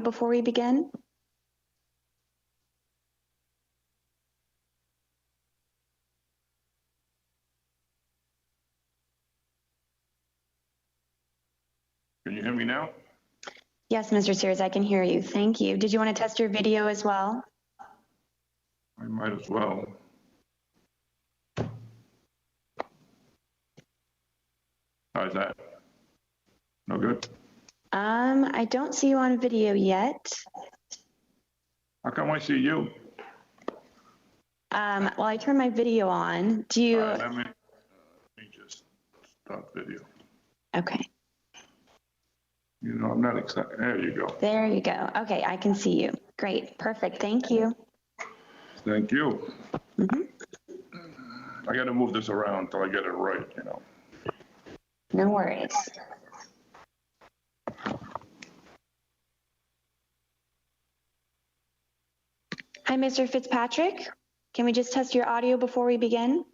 before we begin? Can you hear me now? Yes, Mr. Sears, I can hear you. Thank you. Did you want to test your video as well? I might as well. How's that? No good? I don't see you on video yet. How come I see you? Well, I turned my video on. Do you? All right, let me just stop video. Okay. You know, I'm not excited. There you go. There you go. Okay, I can see you. Great. Perfect. Thank you. Thank you. I got to move this around until I get it right, you know. No worries. Hi, Mr. Fitzpatrick. Can we just test your audio before we begin?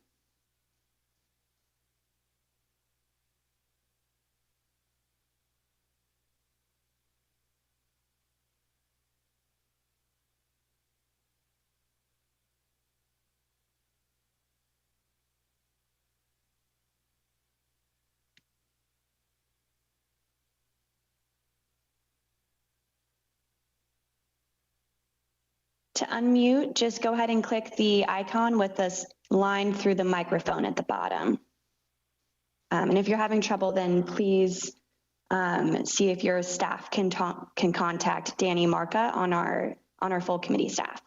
To unmute, just go ahead and click the icon with this line through the microphone at the bottom. And if you're having trouble, then please see if your staff can contact Danny Markup on our full committee staff.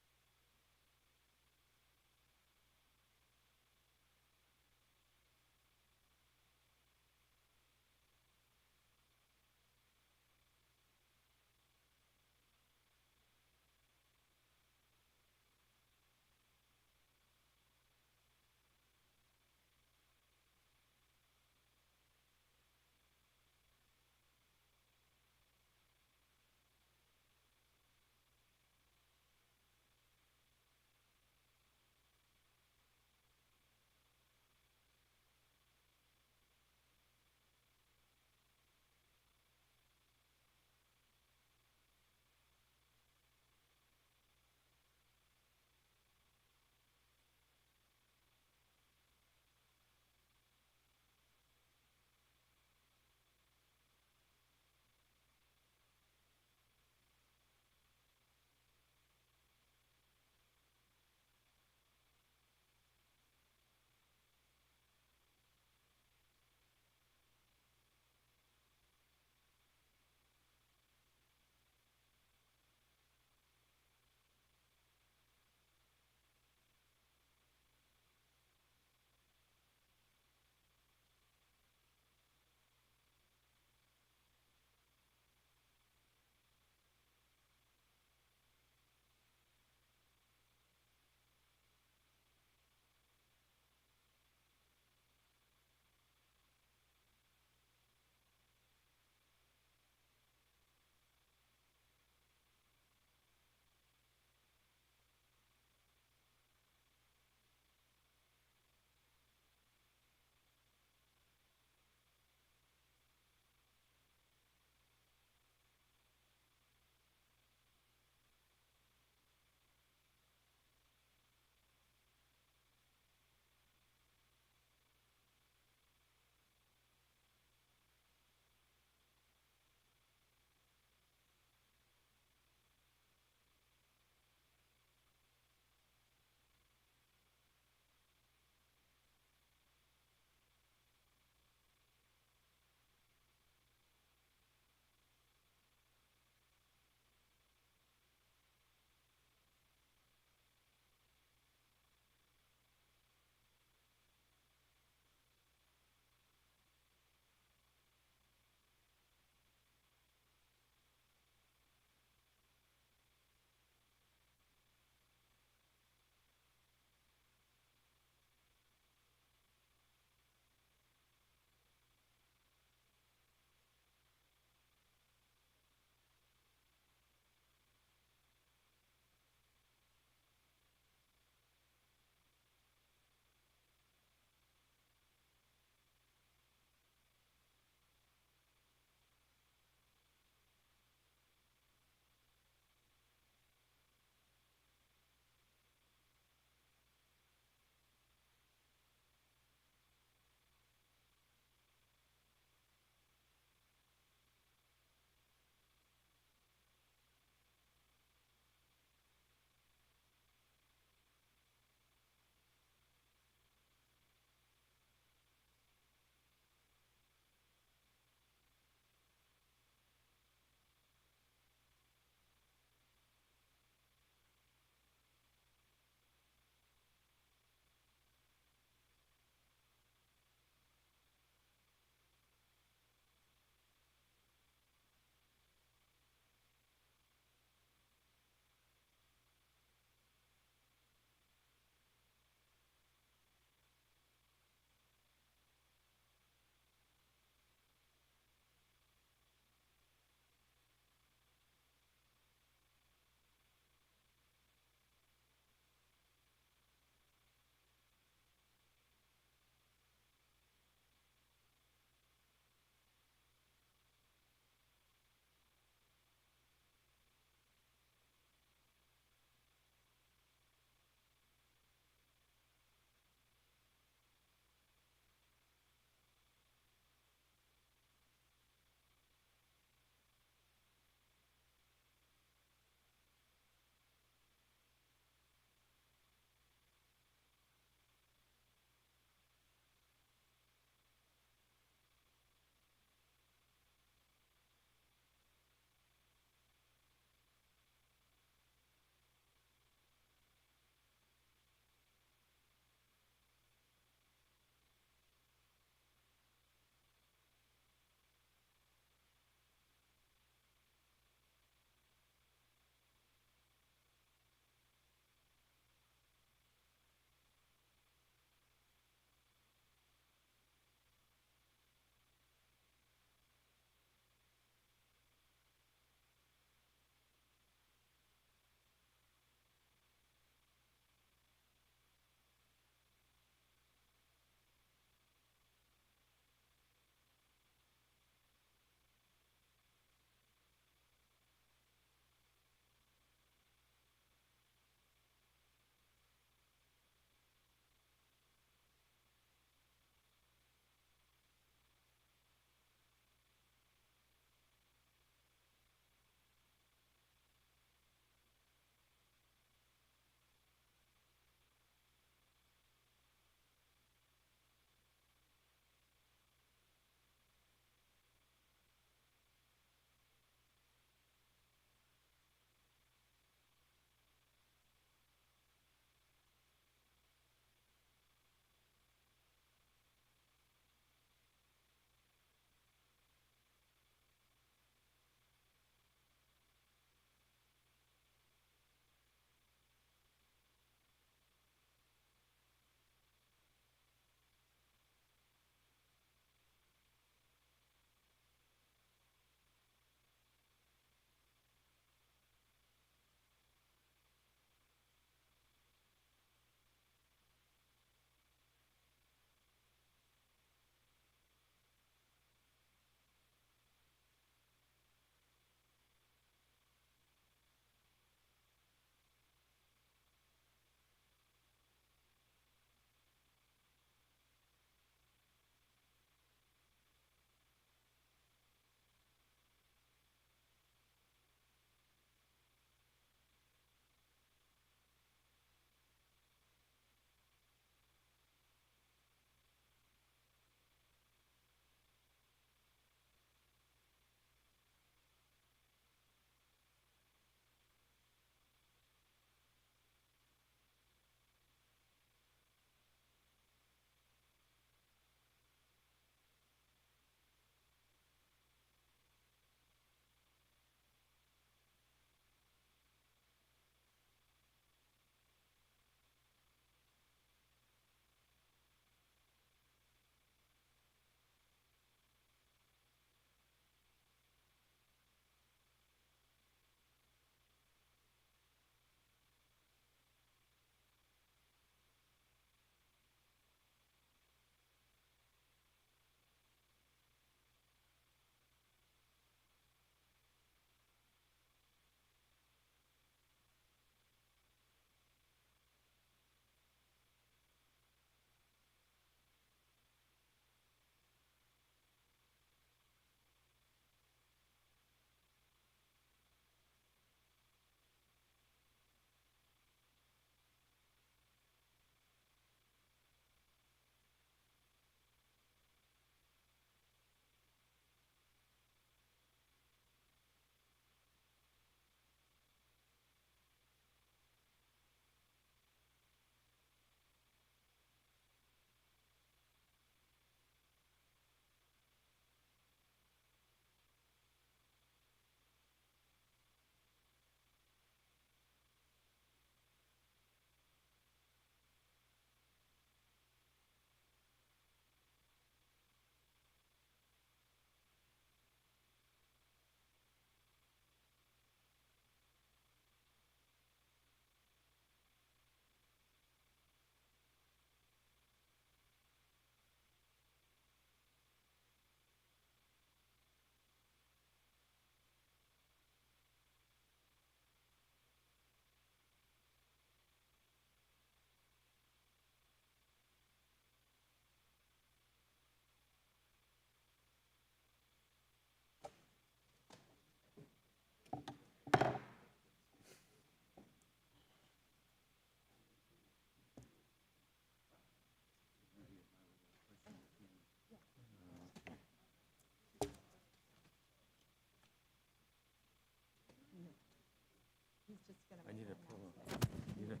just gonna I make need an a pillow. announcement.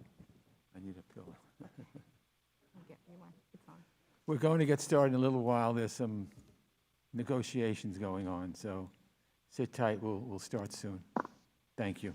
I need a pillow. I'll get you one. It's on. We're going to get started in a little while. There's some negotiations going on, so sit tight. We'll start soon. Thank you.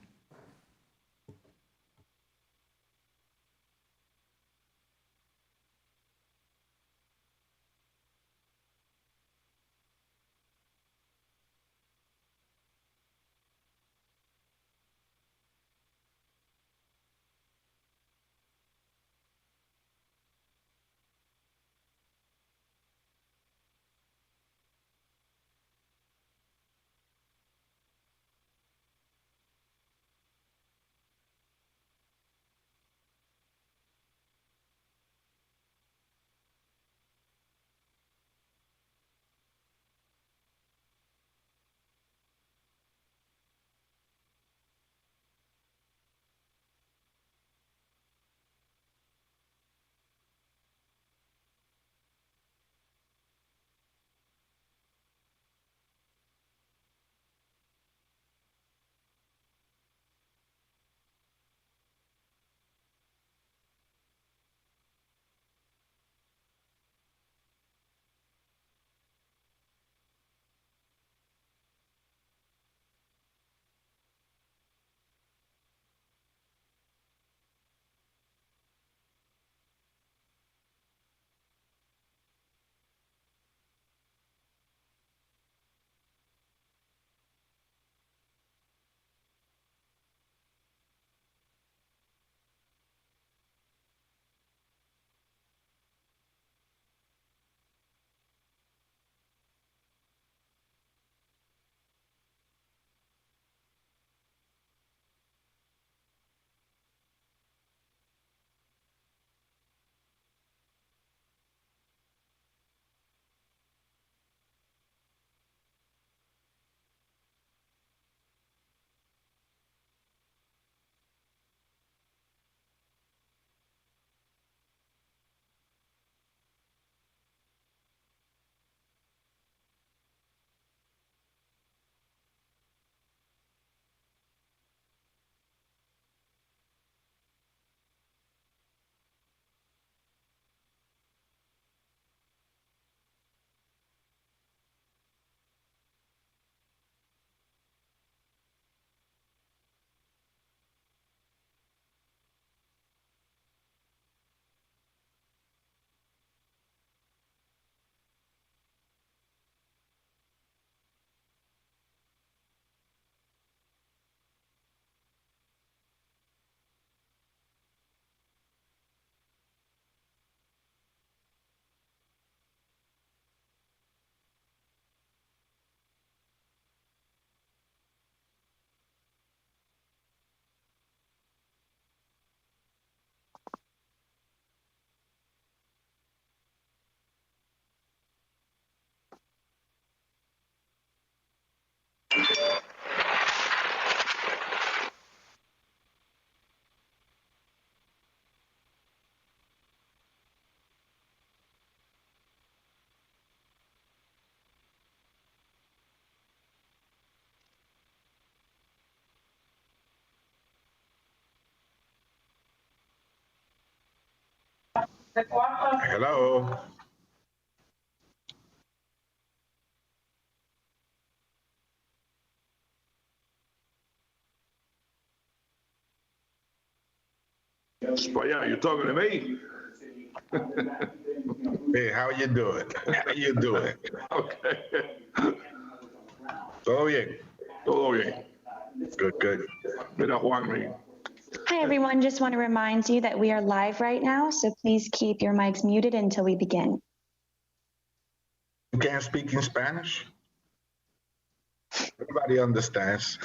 Hello. Spoya, you talking to me? Hey, how you doing? How you doing? Okay. Todo bien. Todo bien. Good, good. Mira, Juan, Hi, everyone. Just want to remind you that we are live right now, so please keep your mics muted until we begin. You can't speak in Spanish? Everybody understands.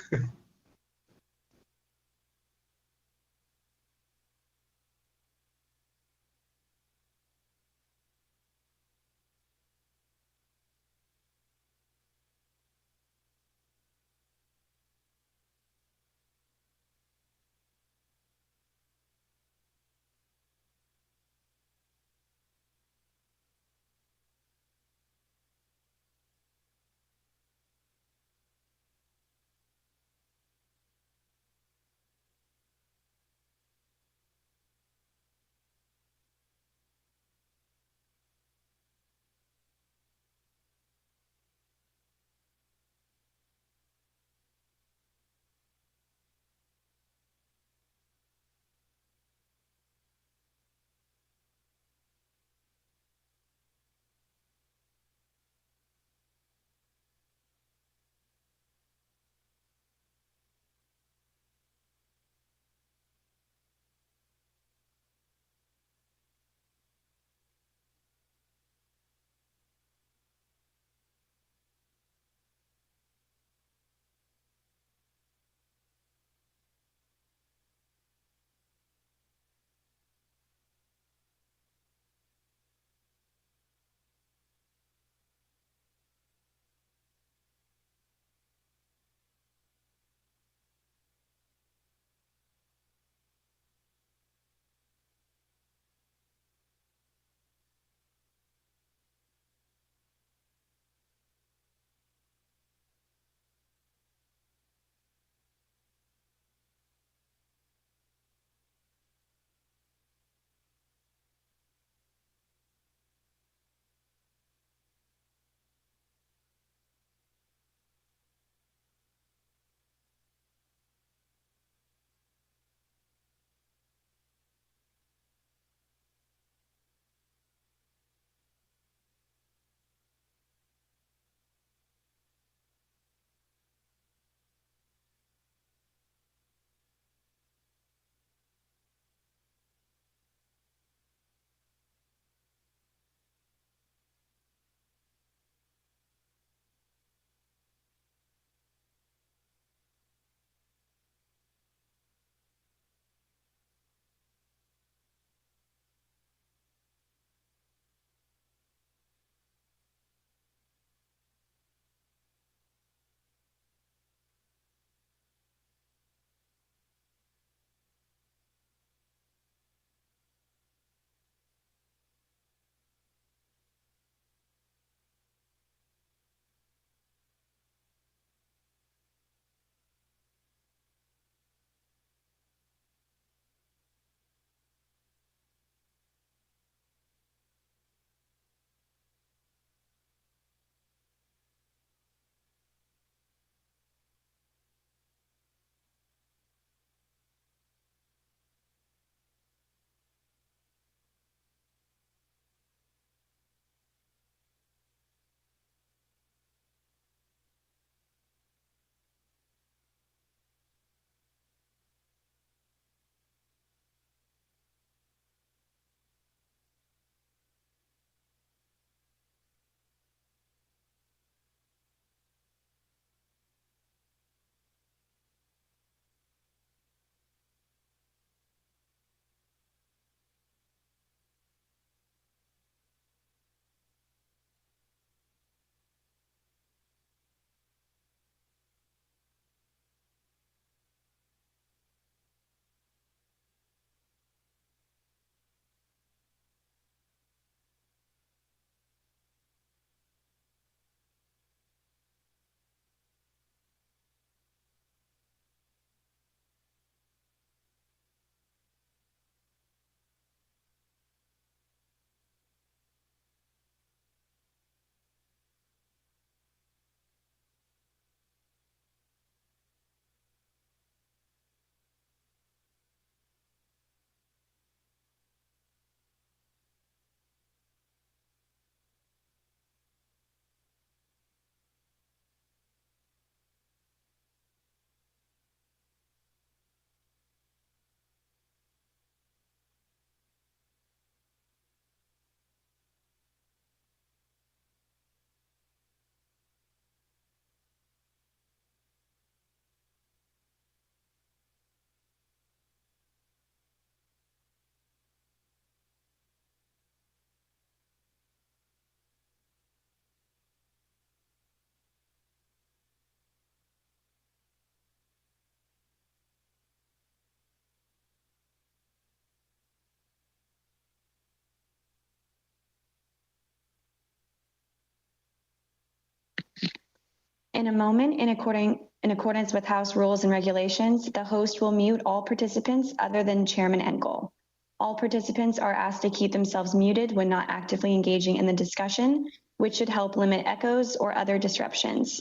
In a moment, in accordance with House rules and regulations, the host will mute all participants other than Chairman Engel. All participants are asked to keep themselves muted when not actively engaging in the discussion, which should help limit echoes or other disruptions.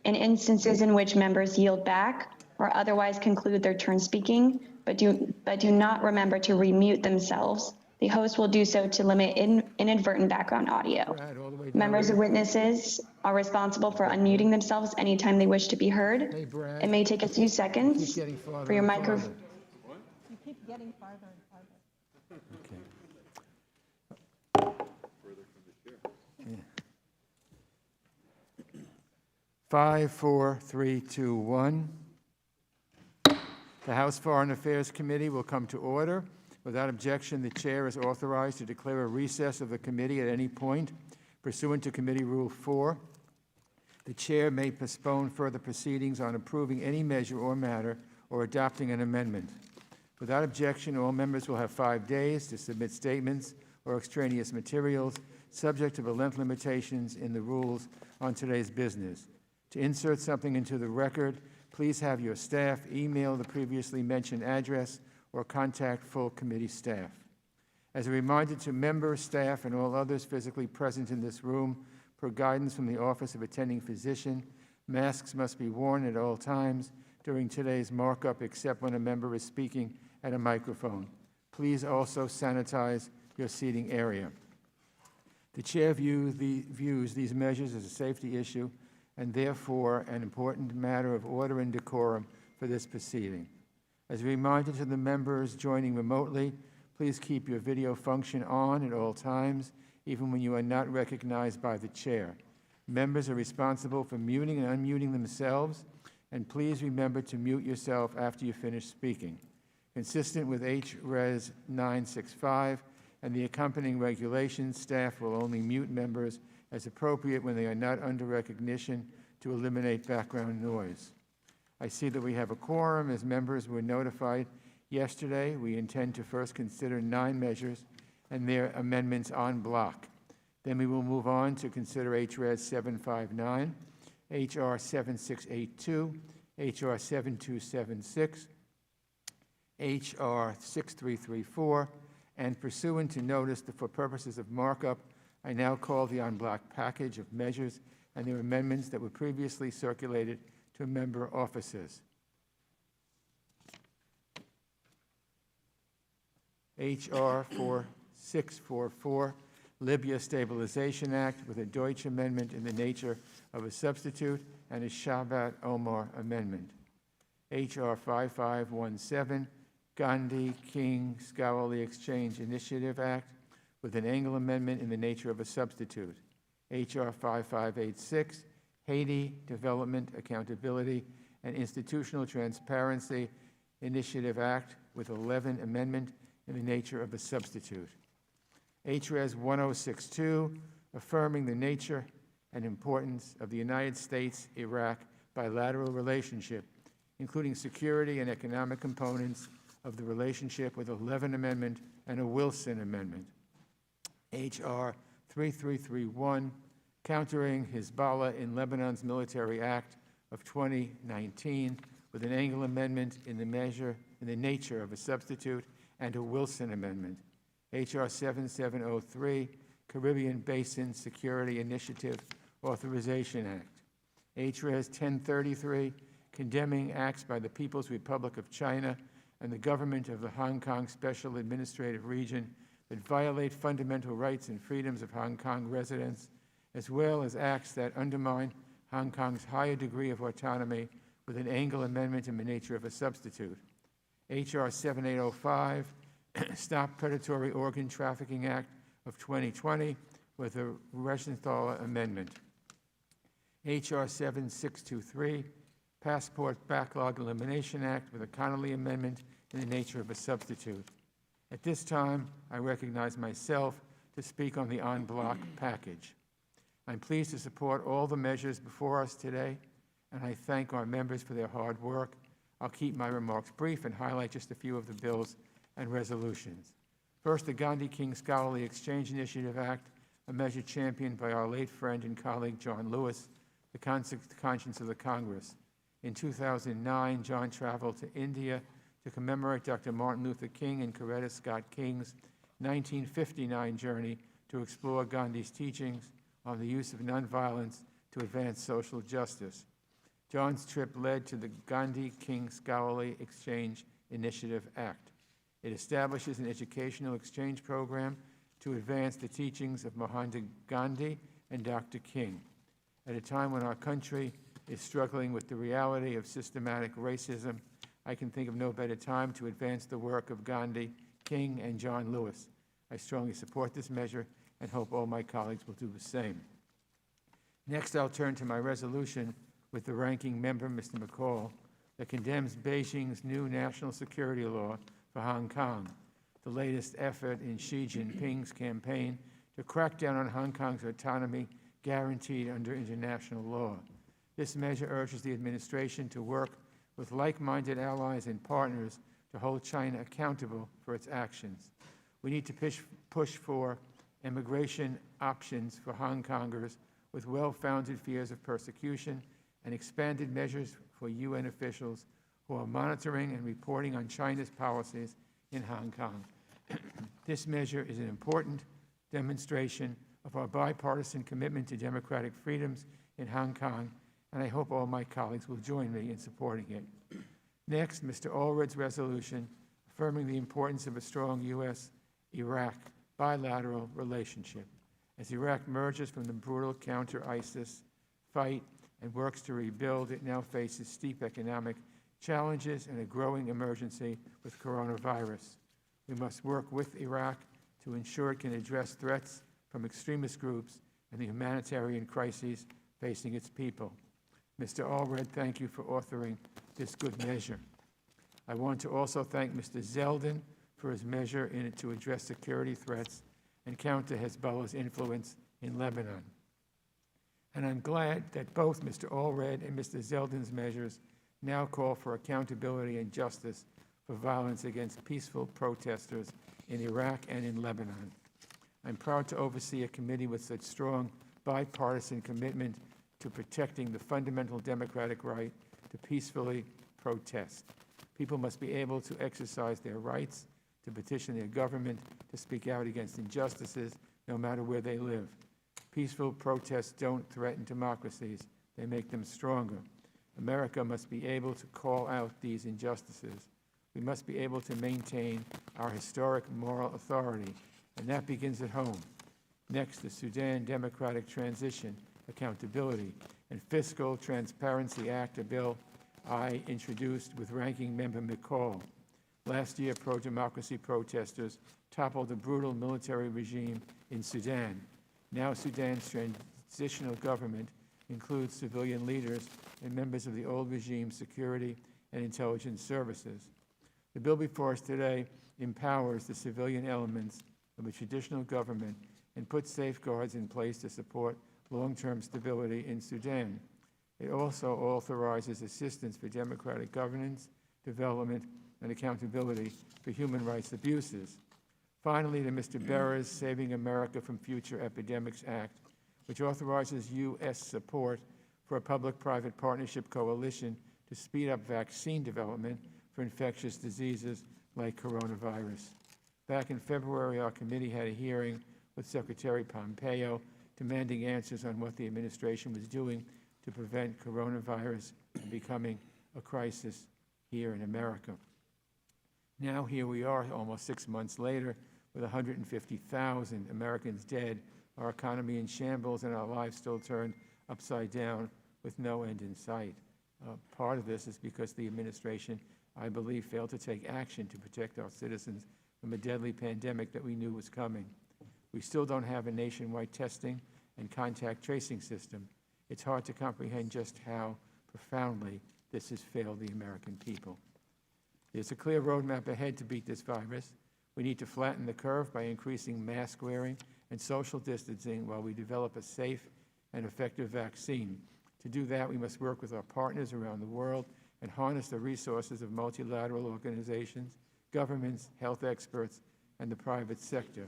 In instances in which members yield back or otherwise conclude their turn speaking, but do not remember to remute themselves, the host will do so to limit inadvertent background audio. Brad, all the way down Members there. and witnesses are responsible for unmuting themselves anytime they wish to be heard. Hey, Brad. It may take a few Keep seconds getting farther for your and microphone. farther. You keep getting farther and farther. Okay. 5, 4, 3, 2, 1. The House Foreign Affairs Committee will come to order. Without objection, the chair is authorized to declare a recess of the committee at any point pursuant to Committee Rule 4. The chair may postpone further proceedings on approving any measure or matter or adopting an amendment. Without objection, all members will have 5 days to submit statements or extraneous materials subject to the length limitations in the rules on today's business. To insert something into the record, please have your staff email the previously mentioned address or contact full committee staff. As a reminder to members, staff, and all others physically present in this room, per guidance from the Office of Attending Physician, masks must be worn at all times during today's markup except when a member is speaking at a microphone. Please also sanitize your seating area. The chair views these measures as a safety issue and therefore an important matter of order and decorum for this proceeding. As a reminder to the members joining remotely, please keep your video function on at all times, even when you are not recognized by the chair. Members are responsible for muting and unmuting themselves, and please remember to mute yourself after you finish speaking. Consistent with HRES 965 and the accompanying regulations, staff will only mute members as appropriate when they are not under recognition to eliminate background noise. I see that we have a quorum. As members were notified yesterday, we intend to first consider 9 measures and their amendments en bloc. Then we will move on to consider HRES 759, HR 7682, HR 7276, HR 6334, and pursuant to notice that for purposes of markup, I now call the en bloc package of measures and their amendments that were previously circulated to member offices. HR 4644, Libya Stabilization Act with a Deutsch amendment in the nature of a substitute and a Shabbat Omar amendment. HR 5517, Gandhi King Scholarly Exchange Initiative Act with an Engel amendment in the nature of a substitute. HR 5586, Haiti Development Accountability and Institutional Transparency Initiative Act with 11 amendment in the nature of a substitute. HRES 1062, affirming the nature and importance of the United States-Iraq bilateral relationship, including security and economic components of the relationship with 11 amendment and a Wilson amendment. HR 3331, countering Hezbollah in Lebanon's military act of 2019 with an Engel amendment in the nature of a substitute and a Wilson amendment. HR 7703, Caribbean Basin Security Initiative Authorization Act. HRES 1033, condemning acts by the People's Republic of China and the government of the Hong Kong Special Administrative Region that violate fundamental rights and freedoms of Hong Kong residents, as well as acts that undermine Hong Kong's higher degree of autonomy with an Engel amendment in the nature of a substitute. HR 7805, Stop Predatory Organ Trafficking Act of 2020 with a Reschenthaler amendment. HR 7623, Passport Backlog Elimination Act with a Connolly amendment in the nature of a substitute. At this time, I recognize myself to speak on the en bloc package. I'm pleased to support all the measures before us today, and I thank our members for their hard work. I'll keep my remarks brief and highlight just a few of the bills and resolutions. First, the Gandhi King Scholarly Exchange Initiative Act, a measure championed by our late friend and colleague John Lewis, the conscience of the Congress. In 2009, John traveled to India to commemorate Dr. Martin Luther King and Coretta Scott King's 1959 journey to explore Gandhi's teachings on the use of nonviolence to advance social justice. John's trip led to the Gandhi-King Scholarly Exchange Initiative Act. It establishes an educational exchange program to advance the teachings of Mahatma Gandhi and Dr. King. At a time when our country is struggling with the reality of systematic racism, I can think of no better time to advance the work of Gandhi, King, and John Lewis. I strongly support this measure and hope all my colleagues will do the same. Next, I'll turn to my resolution with the ranking member, Mr. McCall, that condemns Beijing's new national security law for Hong Kong, the latest effort in Xi Jinping's campaign to crack down on Hong Kong's autonomy guaranteed under international law. This measure urges the administration to work with like-minded allies and partners to hold China accountable for its actions. We need to push for immigration options for Hong Kongers with well-founded fears of persecution and expanded measures for UN officials who are monitoring and reporting on China's policies in Hong Kong. This measure is an important demonstration of our bipartisan commitment to democratic freedoms in Hong Kong, and I hope all my colleagues will join me in supporting it. Next, Mr. Allred's resolution affirming the importance of a strong U.S.-Iraq bilateral relationship. As Iraq emerges from the brutal counter-ISIS fight and works to rebuild, it now faces steep economic challenges and a growing emergency with coronavirus. We must work with Iraq to ensure it can address threats from extremist groups and the humanitarian crises facing its people. Mr. Allred, thank you for authoring this good measure. I want to also thank Mr. Zeldin for his measure in it to address security threats and counter Hezbollah's influence in Lebanon. And I'm glad that both Mr. Allred and Mr. Zeldin's measures now call for accountability and justice for violence against peaceful protesters in Iraq and in Lebanon. I'm proud to oversee a committee with such strong bipartisan commitment to protecting the fundamental democratic right to peacefully protest. People must be able to exercise their rights to petition their government, to speak out against injustices, no matter where they live. Peaceful protests don't threaten democracies, they make them stronger. America must be able to call out these injustices. We must be able to maintain our historic moral authority, and that begins at home. Next, the Sudan Democratic Transition, Accountability, and Fiscal Transparency Act, a bill I introduced with Ranking Member McCall. Last year, pro-democracy protesters toppled a brutal military regime in Sudan. Now Sudan's transitional government includes civilian leaders and members of the old regime's security and intelligence services. The bill before us today empowers the civilian elements of a traditional government and puts safeguards in place to support long-term stability in Sudan. It also authorizes assistance for democratic governance, development, and accountability for human rights abuses. Finally, to Mr. Berra's Saving America from Future Epidemics Act, which authorizes U.S. support for a public-private partnership coalition to speed up vaccine development for infectious diseases like coronavirus. Back in February, our committee had a hearing with Secretary Pompeo demanding answers on what the administration was doing to prevent coronavirus from becoming a crisis here in America. Now here we are, almost 6 months later, with 150,000 Americans dead, our economy in shambles, and our lives still turned upside down with no end in sight. Part of this is because the administration, I believe, failed to take action to protect our citizens from a deadly pandemic that we knew was coming. We still don't have a nationwide testing and contact tracing system. It's hard to comprehend just how profoundly this has failed the American people. There's a clear roadmap ahead to beat this virus. We need to flatten the curve by increasing mask wearing and social distancing while we develop a safe and effective vaccine. To do that, we must work with our partners around the world and harness the resources of multilateral organizations, governments, health experts, and the private sector.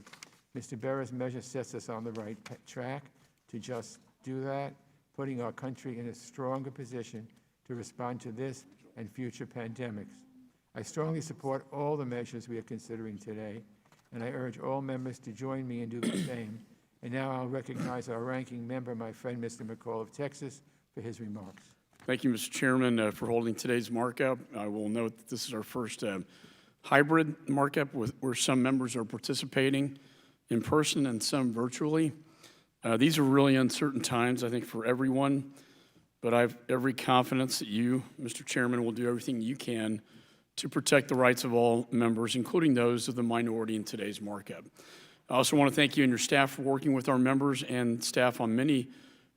Mr. Berra's measure sets us on the right track to just do that. putting our country in a stronger position to respond to this and future pandemics. I strongly support all the measures we are considering today, and I urge all members to join me and do the same. And now I'll recognize our ranking member, my friend, Mr. McCall of Texas, for his remarks. Thank you, Mr. Chairman, for holding today's markup. I will note that this is our first hybrid markup where some members are participating in person and some virtually. These are really uncertain times, I think, for everyone, but I have every confidence that you, Mr. Chairman, will do everything you can to protect the rights of all members, including those of the minority in today's markup. I also want to thank you and your staff for working with our members and staff on many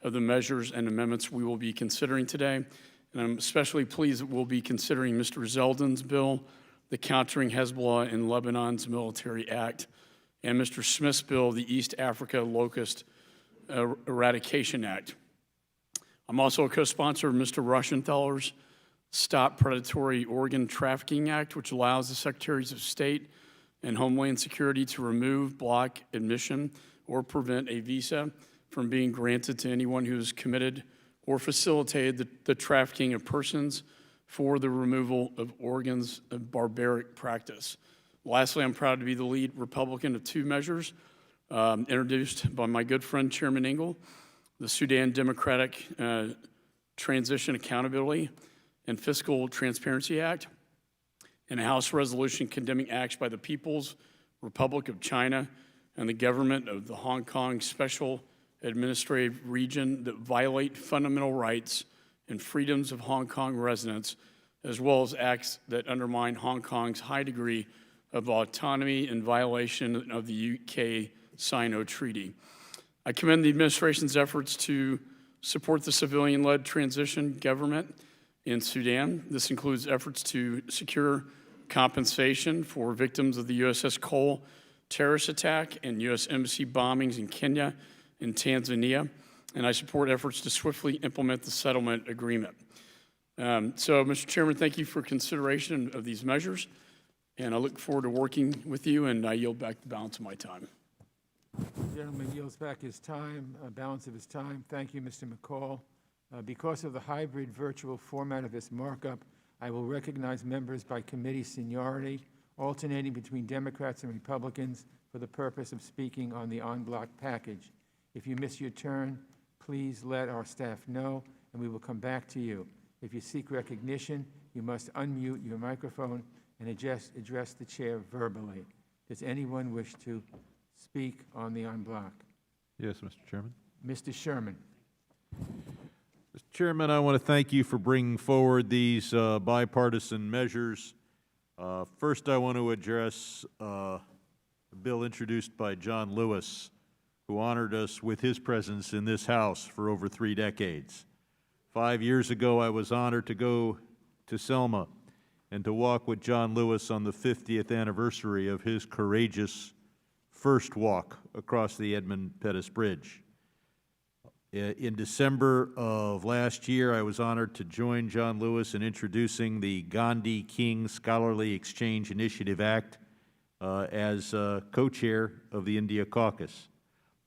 of the measures and amendments we will be considering today. And I'm especially pleased that we'll be considering Mr. Zeldin's bill, the Countering Hezbollah in Lebanon's Military Act, and Mr. Smith's bill, the East Africa Locust Eradication Act. I'm also a co-sponsor of Mr. Rushenthaler's Stop Predatory Organ Trafficking Act, which allows the Secretaries of State and Homeland Security to remove, block admission, or prevent a visa from being granted to anyone who has committed or facilitated the trafficking of persons for the removal of organs, a barbaric practice. Lastly, I'm proud to be the lead Republican of two measures introduced by my good friend Chairman Engel, the Sudan Democratic Transition Accountability and Fiscal Transparency Act, and a House resolution condemning acts by the People's Republic of China and the government of the Hong Kong Special Administrative Region that violate fundamental rights and freedoms of Hong Kong residents, as well as acts that undermine Hong Kong's high degree of autonomy in violation of the UK Sino Treaty. I commend the administration's efforts to support the civilian-led transition government in Sudan. This includes efforts to secure compensation for victims of the USS Cole terrorist attack and U.S. embassy bombings in Kenya and Tanzania, and I support efforts to swiftly implement the settlement agreement. So, Mr. Chairman, thank you for consideration of these measures, and I look forward to working with you, and I yield back the balance of my time. The gentleman yields back his time, balance of his time. Thank you, Mr. McCall. Because of the hybrid virtual format of this markup, I will recognize members by committee seniority, alternating between Democrats and Republicans for the purpose of speaking on the en bloc package. If you miss your turn, please let our staff know, and we will come back to you. If you seek recognition, you must unmute your microphone and address the chair verbally. Does anyone wish to speak on the en bloc? Yes, Mr. Chairman. Mr. Sherman. Mr. Chairman, I want to thank you for bringing forward these bipartisan measures. First, I want to address a bill introduced by John Lewis, who honored us with his presence in this House for over 3 decades. 5 years ago, I was honored to go to Selma and to walk with John Lewis on the 50th anniversary of his courageous first walk across the Edmund Pettus Bridge. In December of last year, I was honored to join John Lewis in introducing the Gandhi King Scholarly Exchange Initiative Act as co-chair of the India Caucus.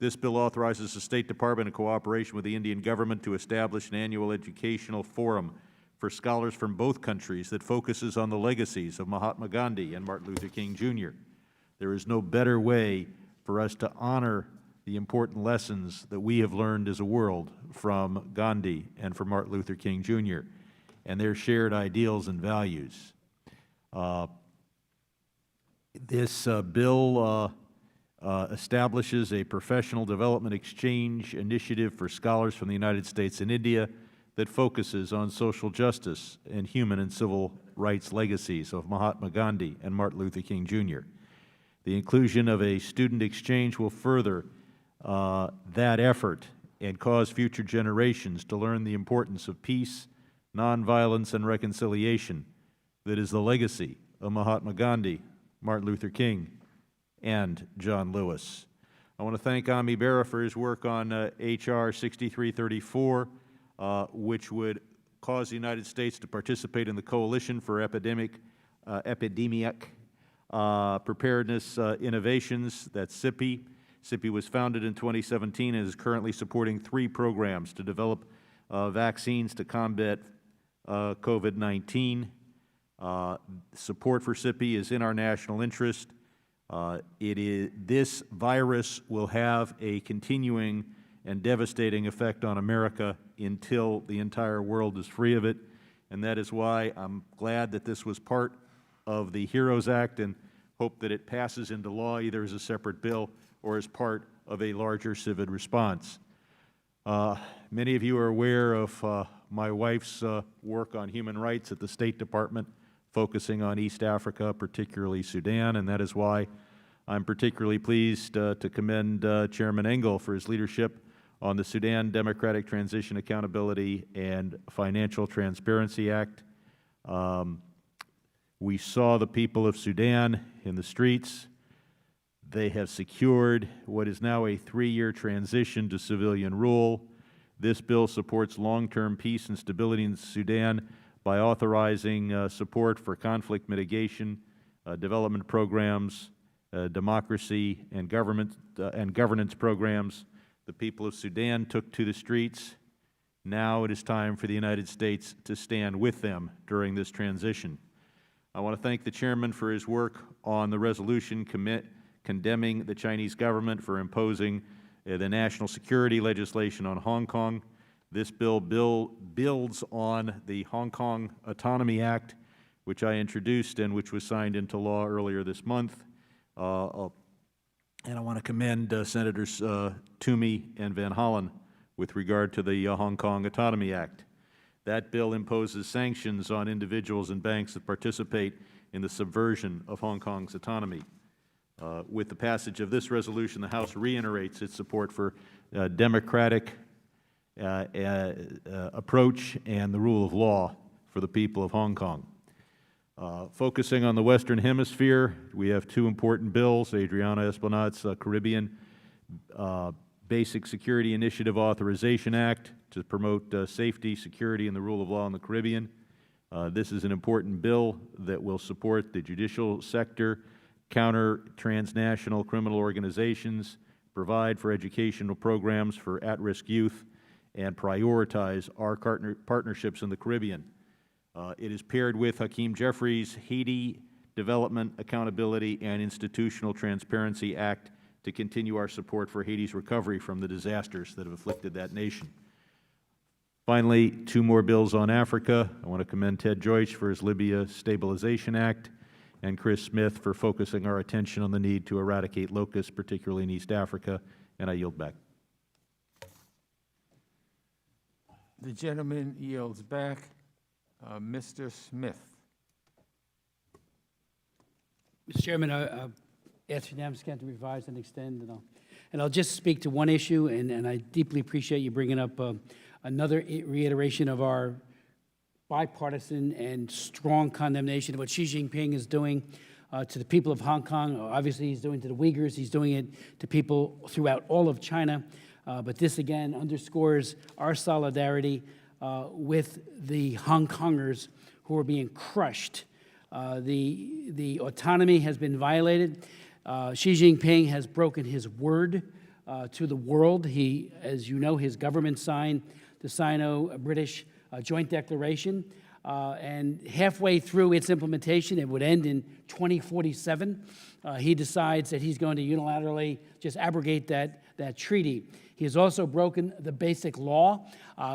This bill authorizes the State Department in cooperation with the Indian government to establish an annual educational forum for scholars from both countries that focuses on the legacies of Mahatma Gandhi and Martin Luther King, Jr. There is no better way for us to honor the important lessons that we have learned as a world from Gandhi and from Martin Luther King, Jr. and their shared ideals and values. This bill establishes a professional development exchange initiative for scholars from the United States and India that focuses on social justice and human and civil rights legacies of Mahatma Gandhi and Martin Luther King, Jr. The inclusion of a student exchange will further that effort and cause future generations to learn the importance of peace, nonviolence, and reconciliation that is the legacy of Mahatma Gandhi, Martin Luther King, and John Lewis. I want to thank Ami Bera for his work on H.R. 6334, which would cause the United States to participate in the Coalition for Epidemic Preparedness Innovations, that's CIPI. CIPI was founded in 2017 and is currently supporting 3 programs to develop vaccines to combat COVID-19. Support for CIPI is in our national interest. This virus will have a continuing and devastating effect on America until the entire world is free of it, and that is why I'm glad that this was part of the HEROES Act and hope that it passes into law either as a separate bill or as part of a larger civic response. Many of you are aware of my wife's work on human rights at the State Department, focusing on East Africa, particularly Sudan, and that is why I'm particularly pleased to commend Chairman Engel for his leadership on the Sudan Democratic Transition Accountability and Financial Transparency Act. We saw the people of Sudan in the streets. They have secured what is now a 3-year transition to civilian rule. This bill supports long-term peace and stability in Sudan by authorizing support for conflict mitigation, development programs, democracy and governance programs. The people of Sudan took to the streets. Now it is time for the United States to stand with them during this transition. I want to thank the Chairman for his work on the resolution condemning the Chinese government for imposing the national security legislation on Hong Kong. This bill builds on the Hong Kong Autonomy Act, which I introduced and which was signed into law earlier this month. And I want to commend Senators Toomey and Van Hollen with regard to the Hong Kong Autonomy Act. That bill imposes sanctions on individuals and banks that participate in the subversion of Hong Kong's autonomy. With the passage of this resolution, the House reiterates its support for a democratic approach and the rule of law for the people of Hong Kong. Focusing on the Western Hemisphere, we have 2 important bills, Adriana Esplanad's Caribbean Basic Security Initiative Authorization Act to promote safety, security, and the rule of law in the Caribbean. This is an important bill that will support the judicial sector, counter transnational criminal organizations, provide for educational programs for at-risk youth, and prioritize our partnerships in the Caribbean. It is paired with Hakeem Jeffries' Haiti Development, Accountability, and Institutional Transparency Act to continue our support for Haiti's recovery from the disasters that have afflicted that nation. Finally, 2 more bills on Africa. I want to commend Ted Joyce for his Libya Stabilization Act and Chris Smith for focusing our attention on the need to eradicate locusts, particularly in East Africa, and I yield back. The gentleman yields back. Mr. Smith. Mr. Chairman, I ask unanimous consent to revise and extend, and I'll just speak to one issue, and I deeply appreciate you bringing up another reiteration of our bipartisan and strong condemnation of what Xi Jinping is doing to the people of Hong Kong. Obviously, he's doing it to the Uyghurs. He's doing it to people throughout all of China. But this, again, underscores our solidarity with the Hong Kongers who are being crushed. The autonomy has been violated. Xi Jinping has broken his word to the world. He, as you know, his government signed the Sino-British joint declaration, and halfway through its implementation, it would end in 2047. He decides that he's going to unilaterally just abrogate that treaty. He has also broken the basic law,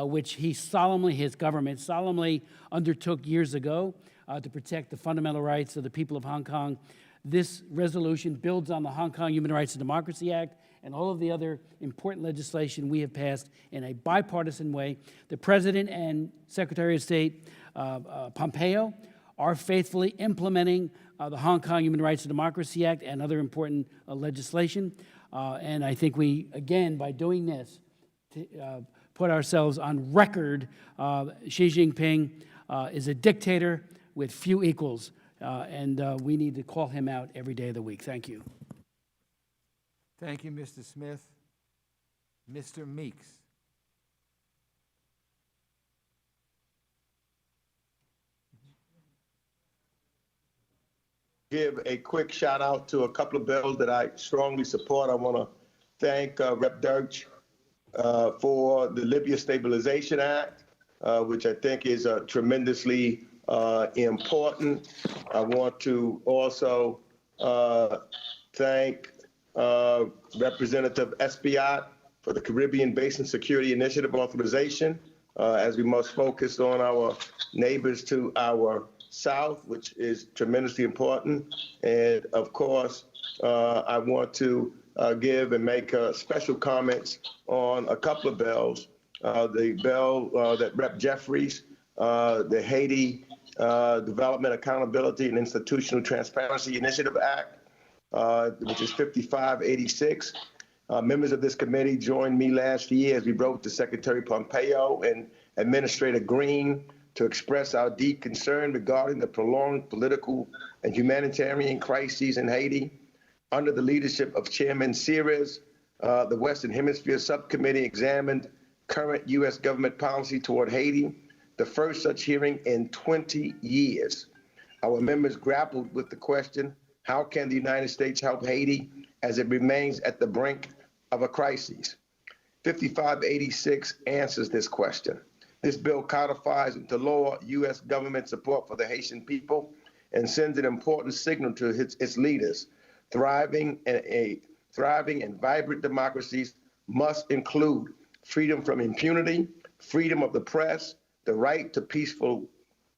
which his government solemnly undertook years ago to protect the fundamental rights of the people of Hong Kong. This resolution builds on the Hong Kong Human Rights and Democracy Act and all of the other important legislation we have passed in a bipartisan way. The President and Secretary of State Pompeo are faithfully implementing the Hong Kong Human Rights and Democracy Act and other important legislation. And I think we, again, by doing this, put ourselves on record. Xi Jinping is a dictator with few equals, and we need to call him out every day of the week. Thank you. Thank you, Mr. Smith. Mr. Meeks. Give a quick shout out to a couple of bills that I strongly support. I want to thank Rep. Dirch for the Libya Stabilization Act, which I think is tremendously important. I want to also thank Representative Espiat for the Caribbean Basin Security Initiative authorization, as we must focus on our neighbors to our south, which is tremendously important. And of course, I want to give and make special comments on a couple of bills. The bill that Rep. Jeffries, the Haiti Development Accountability and Institutional Transparency Initiative Act, which is 5586. Members of this committee joined me last year as we wrote to Secretary Pompeo and Administrator Green to express our deep concern regarding the prolonged political and humanitarian crises in Haiti. Under the leadership of Chairman Sears, the Western Hemisphere Subcommittee examined current U.S. government policy toward Haiti, the first such hearing in 20 years. Our members grappled with the question, how can the United States help Haiti as it remains at the brink of a crisis? 5586 answers this question. This bill codifies into law U.S. government support for the Haitian people and sends an important signal to its leaders. Thriving and vibrant democracies must include freedom from impunity, freedom of the press, the right to peaceful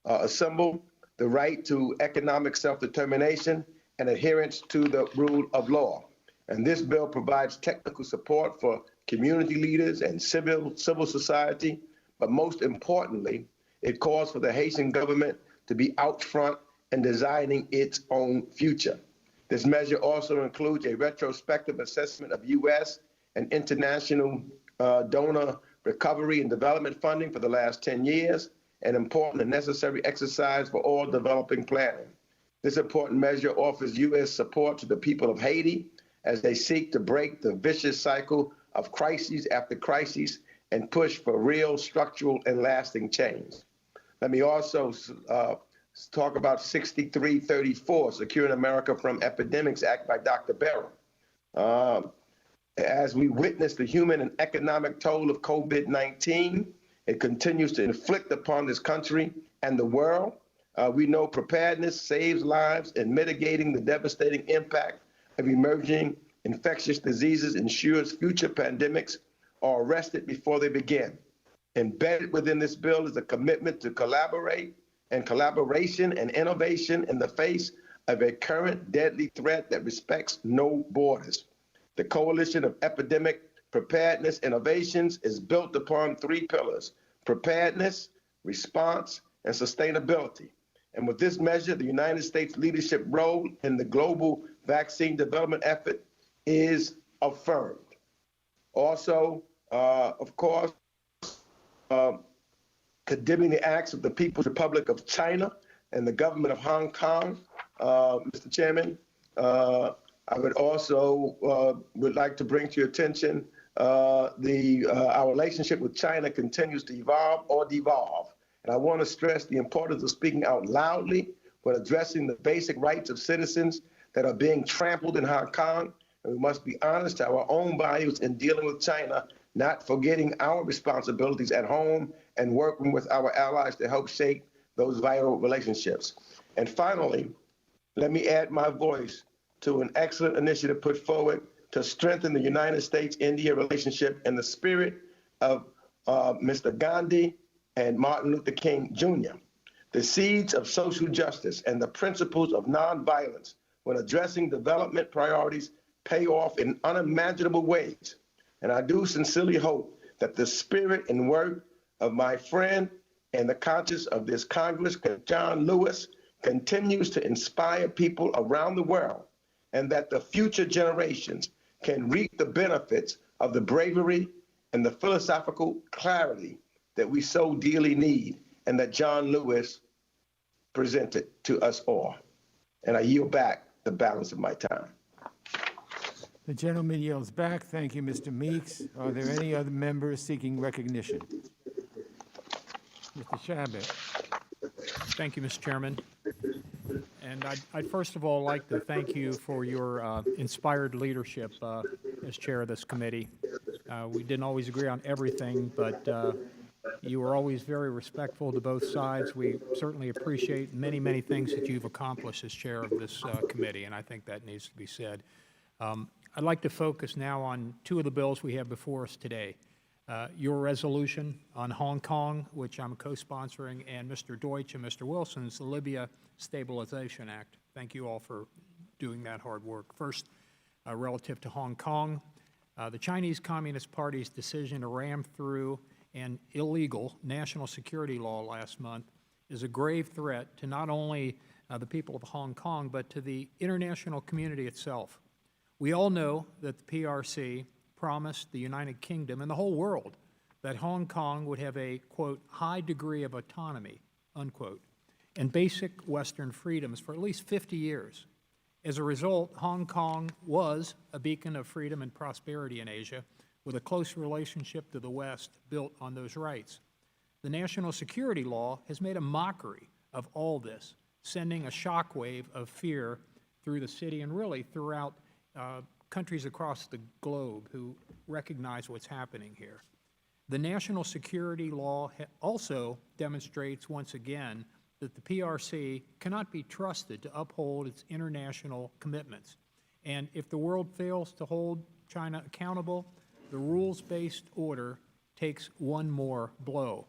assembly, the right to economic self-determination, and adherence to the rule of law. And this bill provides technical support for community leaders and civil society, but most importantly, it calls for the Haitian government to be out front in designing its own future. This measure also includes a retrospective assessment of U.S. and international donor recovery and development funding for the last 10 years, an important and necessary exercise for all developing planning. This important measure offers U.S. support to the people of Haiti as they seek to break the vicious cycle of crises after crises and push for real structural and lasting change. Let me also talk about 6334, Securing America from Epidemics Act by Dr. Barrow. As we witness the human and economic toll of COVID-19, it continues to inflict upon this country and the world. We know preparedness saves lives, and mitigating the devastating impact of emerging infectious diseases ensures future pandemics are arrested before they begin. Embedded within this bill is a commitment to collaboration and innovation in the face of a current deadly threat that respects no borders. The Coalition of Epidemic Preparedness Innovations is built upon three pillars: preparedness, response, and sustainability. And with this measure, the United States leadership role in the global vaccine development effort is affirmed. Also, of course, condemning the acts of the People's Republic of China and the government of Hong Kong. Mr. Chairman, I would also would like to bring to your attention our relationship with China continues to evolve or devolve. And I want to stress the importance of speaking out loudly when addressing the basic rights of citizens that are being trampled in Hong Kong. And we must be honest to our own values in dealing with China, not forgetting our responsibilities at home and working with our allies to help shape those vital relationships. And finally, let me add my voice to an excellent initiative put forward to strengthen the United States-India relationship in the spirit of Mr. Gandhi and Martin Luther King Jr. The seeds of social justice and the principles of nonviolence when addressing development priorities pay off in unimaginable ways. And I do sincerely hope that the spirit and work of my friend and the conscience of this Congress, John Lewis, continues to inspire people around the world, and that the future generations can reap the benefits of the bravery and the philosophical clarity that we so dearly need, and that John Lewis presented to us all. And I yield back the balance of my time. The gentleman yields back. Thank you, Mr. Meeks. Are there any other members seeking recognition? Mr. Shabbat. Thank you, Mr. Chairman. And I'd first of all like to thank you for your inspired leadership as chair of this committee. We didn't always agree on everything, but you were always very respectful to both sides. We certainly appreciate many, many things that you've accomplished as chair of this committee, and I think that needs to be said. I'd like to focus now on two of the bills we have before us today. Your resolution on Hong Kong, which I'm co-sponsoring, and Mr. Deutsch and Mr. Wilson's Libya Stabilization Act. Thank you all for doing that hard work. First, relative to Hong Kong, the Chinese Communist Party's decision to ram through an illegal national security law last month is a grave threat to not only the people of Hong Kong, but to the international community itself. We all know that the PRC promised the United Kingdom and the whole world that Hong Kong would have a, quote, high degree of autonomy, unquote, and basic Western freedoms for at least 50 years. As a result, Hong Kong was a beacon of freedom and prosperity in Asia, with a close relationship to the West built on those rights. The national security law has made a mockery of all this, sending a shockwave of fear through the city and really throughout countries across the globe who recognize what's happening here. The national security law also demonstrates once again that the PRC cannot be trusted to uphold its international commitments. And if the world fails to hold China accountable, the rules-based order takes one more blow.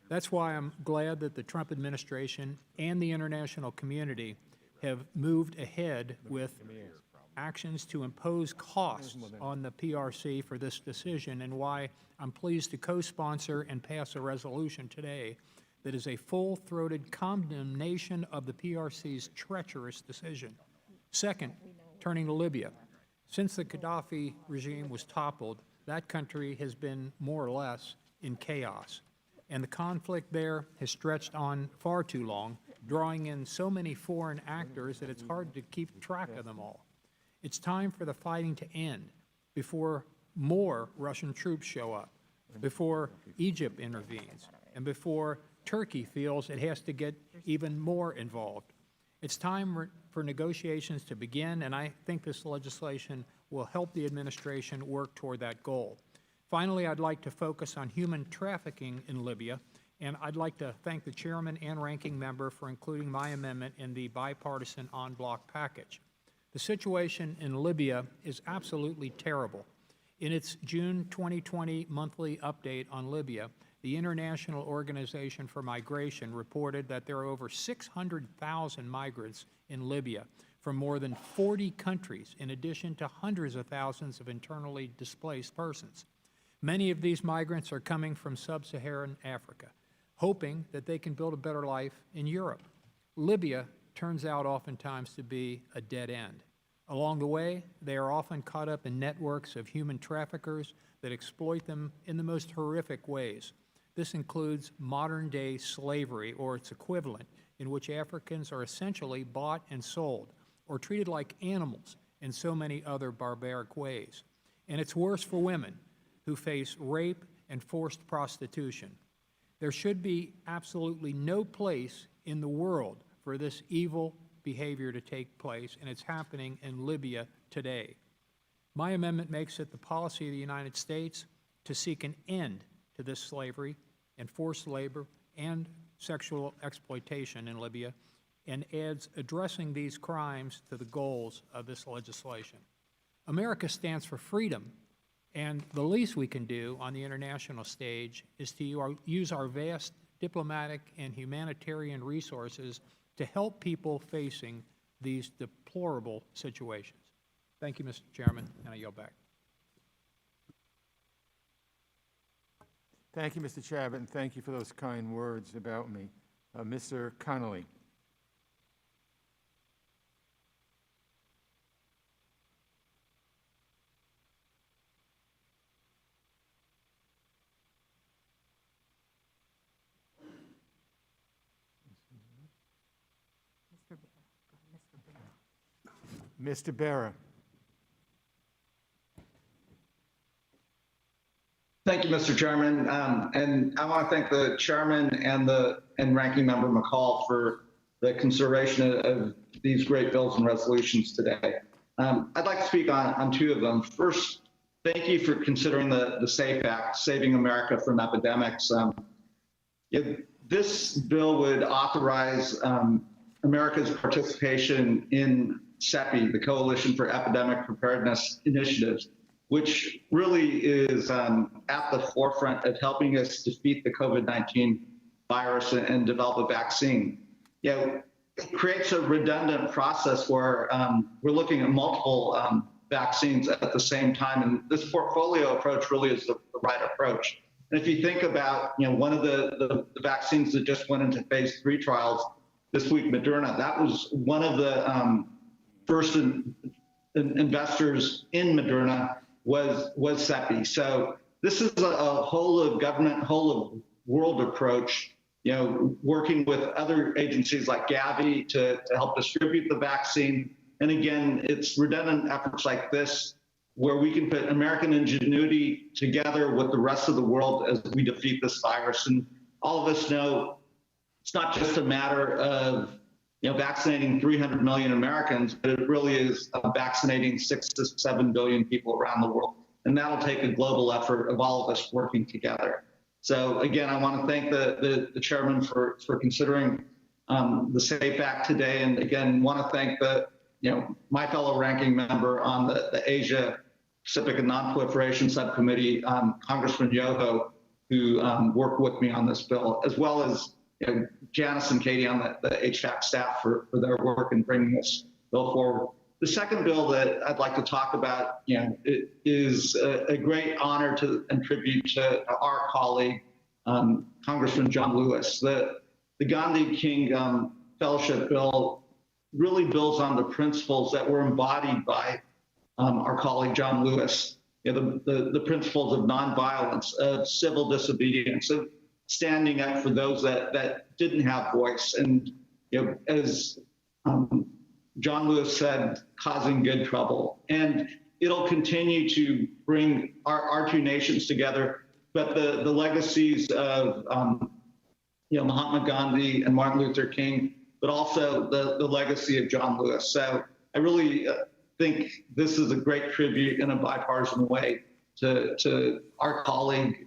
That's why I'm glad that the Trump administration and the international community have moved ahead with actions to impose costs on the PRC for this decision, and why I'm pleased to co-sponsor and pass a resolution today that is a full-throated condemnation of the PRC's treacherous decision. Second, turning to Libya. Since the Gaddafi regime was toppled, that country has been more or less in chaos. And the conflict there has stretched on far too long, drawing in so many foreign actors that it's hard to keep track of them all. It's time for the fighting to end before more Russian troops show up, before Egypt intervenes, and before Turkey feels it has to get even more involved. It's time for negotiations to begin, and I think this legislation will help the administration work toward that goal. Finally, I'd like to focus on human trafficking in Libya, and I'd like to thank the chairman and ranking member for including my amendment in the bipartisan en bloc package. The situation in Libya is absolutely terrible. In its June 2020 monthly update on Libya, the International Organization for Migration reported that there are over 600,000 migrants in Libya from more than 40 countries, in addition to hundreds of thousands of internally displaced persons. Many of these migrants are coming from sub-Saharan Africa, hoping that they can build a better life in Europe. Libya turns out oftentimes to be a dead end. Along the way, they are often caught up in networks of human traffickers that exploit them in the most horrific ways. This includes modern-day slavery, or its equivalent, in which Africans are essentially bought and sold, or treated like animals in so many other barbaric ways. And it's worse for women, who face rape and forced prostitution. There should be absolutely no place in the world for this evil behavior to take place, and it's happening in Libya today. My amendment makes it the policy of the United States to seek an end to this slavery and forced labor and sexual exploitation in Libya, and adds addressing these crimes to the goals of this legislation. America stands for freedom, and the least we can do on the international stage is to use our vast diplomatic and humanitarian resources to help people facing these deplorable situations. Thank you, Mr. Chairman, and I yield back. Thank you, Mr. Chabot, and thank you for those kind words about me. Mr. Connolly. Mr. Barra. Thank you, Mr. Chairman. And I want to thank the chairman and ranking member McCall for the consideration of these great bills and resolutions today. I'd like to speak on two of them. First, thank you for considering the SAFE Act, Saving America from Epidemics. This bill would authorize America's participation in CEPI, the Coalition for Epidemic Preparedness Initiatives, which really is at the forefront of helping us defeat the COVID-19 virus and develop a vaccine. It creates a redundant process where we're looking at multiple vaccines at the same time, and this portfolio approach really is the right approach. And if you think about, one of the vaccines that just went into phase 3 trials this week, Moderna, that was one of the first investors in Moderna was CEPI. So this is a whole of government, whole of world approach, working with other agencies like Gavi to help distribute the vaccine. And again, it's redundant efforts like this where we can put American ingenuity together with the rest of the world as we defeat this virus. And all of us know it's not just a matter of vaccinating 300 million Americans, but it really is vaccinating 6 to 7 billion people around the world. And that'll take a global effort of all of us working together. So again, I want to thank the chairman for considering the SAFE Act today. And again, want to thank my fellow ranking member on the Asia Pacific and Non-Proliferation Subcommittee, Congressman Yoho, who worked with me on this bill, as well as Janice and Katie on the HVAC staff for their work in bringing this bill forward. The second bill that I'd like to talk about, it is a great honor and tribute to our colleague, Congressman John Lewis. The Gandhi King Fellowship Bill really builds on the principles that were embodied by our colleague John Lewis. The principles of nonviolence, of civil disobedience, of standing up for those that didn't have voice, and as John Lewis said, causing good trouble. And it'll continue to bring our two nations together. But the legacies of Mahatma Gandhi and Martin Luther King, but also the legacy of John Lewis. So I really think this is a great tribute in a bipartisan way to our colleague,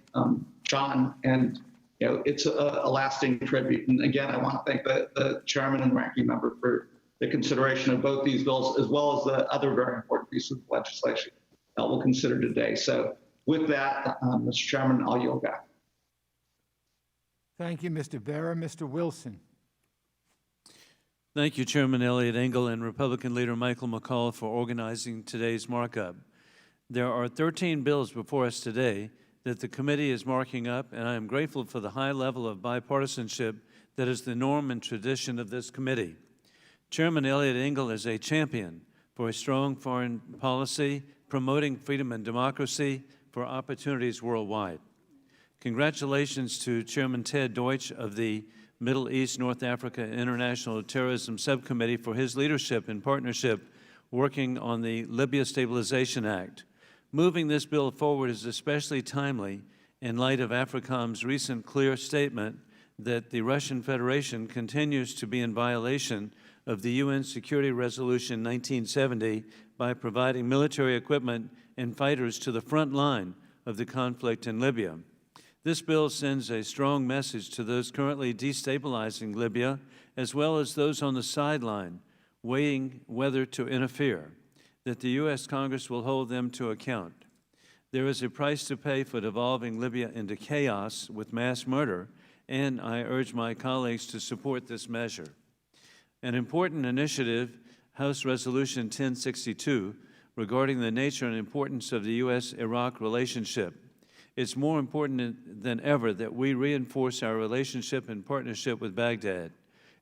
John, and it's a lasting tribute. And again, I want to thank the chairman and ranking member for the consideration of both these bills, as well as the other very important pieces of legislation that we'll consider today. So with that, Mr. Chairman, I'll yield back. Thank you, Mr. Bera. Mr. Wilson. Thank you, Chairman Elliott Engel and Republican leader Michael McCall for organizing today's markup. There are 13 bills before us today that the committee is marking up, and I am grateful for the high level of bipartisanship that is the norm and tradition of this committee. Chairman Elliott Engel is a champion for a strong foreign policy, promoting freedom and democracy for opportunities worldwide. Congratulations to Chairman Ted Deutsch of the Middle East, North Africa International Terrorism Subcommittee for his leadership and partnership working on the Libya Stabilization Act. Moving this bill forward is especially timely in light of AFRICOM's recent clear statement that the Russian Federation continues to be in violation of the UN Security Resolution 1970 by providing military equipment and fighters to the front line of the conflict in Libya. This bill sends a strong message to those currently destabilizing Libya, as well as those on the sideline weighing whether to interfere, that the U.S. Congress will hold them to account. There is a price to pay for devolving Libya into chaos with mass murder, and I urge my colleagues to support this measure. An important initiative, House Resolution 1062, regarding the nature and importance of the U.S.-Iraq relationship. It's more important than ever that we reinforce our relationship and partnership with Baghdad.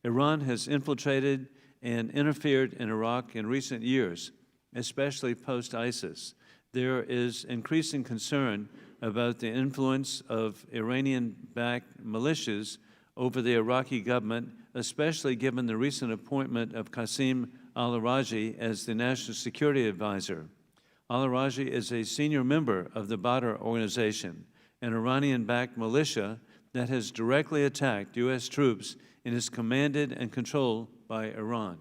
Iran has infiltrated and interfered in Iraq in recent years, especially post-ISIS. There is increasing concern about the influence of Iranian-backed militias over the Iraqi government, especially given the recent appointment of Qasem al-Araji as the National Security Advisor. Al-Araji is a senior member of the Badr organization, an Iranian-backed militia that has directly attacked U.S. troops and is commanded and controlled by Iran.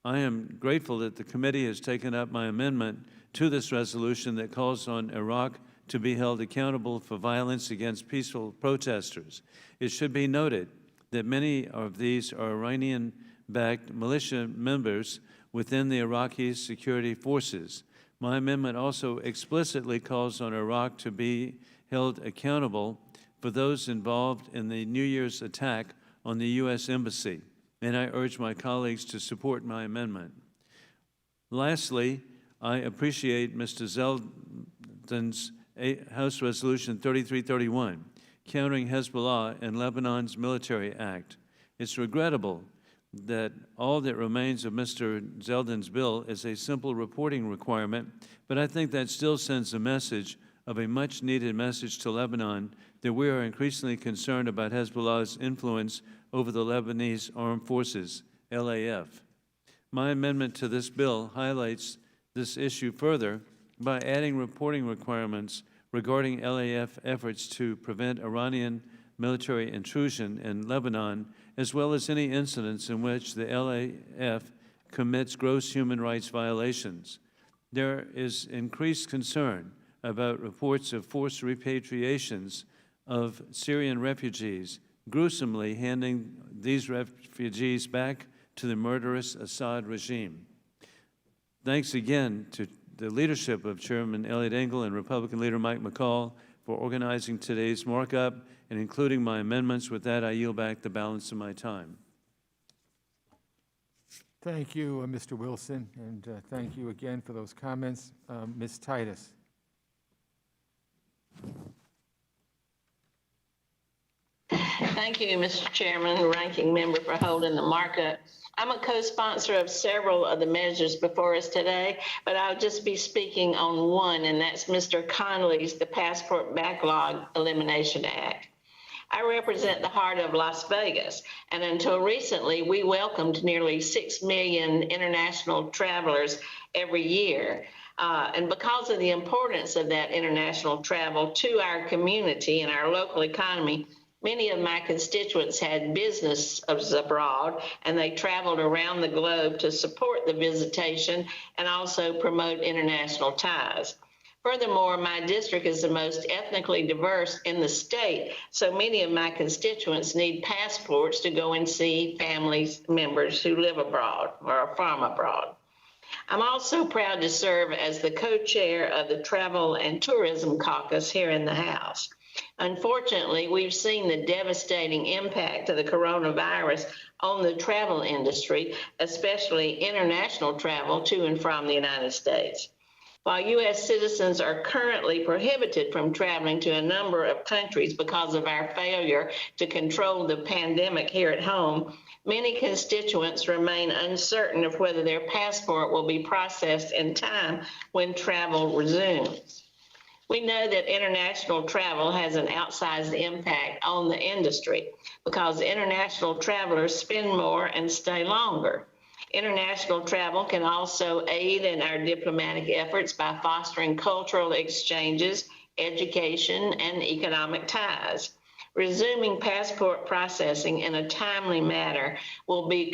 I am grateful that the committee has taken up my amendment to this resolution that calls on Iraq to be held accountable for violence against peaceful protesters. It should be noted that many of these are Iranian-backed militia members within the Iraqi security forces. My amendment also explicitly calls on Iraq to be held accountable for those involved in the New Year's attack on the U.S. Embassy, and I urge my colleagues to support my amendment. Lastly, I appreciate Mr. Zeldin's House Resolution 3331, countering Hezbollah and Lebanon's military act. It's regrettable that all that remains of Mr. Zeldin's bill is a simple reporting requirement, but I think that still sends a message of a much-needed message to Lebanon that we are increasingly concerned about Hezbollah's influence over the Lebanese Armed Forces, LAF. My amendment to this bill highlights this issue further by adding reporting requirements regarding LAF efforts to prevent Iranian military intrusion in Lebanon, as well as any incidents in which the LAF commits gross human rights violations. There is increased concern about reports of forced repatriations of Syrian refugees, gruesomely handing these refugees back to the murderous Assad regime. Thanks again to the leadership of Chairman Elliot Engel and Republican leader Mike McCall for organizing today's markup and including my amendments. With that, I yield back the balance of my time. Thank you, Mr. Wilson, and thank you again for those comments. Ms. Titus. Thank you, Mr. Chairman, the ranking member, for holding the markup. I'm a co-sponsor of several of the measures before us today, but I'll just be speaking on one, and that's Mr. Connolly's, the Passport Backlog Elimination Act. I represent the heart of Las Vegas, and until recently, we welcomed nearly 6 million international travelers every year. And because of the importance of that international travel to our community and our local economy, many of my constituents had business abroad, and they traveled around the globe to support the visitation and also promote international ties. Furthermore, my district is the most ethnically diverse in the state, so many of my constituents need passports to go and see family members who live abroad or are from abroad. I'm also proud to serve as the co-chair of the Travel and Tourism Caucus here in the House. Unfortunately, we've seen the devastating impact of the coronavirus on the travel industry, especially international travel to and from the United States. While U.S. citizens are currently prohibited from traveling to a number of countries because of our failure to control the pandemic here at home, many constituents remain uncertain of whether their passport will be processed in time when travel resumes. We know that international travel has an outsized impact on the industry because international travelers spend more and stay longer. International travel can also aid in our diplomatic efforts by fostering cultural exchanges, education, and economic ties. Resuming passport processing in a timely manner will be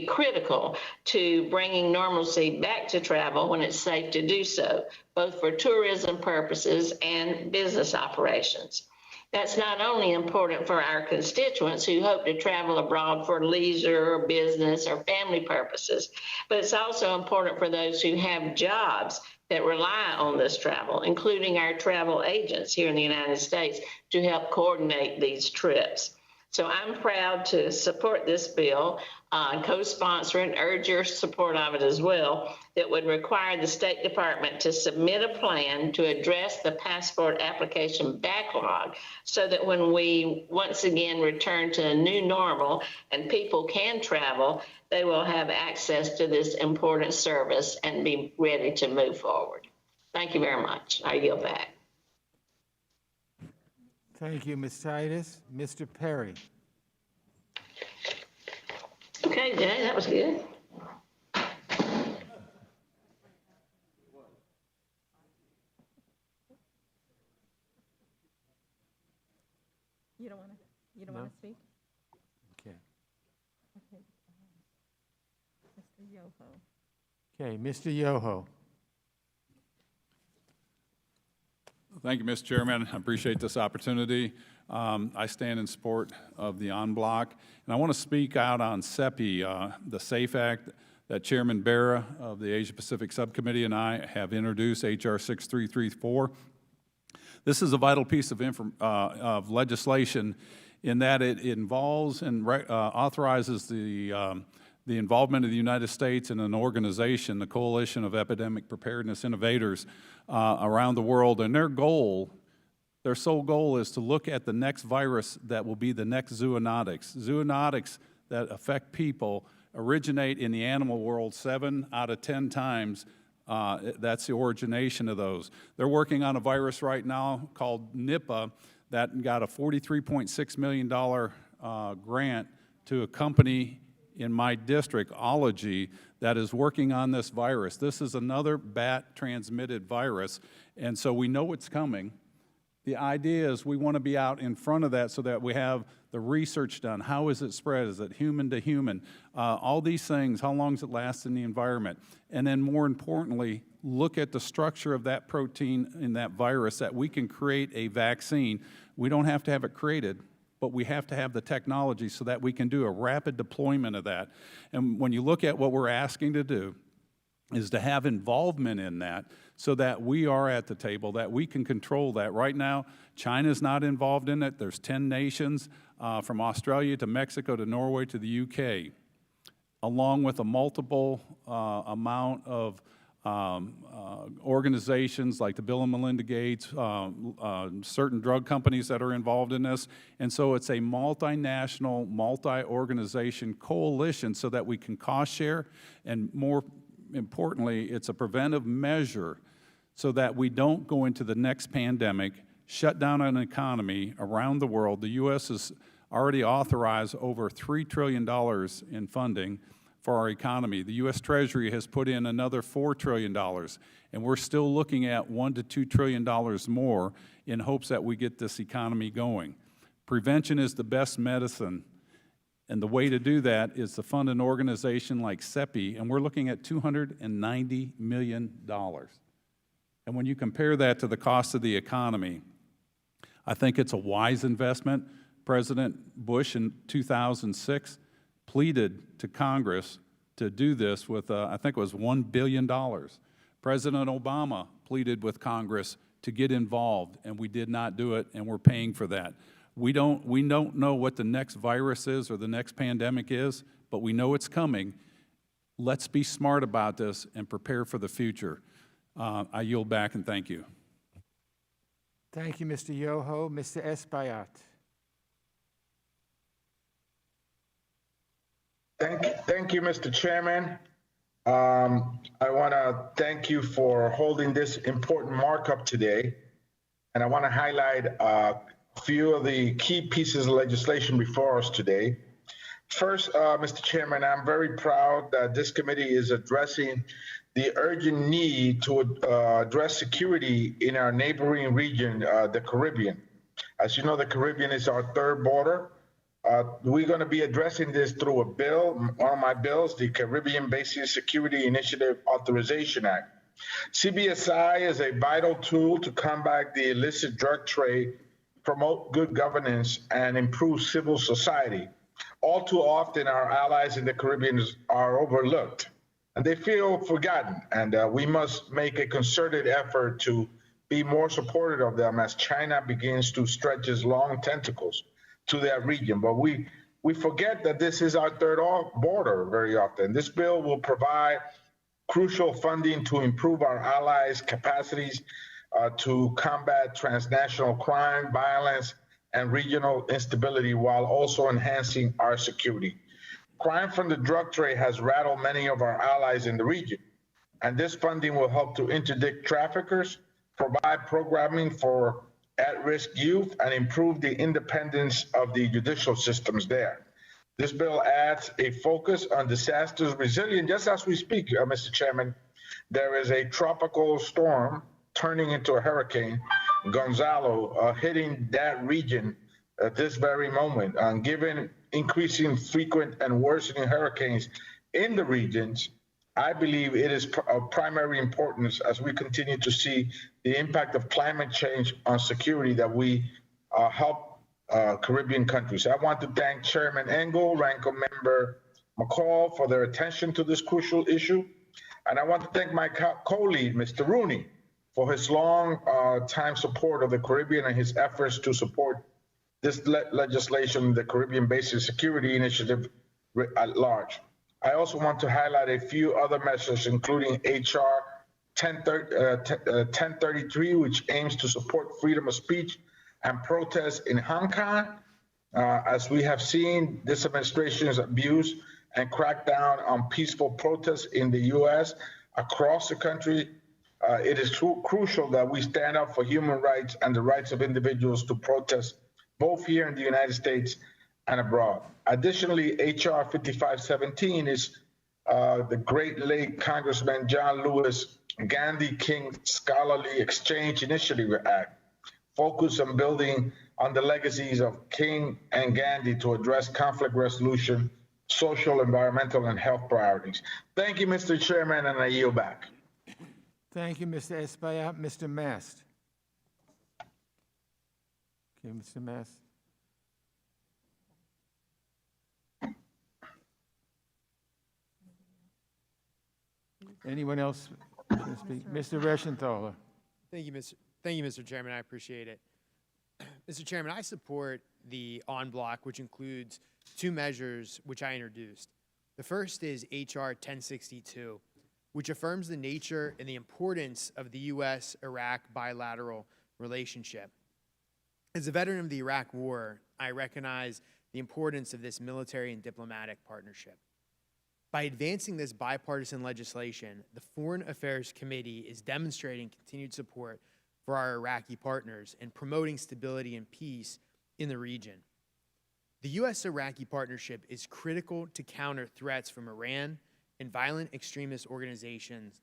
critical to bringing normalcy back to travel when it's safe to do so, both for tourism purposes and business operations. That's not only important for our constituents who hope to travel abroad for leisure or business or family purposes, but it's also important for those who have jobs that rely on this travel, including our travel agents here in the United States, to help coordinate these trips. So I'm proud to support this bill, co-sponsor and urge your support of it as well, that would require the State Department to submit a plan to address the passport application backlog so that when we once again return to a new normal and people can travel, they will have access to this important service and be ready to move forward. Thank you very much. I yield back. Thank you, Ms. Titus. Mr. Perry. Okay, Jay, that was good. You don't want to No? speak? Okay. Okay. Ms. Yoho. Okay, Mr. Yoho. Thank you, Mr. Chairman. I appreciate this opportunity. I stand in support of the en bloc, and I want to speak out on SEPI, the SAFE Act that Chairman Barra of the Asia Pacific Subcommittee and I have introduced, H.R. 6334. This is a vital piece of legislation in that it involves and authorizes the involvement of the United States in an organization, the Coalition of Epidemic Preparedness Innovators around the world, and their sole goal is to look at the next virus that will be the next zoonotics. Zoonotics that affect people originate in the animal world 7 out of 10 times. That's the origination of those. They're working on a virus right now called Nipah that got a $43.6 million grant to a company in my district, Ology, that is working on this virus. This is another bat-transmitted virus, and so we know it's coming. The idea is we want to be out in front of that so that we have the research done. How is it spread? Is it human to human? All these things, how long does it last in the environment? And then more importantly, look at the structure of that protein in that virus that we can create a vaccine. We don't have to have it created, but we have to have the technology so that we can do a rapid deployment of that. And when you look at what we're asking to do, is to have involvement in that so that we are at the table, that we can control that. Right now, China's not involved in it. There's 10 nations from Australia to Mexico to Norway to the UK, along with a multiple amount of organizations like the Bill and Melinda Gates, certain drug companies that are involved in this. And so it's a multinational, multi-organization coalition so that we can cost share, and more importantly, it's a preventive measure so that we don't go into the next pandemic, shut down an economy around the world. The U.S. has already authorized over $3 trillion in funding for our economy. The U.S. Treasury has put in another $4 trillion, and we're still looking at $1 to $2 trillion more in hopes that we get this economy going. Prevention is the best medicine. And the way to do that is to fund an organization like SEPI, and we're looking at $290 million. And when you compare that to the cost of the economy, I think it's a wise investment. President Bush in 2006 pleaded to Congress to do this with, I think it was $1 billion. President Obama pleaded with Congress to get involved, and we did not do it, and we're paying for that. We don't know what the next virus is or the next pandemic is, but we know it's coming. Let's be smart about this and prepare for the future. I yield back and thank you. Thank you, Mr. Yoho. Mr. Espaillat. Thank you, Mr. Chairman. I want to thank you for holding this important markup today, and I want to highlight a few of the key pieces of legislation before us today. First, Mr. Chairman, I'm very proud that this committee is addressing the urgent need to address security in our neighboring region, the Caribbean. As you know, the Caribbean is our third border. We're going to be addressing this through a bill, one of my bills, the Caribbean Basin Security Initiative Authorization Act. CBSI is a vital tool to combat the illicit drug trade, promote good governance, and improve civil society. All too often, our allies in the Caribbean are overlooked, and they feel forgotten, and we must make a concerted effort to be more supportive of them as China begins to stretch its long tentacles to that region. But we forget that this is our third border very often. This bill will provide crucial funding to improve our allies' capacities to combat transnational crime, violence, and regional instability while also enhancing our security. Crime from the drug trade has rattled many of our allies in the region, and this funding will help to interdict traffickers, provide programming for at-risk youth, and improve the independence of the judicial systems there. This bill adds a focus on disasters resilience. Just as we speak, Mr. Chairman, there is a tropical storm turning into a hurricane, Gonzalo, hitting that region at this very moment. Given increasing frequent and worsening hurricanes in the regions, I believe it is of primary importance as we continue to see the impact of climate change on security that we help Caribbean countries. I want to thank Chairman Engel, Ranking Member McCall for their attention to this crucial issue. And I want to thank my co-lead, Mr. Rooney, for his long time support of the Caribbean and his efforts to support this legislation, the Caribbean Basin Security Initiative at large. I also want to highlight a few other measures, including HR 1033, which aims to support freedom of speech and protest in Hong Kong. As we have seen, this administration's abuse and crackdown on peaceful protests in the U.S. across the country. It is crucial that we stand up for human rights and the rights of individuals to protest, both here in the United States and abroad. Additionally, H.R. 5517 is the great late Congressman John Lewis Gandhi King Scholarly Exchange Initiative Act, focused on building on the legacies of King and Gandhi to address conflict resolution, social, environmental, and health priorities. Thank you, Mr. Chairman, and I yield back. Thank you, Mr. Espaillat. Mr. Mast. Okay, Mr. Mast. Anyone else can speak? Mr. Reschenthaler. Thank you, Mr. Chairman. I appreciate it. Mr. Chairman, I support the en bloc, which includes two measures which I introduced. The first is H.R. 1062, which affirms the nature and the importance of the U.S.-Iraq bilateral relationship. As a veteran of the Iraq War, I recognize the importance of this military and diplomatic partnership. By advancing this bipartisan legislation, the Foreign Affairs Committee is demonstrating continued support for our Iraqi partners and promoting stability and peace in the region. The U.S.-Iraqi partnership is critical to counter threats from Iran and violent extremist organizations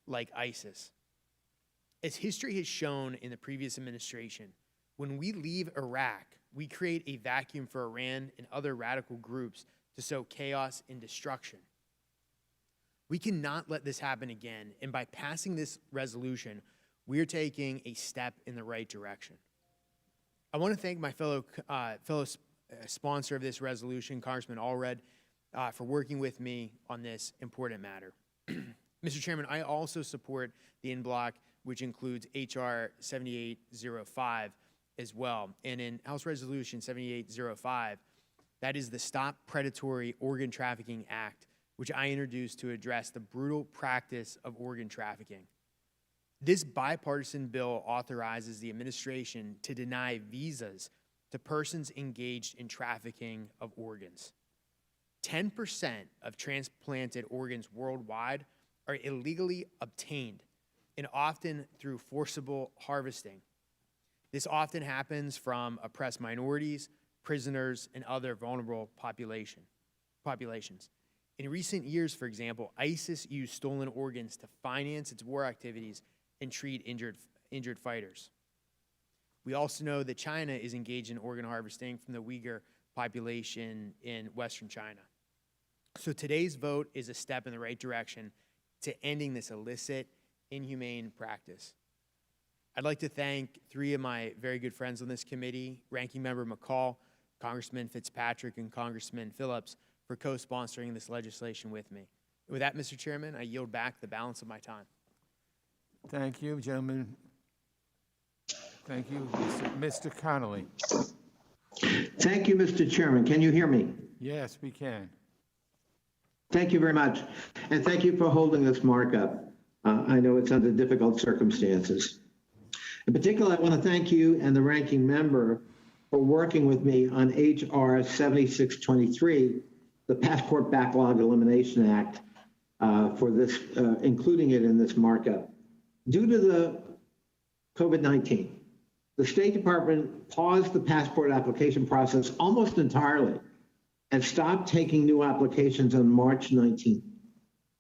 like ISIS. As history has shown in the previous administration, when we leave Iraq, we create a vacuum for Iran and other radical groups to sow chaos and destruction. We cannot let this happen again, and by passing this resolution, we are taking a step in the right direction. I want to thank my fellow sponsor of this resolution, Congressman Allred, for working with me on this important matter. Mr. Chairman, I also support the en bloc, which includes H.R. 7805 as well. And in House Resolution 7805, that is the Stop Predatory Organ Trafficking Act, which I introduced to address the brutal practice of organ trafficking. This bipartisan bill authorizes the administration to deny visas to persons engaged in trafficking of organs. 10% of transplanted organs worldwide are illegally obtained, and often through forcible harvesting. This often happens from oppressed minorities, prisoners, and other vulnerable populations. In recent years, for example, ISIS used stolen organs to finance its war activities and treat injured fighters. We also know that China is engaged in organ harvesting from the Uyghur population in Western China. So today's vote is a step in the right direction to ending this illicit, inhumane practice. I'd like to thank three of my very good friends on this committee, Ranking Member McCall, Congressman Fitzpatrick, and Congressman Phillips, for co-sponsoring this legislation with me. With that, Mr. Chairman, I yield back the balance of my time. Thank you, gentlemen. Thank you. Mr. Connolly. Thank you, Mr. Chairman. Can you hear me? Yes, we can. Thank you very much. And thank you for holding this markup. I know it's under difficult circumstances. In particular, I want to thank you and the ranking member for working with me on H.R. 7623, the Passport Backlog Elimination Act, for this, including it in this markup. Due to the COVID-19, the State Department paused the passport application process almost entirely and stopped taking new applications on March 19th.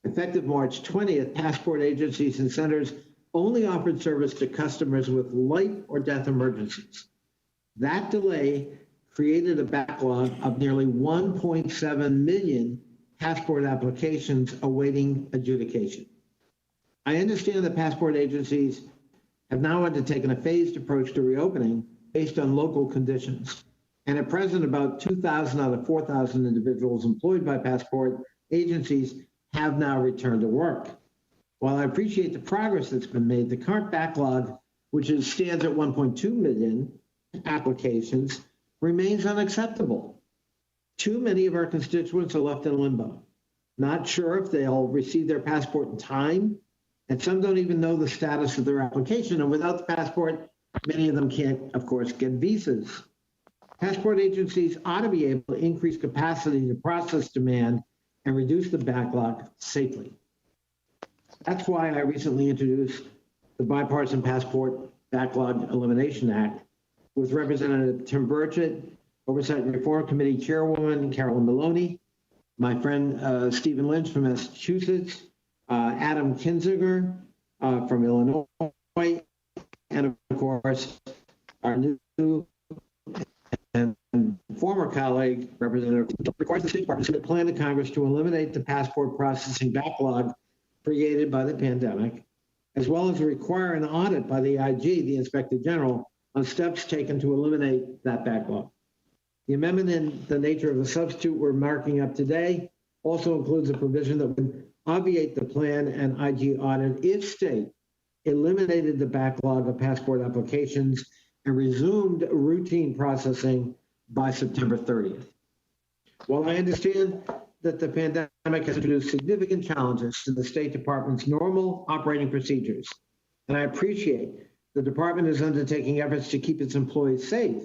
Effective March 20th, passport agencies and centers only offered service to customers with life or death emergencies. That delay created a backlog of nearly 1.7 million passport applications awaiting adjudication. I understand that passport agencies have now undertaken a phased approach to reopening based on local conditions. And at present, about 2,000 out of 4,000 individuals employed by passport agencies have now returned to work. While I appreciate the progress that's been made, the current backlog, which stands at 1.2 million applications, remains unacceptable. Too many of our constituents are left in limbo, not sure if they'll receive their passport in time, and some don't even know the status of their application. And without the passport, many of them can't, of course, get visas. Passport agencies ought to be able to increase capacity to process demand and reduce the backlog safely. That's why I recently introduced the Bipartisan Passport Backlog Elimination Act with Representative Tim Burchett, Oversight and Reform Committee Chairwoman Carolyn Maloney, my friend Stephen Lynch from Massachusetts, Adam Kinzinger from Illinois, and of course, our new and former colleague, Representative, requires the State Department to submit a plan to Congress to eliminate the passport processing backlog created by the pandemic, as well as require an audit by the IG, the Inspector General, on steps taken to eliminate that backlog. The amendment in the nature of a substitute we're marking up today also includes a provision that would obviate the plan and IG audit if state eliminated the backlog of passport applications and resumed routine processing by September 30th. While I understand that the pandemic has introduced significant challenges to the State Department's normal operating procedures, and I appreciate the department is undertaking efforts to keep its employees safe,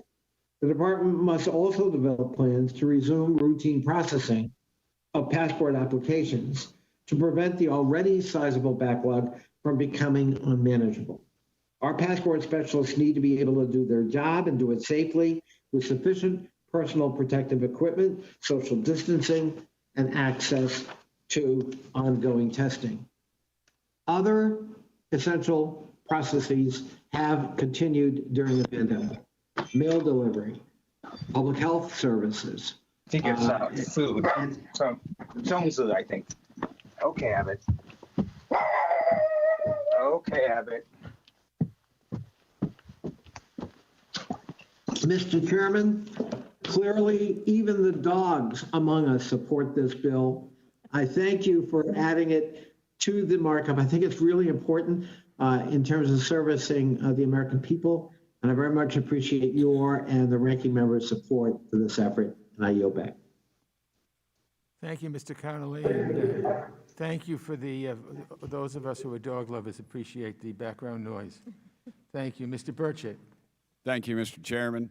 the department must also develop plans to resume routine processing of passport applications to prevent the already sizable backlog from becoming unmanageable. Our passport specialists need to be able to do their job and do it safely with sufficient personal protective equipment, social distancing, and access to ongoing testing. Other essential processes have continued during the pandemic. Mail delivery, public health services. I think it's food. Zongzi, I think. Okay, Abbott. Okay, Abbott. Mr. Chairman, clearly even the dogs among us support this bill. I thank you for adding it to the markup. I think it's really important in terms of servicing the American people, and I very much appreciate your and the ranking member's support for this effort, and I yield back. Thank you, Mr. Connolly, and thank you for those of us who are dog lovers appreciate the background noise. Thank you. Mr. Burchett. Thank you, Mr. Chairman.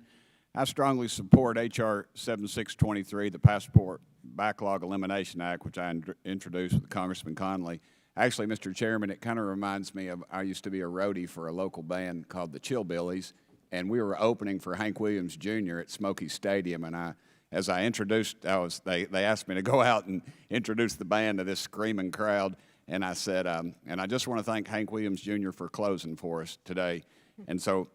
I strongly support H.R. 7623, the Passport Backlog Elimination Act, which I introduced with Congressman Connolly. Actually, Mr. Chairman, it kind of reminds me of, I used to be a roadie for a local band called the Chillbillies, and we were opening for Hank Williams Jr. at Smoky Stadium, and as I introduced, they asked me to go out and introduce the band to this screaming crowd, and I said, and I just want to thank Hank Williams Jr. for closing for us today. And so,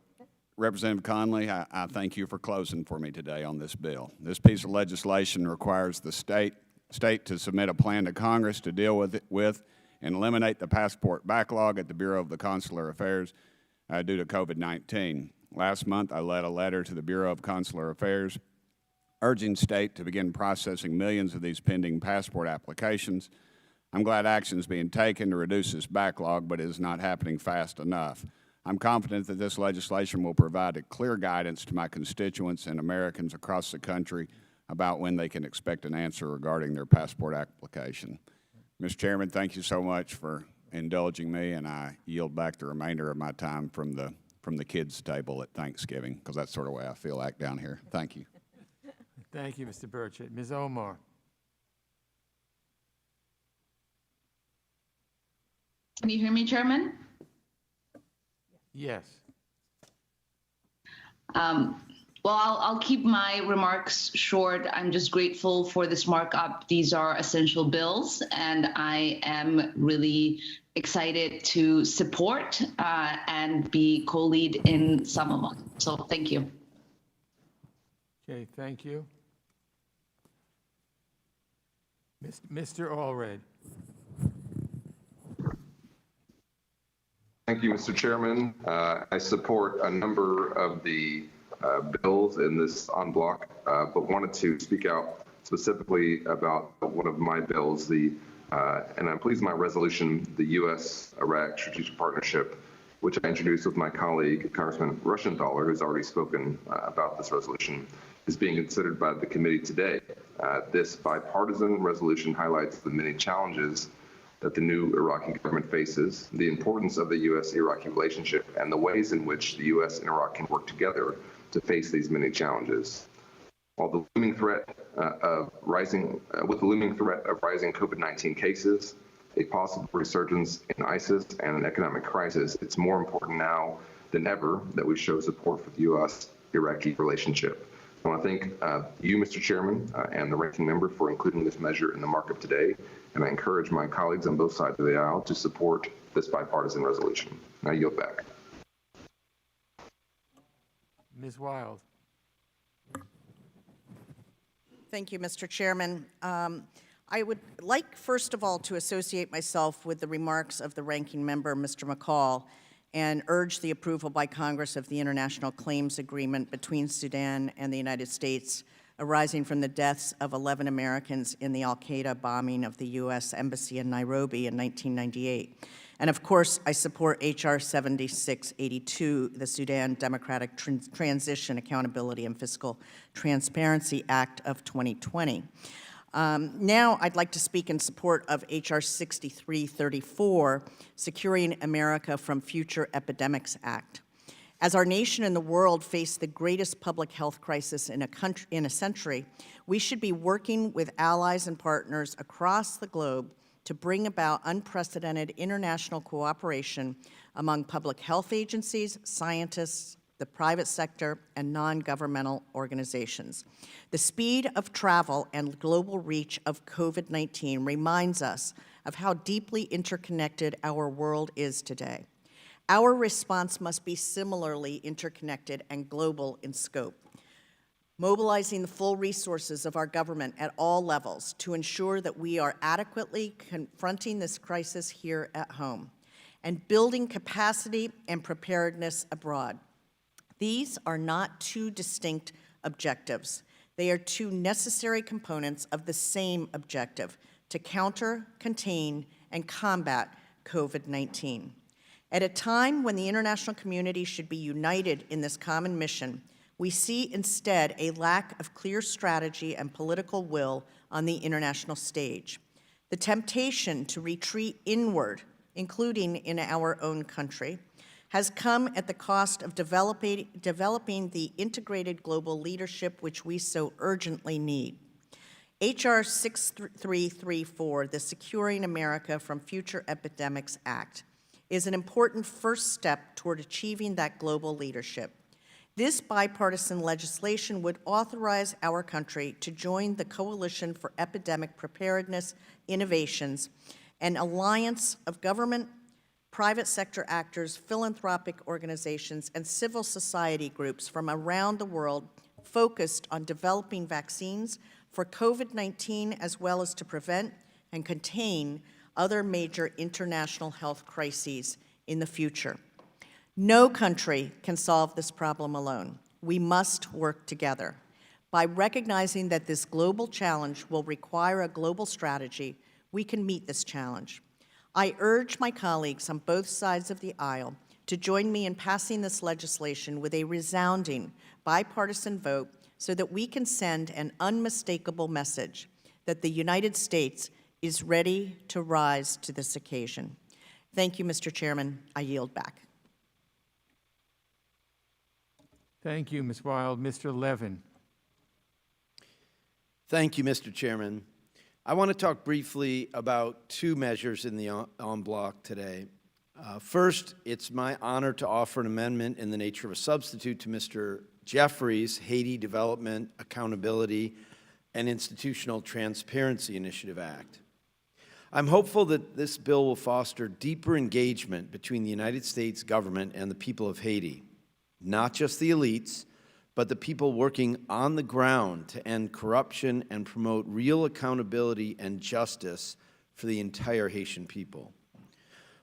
Representative Conley, I thank you for closing for me today on this bill. This piece of legislation requires the state to submit a plan to Congress to deal with and eliminate the passport backlog at the Bureau of the Consular Affairs due to COVID-19. Last month, I led a letter to the Bureau of Consular Affairs urging state to begin processing millions of these pending passport applications. I'm glad action is being taken to reduce this backlog, but it is not happening fast enough. I'm confident that this legislation will provide a clear guidance to my constituents and Americans across the country about when they can expect an answer regarding their passport application. Mr. Chairman, thank you so much for indulging me, and I yield back the remainder of my time from the kids' table at Thanksgiving, because that's sort of the way I feel like down here. Thank you. Thank you, Mr. Burchett. Ms. Omar. Can you hear me, Chairman? Yes. Well, I'll keep my remarks short. I'm just grateful for this markup. These are essential bills, and I am really excited to support and be co-lead in some of them. So thank you. Okay, thank you. Mr. Allred. Thank you, Mr. Chairman. I support a number of the bills in this en bloc, but wanted to speak out specifically about one of my bills, and I'm pleased with my resolution, the U.S.-Iraq Strategic Partnership, which I introduced with my colleague, Congressman Rushenthaler, who's already spoken about this resolution, is being considered by the committee today. This bipartisan resolution highlights the many challenges that the new Iraqi government faces, the importance of the U.S.-Iraqi relationship, and the ways in which the U.S. and Iraq can work together to face these many challenges. While the looming threat with the looming threat of rising COVID-19 cases, a possible resurgence in ISIS, and an economic crisis, it's more important now than ever that we show support for the U.S.-Iraqi relationship. I want to thank you, Mr. Chairman, and the ranking member for including this measure in the markup today, and I encourage my colleagues on both sides of the aisle to support this bipartisan resolution. I yield back. Ms. Wild. Thank you, Mr. Chairman. I would like, first of all, to associate myself with the remarks of the ranking member, Mr. McCall, and urge the approval by Congress of the International Claims Agreement between Sudan and the United States arising from the deaths of 11 Americans in the al-Qaeda bombing of the U.S. Embassy in Nairobi in 1998. And of course, I support H.R. 7682, the Sudan Democratic Transition Accountability and Fiscal Transparency Act of 2020. Now I'd like to speak in support of H.R. 6334, Securing America from Future Epidemics Act. As our nation and the world face the greatest public health crisis in a century, we should be working with allies and partners across the globe to bring about unprecedented international cooperation among public health agencies, scientists, the private sector, and non-governmental organizations. The speed of travel and global reach of COVID-19 reminds us of how deeply interconnected our world is today. Our response must be similarly interconnected and global in scope, mobilizing the full resources of our government at all levels to ensure that we are adequately confronting this crisis here at home and building capacity and preparedness abroad. These are not two distinct objectives. They are two necessary components of the same objective: to counter, contain, and combat COVID-19. At a time when the international community should be united in this common mission, we see instead a lack of clear strategy and political will on the international stage. The temptation to retreat inward, including in our own country, has come at the cost of developing the integrated global leadership which we so urgently need. H.R. 6334, the Securing America from Future Epidemics Act, is an important first step toward achieving that global leadership. This bipartisan legislation would authorize our country to join the Coalition for Epidemic Preparedness Innovations, an alliance of government, private sector actors, philanthropic organizations, and civil society groups from around the world focused on developing vaccines for COVID-19 as well as to prevent and contain other major international health crises in the future. No country can solve this problem alone. We must work together. By recognizing that this global challenge will require a global strategy, we can meet this challenge. I urge my colleagues on both sides of the aisle to join me in passing this legislation with a resounding bipartisan vote so that we can send an unmistakable message that the United States is ready to rise to this occasion. Thank you, Mr. Chairman. I yield back. Thank you, Ms. Wild. Mr. Levin. Thank you, Mr. Chairman. I want to talk briefly about two measures in the en bloc today. First, it's my honor to offer an amendment in the nature of a substitute to Mr. Jeffries' Haiti Development, Accountability, and Institutional Transparency Initiative Act. I'm hopeful that this bill will foster deeper engagement between the United States government and the people of Haiti, not just the elites, but the people working on the ground to end corruption and promote real accountability and justice for the entire Haitian people.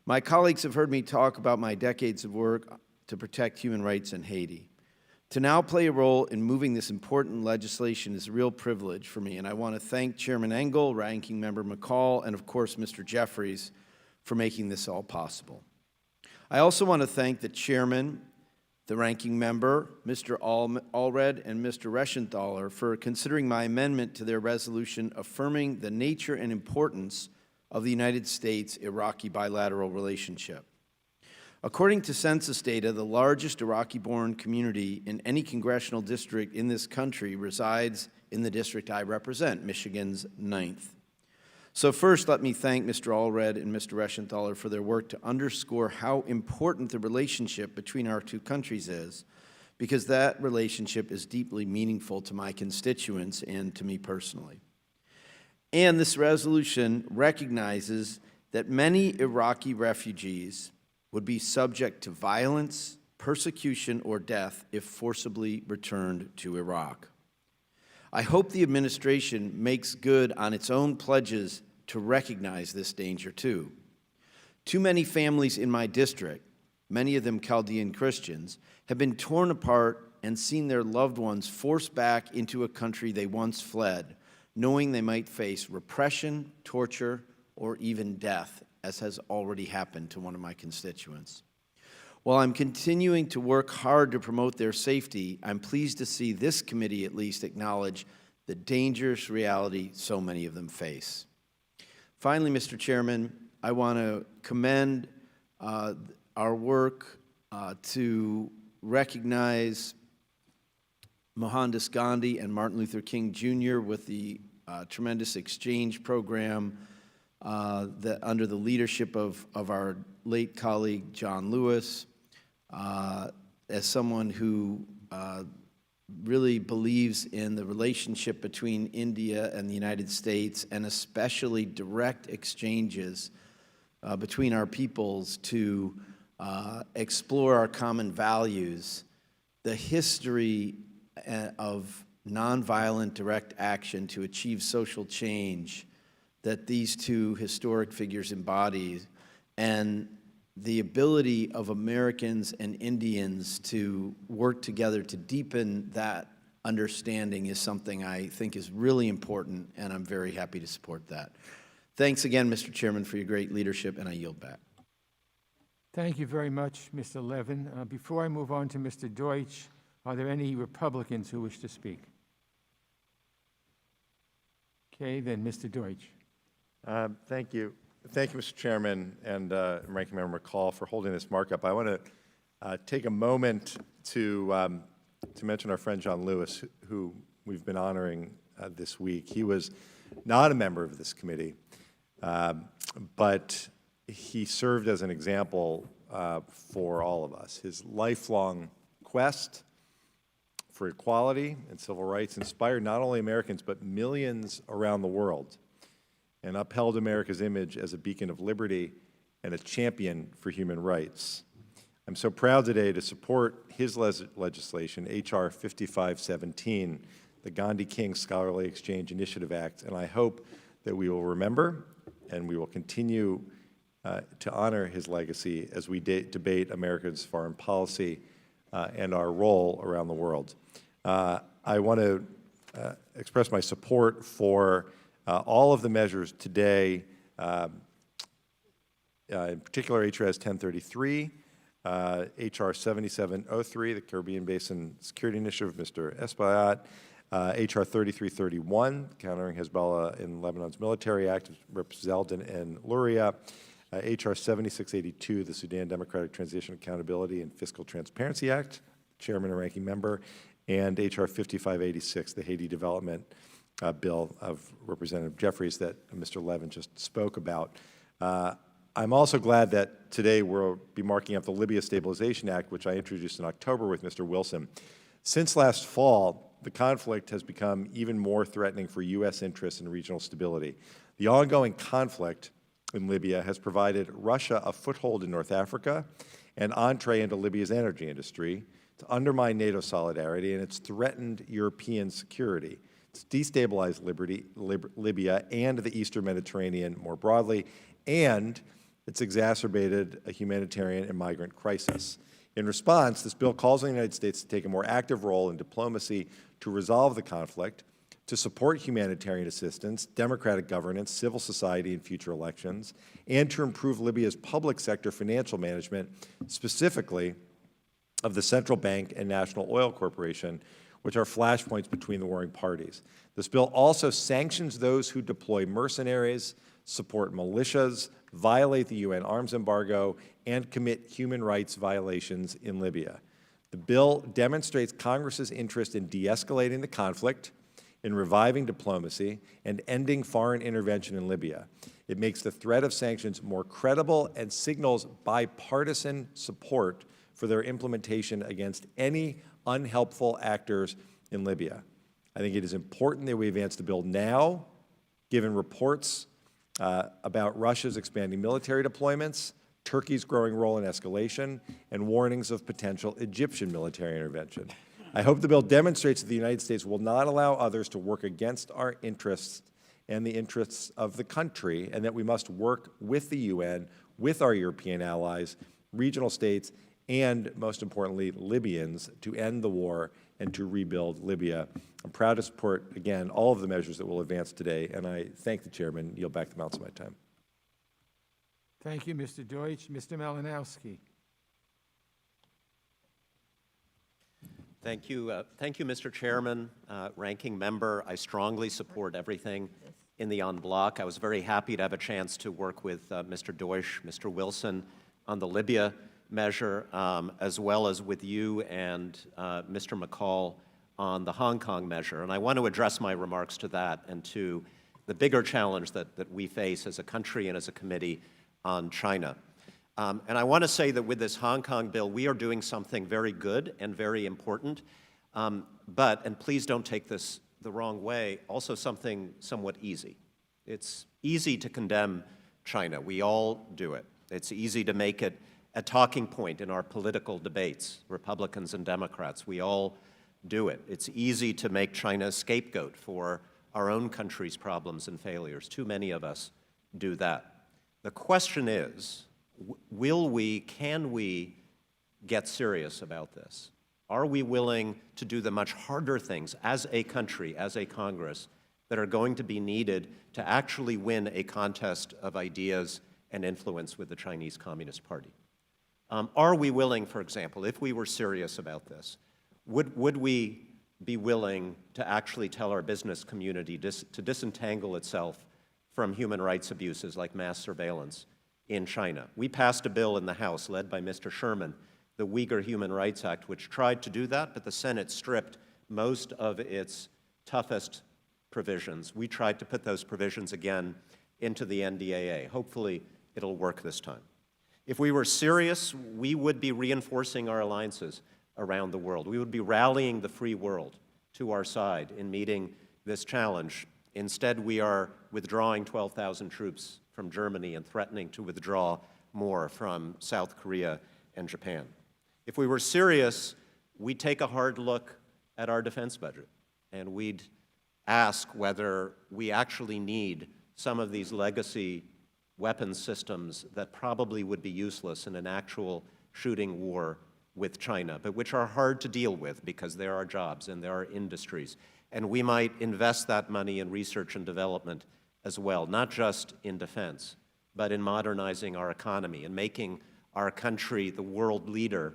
My colleagues have heard me talk about my decades of work to protect human rights in Haiti. To now play a role in moving this important legislation is a real privilege for me, and I want to thank Chairman Engel, Ranking Member McCall, and of course Mr. Jeffries for making this all possible. I also want to thank the Chairman, the Ranking Member, Mr. Allred, and Mr. Reschenthaler for considering my amendment to their resolution affirming the nature and importance of the United States-Iraqi bilateral relationship. According to census data, the largest Iraqi-born community in any congressional district in this country resides in the district I represent, Michigan's 9th. So first, let me thank Mr. Allred and Mr. Reschenthaler for their work to underscore how important the relationship between our two countries is, because that relationship is deeply meaningful to my constituents and to me personally. And this resolution recognizes that many Iraqi refugees would be subject to violence, persecution, or death if forcibly returned to Iraq. I hope the administration makes good on its own pledges to recognize this danger too. Too many families in my district, many of them Chaldean Christians, have been torn apart and seen their loved ones forced back into a country they once fled, knowing they might face repression, torture, or even death, as has already happened to one of my constituents. While I'm continuing to work hard to promote their safety, I'm pleased to see this committee at least acknowledge the dangerous reality so many of them face. Finally, Mr. Chairman, I want to commend our work to recognize Mohandas Gandhi and Martin Luther King Jr. with the tremendous exchange program that under the leadership of our late colleague John Lewis. As someone who really believes in the relationship between India and the United States, and especially direct exchanges between our peoples to explore our common values, the history of nonviolent direct action to achieve social change that these two historic figures embody, and the ability of Americans and Indians to work together to deepen that understanding is something I think is really important, and I'm very happy to support that. Thanks again, Mr. Chairman, for your great leadership, and I yield back. Thank you very much, Mr. Levin. Before I move on to Mr. Deutsch, are there any Republicans who wish to speak? Okay, then Mr. Deutsch. Thank you. Thank you, Mr. Chairman and Ranking Member McCall for holding this markup. I want to take a moment to mention our friend John Lewis, who we've been honoring this week. He was not a member of this committee, but he served as an example for all of us. His lifelong quest for equality and civil rights inspired not only Americans, but millions around the world, and upheld America's image as a beacon of liberty and a champion for human rights. I'm so proud today to support his legislation, H.R. 5517, the Gandhi King Scholarly Exchange Initiative Act, and I hope that we will remember and we will continue to honor his legacy as we debate America's foreign policy and our role around the world. I want to express my support for all of the measures today, in particular HRS 1033, HR 7703, the Caribbean Basin Security Initiative, Mr. Espaillat, HR 3331, countering Hezbollah in Lebanon's military act, Rep. Zeldin and Luria, HR 7682, the Sudan Democratic Transition Accountability and Fiscal Transparency Act, Chairman and Ranking Member, and HR 5586, the Haiti Development Bill of Representative Jeffries that Mr. Levin just spoke about. I'm also glad that today we'll be marking up the Libya Stabilization Act, which I introduced in October with Mr. Wilson. Since last fall, the conflict has become even more threatening for U.S. interests and regional stability. The ongoing conflict in Libya has provided Russia a foothold in North Africa and entree into Libya's energy industry, to undermine NATO solidarity, and it's threatened European security. It's destabilized Libya and the Eastern Mediterranean more broadly, and it's exacerbated a humanitarian and migrant crisis. In response, this bill calls on the United States to take a more active role in diplomacy to resolve the conflict, to support humanitarian assistance, democratic governance, civil society, and future elections, and to improve Libya's public sector financial management, specifically of the central bank and National Oil Corporation, which are flashpoints between the warring parties. This bill also sanctions those who deploy mercenaries, support militias, violate the UN arms embargo, and commit human rights violations in Libya. The bill demonstrates Congress's interest in de-escalating the conflict, in reviving diplomacy, and ending foreign intervention in Libya. It makes the threat of sanctions more credible and signals bipartisan support for their implementation against any unhelpful actors in Libya. I think it is important that we advance the bill now, given reports about Russia's expanding military deployments, Turkey's growing role in escalation, and warnings of potential Egyptian military intervention. I hope the bill demonstrates that the United States will not allow others to work against our interests and the interests of the country, and that we must work with the UN, with our European allies, regional states, and most importantly, Libyans, to end the war and to rebuild Libya. I'm proud to support, again, all of the measures that we'll advance today, and I thank the chairman, yield back the balance of my time. Thank you, Mr. Deutsch. Mr. Malinowski. Thank you, Mr. Chairman, Ranking Member. I strongly support everything in the en bloc. I was very happy to have a chance to work with Mr. Deutsch, Mr. Wilson on the Libya measure, as well as with you and Mr. McCall on the Hong Kong measure. And I want to address my remarks to that and to the bigger challenge that we face as a country and as a committee on China. And I want to say that with this Hong Kong bill, we are doing something very good and very important, but, and please don't take this the wrong way, also something somewhat easy. It's easy to condemn China. We all do it. It's easy to make it a talking point in our political debates, Republicans and Democrats. We all do it. It's easy to make China a scapegoat for our own country's problems and failures. Too many of us do that. The question is, can we get serious about this? Are we willing to do the much harder things as a country, as a Congress, that are going to be needed to actually win a contest of ideas and influence with the Chinese Communist Party? Are we willing, for example, if we were serious about this, would we be willing to actually tell our business community to disentangle itself from human rights abuses like mass surveillance in China? We passed a bill in the House led by Mr. Sherman, the Uyghur Human Rights Act, which tried to do that, but the Senate stripped most of its toughest provisions. We tried to put those provisions again into the NDAA. Hopefully, it'll work this time. If we were serious, we would be reinforcing our alliances around the world. We would be rallying the free world to our side in meeting this challenge. Instead, we are withdrawing 12,000 troops from Germany and threatening to withdraw more from South Korea and Japan. If we were serious, we'd take a hard look at our defense budget, and we'd ask whether we actually need some of these legacy weapons systems that probably would be useless in an actual shooting war with China, but which are hard to deal with because there are jobs and there are industries. And we might invest that money in research and development as well, not just in defense, but in modernizing our economy and making our country the world leader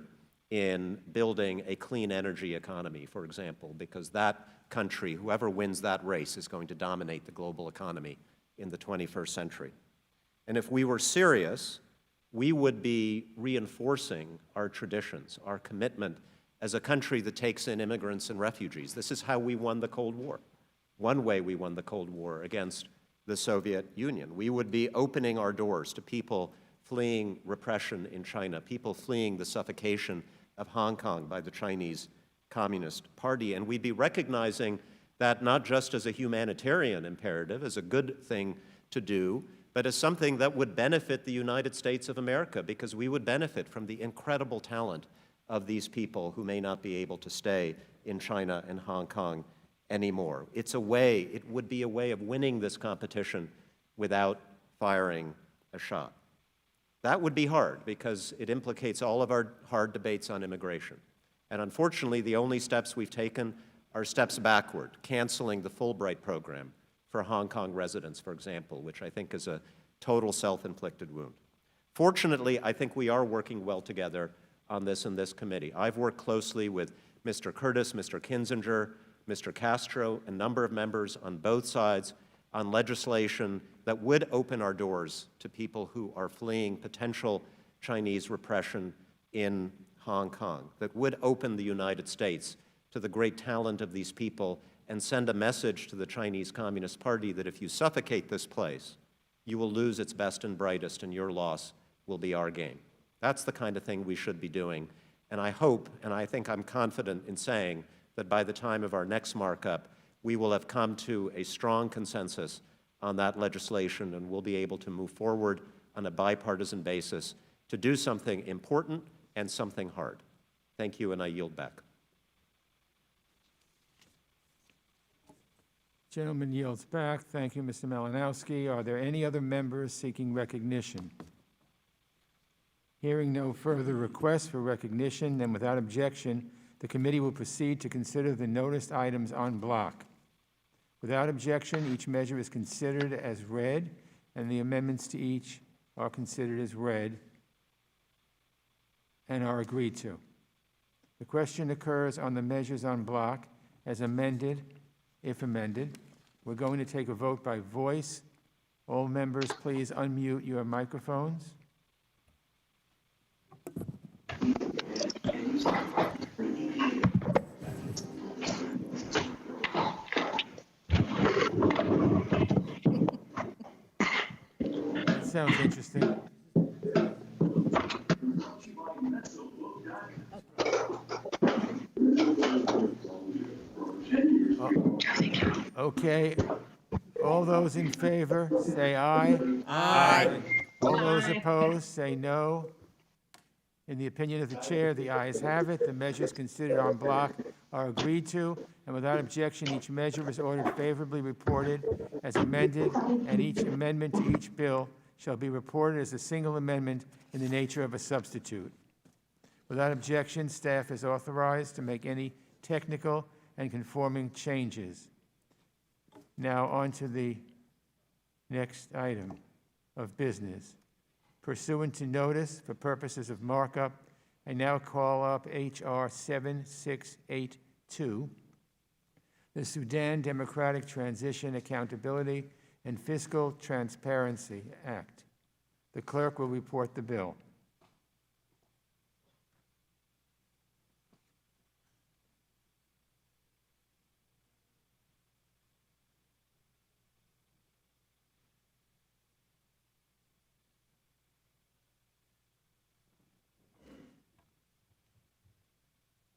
in building a clean energy economy, for example, because that country, whoever wins that race, is going to dominate the global economy in the 21st century. And if we were serious, we would be reinforcing our traditions, our commitment as a country that takes in immigrants and refugees. This is how we won the Cold War. One way we won the Cold War against the Soviet Union. We would be opening our doors to people fleeing repression in China, people fleeing the suffocation of Hong Kong by the Chinese Communist Party. And we'd be recognizing that not just as a humanitarian imperative, as a good thing to do, but as something that would benefit the United States of America, because we would benefit from the incredible talent of these people who may not be able to stay in China and Hong Kong anymore. It's a way, it would be a way of winning this competition without firing a shot. That would be hard because it implicates all of our hard debates on immigration. And unfortunately, the only steps we've taken are steps backward, canceling the Fulbright program for Hong Kong residents, for example, which I think is a total self-inflicted wound. Fortunately, I think we are working well together on this in this committee. I've worked closely with Mr. Curtis, Mr. Kinzinger, Mr. Castro, a number of members on both sides on legislation that would open our doors to people who are fleeing potential Chinese repression in Hong Kong, that would open the United States to the great talent of these people and send a message to the Chinese Communist Party that if you suffocate this place, you will lose its best and brightest, and your loss will be our gain. That's the kind of thing we should be doing. And I hope, and I think I'm confident in saying, that by the time of our next markup, we will have come to a strong consensus on that legislation, and we'll be able to move forward on a bipartisan basis to do something important and something hard. Thank you, and I yield back. Gentleman yields back. Thank you, Mr. Malinowski. Are there any other members seeking recognition? Hearing no further requests for recognition, then without objection, the committee will proceed to consider the noticed items en bloc. Without objection, each measure is considered as read, and the amendments to each are considered as read and are agreed to. The question occurs on the measures en bloc as amended, if amended. We're going to take a vote by voice. All members, please unmute your microphones. That sounds interesting. Okay. All those in favor, say aye. Aye. All those opposed, say no. In the opinion of the chair, the ayes have it. The measures considered en bloc are agreed to, and without objection, each measure is ordered favorably reported as amended, and each amendment to each bill shall be reported as a single amendment in the nature of a substitute. Without objection, staff is authorized to make any technical and conforming changes. Now on to the next item of business. Pursuant to notice for purposes of markup, I now call up H.R. 7682, the Sudan Democratic Transition, Accountability, and Fiscal Transparency Act. The clerk will report the bill.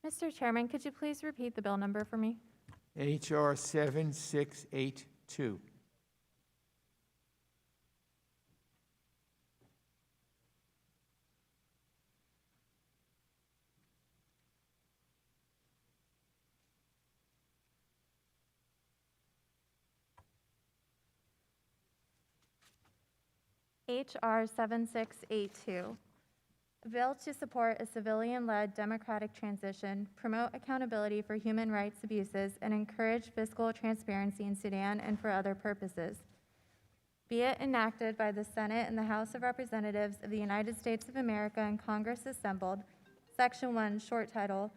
Mr. Chairman, could you please repeat the bill number for me? H.R. 7682. H.R. 7682. A bill to support a civilian-led democratic transition, promote accountability for human rights abuses, and encourage fiscal transparency in Sudan and for other purposes. Be it enacted by the Senate and the House of Representatives of the United States of America and Congress assembled, Section 1, short title,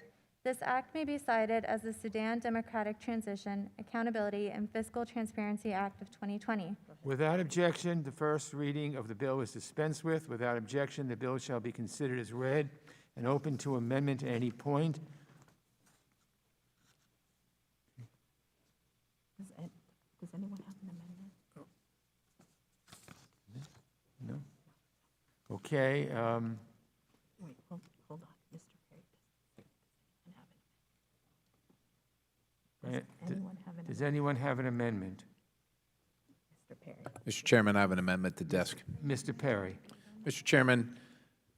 this act may be cited as the Sudan Democratic Transition, Accountability, and Fiscal Transparency Act of 2020. Without objection, the first reading of the bill is dispensed with. Without objection, the bill shall be considered as read and open to amendment at any point. Does anyone have an amendment? No? Okay. Wait, hold on, Mr. Perry. Does anyone have an amendment? Mr. Perry. Mr. Chairman, I have an amendment to desk. Mr. Perry. Mr. Chairman,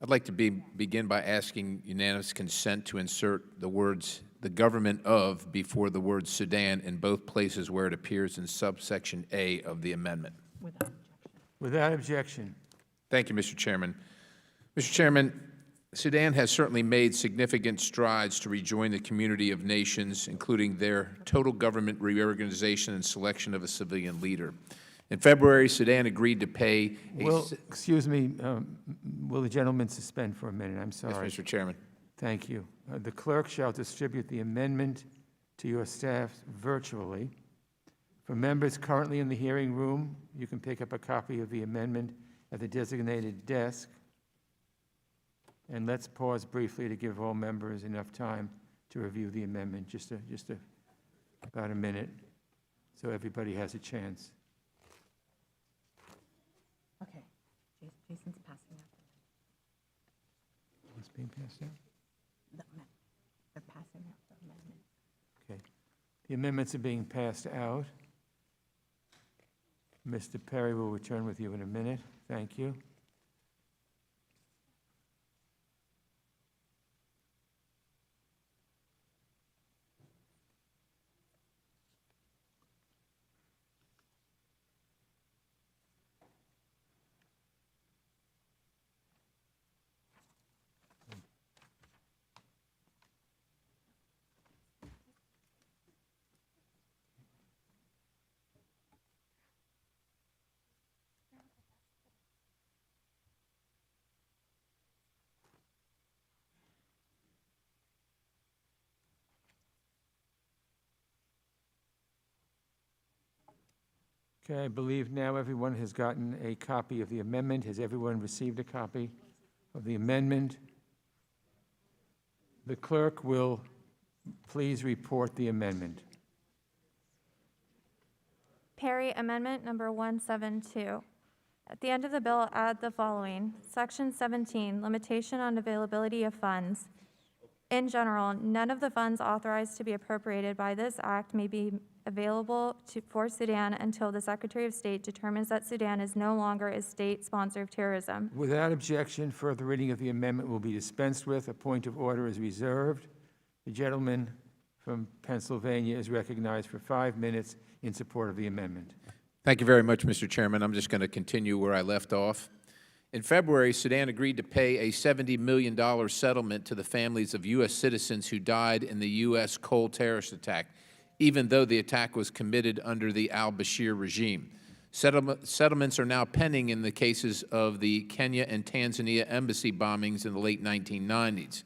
I'd like to begin by asking unanimous consent to insert the words "the government of" before the word Sudan in both places where it appears in subsection A of the amendment. Without objection. Thank you, Mr. Chairman. Mr. Chairman, Sudan has certainly made significant strides to rejoin the community of nations, including their total government reorganization and selection of a civilian leader. In February, Sudan agreed to pay excuse me, will the gentleman suspend for a minute? I'm sorry. Yes, Mr. Chairman. Thank you. The clerk shall distribute the amendment to your staff virtually. For members currently in the hearing room, you can pick up a copy of the amendment at the designated desk. And let's pause briefly to give all members enough time to review the amendment, just about a minute, so everybody has a chance. Okay, Jason's passing out. What's being passed out? They're passing out the amendment. Okay. The amendments are being passed out. Mr. Perry will return with you in a minute. Thank you. Okay, I believe now everyone has gotten a copy of the amendment. Has everyone received a copy of the amendment? The clerk will please report the amendment. Perry, Amendment Number 172. At the end of the bill, add the following. Section 17, limitation on availability of funds. In general, none of the funds authorized to be appropriated by this act may be available for Sudan until the Secretary of State determines that Sudan is no longer a state sponsor of terrorism. Without objection, further reading of the amendment will be dispensed with. A point of order is reserved. The gentleman from Pennsylvania is recognized for 5 minutes in support of the amendment. Thank you very much, Mr. Chairman. I'm just going to continue where I left off. In February, Sudan agreed to pay a $70 million settlement to the families of U.S. citizens who died in the U.S. Cole terrorist attack, even though the attack was committed under the al-Bashir regime. Settlements are now pending in the cases of the Kenya and Tanzania embassy bombings in the late 1990s.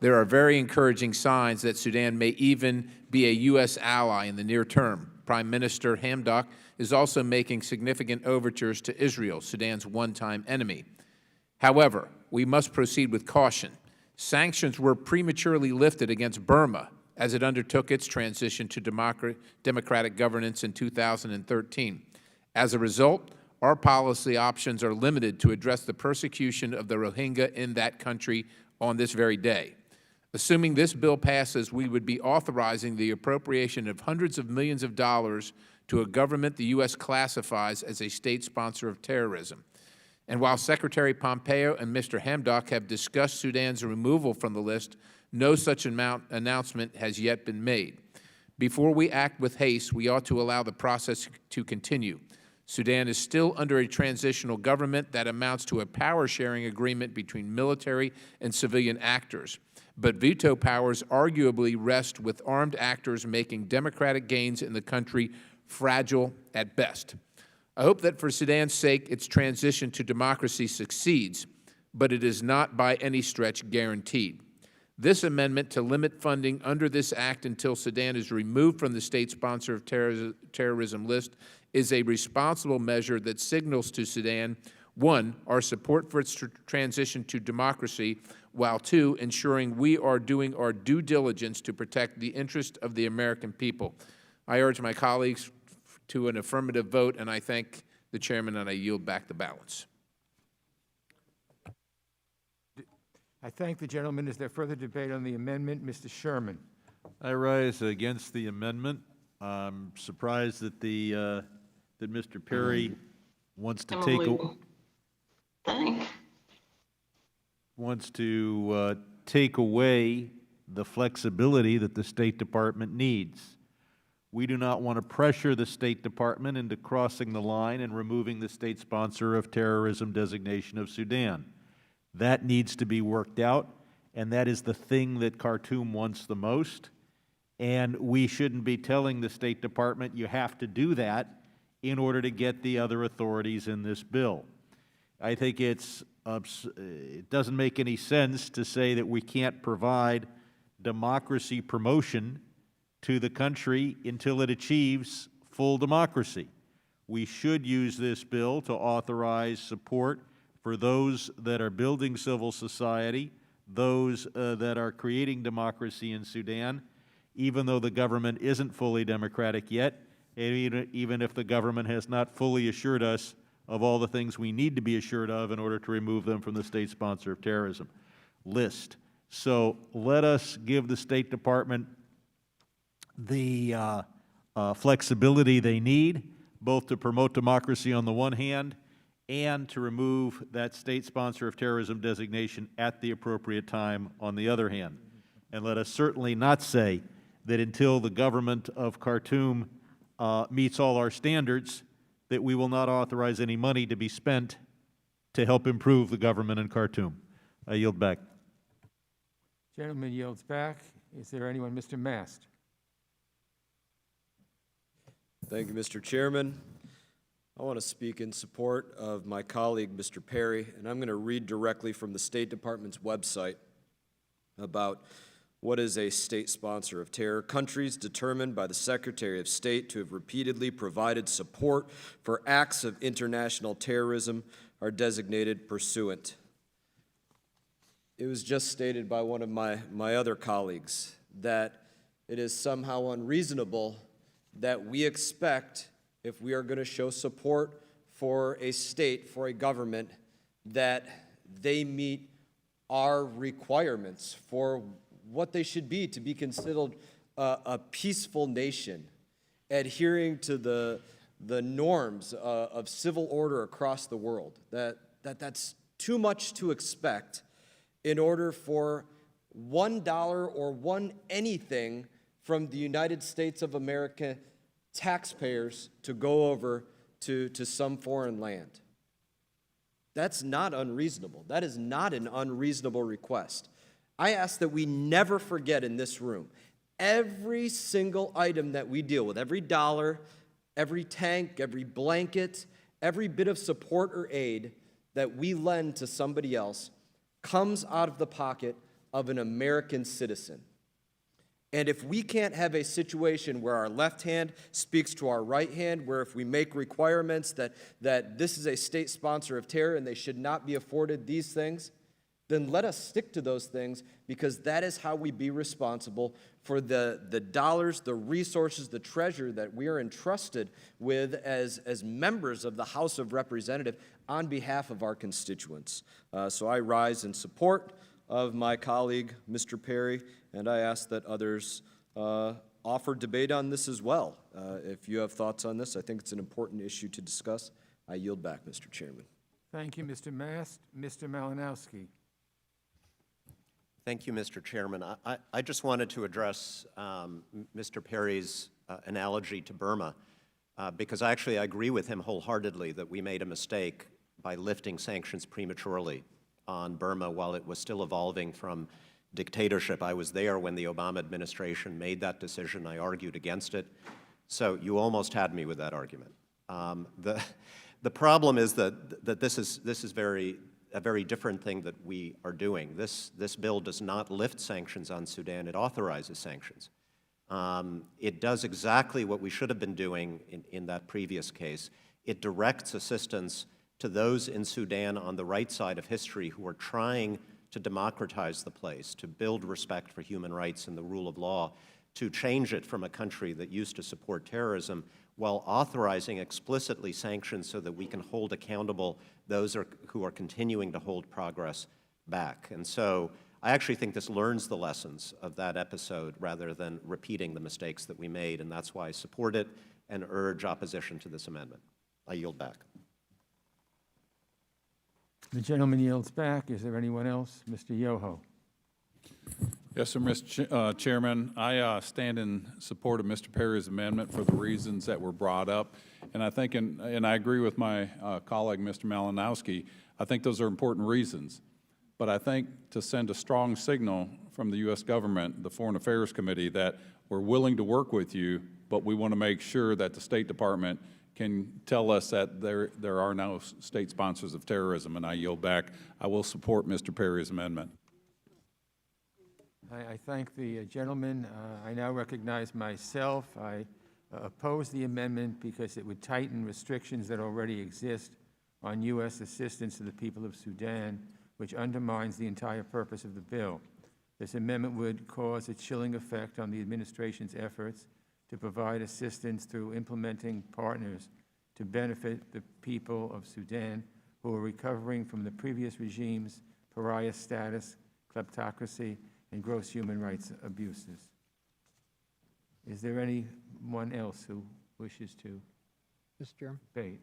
There are very encouraging signs that Sudan may even be a U.S. ally in the near term. Prime Minister Hamdok is also making significant overtures to Israel, Sudan's one-time enemy. However, we must proceed with caution. Sanctions were prematurely lifted against Burma as it undertook its transition to democratic governance in 2013. As a result, our policy options are limited to address the persecution of the Rohingya in that country on this very day. Assuming this bill passes, we would be authorizing the appropriation of hundreds of millions of dollars to a government the U.S. classifies as a state sponsor of terrorism. And while Secretary Pompeo and Mr. Hamdok have discussed Sudan's removal from the list, no such announcement has yet been made. Before we act with haste, we ought to allow the process to continue. Sudan is still under a transitional government that amounts to a power-sharing agreement between military and civilian actors. But veto powers arguably rest with armed actors making democratic gains in the country fragile at best. I hope that for Sudan's sake, its transition to democracy succeeds, but it is not by any stretch guaranteed. This amendment to limit funding under this act until Sudan is removed from the state sponsor of terrorism list is a responsible measure that signals to Sudan, one, our support for its transition to democracy, while two, ensuring we are doing our due diligence to protect the interest of the American people. I urge my colleagues to an affirmative vote, and I thank the chairman, and I yield back the balance. I thank the gentleman. Is there further debate on the amendment? Mr. Sherman. I rise against the amendment. I'm surprised that that Mr. Perry wants to take wants to take away the flexibility that the State Department needs. We do not want to pressure the State Department into crossing the line and removing the state sponsor of terrorism designation of Sudan. That needs to be worked out, and that is the thing that Khartoum wants the most. And we shouldn't be telling the State Department, you have to do that in order to get the other authorities in this bill. I think it doesn't make any sense to say that we can't provide democracy promotion to the country until it achieves full democracy. We should use this bill to authorize support for those that are building civil society, those that are creating democracy in Sudan, even though the government isn't fully democratic yet, and even if the government has not fully assured us of all the things we need to be assured of in order to remove them from the state sponsor of terrorism list. So let us give the State Department the flexibility they need, both to promote democracy on the one hand and to remove that state sponsor of terrorism designation at the appropriate time on the other hand. And let us certainly not say that until the government of Khartoum meets all our standards, that we will not authorize any money to be spent to help improve the government in Khartoum. I yield back. Gentleman yields back. Is there anyone? Mr. Mast. Thank you, Mr. Chairman. I want to speak in support of my colleague, Mr. Perry, and I'm going to read directly from the State Department's website about what is a state sponsor of terror. Countries determined by the Secretary of State to have repeatedly provided support for acts of international terrorism are designated pursuant. It was just stated by one of my other colleagues that it is somehow unreasonable that we expect, if we are going to show support for a state, for a government, that they meet our requirements for what they should be to be considered a peaceful nation, adhering to the norms of civil order across the world. That's too much to expect in order for $1 or one anything from the United States of America taxpayers to go over to some foreign land. That's not unreasonable. That is not an unreasonable request. I ask that we never forget in this room, every single item that we deal with, every dollar, every tank, every blanket, every bit of support or aid that we lend to somebody else comes out of the pocket of an American citizen. And if we can't have a situation where our left hand speaks to our right hand, where if we make requirements that this is a state sponsor of terror and they should not be afforded these things, then let us stick to those things, because that is how we be responsible for the dollars, the resources, the treasure that we are entrusted with as members of the House of Representatives on behalf of our constituents. So I rise in support of my colleague, Mr. Perry, and I ask that others offer debate on this as well. If you have thoughts on this, I think it's an important issue to discuss. I yield back, Mr. Chairman. Thank you, Mr. Mast. Mr. Malinowski. Thank you, Mr. Chairman. I just wanted to address Mr. Perry's analogy to Burma, because I agree with him wholeheartedly that we made a mistake by lifting sanctions prematurely on Burma while it was still evolving from dictatorship. I was there when the Obama administration made that decision. I argued against it. So you almost had me with that argument. The problem is that this is a very different thing that we are doing. This bill does not lift sanctions on Sudan. It authorizes sanctions. It does exactly what we should have been doing in that previous case. It directs assistance to those in Sudan on the right side of history who are trying to democratize the place, to build respect for human rights and the rule of law, to change it from a country that used to support terrorism, while authorizing explicitly sanctions so that we can hold accountable those who are continuing to hold progress back. And so I actually think this learns the lessons of that episode rather than repeating the mistakes that we made, and that's why I support it and urge opposition to this amendment. I yield back. The gentleman yields back. Is there anyone else? Mr. Yoho. Yes, sir, Mr. Chairman. I stand in support of Mr. Perry's amendment for the reasons that were brought up. And I think, and I agree with my colleague, Mr. Malinowski, I think those are important reasons. But I think to send a strong signal from the U.S. government, the Foreign Affairs Committee, that we're willing to work with you, but we want to make sure that the State Department can tell us that there are no state sponsors of terrorism, and I yield back. I will support Mr. Perry's amendment. I thank the gentleman. I now recognize myself. I oppose the amendment because it would tighten restrictions that already exist on U.S. assistance to the people of Sudan, which undermines the entire purpose of the bill. This amendment would cause a chilling effect on the administration's efforts to provide assistance through implementing partners to benefit the people of Sudan who are recovering from the previous regime's pariah status, kleptocracy, and gross human rights abuses. Is there anyone else who wishes to Mr. Chairman? debate?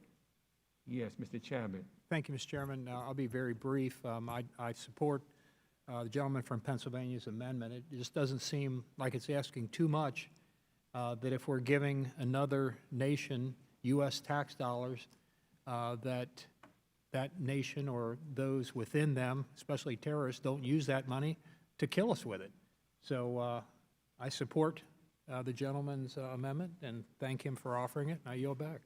Yes, Mr. Chabot. Thank you, Mr. Chairman. I'll be very brief. I support the gentleman from Pennsylvania's amendment. It just doesn't seem like it's asking too much that if we're giving another nation U.S. tax dollars, that nation or those within them, especially terrorists, don't use that money to kill us with it. So I support the gentleman's amendment and thank him for offering it, and I yield back.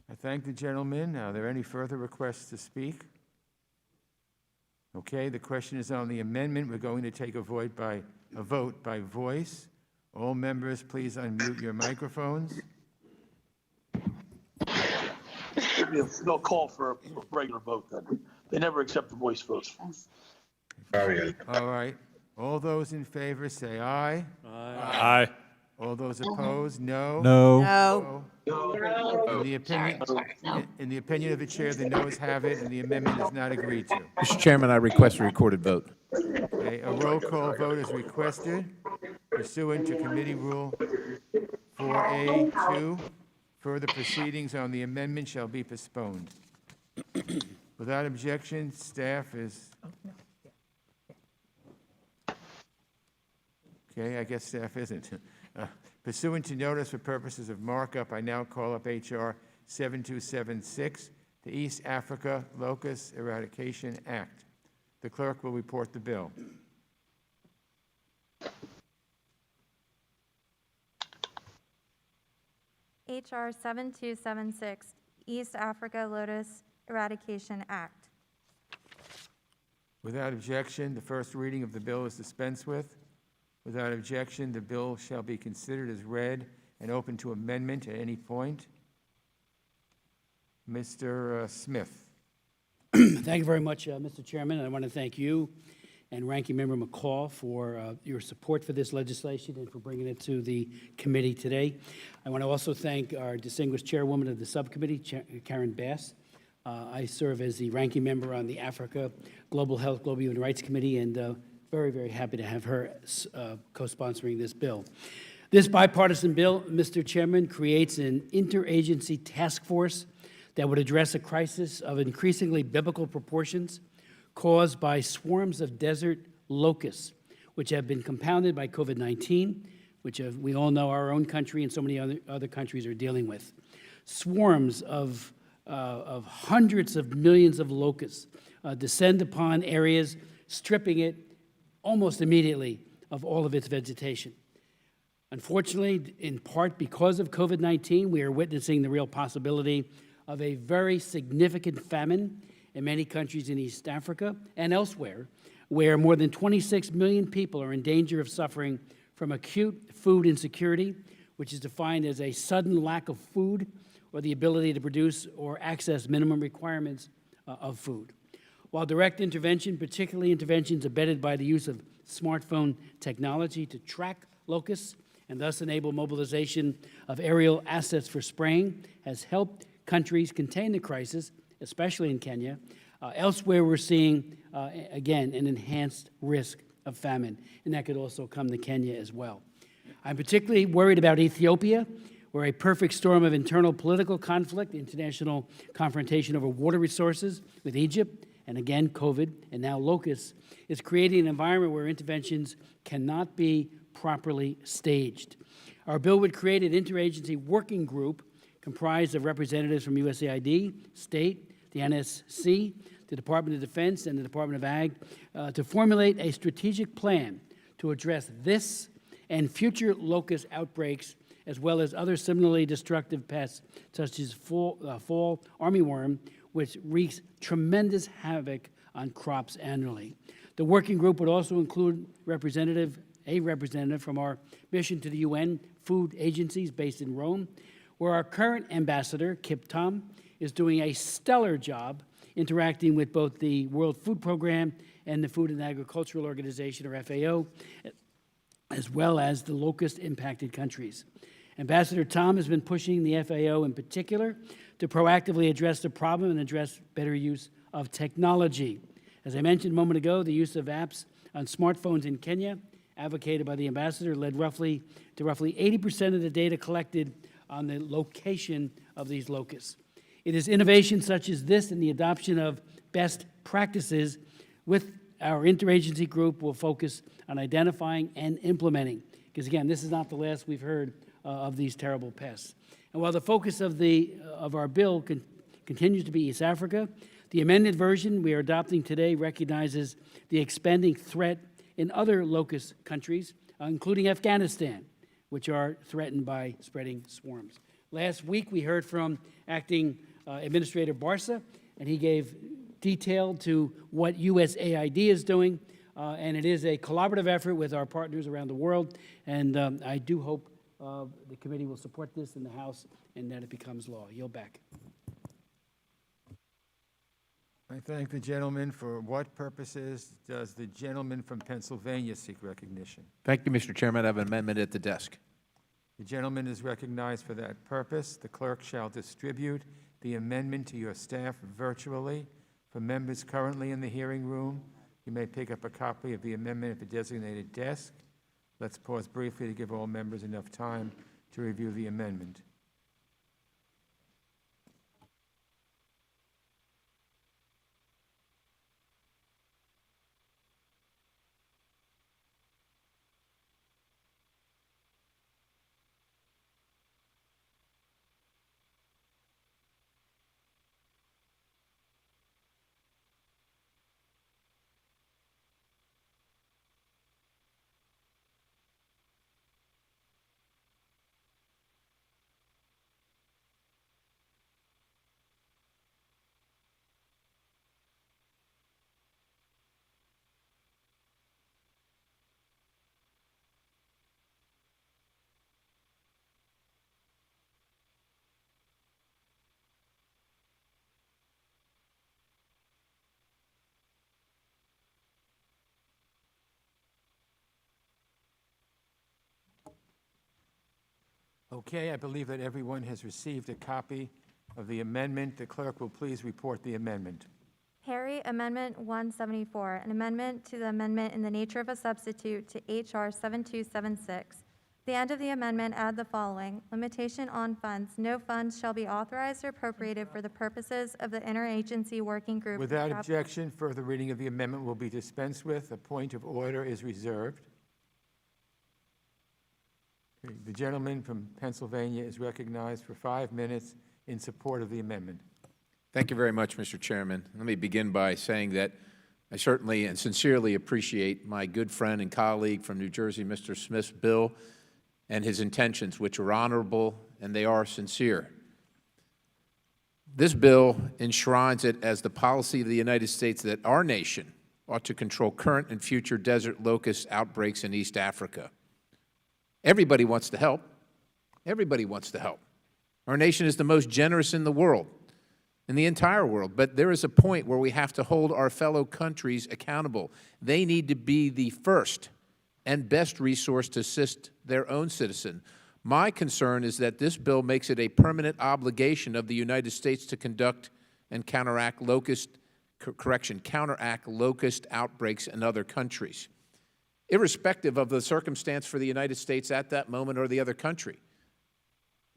I thank the gentleman. Are there any further requests to speak? Okay, the question is on the amendment. We're going to take a vote by voice. All members, please unmute your microphones. They'll call for a regular vote then. They never accept the voice votes. All right. All those in favor say aye. Aye. All those opposed, no. No. In the opinion of the chair, the noes have it, and the amendment is not agreed to. Mr. Chairman, I request a recorded vote. Okay, a roll call vote is requested pursuant to Committee Rule 4A2. Further proceedings on the amendment shall be postponed. Without objection, staff is... Okay, I guess staff isn't. Pursuant to notice for purposes of markup, I now call up H.R. 7276, the East Africa Locust Eradication Act. The clerk will report the bill. H.R. 7276, East Africa Lotus Eradication Act. Without objection, the first reading of the bill is dispensed with. Without objection, the bill shall be considered as read and open to amendment at any point. Mr. Smith. Thank you very much, Mr. Chairman. I want to thank you and Ranking Member McCall for your support for this legislation and for bringing it to the committee today. I want to also thank our distinguished chairwoman of the subcommittee, Karen Bass. I serve as the ranking member on the Africa Global Health, Global Human Rights Committee, and very, very happy to have her co-sponsoring this bill. This bipartisan bill, Mr. Chairman, creates an interagency task force that would address a crisis of increasingly biblical proportions caused by swarms of desert locusts, which have been compounded by COVID-19, which we all know our own country and so many other countries are dealing with. Swarms of hundreds of millions of locusts descend upon areas, stripping it almost immediately of all of its vegetation. Unfortunately, in part because of COVID-19, we are witnessing the real possibility of a very significant famine in many countries in East Africa and elsewhere, where more than 26 million people are in danger of suffering from acute food insecurity, which is defined as a sudden lack of food or the ability to produce or access minimum requirements of food. While direct intervention, particularly interventions abetted by the use of smartphone technology to track locusts and thus enable mobilization of aerial assets for spraying, has helped countries contain the crisis, especially in Kenya. Elsewhere, we're seeing, again, an enhanced risk of famine, and that could also come to Kenya as well. I'm particularly worried about Ethiopia, where a perfect storm of internal political conflict, international confrontation over water resources with Egypt, and again, COVID, and now locusts, is creating an environment where interventions cannot be properly staged. Our bill would create an interagency working group comprised of representatives from USAID, state, the NSC, the Department of Defense, and the Department of Ag to formulate a strategic plan to address this and future locust outbreaks, as well as other similarly destructive pests such as fall armyworm, which wreaks tremendous havoc on crops annually. The working group would also include a representative from our mission to the UN food agencies based in Rome, where our current ambassador, Kip Tom, is doing a stellar job interacting with both the World Food Program and the Food and Agricultural Organization, or FAO, as well as the locust-impacted countries. Ambassador Tom has been pushing the FAO in particular to proactively address the problem and address better use of technology. As I mentioned a moment ago, the use of apps on smartphones in Kenya, advocated by the ambassador, led to roughly 80% of the data collected on the location of these locusts. It is innovation such as this and the adoption of best practices with our interagency group will focus on identifying and implementing. Because again, this is not the last we've heard of these terrible pests. And while the focus of our bill continues to be East Africa, the amended version we are adopting today recognizes the expanding threat in other locust countries, including Afghanistan, which are threatened by spreading swarms. Last week, we heard from Acting Administrator Barsa, and he gave detail to what USAID is doing, and it is a collaborative effort with our partners around the world, and I do hope the committee will support this in the House and that it becomes law. Yield back. I thank the gentleman. For what purposes does the gentleman from Pennsylvania seek recognition? Thank you, Mr. Chairman. I have an amendment at the desk. The gentleman is recognized for that purpose. The clerk shall distribute the amendment to your staff virtually. For members currently in the hearing room, you may pick up a copy of the amendment at the designated desk. Let's pause briefly to give all members enough time to review the amendment. Okay, I believe that everyone has received a copy of the amendment. The clerk will please report the amendment. Harry, Amendment 174, an amendment to the amendment in the nature of a substitute to H.R. 7276. The end of the amendment, add the following: limitation on funds. No funds shall be authorized or appropriated for the purposes of the interagency working group. Without objection, further reading of the amendment will be dispensed with. A point of order is reserved. The gentleman from Pennsylvania is recognized for 5 minutes in support of the amendment. Thank you very much, Mr. Chairman. Let me begin by saying that I certainly and sincerely appreciate my good friend and colleague from New Jersey, Mr. Smith's bill, and his intentions, which are honorable and they are sincere. This bill enshrines it as the policy of the United States that our nation ought to control current and future desert locust outbreaks in East Africa. Everybody wants to help. Everybody wants to help. Our nation is the most generous in the world, in the entire world. But there is a point where we have to hold our fellow countries accountable. They need to be the first and best resource to assist their own citizen. My concern is that this bill makes it a permanent obligation of the United States to conduct and counteract locust outbreaks in other countries, irrespective of the circumstance for the United States at that moment or the other country.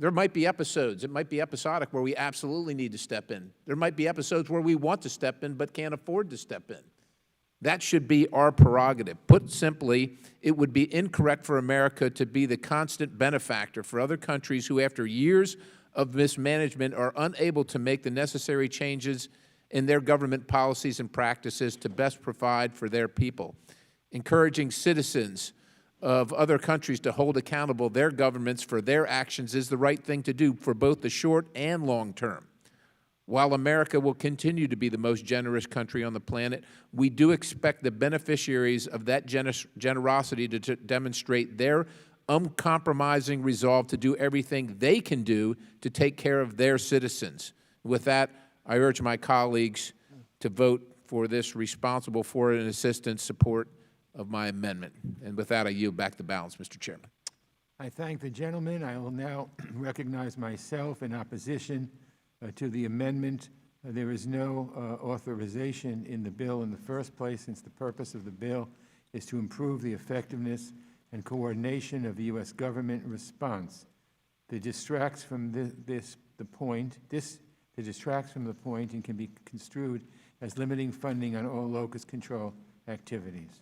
There might be episodes, it might be episodic, where we absolutely need to step in. There might be episodes where we want to step in but can't afford to step in. That should be our prerogative. Put simply, it would be incorrect for America to be the constant benefactor for other countries who, after years of mismanagement, are unable to make the necessary changes in their government policies and practices to best provide for their people. Encouraging citizens of other countries to hold accountable their governments for their actions is the right thing to do for both the short and long term. While America will continue to be the most generous country on the planet, we do expect the beneficiaries of that generosity to demonstrate their uncompromising resolve to do everything they can do to take care of their citizens. With that, I urge my colleagues to vote for this responsible for and assistance support of my amendment. And with that, I yield back the balance, Mr. Chairman. I thank the gentleman. I will now recognize myself in opposition to the amendment. There is no authorization in the bill in the first place, since the purpose of the bill is to improve the effectiveness and coordination of the U.S. government response. That distracts from the point and can be construed as limiting funding on all locus control activities.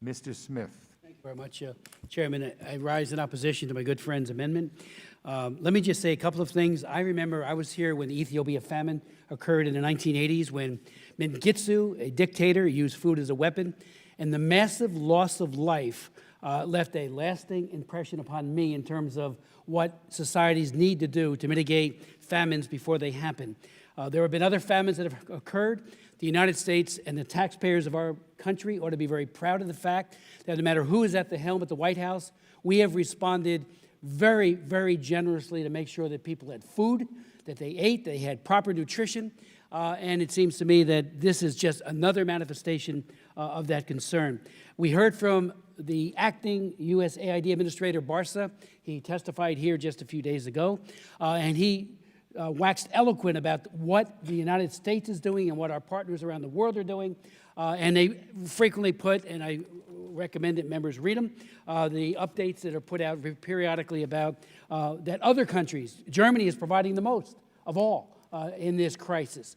Mr. Smith. Thank you very much, Chairman. I rise in opposition to my good friend's amendment. Let me just say a couple of things. I remember I was here when the Ethiopia famine occurred in the 1980s, when Mengistu, a dictator, used food as a weapon, and the massive loss of life left a lasting impression upon me in terms of what societies need to do to mitigate famines before they happen. There have been other famines that have occurred. The United States and the taxpayers of our country ought to be very proud of the fact that no matter who is at the helm at the White House, we have responded very, very generously to make sure that people had food, that they ate, they had proper nutrition, and it seems to me that this is just another manifestation of that concern. We heard from the acting USAID Administrator, Barsa. He testified here just a few days ago, and he waxed eloquent about what the United States is doing and what our partners around the world are doing. And they frequently put, and I recommend that members read them, the updates that are put out periodically about that other countries, Germany is providing the most of all in this crisis.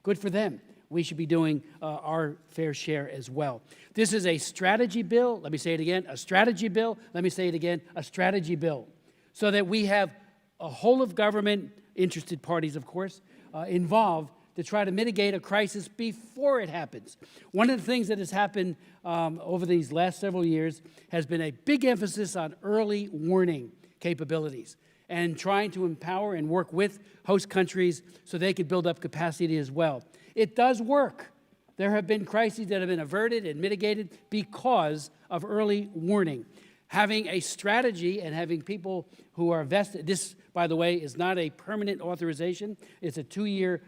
Good for them. We should be doing our fair share as well. This is a strategy bill. Let me say it again, a strategy bill. Let me say it again, a strategy bill. So that we have a whole of government, interested parties, of course, involved to try to mitigate a crisis before it happens. One of the things that has happened over these last several years has been a big emphasis on early warning capabilities and trying to empower and work with host countries so they could build up capacity as well. It does work. There have been crises that have been averted and mitigated because of early warning. Having a strategy and having people who are vested, this, by the way, is not a permanent authorization. It's a 2-year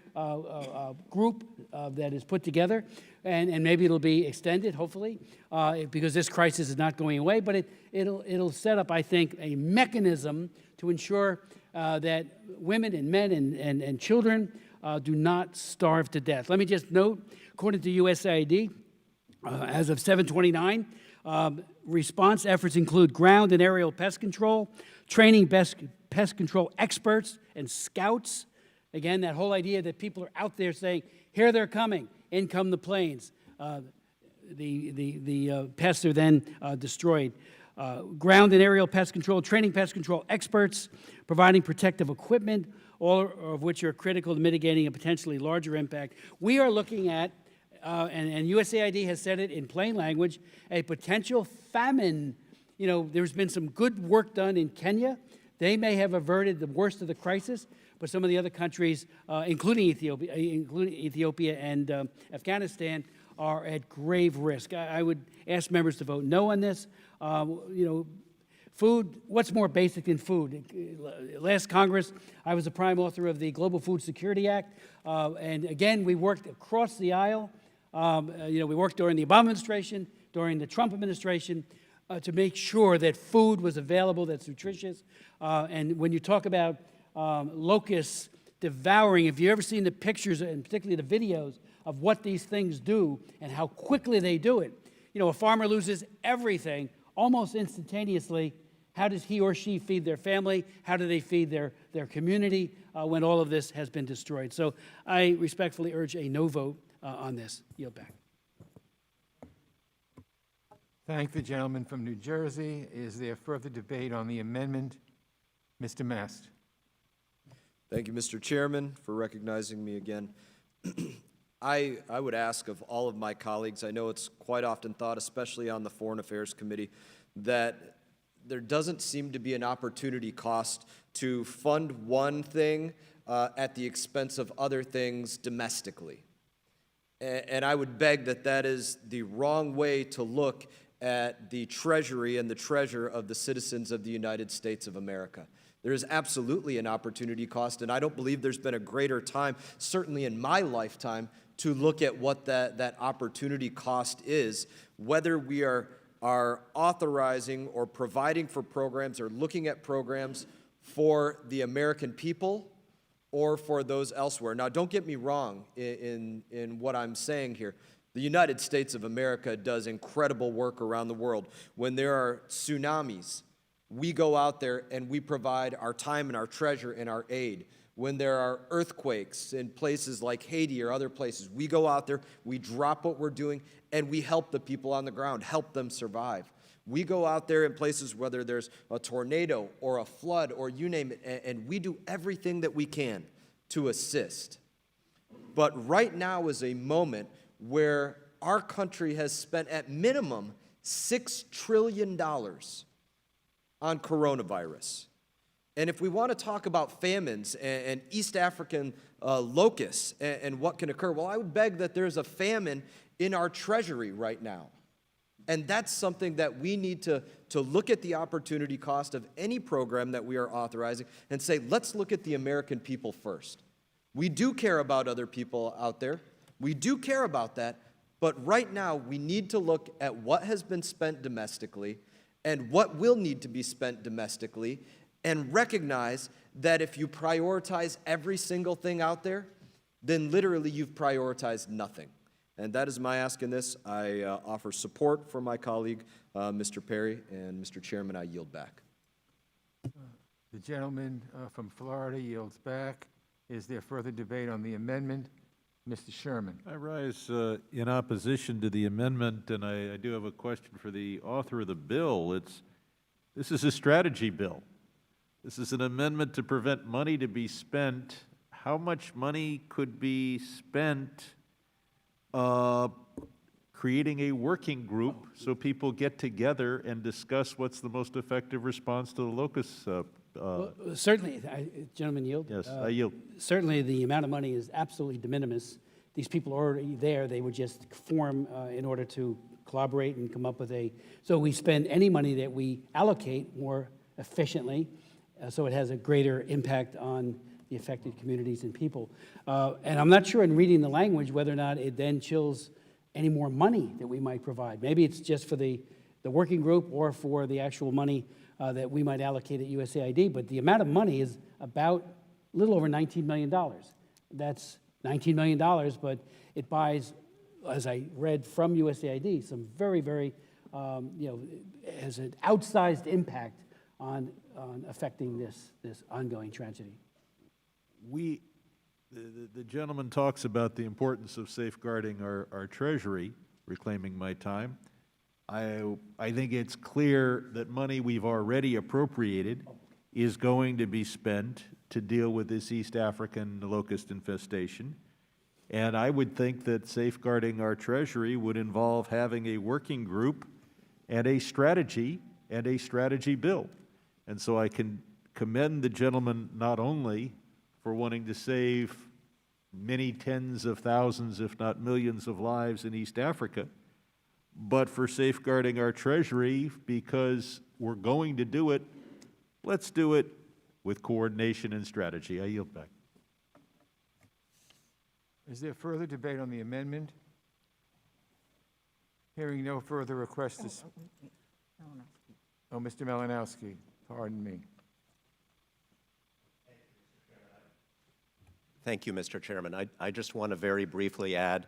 group that is put together, and maybe it'll be extended, hopefully, because this crisis is not going away, but it'll set up, I think, a mechanism to ensure that women and men and children do not starve to death. Let me just note, according to USAID, as of 7/29, response efforts include ground and aerial pest control, training pest control experts and scouts. Again, that whole idea that people are out there saying, here they're coming, in come the planes. The pests are then destroyed. Ground and aerial pest control, training pest control experts, providing protective equipment, all of which are critical to mitigating a potentially larger impact. We are looking at, and USAID has said it in plain language, a potential famine. You know, there's been some good work done in Kenya. They may have averted the worst of the crisis, but some of the other countries, including Ethiopia and Afghanistan, are at grave risk. I would ask members to vote no on this. You know, food, what's more basic than food? Last Congress, I was the prime author of the Global Food Security Act, and again, we worked across the aisle. You know, we worked during the Obama administration, during the Trump administration, to make sure that food was available, that's nutritious. And when you talk about locusts devouring, if you've ever seen the pictures, and particularly the videos, of what these things do and how quickly they do it, you know, a farmer loses everything almost instantaneously, how does he or she feed their family? How do they feed their community when all of this has been destroyed? So I respectfully urge a no vote on this. Yield back. Thank the gentleman from New Jersey. Is there further debate on the amendment? Mr. Mast. Thank you, Mr. Chairman, for recognizing me again. I would ask of all of my colleagues, I know it's quite often thought, especially on the Foreign Affairs Committee, that there doesn't seem to be an opportunity cost to fund one thing at the expense of other things domestically. And I would beg that that is the wrong way to look at the treasury and the treasure of the citizens of the United States of America. There is absolutely an opportunity cost, and I don't believe there's been a greater time, certainly in my lifetime, to look at what that opportunity cost is, whether we are authorizing or providing for programs or looking at programs for the American people or for those elsewhere. Now, don't get me wrong in what I'm saying here. The United States of America does incredible work around the world. When there are tsunamis, we go out there and we provide our time and our treasure and our aid. When there are earthquakes in places like Haiti or other places, we go out there, we drop what we're doing, and we help the people on the ground, help them survive. We go out there in places, whether there's a tornado or a flood or you name it, and we do everything that we can to assist. But right now is a moment where our country has spent at minimum $6 trillion on coronavirus. And if we want to talk about famines and East African locusts and what can occur, well, I would beg that there's a famine in our treasury right now. And that's something that we need to look at the opportunity cost of any program that we are authorizing and say, let's look at the American people first. We do care about other people out there. We do care about that. But right now, we need to look at what has been spent domestically and what will need to be spent domestically, and recognize that if you prioritize every single thing out there, then literally you've prioritized nothing. And that is my ask in this. I offer support for my colleague, Mr. Perry, and Mr. Chairman, I yield back. The gentleman from Florida yields back. Is there further debate on the amendment? Mr. Sherman. I rise in opposition to the amendment, and I do have a question for the author of the bill. This is a strategy bill. This is an amendment to prevent money to be spent. How much money could be spent creating a working group so people get together and discuss what's the most effective response to the locust? Well, certainly, gentlemen yield. Yes, I yield. Certainly, the amount of money is absolutely de minimis. These people are already there. They would just form in order to collaborate and come up with a. So we spend any money that we allocate more efficiently, so it has a greater impact on the affected communities and people. And I'm not sure in reading the language whether or not it then chills any more money that we might provide. Maybe it's just for the working group or for the actual money that we might allocate at USAID, but the amount of money is about a little over $19 million. That's $19 million, but it buys, as I read from USAID, some very, very, has an outsized impact on affecting this ongoing tragedy. The gentleman talks about the importance of safeguarding our treasury, reclaiming my time. I think it's clear that money we've already appropriated is going to be spent to deal with this East African locust infestation. And I would think that safeguarding our treasury would involve having a working group and a strategy bill. And so I can commend the gentleman not only for wanting to save many tens of thousands, if not millions of lives in East Africa, but for safeguarding our treasury, because we're going to do it. Let's do it with coordination and strategy. I yield back. Is there further debate on the amendment? Hearing no further requests to... Oh, Mr. Malinowski, pardon me. Thank you, Mr. Chairman. I just want to very briefly add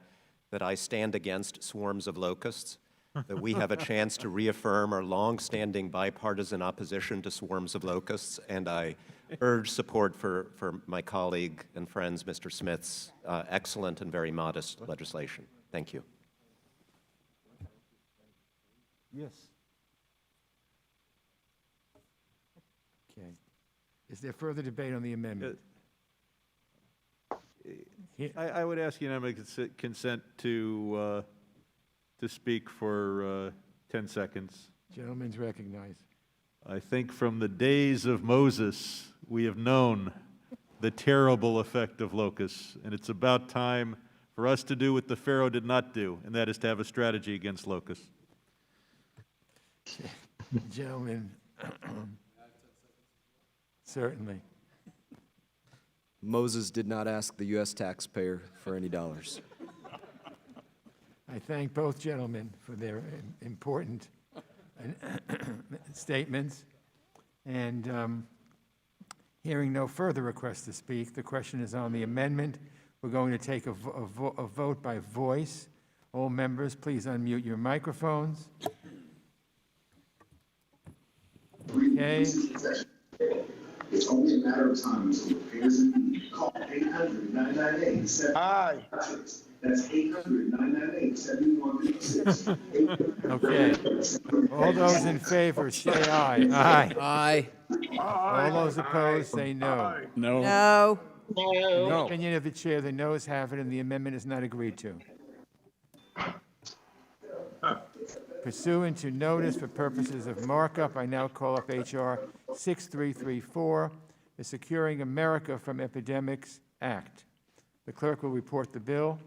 that I stand against swarms of locusts. that we have a chance to reaffirm our longstanding bipartisan opposition to swarms of locusts, and I urge support for my colleague and friends, Mr. Smith's excellent and very modest legislation. Thank you. Yes. Okay. Is there further debate on the amendment? I would ask unanimous consent to speak for 10 seconds. Gentleman's recognized. I think from the days of Moses, we have known the terrible effect of locusts, and it's about time for us to do what the Pharaoh did not do, and that is to have a strategy against locusts. Gentlemen, certainly. Moses did not ask the U.S. taxpayer for any dollars. I thank both gentlemen for their important statements. And hearing no further requests to speak, the question is on the amendment. We're going to take a vote by voice. All members, please unmute your microphones. Okay. It's only a matter of time until it appears in the call 800-998-7136. Aye. That's 800-998-7136. Okay. All those in favor, say aye. Aye. All those opposed, say no. No. In the opinion of the chair, the noes have it, and the amendment is not agreed to. Pursuant to notice for purposes of markup, I now call up H.R. 6334, the Securing America from Epidemics Act. The clerk will report the bill.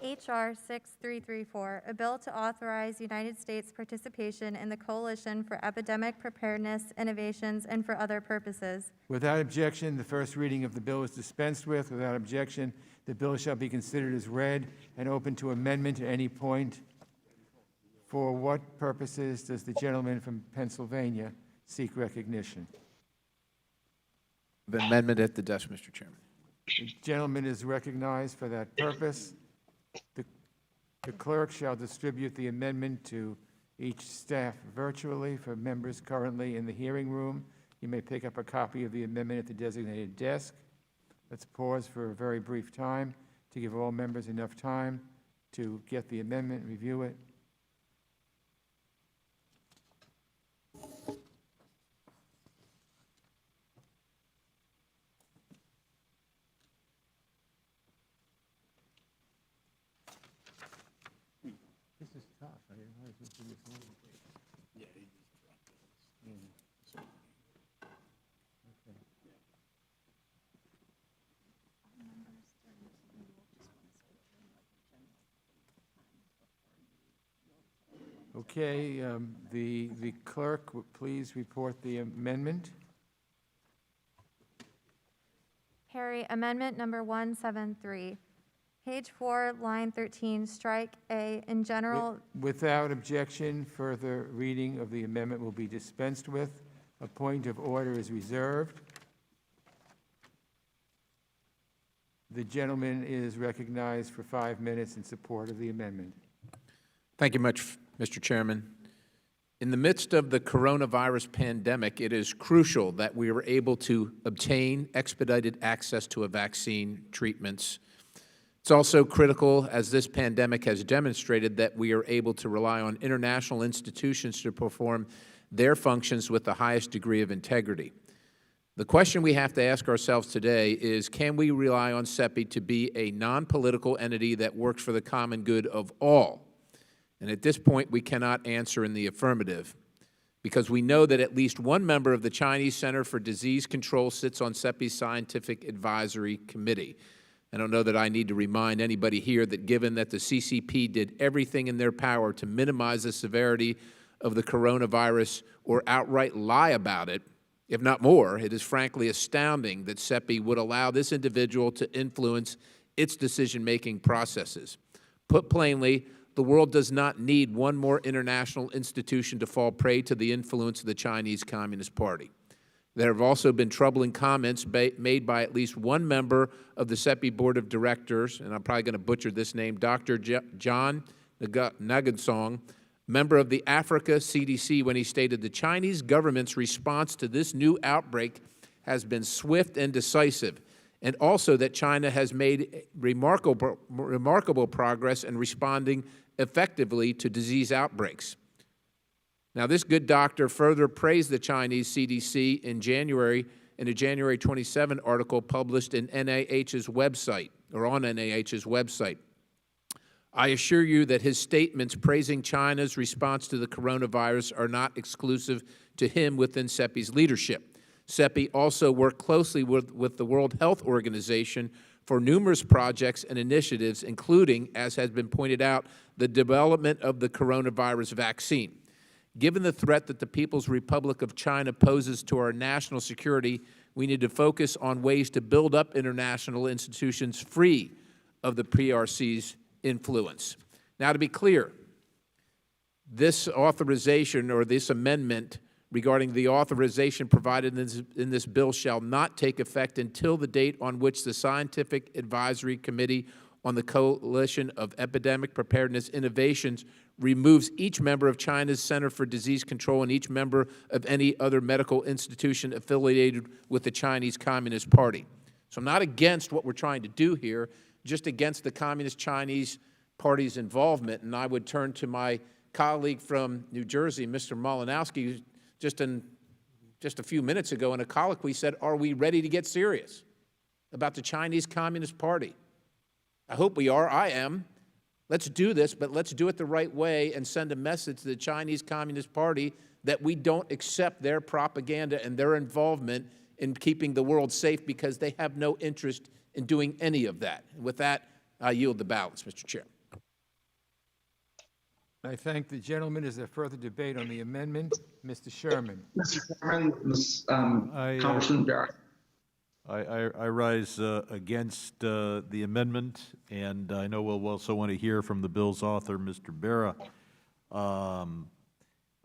H.R. 6334, a bill to authorize United States participation in the Coalition for Epidemic Preparedness, Innovations, and for other purposes. Without objection, the first reading of the bill is dispensed with. Without objection, the bill shall be considered as read and open to amendment at any point. For what purposes does the gentleman from Pennsylvania seek recognition? The amendment at the desk, Mr. Chairman. The gentleman is recognized for that purpose. The clerk shall distribute the amendment to each staff virtually. For members currently in the hearing room, you may pick up a copy of the amendment at the designated desk. Let's pause for a very brief time to give all members enough time to get the amendment, review it. This is tough. I didn't realize this would be this long. Yeah, he just dropped it. Okay. Okay, the clerk would please report the amendment. Harry, amendment number 173. Page 4, line 13, strike A, in general. Without objection, further reading of the amendment will be dispensed with. A point of order is reserved. The gentleman is recognized for 5 minutes in support of the amendment. Thank you much, Mr. Chairman. In the midst of the coronavirus pandemic, it is crucial that we are able to obtain expedited access to a vaccine, treatments. It's also critical, as this pandemic has demonstrated, that we are able to rely on international institutions to perform their functions with the highest degree of integrity. The question we have to ask ourselves today is, can we rely on CEPI to be a non-political entity that works for the common good of all? And at this point, we cannot answer in the affirmative, because we know that at least one member of the Chinese Center for Disease Control sits on CEPI's Scientific Advisory Committee. I don't know that I need to remind anybody here that given that the CCP did everything in their power to minimize the severity of the coronavirus or outright lie about it, if not more, it is frankly astounding that CEPI would allow this individual to influence its decision-making processes. Put plainly, the world does not need one more international institution to fall prey to the influence of the Chinese Communist Party. There have also been troubling comments made by at least one member of the CEPI Board of Directors, and I'm probably going to butcher this name, Dr. John Nagansong, member of the Africa CDC, when he stated the Chinese government's response to this new outbreak has been swift and decisive, and also that China has made remarkable progress in responding effectively to disease outbreaks. Now, this good doctor further praised the Chinese CDC in a January 27 article published in NIH's website, or on NIH's website. I assure you that his statements praising China's response to the coronavirus are not exclusive to him within CEPI's leadership. CEPI also worked closely with the World Health Organization for numerous projects and initiatives, including, as has been pointed out, the development of the coronavirus vaccine. Given the threat that the People's Republic of China poses to our national security, we need to focus on ways to build up international institutions free of the PRC's influence. Now, to be clear, this authorization or this amendment regarding the authorization provided in this bill shall not take effect until the date on which the Scientific Advisory Committee on the Coalition of Epidemic Preparedness Innovations removes each member of China's Center for Disease Control and each member of any other medical institution affiliated with the Chinese Communist Party. So I'm not against what we're trying to do here, just against the Communist Chinese Party's involvement. And I would turn to my colleague from New Jersey, Mr. Malinowski, who just a few minutes ago in a colloquy said, are we ready to get serious about the Chinese Communist Party? I hope we are. I am. Let's do this, but let's do it the right way and send a message to the Chinese Communist Party that we don't accept their propaganda and their involvement in keeping the world safe, because they have no interest in doing any of that. And with that, I yield the balance, Mr. Chair. I thank the gentleman. Is there further debate on the amendment? Mr. Sherman. Mr. Chairman, Congressman Barrett. I rise against the amendment, and I know we'll also want to hear from the bill's author, Mr. Berra.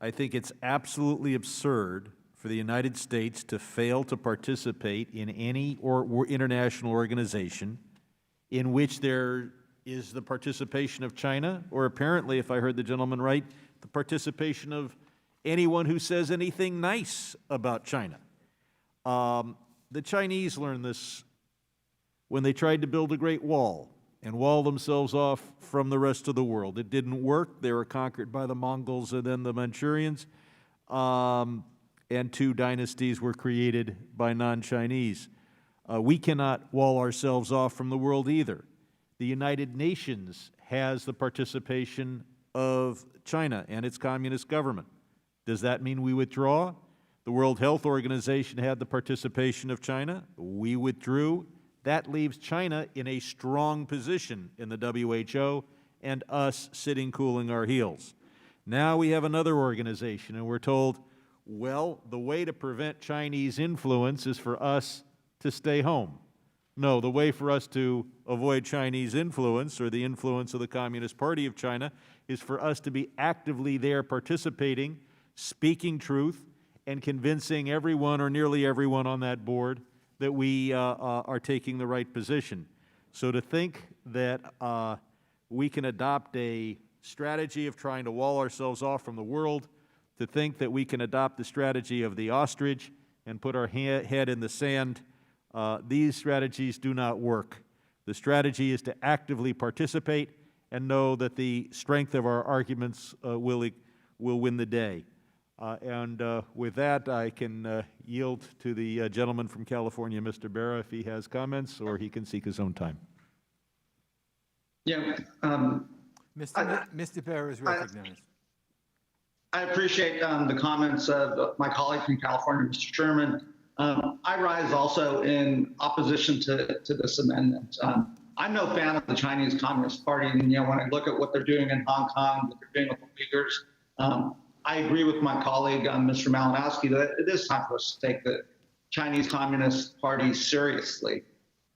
I think it's absolutely absurd for the United States to fail to participate in any international organization in which there is the participation of China, or apparently, if I heard the gentleman right, the participation of anyone who says anything nice about China. The Chinese learned this when they tried to build a great wall and wall themselves off from the rest of the world. It didn't work. They were conquered by the Mongols and then the Manchurians, and two dynasties were created by non-Chinese. We cannot wall ourselves off from the world either. The United Nations has the participation of China and its communist government. Does that mean we withdraw? The World Health Organization had the participation of China. We withdrew. That leaves China in a strong position in the WHO and us sitting cooling our heels. Now we have another organization, and we're told, well, the way to prevent Chinese influence is for us to stay home. No, the way for us to avoid Chinese influence, or the influence of the Communist Party of China, is for us to be actively there participating, speaking truth, and convincing everyone or nearly everyone on that board that we are taking the right position. So to think that we can adopt a strategy of trying to wall ourselves off from the world, to think that we can adopt the strategy of the ostrich and put our head in the sand, these strategies do not work. The strategy is to actively participate and know that the strength of our arguments will win the day. With that, I can yield to the gentleman from California, Mr. Berra, if he has comments, or he can seek his own time. Yeah. Mr. Berra is recognized. I appreciate the comments of my colleague from California, Mr. Sherman. I rise also in opposition to this amendment. I'm no fan of the Chinese Communist Party, and when I look at what they're doing in Hong Kong, what they're doing with the Uyghurs, I agree with my colleague, Mr. Malinowski, that it is time for us to take the Chinese Communist Party seriously.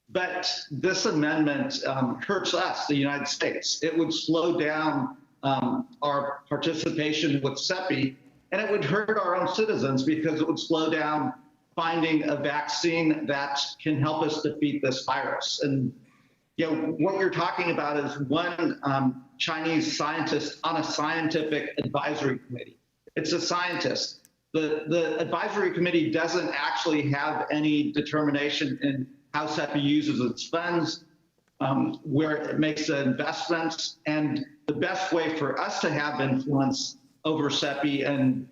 But this amendment hurts us, the United States. It would slow down our participation with CEPI, and it would hurt our own citizens because it would slow down finding a vaccine that can help us defeat this virus. And what you're talking about is one Chinese scientist on a scientific advisory committee. It's a scientist. The advisory committee doesn't actually have any determination in how CEPI uses its funds, where it makes the investments, and the best way for us to have influence over CEPI and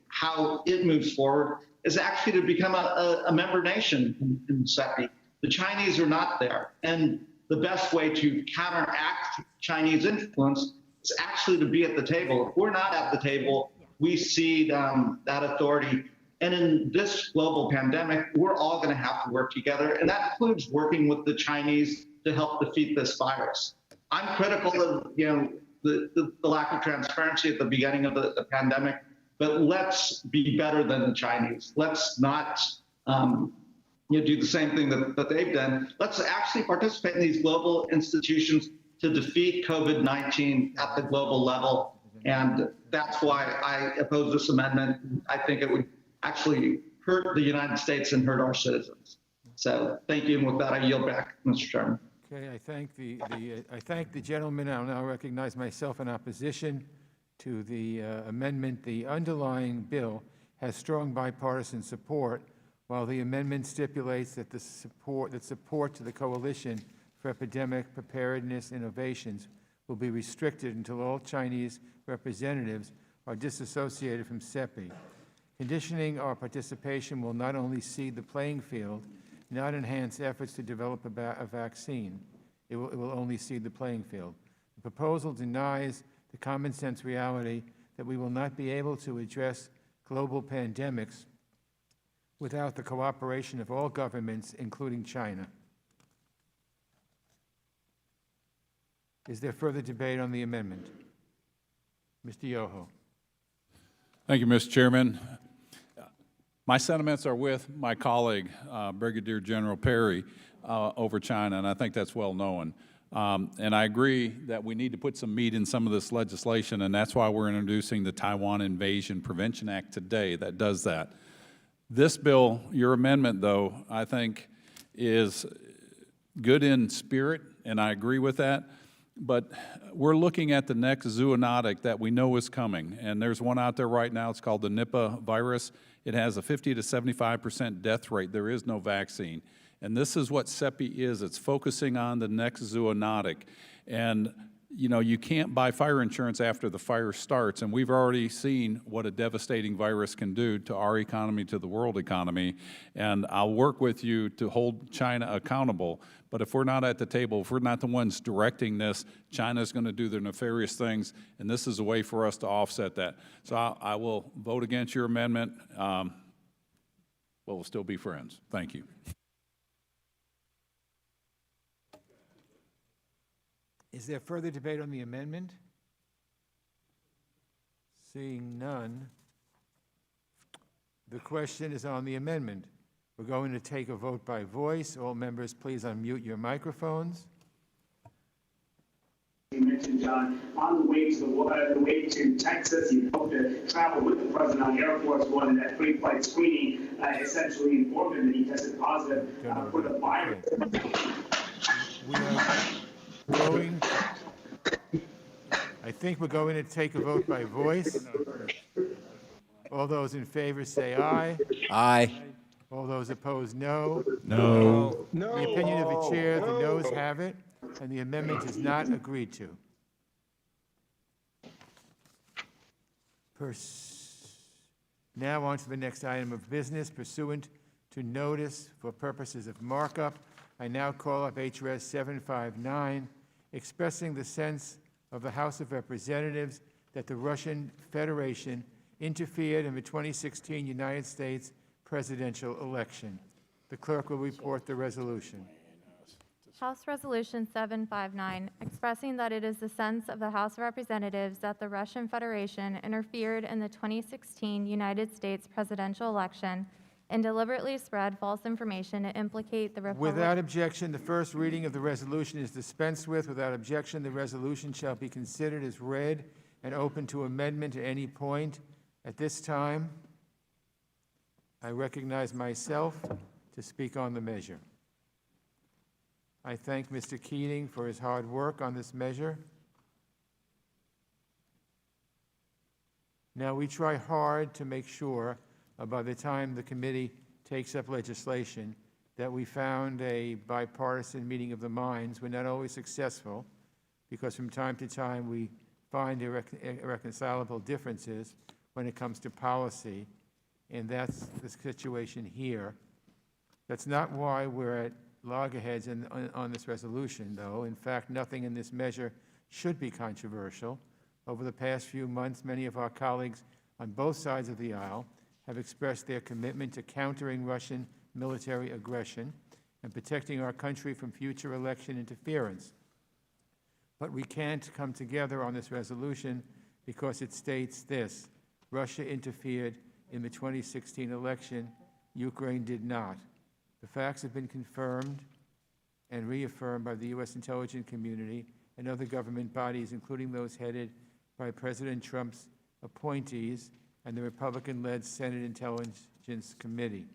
how it moves forward is actually to become a member nation in CEPI. The Chinese are not there, and the best way to counteract Chinese influence is actually to be at the table. If we're not at the table, we cede that authority. And in this global pandemic, we're all going to have to work together, and that includes working with the Chinese to help defeat this virus. I'm critical of the lack of transparency at the beginning of the pandemic, but let's be better than the Chinese. Let's not do the same thing that they've done. Let's actually participate in these global institutions to defeat COVID-19 at the global level. And that's why I oppose this amendment. I think it would actually hurt the United States and hurt our citizens. So thank you. And with that, I yield back, Mr. Chairman. Okay, I thank the gentleman. I'll now recognize myself in opposition to the amendment. The underlying bill has strong bipartisan support, while the amendment stipulates that support to the Coalition for Epidemic Preparedness Innovations will be restricted until all Chinese representatives are disassociated from CEPI. Conditioning our participation will not only cede the playing field, not enhance efforts to develop a vaccine. It will only cede the playing field. The proposal denies the common sense reality that we will not be able to address global pandemics without the cooperation of all governments, including China. Is there further debate on the amendment? Mr. Yoho. Thank you, Mr. Chairman. My sentiments are with my colleague, Brigadier General Perry, over China, and I think that's well known. And I agree that we need to put some meat in some of this legislation, and that's why we're introducing the Taiwan Invasion Prevention Act today that does that. This bill, your amendment, though, I think is good in spirit, and I agree with that. But we're looking at the next zoonotic that we know is coming, and there's one out there right now. It's called the Nipah virus. It has a 50 to 75% death rate. There is no vaccine. And this is what CEPI is. It's focusing on the next zoonotic. And, you can't buy fire insurance after the fire starts, and we've already seen what a devastating virus can do to our economy, to the world economy. And I'll work with you to hold China accountable. But if we're not at the table, if we're not the ones directing this, China's going to do their nefarious things, and this is a way for us to offset that. So I will vote against your amendment. But we'll still be friends. Thank you. Is there further debate on the amendment? Seeing none, the question is on the amendment. We're going to take a vote by voice. All members, please unmute your microphones. You mentioned, John, on the way to Texas, you hope to travel with the president on Air Force One, and that pre-flight screening essentially informed him that he tested positive for the virus. We are going, I think we're going to take a vote by voice. All those in favor say aye. Aye. All those opposed, no. No. The opinion of the chair, the noes have it, and the amendment is not agreed to. Now on to the next item of business. Pursuant to notice for purposes of markup, I now call up HRS 759, expressing the sense of the House of Representatives that the Russian Federation interfered in the 2016 United States presidential election. The clerk will report the resolution. House Resolution 759, expressing that it is the sense of the House of Representatives that the Russian Federation interfered in the 2016 United States presidential election and deliberately spread false information to implicate the Republic. Without objection, the first reading of the resolution is dispensed with. Without objection, the resolution shall be considered as read and open to amendment at any point. At this time, I recognize myself to speak on the measure. I thank Mr. Keating for his hard work on this measure. Now, we try hard to make sure by the time the committee takes up legislation that we found a bipartisan meeting of the minds. We're not always successful because from time to time we find irreconcilable differences when it comes to policy, and that's the situation here. That's not why we're at loggerheads on this resolution, though. In fact, nothing in this measure should be controversial. Over the past few months, many of our colleagues on both sides of the aisle have expressed their commitment to countering Russian military aggression and protecting our country from future election interference. But we can't come together on this resolution because it states this: Russia interfered in the 2016 election, Ukraine did not. The facts have been confirmed and reaffirmed by the U.S. intelligence community and other government bodies, including those headed by President Trump's appointees and the Republican-led Senate Intelligence Committee.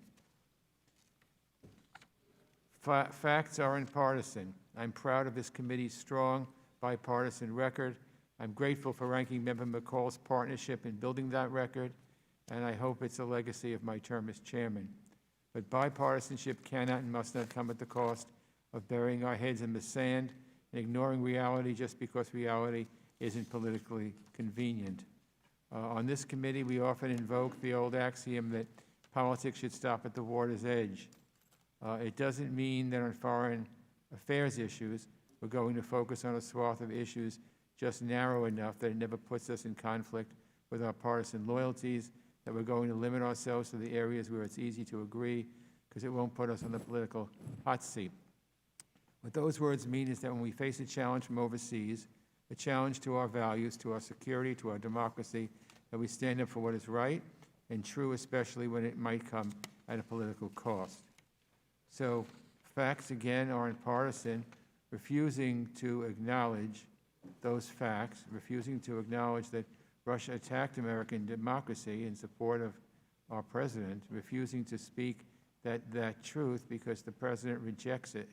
Facts aren't partisan. I'm proud of this committee's strong bipartisan record. I'm grateful for Ranking Member McCall's partnership in building that record, and I hope it's a legacy of my term as chairman. But bipartisanship cannot and must not come at the cost of burying our heads in the sand and ignoring reality just because reality isn't politically convenient. On this committee, we often invoke the old axiom that politics should stop at the water's edge. It doesn't mean that on foreign affairs issues, we're going to focus on a swath of issues just narrow enough that it never puts us in conflict with our partisan loyalties, that we're going to limit ourselves to the areas where it's easy to agree, because it won't put us on the political hot seat. What those words mean is that when we face a challenge from overseas, a challenge to our values, to our security, to our democracy, that we stand up for what is right and true, especially when it might come at a political cost. So facts, again, aren't partisan. Refusing to acknowledge those facts, refusing to acknowledge that Russia attacked American democracy in support of our president, refusing to speak that truth because the president rejects it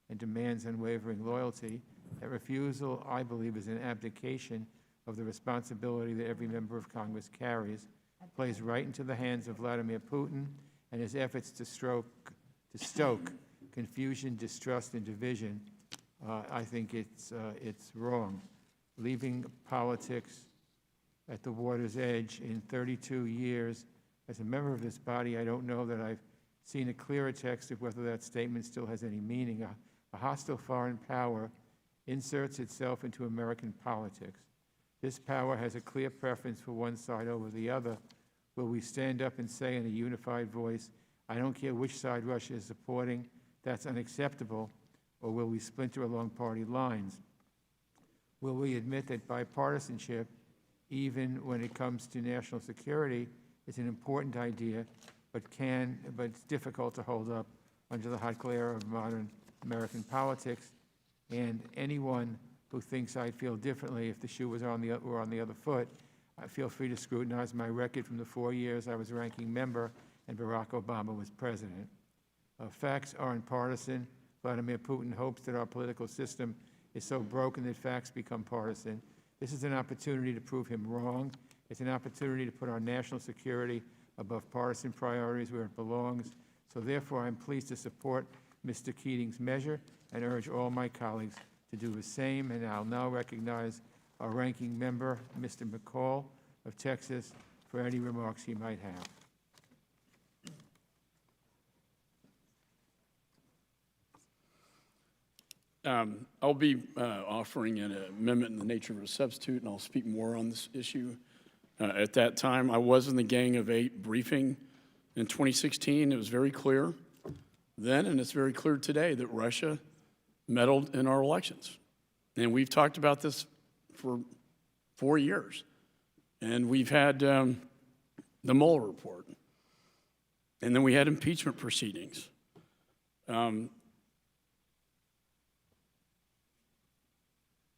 and demands unwavering loyalty. That refusal, I believe, is an abdication of the responsibility that every member of Congress carries, plays right into the hands of Vladimir Putin and his efforts to stoke confusion, distrust, and division. I think it's wrong. Leaving politics at the water's edge in 32 years. As a member of this body, I don't know that I've seen a clearer text of whether that statement still has any meaning. A hostile foreign power inserts itself into American politics. This power has a clear preference for one side over the other. Will we stand up and say in a unified voice, I don't care which side Russia is supporting, that's unacceptable, or will we splinter along party lines? Will we admit that bipartisanship, even when it comes to national security, is an important idea, but it's difficult to hold up under the hot glare of modern American politics? And anyone who thinks I'd feel differently if the shoe was on the other foot, feel free to scrutinize my record from the 4 years I was ranking member and Barack Obama was president. Facts aren't partisan. Vladimir Putin hopes that our political system is so broken that facts become partisan. This is an opportunity to prove him wrong. It's an opportunity to put our national security above partisan priorities where it belongs. So therefore, I'm pleased to support Mr. Keating's measure and urge all my colleagues to do the same. And I'll now recognize our ranking member, Mr. McCall of Texas, for any remarks he might have. I'll be offering an amendment in the nature of a substitute, and I'll speak more on this issue. At that time, I was in the Gang of Eight briefing in 2016. It was very clear then, and it's very clear today, that Russia meddled in our elections. And we've talked about this for 4 years. And we've had the Mueller report. And then we had impeachment proceedings.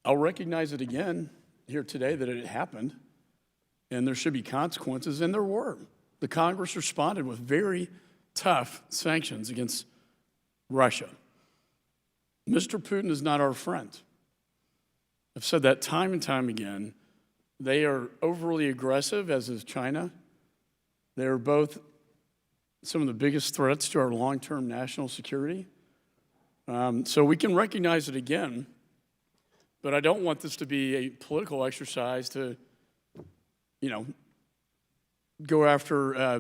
I'll recognize it again here today that it happened, and there should be consequences, and there were. The Congress responded with very tough sanctions against Russia. Mr. Putin is not our friend. I've said that time and time again. They are overly aggressive, as is China. They are both some of the biggest threats to our long-term national security. So we can recognize it again, but I don't want this to be a political exercise to, go after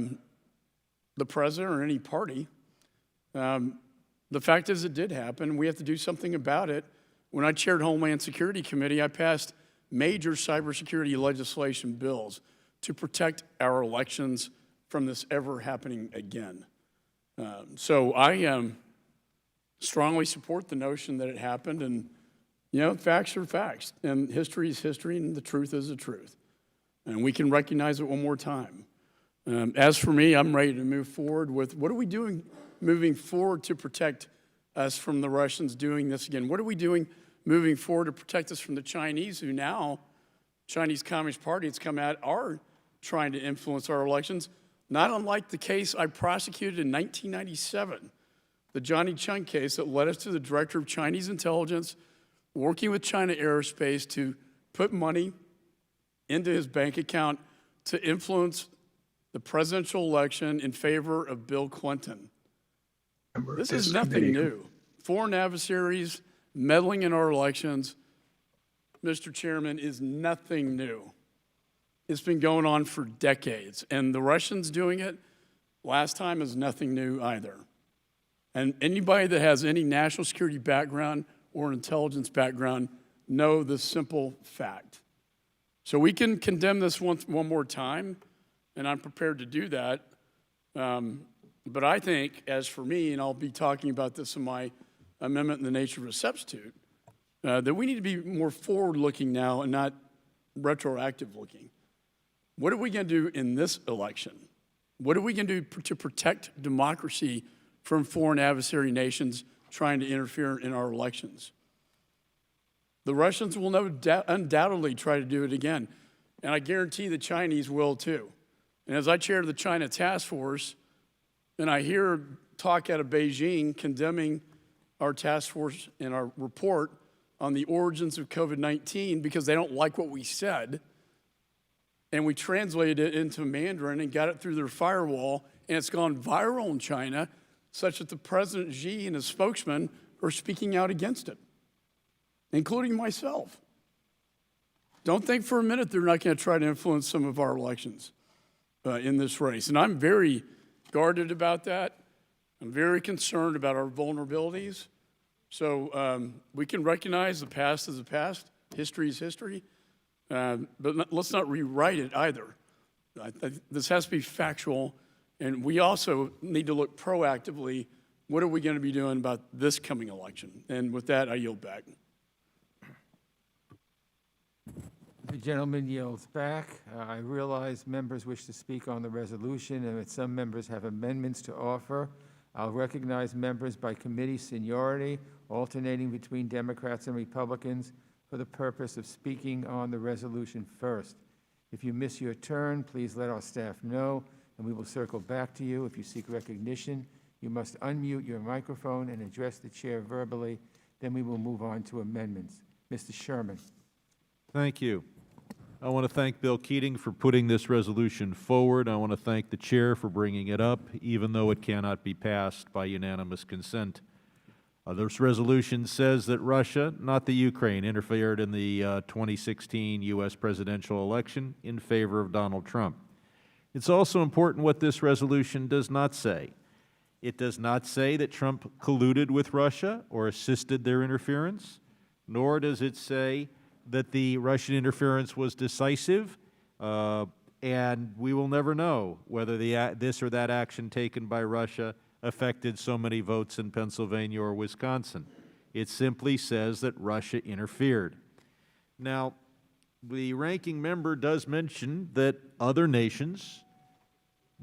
the president or any party. The fact is it did happen. We have to do something about it. When I chaired Homeland Security Committee, I passed major cybersecurity legislation bills to protect our elections from this ever happening again. So I strongly support the notion that it happened, and facts are facts, and history is history, and the truth is the truth. And we can recognize it one more time. As for me, I'm ready to move forward with what are we doing moving forward to protect us from the Russians doing this again? What are we doing moving forward to protect us from the Chinese, who now, Chinese Communist Party, it's come out, are trying to influence our elections, not unlike the case I prosecuted in 1997, the Johnny Chung case that led us to the director of Chinese intelligence working with China Aerospace to put money into his bank account to influence the presidential election in favor of Bill Clinton. This is nothing new. Foreign adversaries meddling in our elections, Mr. Chairman, is nothing new. It's been going on for decades, and the Russians doing it last time is nothing new either. And anybody that has any national security background or intelligence background know this simple fact. So we can condemn this one more time, and I'm prepared to do that. But I think, as for me, and I'll be talking about this in my amendment in the nature of a substitute, that we need to be more forward-looking now and not retroactive-looking. What are we going to do in this election? What are we going to do to protect democracy from foreign adversary nations trying to interfere in our elections? The Russians will undoubtedly try to do it again, and I guarantee the Chinese will too. And as I chair the China Task Force, and I hear talk out of Beijing condemning our task force and our report on the origins of COVID-19 because they don't like what we said, and we translated it into Mandarin and got it through their firewall, and it's gone viral in China, such that the President Xi and his spokesman are speaking out against it, including myself. Don't think for a minute they're not going to try to influence some of our elections in this race. And I'm very guarded about that. I'm very concerned about our vulnerabilities. So we can recognize the past is the past. History is history. But let's not rewrite it either. This has to be factual. And we also need to look proactively, what are we going to be doing about this coming election? And with that, I yield back. The gentleman yields back. I realize members wish to speak on the resolution and that some members have amendments to offer. I'll recognize members by committee seniority, alternating between Democrats and Republicans for the purpose of speaking on the resolution first. If you miss your turn, please let our staff know, and we will circle back to you. If you seek recognition, you must unmute your microphone and address the chair verbally. Then we will move on to amendments. Mr. Sherman. Thank you. I want to thank Bill Keating for putting this resolution forward. I want to thank the chair for bringing it up, even though it cannot be passed by unanimous consent. This resolution says that Russia, not the Ukraine, interfered in the 2016 U.S. presidential election in favor of Donald Trump. It's also important what this resolution does not say. It does not say that Trump colluded with Russia or assisted their interference, nor does it say that the Russian interference was decisive, and we will never know whether this or that action taken by Russia affected so many votes in Pennsylvania or Wisconsin. It simply says that Russia interfered. Now, the ranking member does mention that other nations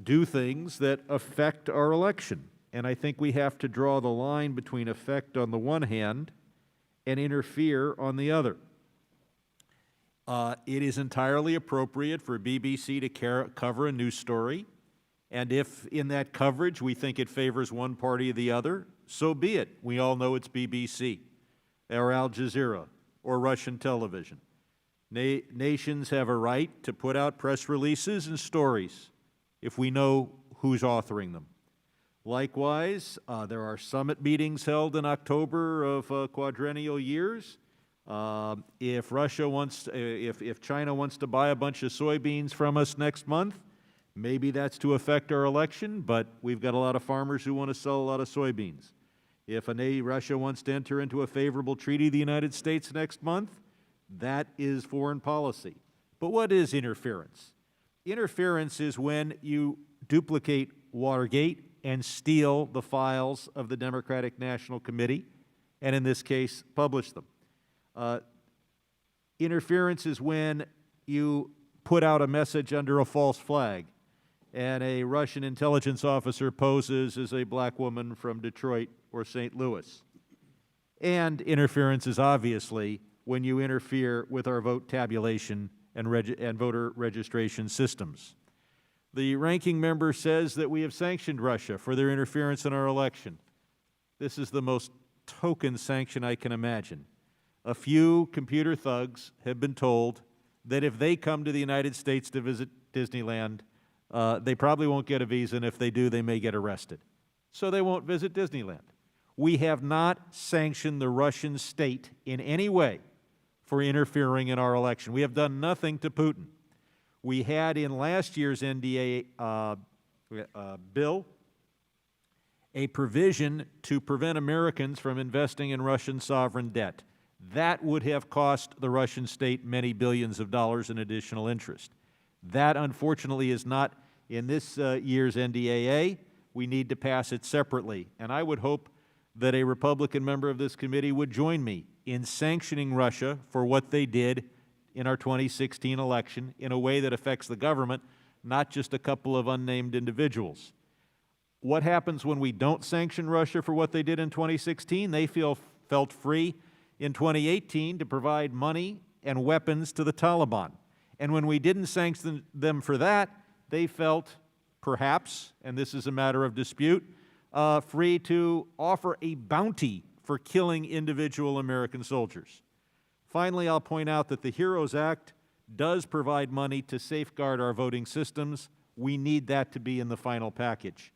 do things that affect our election, and I think we have to draw the line between affect on the one hand and interfere on the other. It is entirely appropriate for BBC to cover a news story, and if in that coverage we think it favors one party or the other, so be it. We all know it's BBC. or Al Jazeera or Russian television. Nations have a right to put out press releases and stories if we know who's authoring them. Likewise, there are summit meetings held in October of quadrennial years. If China wants to buy a bunch of soybeans from us next month, maybe that's to affect our election, but we've got a lot of farmers who want to sell a lot of soybeans. If Russia wants to enter into a favorable treaty with the United States next month, that is foreign policy. But what is interference? Interference is when you duplicate Watergate and steal the files of the Democratic National Committee, and in this case, publish them. Interference is when you put out a message under a false flag, and a Russian intelligence officer poses as a black woman from Detroit or St. Louis. And interference is obviously when you interfere with our vote tabulation and voter registration systems. The ranking member says that we have sanctioned Russia for their interference in our election. This is the most token sanction I can imagine. A few computer thugs have been told that if they come to the United States to visit Disneyland, they probably won't get a visa, and if they do, they may get arrested. So they won't visit Disneyland. We have not sanctioned the Russian state in any way for interfering in our election. We have done nothing to Putin. We had in last year's NDA bill a provision to prevent Americans from investing in Russian sovereign debt. That would have cost the Russian state many billions of dollars in additional interest. That, unfortunately, is not in this year's NDAA. We need to pass it separately. And I would hope that a Republican member of this committee would join me in sanctioning Russia for what they did in our 2016 election in a way that affects the government, not just a couple of unnamed individuals. What happens when we don't sanction Russia for what they did in 2016? They felt free in 2018 to provide money and weapons to the Taliban. And when we didn't sanction them for that, they felt perhaps, and this is a matter of dispute, free to offer a bounty for killing individual American soldiers. Finally, I'll point out that the HEROES Act does provide money to safeguard our voting systems. We need that to be in the final package.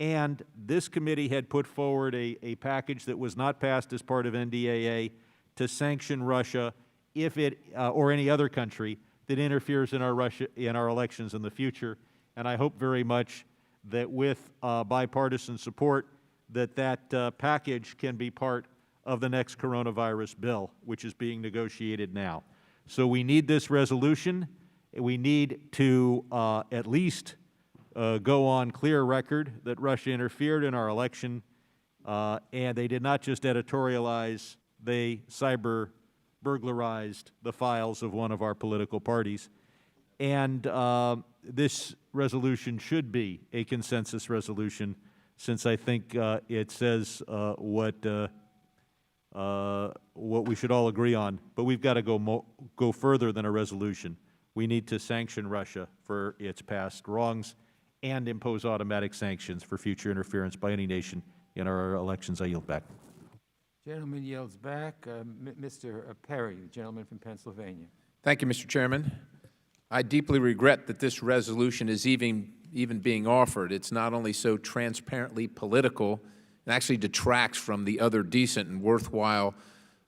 And this committee had put forward a package that was not passed as part of NDAA to sanction Russia if it, or any other country that interferes in our elections in the future. And I hope very much that with bipartisan support that package can be part of the next coronavirus bill, which is being negotiated now. So we need this resolution. We need to at least go on clear record that Russia interfered in our election, and they did not just editorialize, they cyber burglarized the files of one of our political parties. And this resolution should be a consensus resolution, since I think it says what we should all agree on. But we've got to go further than a resolution. We need to sanction Russia for its past wrongs and impose automatic sanctions for future interference by any nation in our elections. I yield back. Gentleman yields back. Mr. Perry, the gentleman from Pennsylvania. Thank you, Mr. Chairman. I deeply regret that this resolution is even being offered. It's not only so transparently political, it actually detracts from the other decent and worthwhile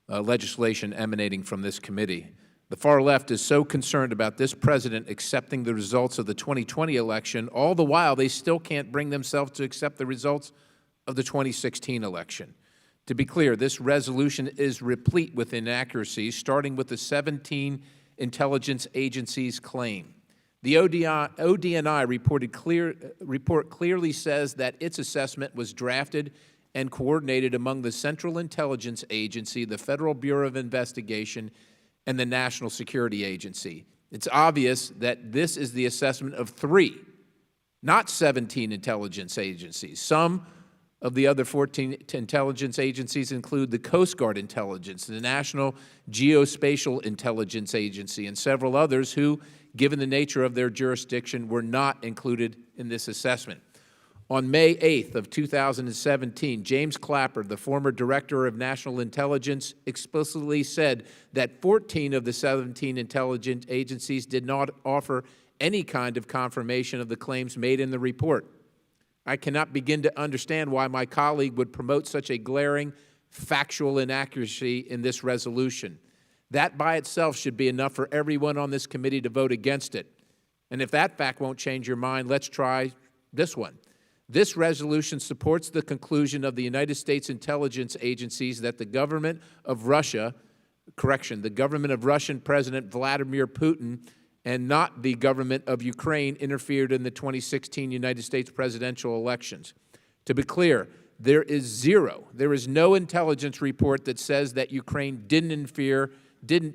legislation emanating from this committee. The far left is so concerned about this president accepting the results of the 2020 election, all the while they still can't bring themselves to accept the results of the 2016 election. To be clear, this resolution is replete with inaccuracies, starting with the 17 intelligence agencies' claim. The ODNI report clearly says that its assessment was drafted and coordinated among the Central Intelligence Agency, the Federal Bureau of Investigation, and the National Security Agency. It's obvious that this is the assessment of 3, not 17 intelligence agencies. Some of the other 14 intelligence agencies include the Coast Guard Intelligence, the National Geospatial Intelligence Agency, and several others who, given the nature of their jurisdiction, were not included in this assessment. On May 8th of 2017, James Clapper, the former Director of National Intelligence, explicitly said that 14 of the 17 intelligence agencies did not offer any kind of confirmation of the claims made in the report. I cannot begin to understand why my colleague would promote such a glaring factual inaccuracy in this resolution. That by itself should be enough for everyone on this committee to vote against it. And if that fact won't change your mind, let's try this one. This resolution supports the conclusion of the United States intelligence agencies that the government of Russia, the government of Russian President Vladimir Putin, and not the government of Ukraine, interfered in the 2016 United States presidential elections. To be clear, there is no intelligence report that says that Ukraine didn't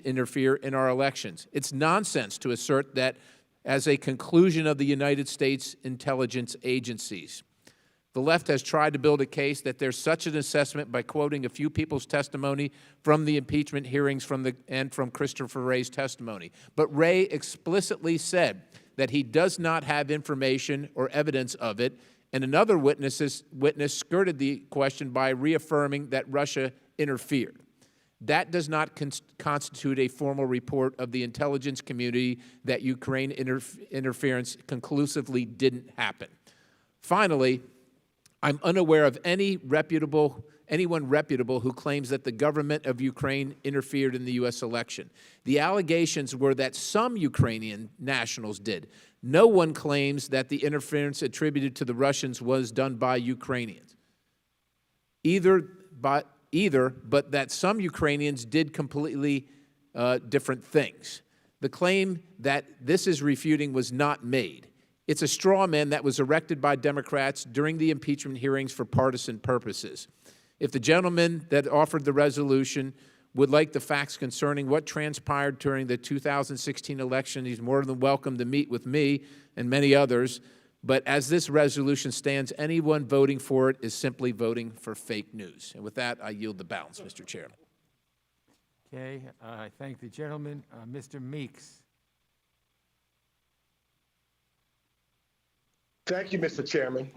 interfere in our elections. It's nonsense to assert that as a conclusion of the United States intelligence agencies. The left has tried to build a case that there's such an assessment by quoting a few people's testimony from the impeachment hearings and from Christopher Wray's testimony. But Wray explicitly said that he does not have information or evidence of it, and another witness skirted the question by reaffirming that Russia interfered. That does not constitute a formal report of the intelligence community that Ukraine interference conclusively didn't happen. Finally, I'm unaware of anyone reputable who claims that the government of Ukraine interfered in the U.S. election. The allegations were that some Ukrainian nationals did. No one claims that the interference attributed to the Russians was done by Ukrainians. But that some Ukrainians did completely different things. The claim that this is refuting was not made. It's a straw man that was erected by Democrats during the impeachment hearings for partisan purposes. If the gentleman that offered the resolution would like the facts concerning what transpired during the 2016 election, he's more than welcome to meet with me and many others. But as this resolution stands, anyone voting for it is simply voting for fake news. And with that, I yield the balance, Mr. Chairman. Okay, I thank the gentleman. Mr. Meeks. Thank you, Mr. Chairman.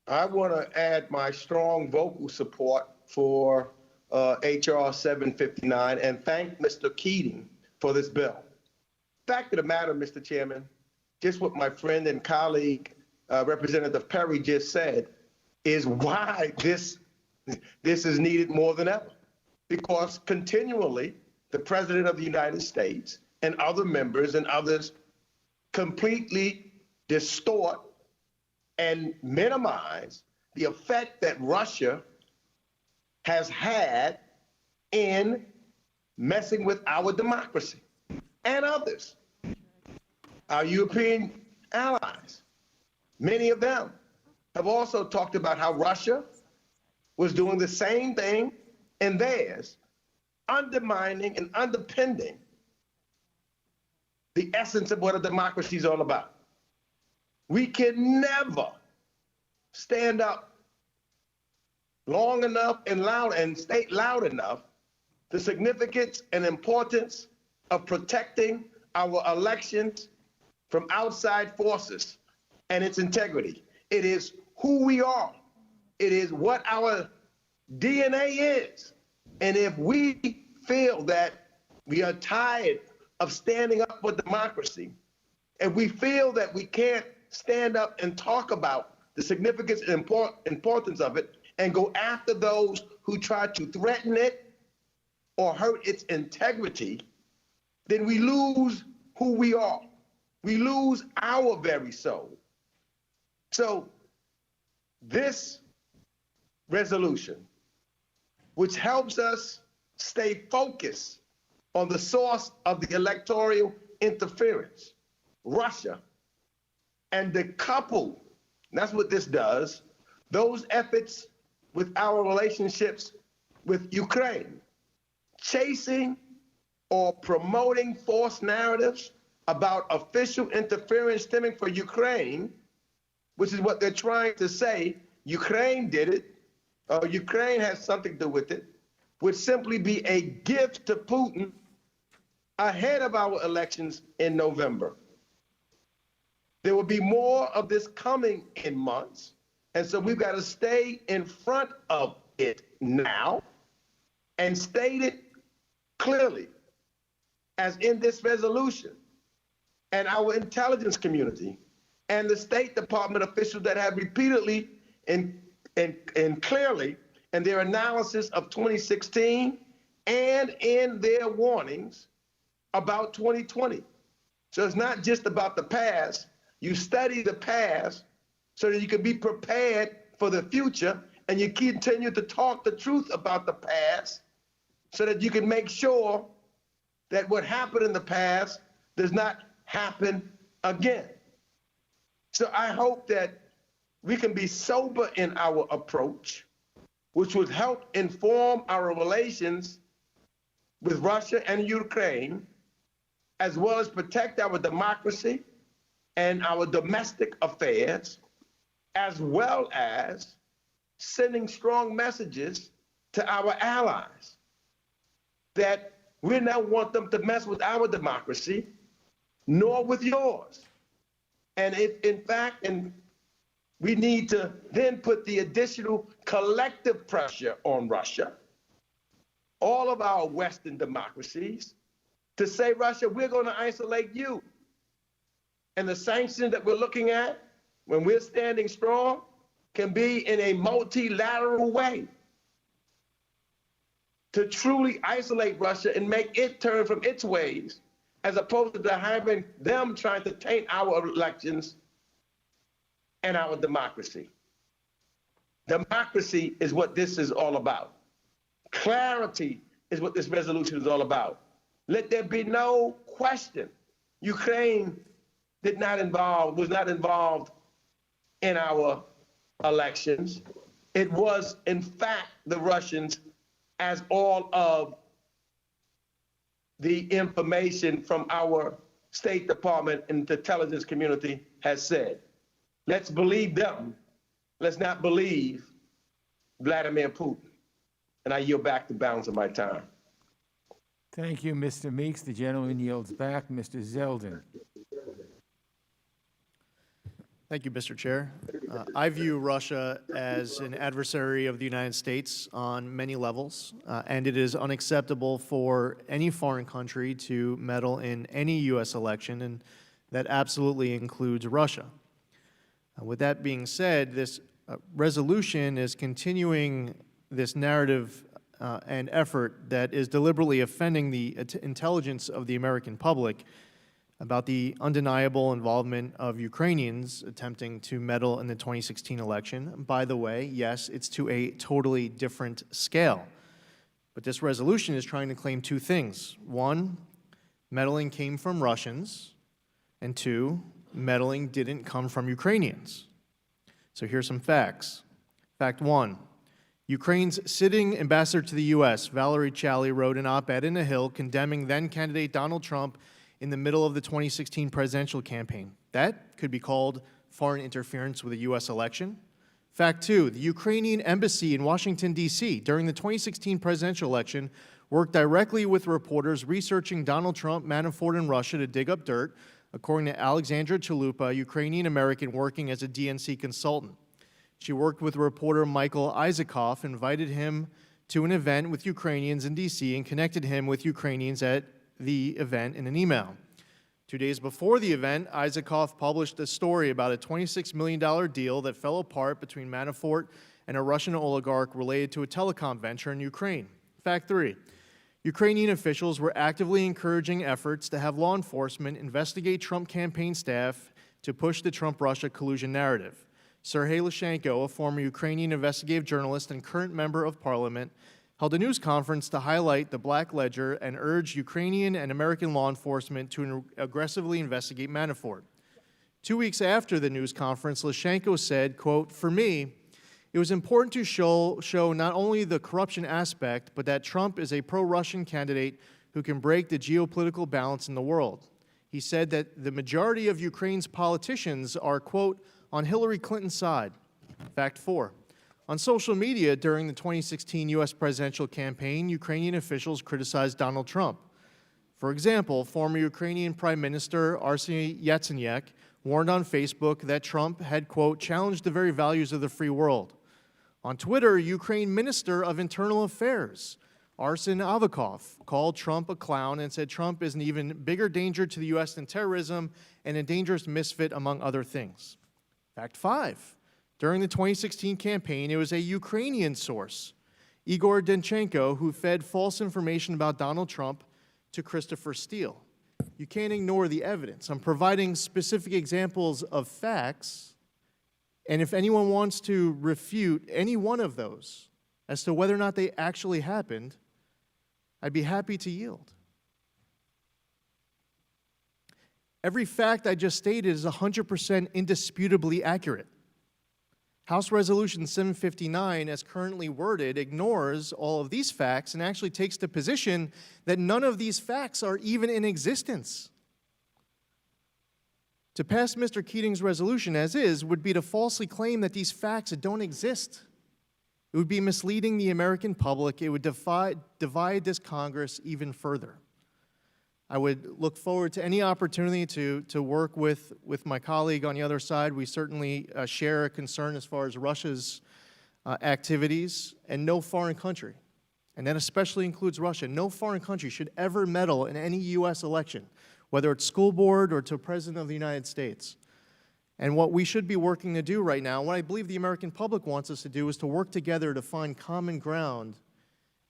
I want to add my strong vocal support for H.R. 759 and thank Mr. Keating for this bill. Fact of the matter, Mr. Chairman, just what my friend and colleague, Representative Perry, just said, is why this is needed more than ever. Because continually, the President of the United States and other members and others completely distort and minimize the effect that Russia has had in messing with our democracy and others. Our European allies, many of them have also talked about how Russia was doing the same thing in theirs, undermining and underpinning the essence of what a democracy is all about. We can never stand up long enough and loud and state loud enough the significance and importance of protecting our elections from outside forces and its integrity. It is who we are. It is what our DNA is. And if we feel that we are tired of standing up for democracy, and we feel that we can't stand up and talk about the significance and importance of it and go after those who try to threaten it or hurt its integrity, then we lose who we are. We lose our very soul. So this resolution, which helps us stay focused on the source of the electoral interference, Russia, and decouple, that's what this does, those efforts with our relationships with Ukraine, chasing or promoting false narratives about official interference stemming from Ukraine, which is what they're trying to say, Ukraine did it, or Ukraine has something to do with it, would simply be a gift to Putin ahead of our elections in November. There will be more of this coming in months. And so we've got to stay in front of it now and state it clearly, as in this resolution. And our intelligence community and the State Department officials that have repeatedly and clearly in their analysis of 2016 and in their warnings about 2020. So it's not just about the past. You study the past so that you can be prepared for the future, and you continue to talk the truth about the past so that you can make sure that what happened in the past does not happen again. So I hope that we can be sober in our approach, which would help inform our relations with Russia and Ukraine, as well as protect our democracy and our domestic affairs, as well as sending strong messages to our allies that we don't want them to mess with our democracy, nor with yours. And if, in fact, and we need to then put the additional collective pressure on Russia, all of our Western democracies, to say, Russia, we're going to isolate you. And the sanctions that we're looking at, when we're standing strong, can be in a multilateral way to truly isolate Russia and make it turn from its ways, as opposed to having them trying to taint our elections and our democracy. Democracy is what this is all about. Clarity is what this resolution is all about. Let there be no question. Ukraine was not involved in our elections. It was, in fact, the Russians, as all of the information from our State Department and the intelligence community has said. Let's believe them. Let's not believe Vladimir Putin. And I yield back the balance of my time. Thank you, Mr. Meeks. The gentleman yields back. Mr. Zeldin. Thank you, Mr. Chair. I view Russia as an adversary of the United States on many levels, and it is unacceptable for any foreign country to meddle in any U.S. election, and that absolutely includes Russia. With that being said, this resolution is continuing this narrative and effort that is deliberately offending the intelligence of the American public about the undeniable involvement of Ukrainians attempting to meddle in the 2016 election. By the way, yes, it's to a totally different scale. But this resolution is trying to claim two things. One, meddling came from Russians, and two, meddling didn't come from Ukrainians. So here's some facts. Fact one, Ukraine's sitting ambassador to the U.S., Valerie Chally, wrote an op-ed in The Hill condemning then-candidate Donald Trump in the middle of the 2016 presidential campaign. That could be called foreign interference with a U.S. election. Fact two, the Ukrainian embassy in Washington, D.C. during the 2016 presidential election worked directly with reporters researching Donald Trump, Manafort, and Russia to dig up dirt, according to Alexandra Chalupa, a Ukrainian-American working as a DNC consultant. She worked with reporter Michael Isaacoff, invited him to an event with Ukrainians in D.C. and connected him with Ukrainians at the event in an email. 2 days before the event, Isaacoff published a story about a $26 million deal that fell apart between Manafort and a Russian oligarch related to a telecom venture in Ukraine. Fact three, Ukrainian officials were actively encouraging efforts to have law enforcement investigate Trump campaign staff to push the Trump-Russia collusion narrative. Sergei Lushenko, a former Ukrainian investigative journalist and current member of parliament, held a news conference to highlight the Black Ledger and urged Ukrainian and American law enforcement to aggressively investigate Manafort. 2 weeks after the news conference, Lushenko said, quote, "For me, it was important to show not only the corruption aspect, but that Trump is a pro-Russian candidate who can break the geopolitical balance in the world." He said that the majority of Ukraine's politicians are, quote, on Hillary Clinton's side. Fact four, on social media during the 2016 U.S. presidential campaign, Ukrainian officials criticized Donald Trump. For example, former Ukrainian Prime Minister Arseniy Yatsenyuk warned on Facebook that Trump had, quote, challenged the very values of the free world. On Twitter, Ukraine Minister of Internal Affairs, Arsen Avakov, called Trump a clown and said Trump is an even bigger danger to the U.S. than terrorism and a dangerous misfit, among other things. Fact 5. During the 2016 campaign, it was a Ukrainian source, Igor Danchenko, who fed false information about Donald Trump to Christopher Steele. You can't ignore the evidence. I'm providing specific examples of facts, and if anyone wants to refute any one of those as to whether or not they actually happened, I'd be happy to yield. Every fact I just stated is 100% indisputably accurate. House Resolution 759, as currently worded, ignores all of these facts and actually takes the position that none of these facts are even in existence. To pass Mr. Keating's resolution as is would be to falsely claim that these facts don't exist. It would be misleading the American public. It would divide this Congress even further. I would look forward to any opportunity to work with my colleague on the other side. We certainly share a concern as far as Russia's activities, and no foreign country, and that especially includes Russia, no foreign country should ever meddle in any U.S. election, whether it's school board or to President of the United States. And what we should be working to do right now, what I believe the American public wants us to do, is to work together to find common ground.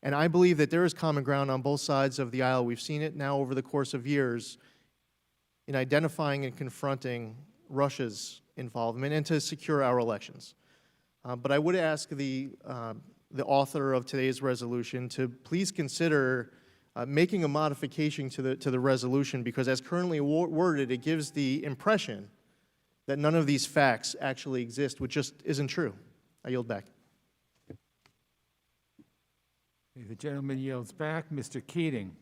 And I believe that there is common ground on both sides of the aisle. We've seen it now over the course of years in identifying and confronting Russia's involvement and to secure our elections. But I would ask the author of today's resolution to please consider making a modification to the resolution, because as currently worded, it gives the impression that none of these facts actually exist, which just isn't true. I yield back. The gentleman yields back. Mr. Keating.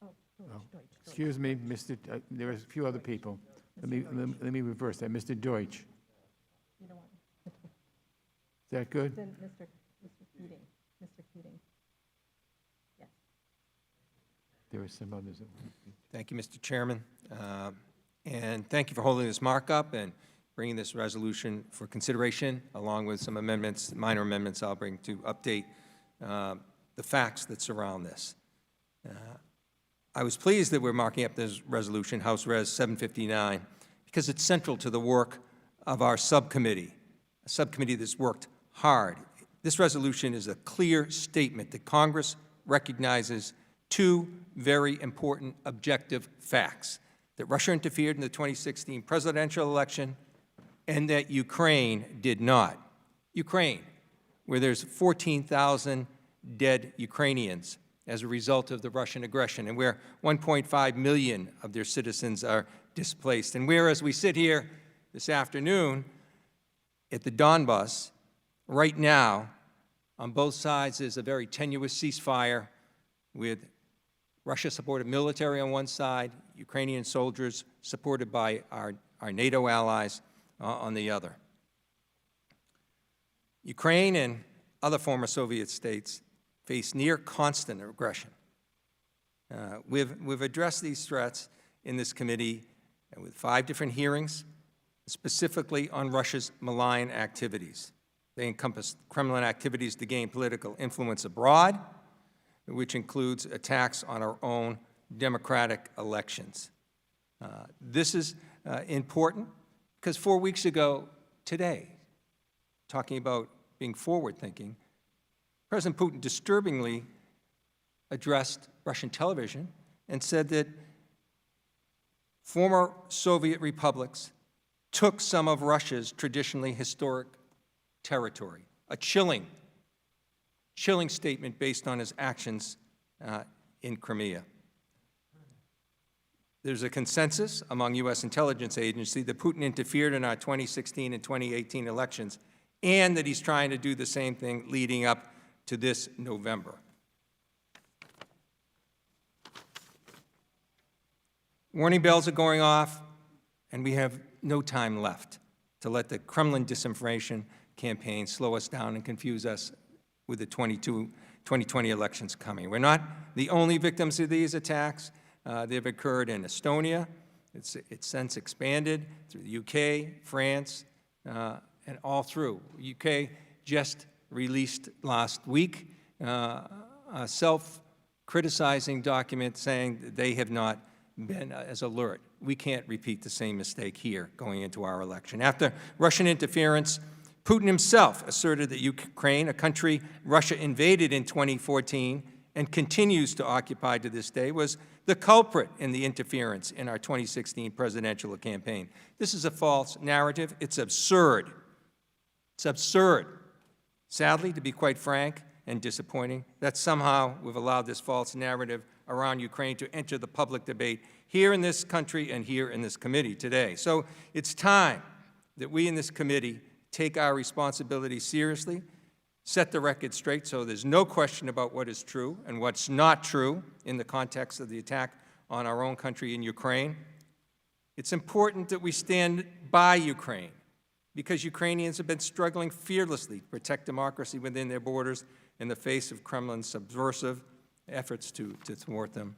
Oh, excuse me, Mr. There are a few other people. Let me reverse that. Mr. Deutsch. Is that good? Then Mr. Keating. Mr. Keating. Yes. There are some others. Thank you, Mr. Chairman. And thank you for holding this markup and bringing this resolution for consideration, along with some amendments, minor amendments I'll bring to update the facts that surround this. I was pleased that we're marking up this resolution, House Res 759, because it's central to the work of our subcommittee, a subcommittee that's worked hard. This resolution is a clear statement that Congress recognizes two very important objective facts: that Russia interfered in the 2016 presidential election and that Ukraine did not. Ukraine, where there's 14,000 dead Ukrainians as a result of the Russian aggression, and where 1.5 million of their citizens are displaced, and where, as we sit here this afternoon at the Donbass, right now, on both sides is a very tenuous ceasefire with Russia-supported military on one side, Ukrainian soldiers supported by our NATO allies on the other. Ukraine and other former Soviet states face near constant aggression. We've addressed these threats in this committee with 5 different hearings, specifically on Russia's malign activities. They encompass Kremlin activities to gain political influence abroad, which includes attacks on our own democratic elections. This is important because 4 weeks ago today, talking about being forward-thinking, President Putin disturbingly addressed Russian television and said that former Soviet republics took some of Russia's traditionally historic territory, a chilling statement based on his actions in Crimea. There's a consensus among U.S. intelligence agencies that Putin interfered in our 2016 and 2018 elections, and that he's trying to do the same thing leading up to this November. Warning bells are going off, and we have no time left to let the Kremlin disinformation campaign slow us down and confuse us with the 2020 elections coming. We're not the only victims of these attacks. They've occurred in Estonia. It's since expanded through the UK, France, and all through. UK just released last week a self-criticizing document saying that they have not been as alert. We can't repeat the same mistake here going into our election. After Russian interference, Putin himself asserted that Ukraine, a country Russia invaded in 2014 and continues to occupy to this day, was the culprit in the interference in our 2016 presidential campaign. This is a false narrative. It's absurd. It's absurd. Sadly, to be quite frank and disappointing, that somehow we've allowed this false narrative around Ukraine to enter the public debate here in this country and here in this committee today. So it's time that we in this committee take our responsibility seriously, set the record straight so there's no question about what is true and what's not true in the context of the attack on our own country in Ukraine. It's important that we stand by Ukraine because Ukrainians have been struggling fearlessly to protect democracy within their borders in the face of Kremlin's subversive efforts to thwart them.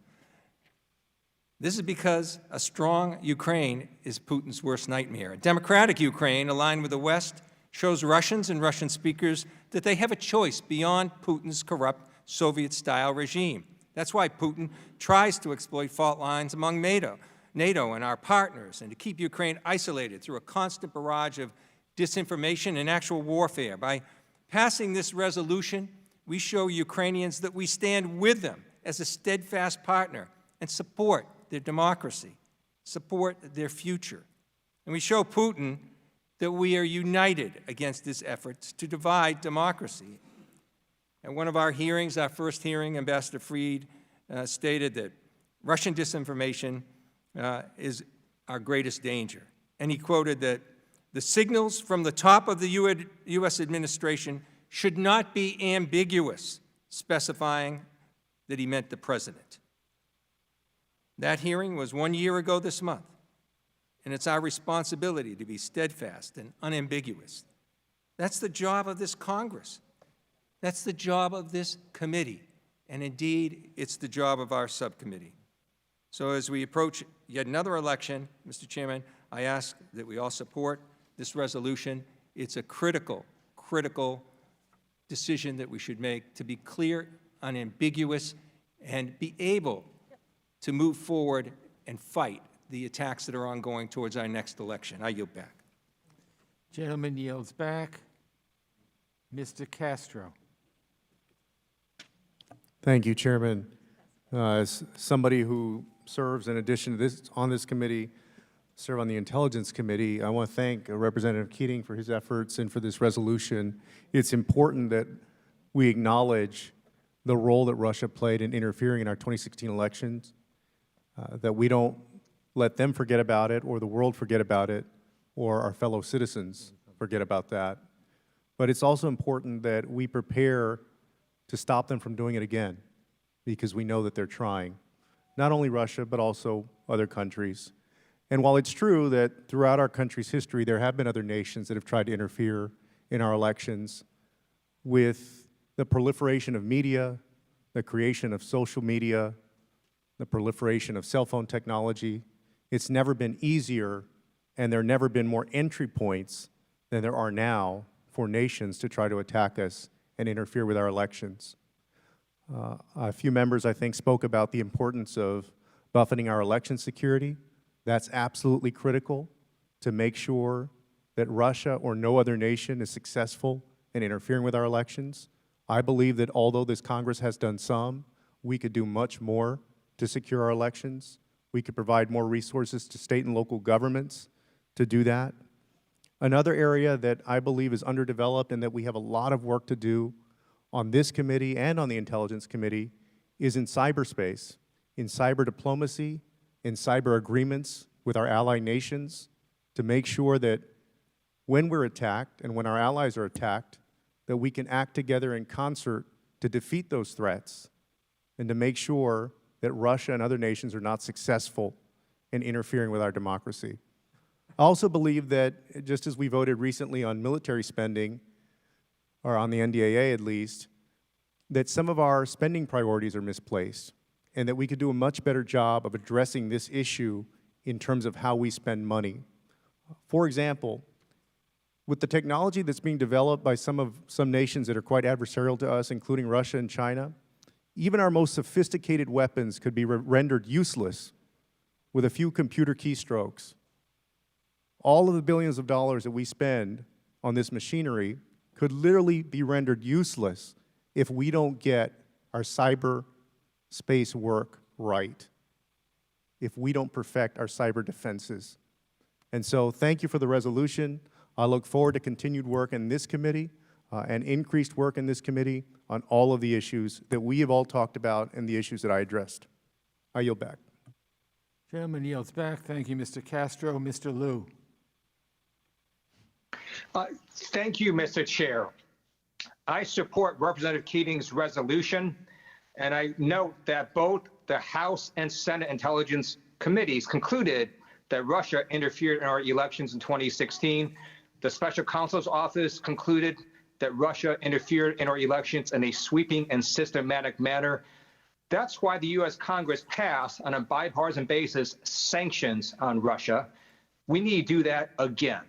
This is because a strong Ukraine is Putin's worst nightmare. A democratic Ukraine aligned with the West shows Russians and Russian speakers that they have a choice beyond Putin's corrupt Soviet-style regime. That's why Putin tries to exploit fault lines among NATO and our partners, and to keep Ukraine isolated through a constant barrage of disinformation and actual warfare. By passing this resolution, we show Ukrainians that we stand with them as a steadfast partner and support their democracy, support their future. And we show Putin that we are united against his efforts to divide democracy. At one of our hearings, our first hearing, Ambassador Fried stated that Russian disinformation is our greatest danger. And he quoted that the signals from the top of the U.S. administration should not be ambiguous, specifying that he meant the president. That hearing was 1 year ago this month, and it's our responsibility to be steadfast and unambiguous. That's the job of this Congress. That's the job of this committee, and indeed, it's the job of our subcommittee. So as we approach yet another election, Mr. Chairman, I ask that we all support this resolution. It's a critical decision that we should make to be clear, unambiguous, and be able to move forward and fight the attacks that are ongoing towards our next election. I yield back. Gentleman yields back. Mr. Castro. Thank you, Chairman. As somebody who serves, in addition to this, on this committee, serve on the Intelligence Committee, I want to thank Representative Keating for his efforts and for this resolution. It's important that we acknowledge the role that Russia played in interfering in our 2016 elections, that we don't let them forget about it or the world forget about it or our fellow citizens forget about that. But it's also important that we prepare to stop them from doing it again, because we know that they're trying. Not only Russia, but also other countries. And while it's true that throughout our country's history, there have been other nations that have tried to interfere in our elections, with the proliferation of media, the creation of social media, the proliferation of cell phone technology, it's never been easier, and there have never been more entry points than there are now for nations to try to attack us and interfere with our elections. A few members, I think, spoke about the importance of buffeting our election security. That's absolutely critical to make sure that Russia or no other nation is successful in interfering with our elections. I believe that although this Congress has done some, we could do much more to secure our elections. We could provide more resources to state and local governments to do that. Another area that I believe is underdeveloped and that we have a lot of work to do on this committee and on the Intelligence Committee is in cyberspace, in cyber diplomacy, in cyber agreements with our ally nations, to make sure that when we're attacked and when our allies are attacked, that we can act together in concert to defeat those threats and to make sure that Russia and other nations are not successful in interfering with our democracy. I also believe that, just as we voted recently on military spending, or on the NDAA at least, that some of our spending priorities are misplaced. and that we could do a much better job of addressing this issue in terms of how we spend money. For example, with the technology that's being developed by some nations that are quite adversarial to us, including Russia and China, even our most sophisticated weapons could be rendered useless with a few computer keystrokes. All of the billions of dollars that we spend on this machinery could literally be rendered useless if we don't get our cyber space work right, if we don't perfect our cyber defenses. And so thank you for the resolution. I look forward to continued work in this committee and increased work in this committee on all of the issues that we have all talked about and the issues that I addressed. I yield back. Gentleman yields back. Thank you, Mr. Castro. Mr. Liu. Thank you, Mr. Chair. I support Representative Keating's resolution, and I note that both the House and Senate Intelligence Committees concluded that Russia interfered in our elections in 2016. The Special Counsel's Office concluded that Russia interfered in our elections in a sweeping and systematic manner. That's why the U.S. Congress passed, on a bipartisan basis, sanctions on Russia. We need to do that again,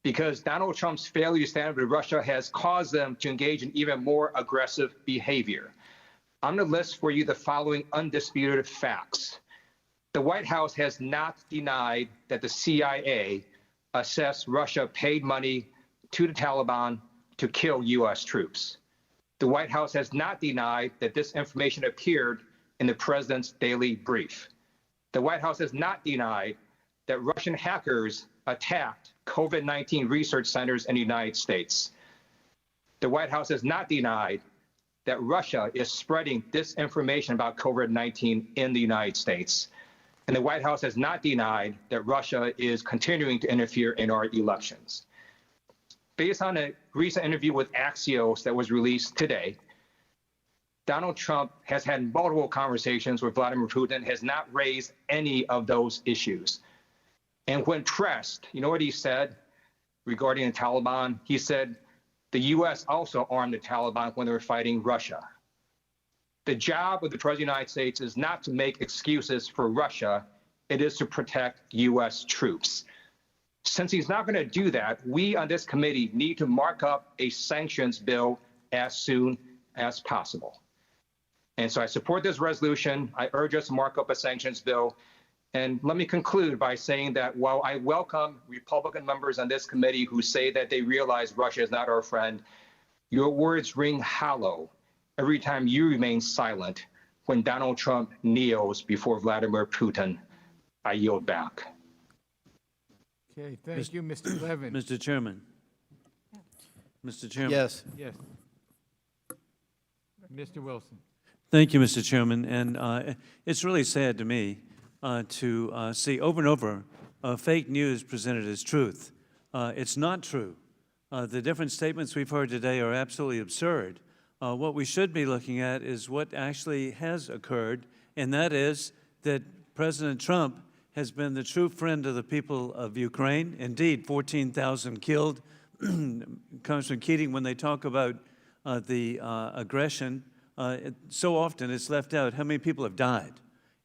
because Donald Trump's failure to stand up with Russia has caused them to engage in even more aggressive behavior. I'm going to list for you the following undisputed facts. The White House has not denied that the CIA assessed Russia paid money to the Taliban to kill U.S. troops. The White House has not denied that this information appeared in the president's daily brief. The White House has not denied that Russian hackers attacked COVID-19 research centers in the United States. The White House has not denied that Russia is spreading disinformation about COVID-19 in the United States. And the White House has not denied that Russia is continuing to interfere in our elections. Based on a recent interview with Axios that was released today, Donald Trump has had multiple conversations with Vladimir Putin, has not raised any of those issues. And when pressed, you know what he said regarding the Taliban? He said the U.S. also armed the Taliban when they were fighting Russia. The job of the President of the United States is not to make excuses for Russia. It is to protect U.S. troops. Since he's not going to do that, we on this committee need to mark up a sanctions bill as soon as possible. And so I support this resolution. I urge us to mark up a sanctions bill. And let me conclude by saying that while I welcome Republican members on this committee who say that they realize Russia is not our friend, your words ring hollow every time you remain silent when Donald Trump kneels before Vladimir Putin. I yield back. Okay, thank you, Mr. Levin. Mr. Chairman. Mr. Chairman. Yes. Yes. Mr. Wilson. Thank you, Mr. Chairman. And it's really sad to me to see over and over fake news presented as truth. It's not true. The different statements we've heard today are absolutely absurd. What we should be looking at is what actually has occurred, and that is that President Trump has been the true friend of the people of Ukraine. Indeed, 14,000 killed. Congressman Keating, when they talk about the aggression, so often it's left out how many people have died.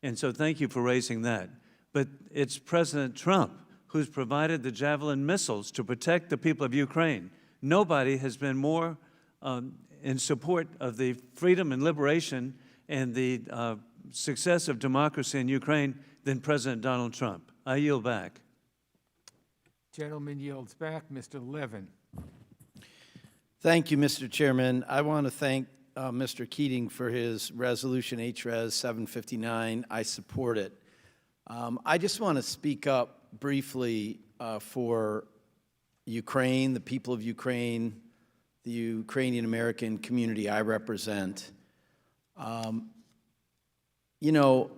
And so thank you for raising that. But it's President Trump who's provided the Javelin missiles to protect the people of Ukraine. Nobody has been more in support of the freedom and liberation and the success of democracy in Ukraine than President Donald Trump. I yield back. Gentleman yields back. Mr. Levin. Thank you, Mr. Chairman. I want to thank Mr. Keating for his resolution, HRES 759. I support it. I just want to speak up briefly for Ukraine, the people of Ukraine, the Ukrainian American community I represent. You know,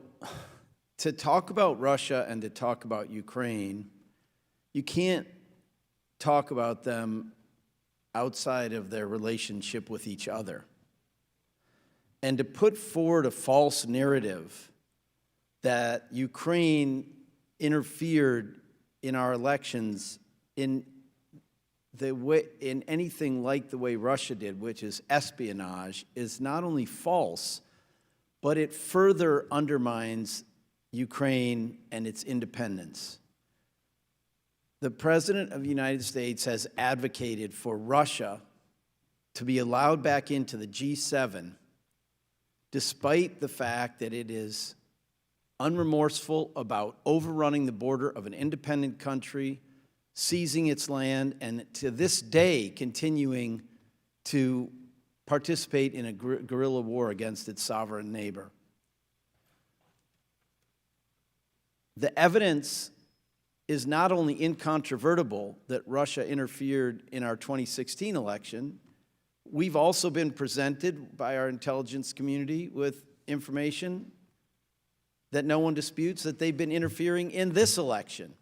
to talk about Russia and to talk about Ukraine, you can't talk about them outside of their relationship with each other. And to put forward a false narrative that Ukraine interfered in our elections in anything like the way Russia did, which is espionage, is not only false, but it further undermines Ukraine and its independence. The President of the United States has advocated for Russia to be allowed back into the G7, despite the fact that it is unremorseful about overrunning the border of an independent country, seizing its land, and to this day continuing to participate in a guerrilla war against its sovereign neighbor. The evidence is not only incontrovertible that Russia interfered in our 2016 election, we've also been presented by our intelligence community with information that no one disputes that they've been interfering in this election.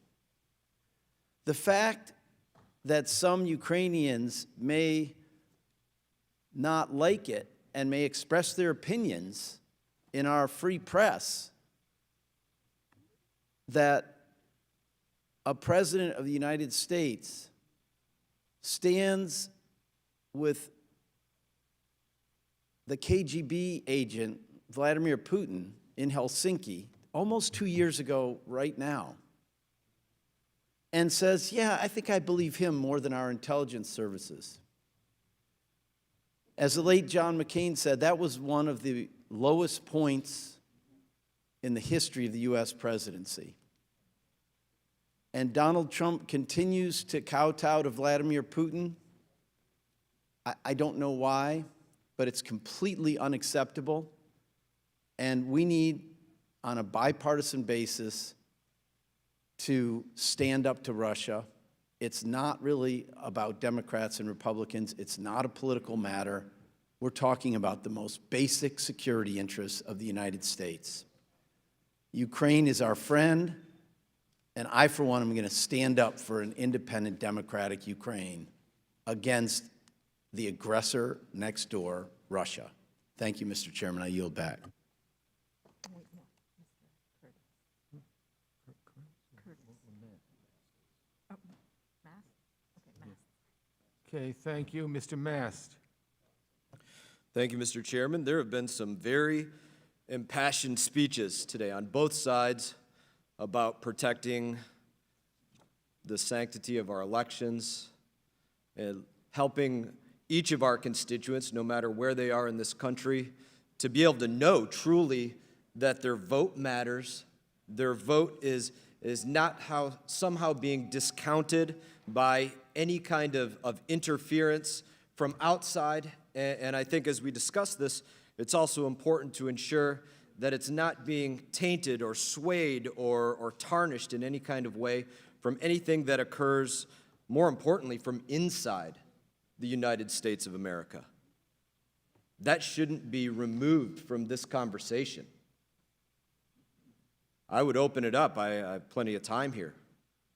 The fact that some Ukrainians may not like it and may express their opinions in our free press, that a president of the United States stands with the KGB agent Vladimir Putin in Helsinki almost 2 years ago right now and says, yeah, I think I believe him more than our intelligence services. As the late John McCain said, that was one of the lowest points in the history of the U.S. presidency. And Donald Trump continues to kowtow to Vladimir Putin. I don't know why, but it's completely unacceptable. And we need, on a bipartisan basis, to stand up to Russia. It's not really about Democrats and Republicans. It's not a political matter. We're talking about the most basic security interests of the United States. Ukraine is our friend, and I, for one, am going to stand up for an independent, democratic Ukraine against the aggressor next door, Russia. Thank you, Mr. Chairman. I yield back. Okay, thank you. Mr. Mast. Thank you, Mr. Chairman. There have been some very impassioned speeches today on both sides about protecting the sanctity of our elections and helping each of our constituents, no matter where they are in this country, to be able to know truly that their vote matters. Their vote is not somehow being discounted by any kind of interference from outside. And I think as we discuss this, it's also important to ensure that it's not being tainted or swayed or tarnished in any kind of way from anything that occurs, more importantly, from inside the United States of America. That shouldn't be removed from this conversation. I would open it up. I have plenty of time here.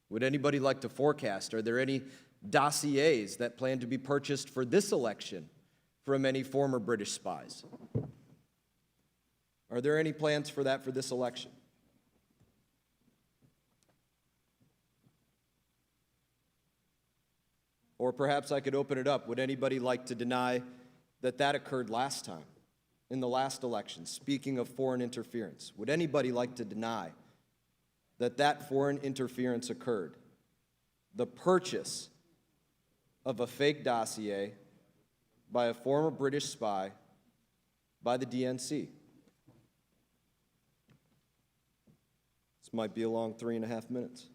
Would anybody like to forecast? Are there any dossiers that plan to be purchased for this election from any former British spies? Are there any plans for that for this election? Or perhaps I could open it up. Would anybody like to deny that that occurred last time, in the last election? Speaking of foreign interference, would anybody like to deny that that foreign interference occurred? The purchase of a fake dossier by a former British spy by the DNC. This might be a long 3.5 minutes.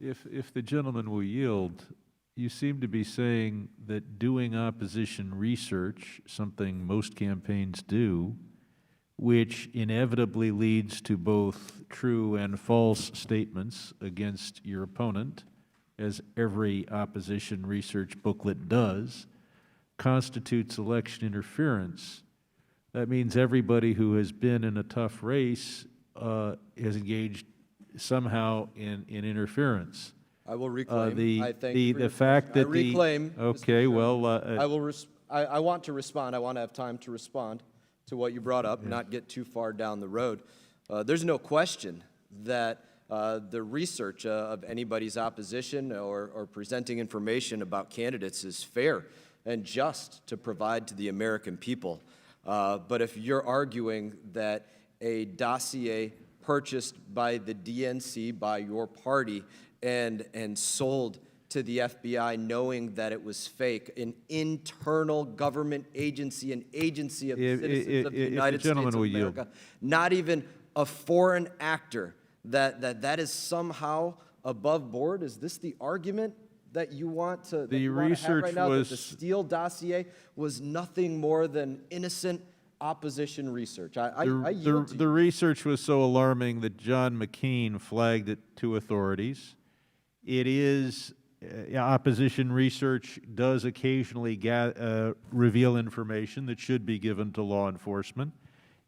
If the gentleman will yield, you seem to be saying that doing opposition research, something most campaigns do, which inevitably leads to both true and false statements against your opponent, as every opposition research booklet does, constitutes election interference. That means everybody who has been in a tough race has engaged somehow in interference. I will reclaim. I thank the you for your fact that I reclaim. the okay, well, I want to respond. I want to have time to respond to what you brought up, not get too far down the road. There's no question that the research of anybody's opposition or presenting information about candidates is fair and just to provide to the American people. But if you're arguing that a dossier purchased by the DNC, by your party, and sold to the FBI knowing that it was fake, an internal government agency, an agency of the citizens of the United States of America, not even a foreign actor, that is somehow above board? Is this the argument that you want to, that you want to have right now, that the Steele dossier was nothing more than innocent opposition research? I yield to you. The research was so alarming that John McCain flagged it to authorities. It is, opposition research does occasionally reveal information that should be given to law enforcement.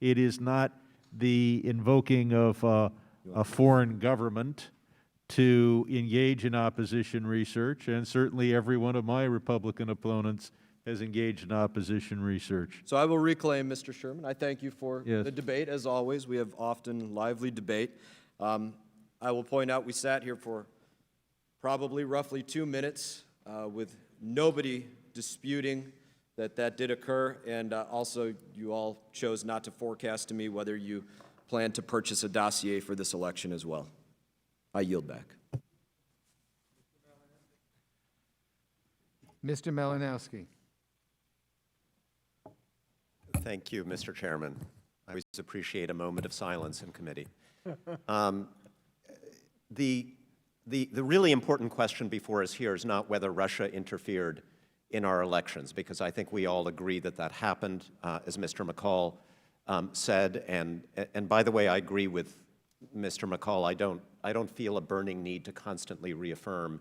It is not the invoking of a foreign government to engage in opposition research, and certainly every one of my Republican opponents has engaged in opposition research. So I will reclaim, Mr. Sherman. I thank you for the debate. As always, we have often lively debate. I will point out we sat here for probably roughly 2 minutes with nobody disputing that did occur, and also you all chose not to forecast to me whether you plan to purchase a dossier for this election as well. I yield back. Mr. Malinowski. Thank you, Mr. Chairman. I always appreciate a moment of silence in committee. The really important question before us here is not whether Russia interfered in our elections, because I think we all agree that that happened, as Mr. McCall said. And by the way, I agree with Mr. McCall. I don't feel a burning need to constantly reaffirm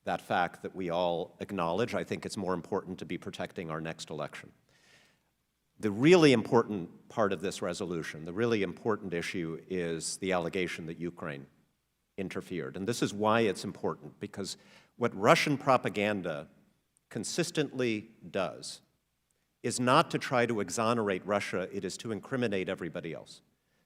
that fact that we all acknowledge. I think it's more important to be protecting our next election. The really important part of this resolution, the really important issue, is the allegation that Ukraine interfered. And this is why it's important, because what Russian propaganda consistently does is not to try to exonerate Russia, it is to incriminate everybody else.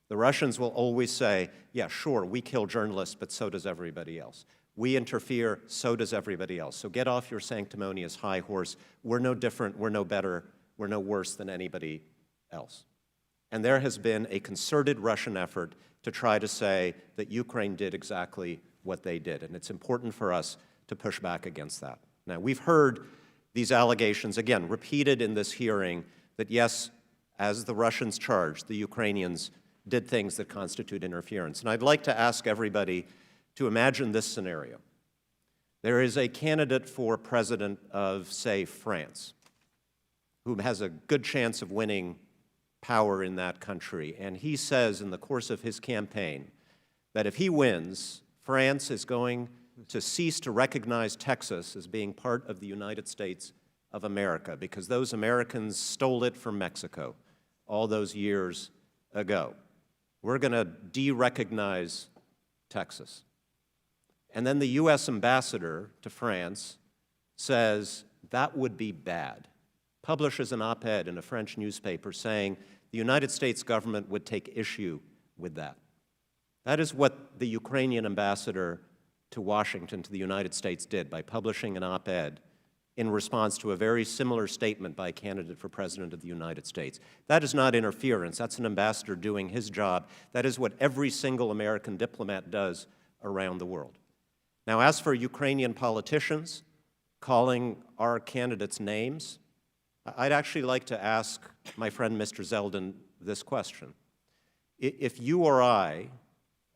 The Russians will always say, yeah, sure, we kill journalists, but so does everybody else. We interfere, so does everybody else. So get off your sanctimonious high horse. We're no different, we're no better, we're no worse than anybody else. And there has been a concerted Russian effort to try to say that Ukraine did exactly what they did. And it's important for us to push back against that. Now, we've heard these allegations, again, repeated in this hearing, that yes, as the Russians charged, the Ukrainians did things that constitute interference. And I'd like to ask everybody to imagine this scenario. There is a candidate for president of, say, France, who has a good chance of winning power in that country. And he says in the course of his campaign that if he wins, France is going to cease to recognize Texas as being part of the United States of America, because those Americans stole it from Mexico all those years ago. We're going to de-recognize Texas. And then the U.S. ambassador to France says that would be bad, publishes an op-ed in a French newspaper saying the United States government would take issue with that. That is what the Ukrainian ambassador to Washington, to the United States, did by publishing an op-ed in response to a very similar statement by a candidate for president of the United States. That is not interference. That's an ambassador doing his job. That is what every single American diplomat does around the world. Now, as for Ukrainian politicians calling our candidates names, I'd actually like to ask my friend Mr. Zeldin this question. If you or I,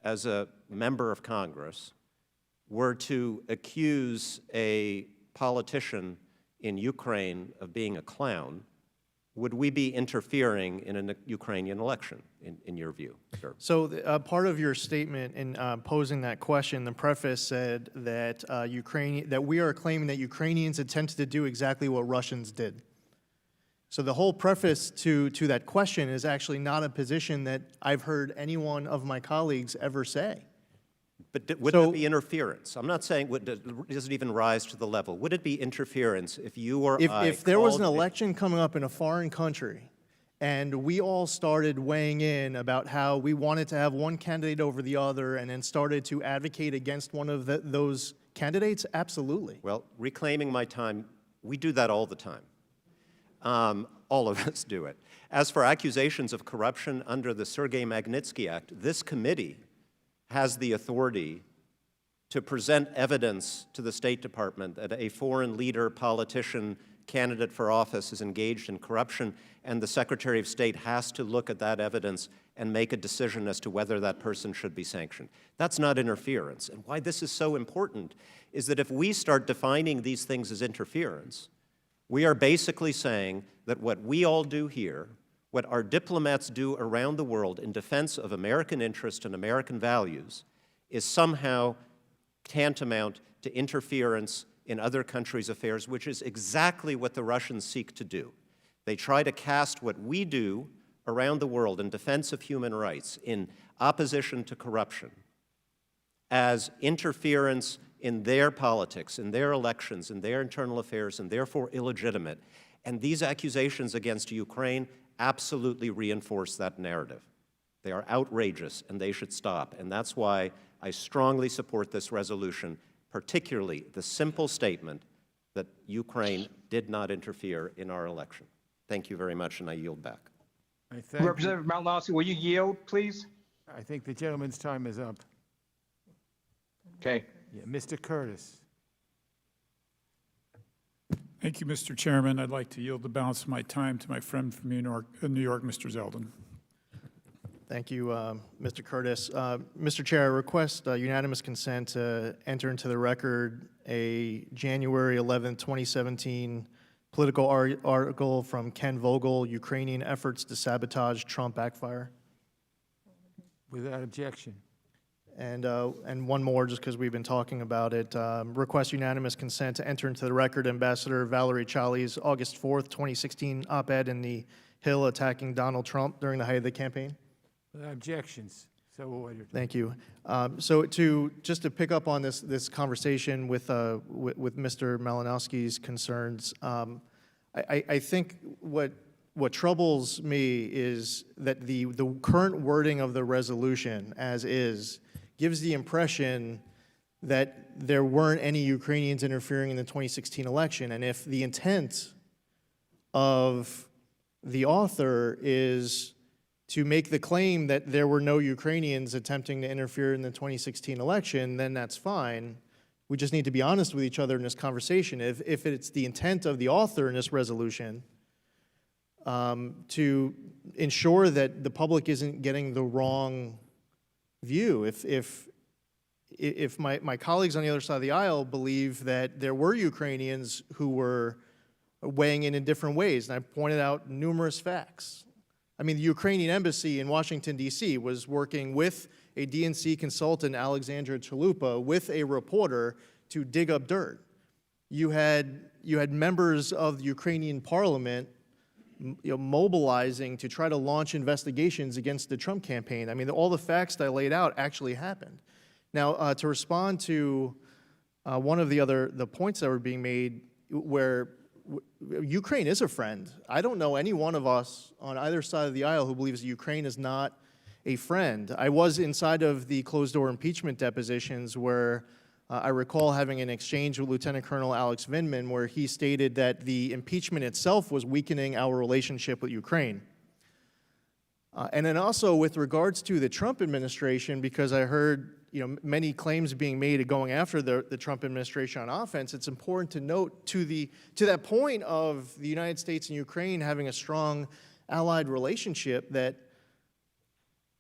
as a member of Congress, were to accuse a politician in Ukraine of being a clown, would we be interfering in a Ukrainian election, in your view, sir? So part of your statement in posing that question, the preface said that that we are claiming that Ukrainians attempted to do exactly what Russians did. So the whole preface to that question is actually not a position that I've heard any one of my colleagues ever say. But would that be interference? I'm not saying, does it even rise to the level? Would it be interference if you or I If there was an called election coming up in a foreign country and we all started weighing in about how we wanted to have one candidate over the other and then started to advocate against one of those candidates, absolutely. Well, reclaiming my time, we do that all the time. All of us do it. As for accusations of corruption under the Sergei Magnitsky Act, this committee has the authority to present evidence to the State Department that a foreign leader, politician, candidate for office is engaged in corruption, and the Secretary of State has to look at that evidence and make a decision as to whether that person should be sanctioned. That's not interference. And why this is so important is that if we start defining these things as interference, we are basically saying that what we all do here, what our diplomats do around the world in defense of American interest and American values, is somehow tantamount to interference in other countries' affairs, which is exactly what the Russians seek to do. They try to cast what we do around the world in defense of human rights, in opposition to corruption, as interference in their politics, in their elections, in their internal affairs, and therefore illegitimate. And these accusations against Ukraine absolutely reinforce that narrative. They are outrageous, and they should stop. And that's why I strongly support this resolution, particularly the simple statement that Ukraine did not interfere in our election. Thank you very much, and I yield back. Representative Malinowski, will you yield, please? I think the gentleman's time is up. Okay. Yeah, Mr. Curtis. Thank you, Mr. Chairman. I'd like to yield the balance of my time to my friend from New York, Mr. Zeldin. Thank you, Mr. Curtis. Mr. Chair, I request unanimous consent to enter into the record a January 11, 2017 political article from Ken Vogel, Ukrainian efforts to sabotage Trump backfire. Without objection. And one more, just because we've been talking about it. Request unanimous consent to enter into the record Ambassador Valerie Chali's August 4th, 2016 op-ed in the Hill attacking Donald Trump during the height of the campaign. Without objections. So ordered. Thank you. So just to pick up on this conversation with Mr. Malinowski's concerns, I think what troubles me is that the current wording of the resolution as is gives the impression that there weren't any Ukrainians interfering in the 2016 election. And if the intent of the author is to make the claim that there were no Ukrainians attempting to interfere in the 2016 election, then that's fine. We just need to be honest with each other in this conversation. If it's the intent of the author in this resolution to ensure that the public isn't getting the wrong view, if my colleagues on the other side of the aisle believe that there were Ukrainians who were weighing in different ways, and I pointed out numerous facts. I mean, the Ukrainian embassy in Washington, D.C. was working with a DNC consultant, Alexandra Chalupa, with a reporter to dig up dirt. You had members of the Ukrainian parliament mobilizing to try to launch investigations against the Trump campaign. I mean, all the facts that I laid out actually happened. Now, to respond to one of the points that were being made, where Ukraine is a friend. I don't know any one of us on either side of the aisle who believes that Ukraine is not a friend. I was inside of the closed-door impeachment depositions where I recall having an exchange with Lieutenant Colonel Alex Vindman where he stated that the impeachment itself was weakening our relationship with Ukraine. And then also with regards to the Trump administration, because I heard many claims being made going after the Trump administration on offense, it's important to note to that point of the United States and Ukraine having a strong allied relationship that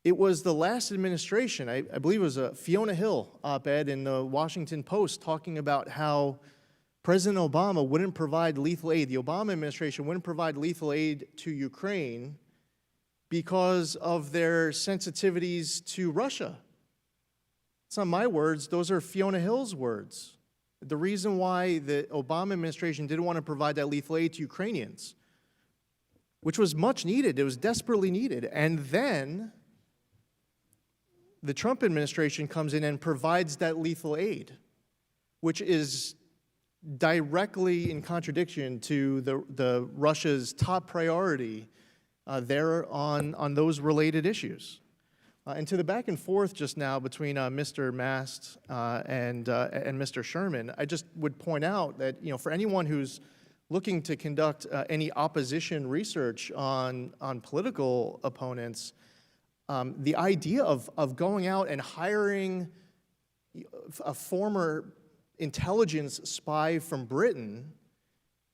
It was the last administration, I believe it was a Fiona Hill op-ed in the Washington Post talking about how President Obama wouldn't provide lethal aid, the Obama administration wouldn't provide lethal aid to Ukraine because of their sensitivities to Russia. It's not my words, those are Fiona Hill's words. The reason why the Obama administration didn't want to provide that lethal aid to Ukrainians, which was much needed, it was desperately needed. And then the Trump administration comes in and provides that lethal aid, which is directly in contradiction to the Russia's top priority there on those related issues. And to the back and forth just now between Mr. Mast and Mr. Sherman, I just would point out that, you know, for anyone who's looking to conduct any opposition research on political opponents, the idea of going out and hiring a former intelligence spy from Britain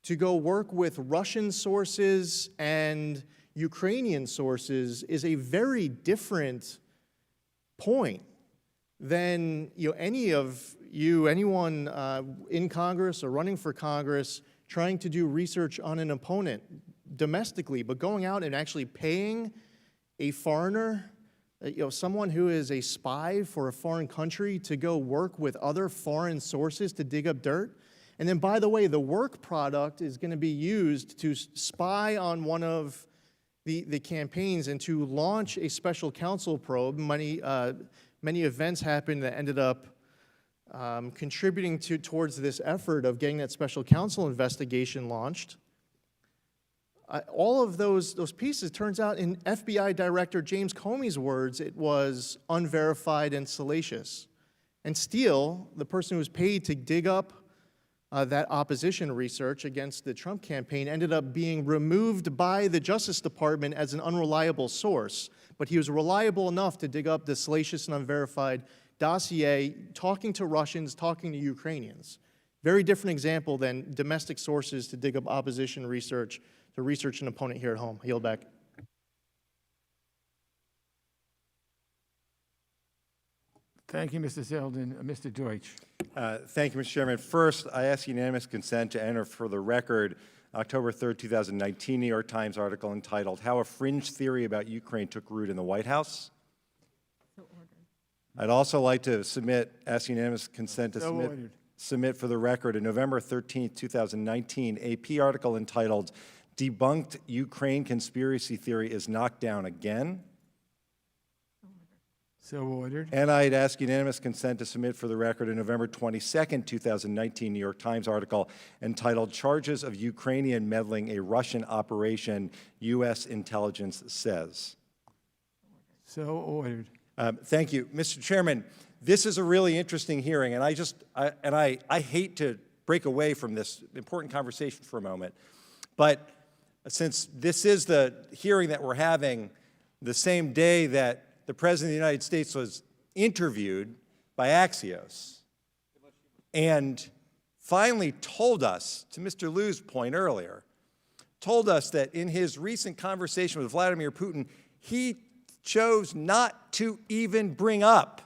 to go work with Russian sources and Ukrainian sources is a very different point than anyone in Congress or running for Congress trying to do research on an opponent domestically, but going out and actually paying a foreigner, someone who is a spy for a foreign country to go work with other foreign sources to dig up dirt. And then, by the way, the work product is going to be used to spy on one of the campaigns and to launch a special counsel probe. Many events happened that ended up contributing towards this effort of getting that special counsel investigation launched. All of those pieces, turns out in FBI Director James Comey's words, it was unverified and salacious. And Steele, the person who was paid to dig up that opposition research against the Trump campaign, ended up being removed by the Justice Department as an unreliable source. But he was reliable enough to dig up the salacious and unverified dossier, talking to Russians, talking to Ukrainians. Very different example than domestic sources to dig up opposition research, to research an opponent here at home. I yield back. Thank you, Mr. Zeldin. Mr. Deutsch. Thank you, Mr. Chairman. First, I ask unanimous consent to enter for the record October 3rd, 2019 New York Times article entitled, "How a Fringe Theory About Ukraine Took Root in the White House." I'd also like to ask unanimous consent to submit for the record a November 13th, 2019 AP article entitled, "Debunked Ukraine Conspiracy Theory is Knocked Down Again." So ordered. And I'd ask unanimous consent to submit for the record a November 22nd, 2019 New York Times article entitled, "Charges of Ukrainian Meddling a Russian Operation, U.S. Intelligence Says." So ordered. Thank you. Mr. Chairman, this is a really interesting hearing, and I hate to break away from this important conversation for a moment, but since this is the hearing that we're having the same day that the President of the United States was interviewed by Axios and finally told us, to Mr. Liu's point earlier, told us that in his recent conversation with Vladimir Putin, he chose not to even bring up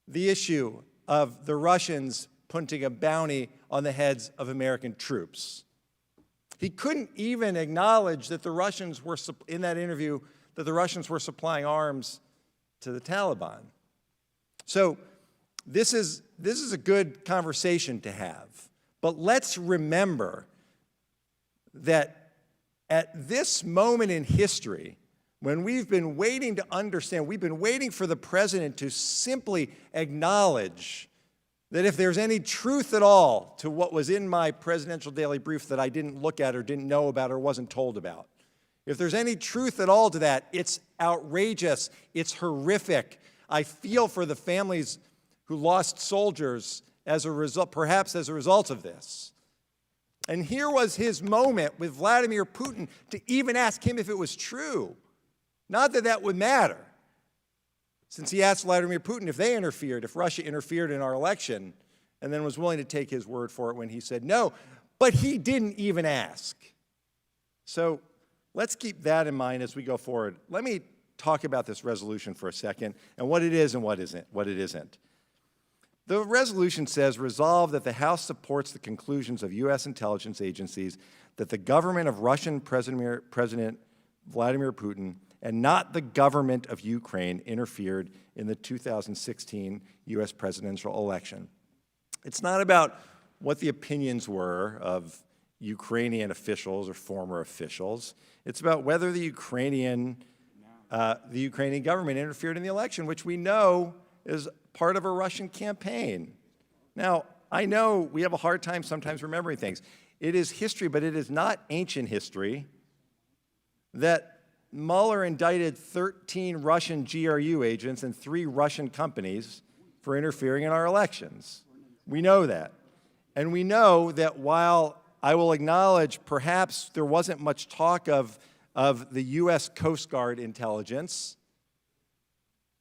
the issue of the Russians putting a bounty on the heads of American troops. He couldn't even acknowledge that the Russians were, in that interview, that the Russians were supplying arms to the Taliban. So this is a good conversation to have. But let's remember that at this moment in history, when we've been waiting to understand, we've been waiting for the president to simply acknowledge that if there's any truth at all to what was in my presidential daily brief that I didn't look at or didn't know about or wasn't told about, if there's any truth at all to that, it's outrageous, it's horrific. I feel for the families who lost soldiers as a result, perhaps as a result of this. And here was his moment with Vladimir Putin to even ask him if it was true. Not that that would matter, since he asked Vladimir Putin if they interfered, if Russia interfered in our election, and then was willing to take his word for it when he said no. But he didn't even ask. So let's keep that in mind as we go forward. Let me talk about this resolution for a second and what it is and what it isn't. The resolution says, resolve that the House supports the conclusions of U.S. intelligence agencies that the government of Russian President Vladimir Putin and not the government of Ukraine interfered in the 2016 U.S. presidential election. It's not about what the opinions were of Ukrainian officials or former officials. It's about whether the Ukrainian government interfered in the election, which we know is part of a Russian campaign. Now, I know we have a hard time sometimes remembering things. It is history, but it is not ancient history that Mueller indicted 13 Russian GRU agents and 3 Russian companies for interfering in our elections. We know that. And we know that while I will acknowledge perhaps there wasn't much talk of the U.S. Coast Guard intelligence,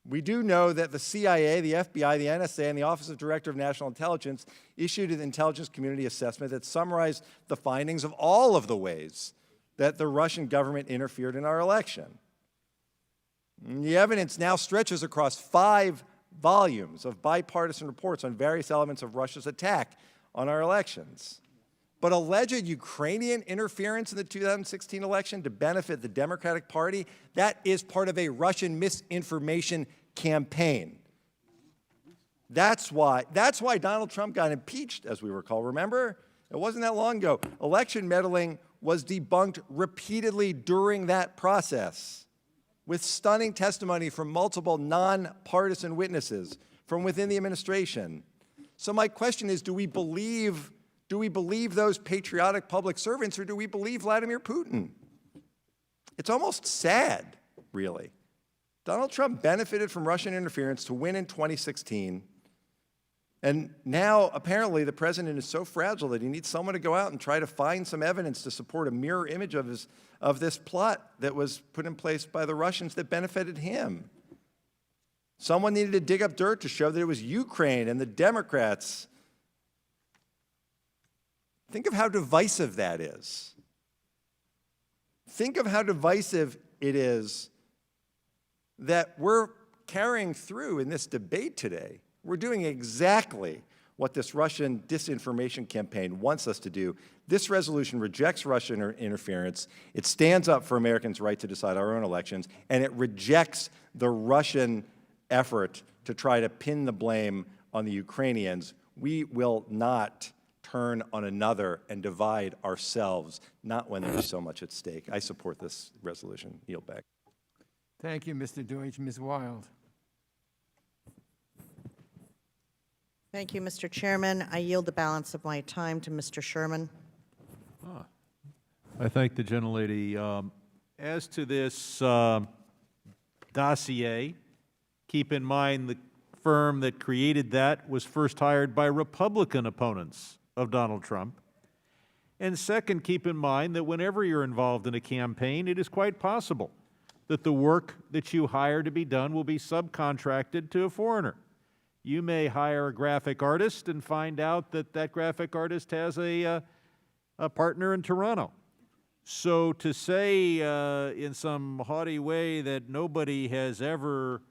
we do know that the CIA, the FBI, the NSA, and the Office of Director of National Intelligence issued an intelligence community assessment that summarized the findings of all of the ways that the Russian government interfered in our election. And the evidence now stretches across 5 volumes of bipartisan reports on various elements of Russia's attack on our elections. But alleged Ukrainian interference in the 2016 election to benefit the Democratic Party, that is part of a Russian misinformation campaign. That's why Donald Trump got impeached, as we recall. Remember? It wasn't that long ago. Election meddling was debunked repeatedly during that process, with stunning testimony from multiple nonpartisan witnesses from within the administration. So my question is, do we believe those patriotic public servants, or do we believe Vladimir Putin? It's almost sad, really. Donald Trump benefited from Russian interference to win in 2016, and now apparently the president is so fragile that he needs someone to go out and try to find some evidence to support a mirror image of this plot that was put in place by the Russians that benefited him. Someone needed to dig up dirt to show that it was Ukraine and the Democrats. Think of how divisive that is. Think of how divisive it is that we're carrying through in this debate today. We're doing exactly what this Russian disinformation campaign wants us to do. This resolution rejects Russian interference. It stands up for Americans' right to decide our own elections, and it rejects the Russian effort to try to pin the blame on the Ukrainians. We will not turn on another and divide ourselves, not when there's so much at stake. I support this resolution. Yield back. Thank you, Mr. Deutsch. Ms. Wild. Thank you, Mr. Chairman. I yield the balance of my time to Mr. Sherman. I thank the gentlelady. As to this dossier, keep in mind the firm that created that was first hired by Republican opponents of Donald Trump. And second, keep in mind that whenever you're involved in a campaign, it is quite possible that the work that you hire to be done will be subcontracted to a foreigner. You may hire a graphic artist and find out that that graphic artist has a partner in Toronto. So to say in some haughty way that nobody has ever,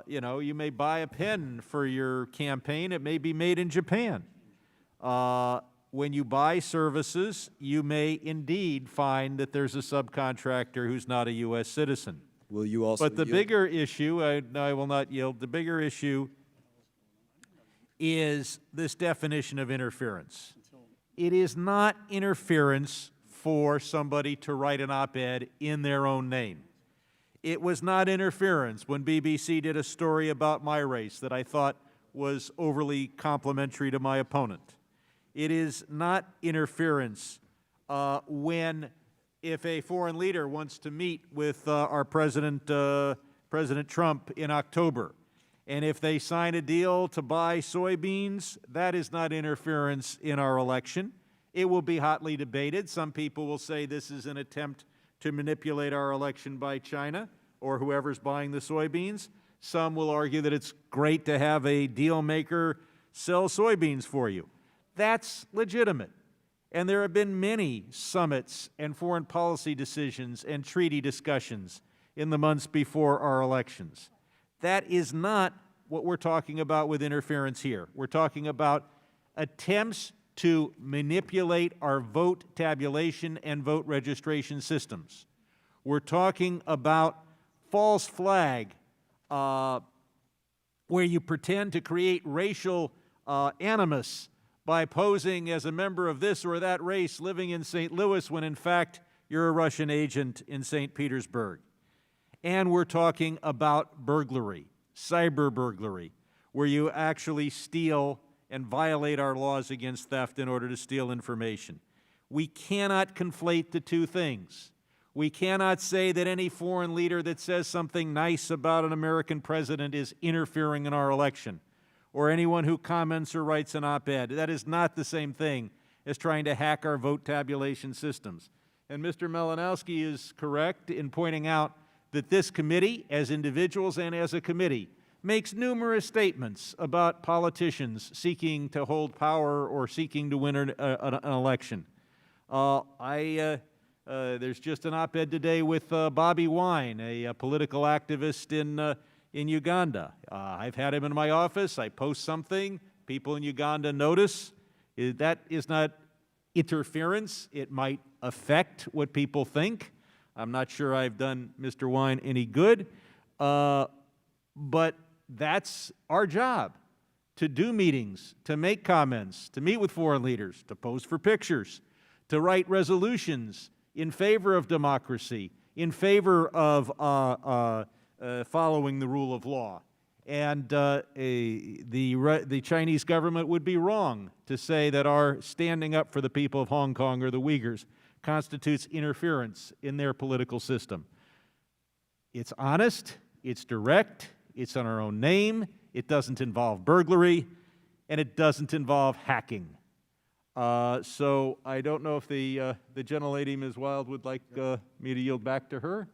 you may buy a pen for your campaign, it may be made in Japan. When you buy services, you may indeed find that there's a subcontractor who's not a U.S. citizen. Will you also But the bigger issue, I will not yield, the bigger issue is this definition of interference. It is not interference for somebody to write an op-ed in their own name. It was not interference when BBC did a story about my race that I thought was overly complimentary to my opponent. It is not interference when, if a foreign leader wants to meet with our President Trump in October, and if they sign a deal to buy soybeans, that is not interference in our election. It will be hotly debated. Some people will say this is an attempt to manipulate our election by China or whoever's buying the soybeans. Some will argue that it's great to have a deal maker sell soybeans for you. That's legitimate. And there have been many summits and foreign policy decisions and treaty discussions in the months before our elections. That is not what we're talking about with interference here. We're talking about attempts to manipulate our vote tabulation and vote registration systems. We're talking about false flag, where you pretend to create racial animus by posing as a member of this or that race living in St. Louis when in fact you're a Russian agent in St. Petersburg. And we're talking about burglary, cyber burglary, where you actually steal and violate our laws against theft in order to steal information. We cannot conflate the two things. We cannot say that any foreign leader that says something nice about an American president is interfering in our election, or anyone who comments or writes an op-ed. That is not the same thing as trying to hack our vote tabulation systems. And Mr. Malinowski is correct in pointing out that this committee, as individuals and as a committee, makes numerous statements about politicians seeking to hold power or seeking to win an election. There's just an op-ed today with Bobby Wine, a political activist in Uganda. I've had him in my office. I post something. People in Uganda notice. That is not interference. It might affect what people think. I'm not sure I've done Mr. Wine any good, but that's our job, to do meetings, to make comments, to meet with foreign leaders, to pose for pictures, to write resolutions in favor of democracy, in favor of following the rule of law. And the Chinese government would be wrong to say that our standing up for the people of Hong Kong or the Uyghurs constitutes interference in their political system. It's honest, it's direct, it's in our own name, it doesn't involve burglary, and it doesn't involve hacking. So I don't know if the gentlelady, Ms. Wild, would like me to yield back to her,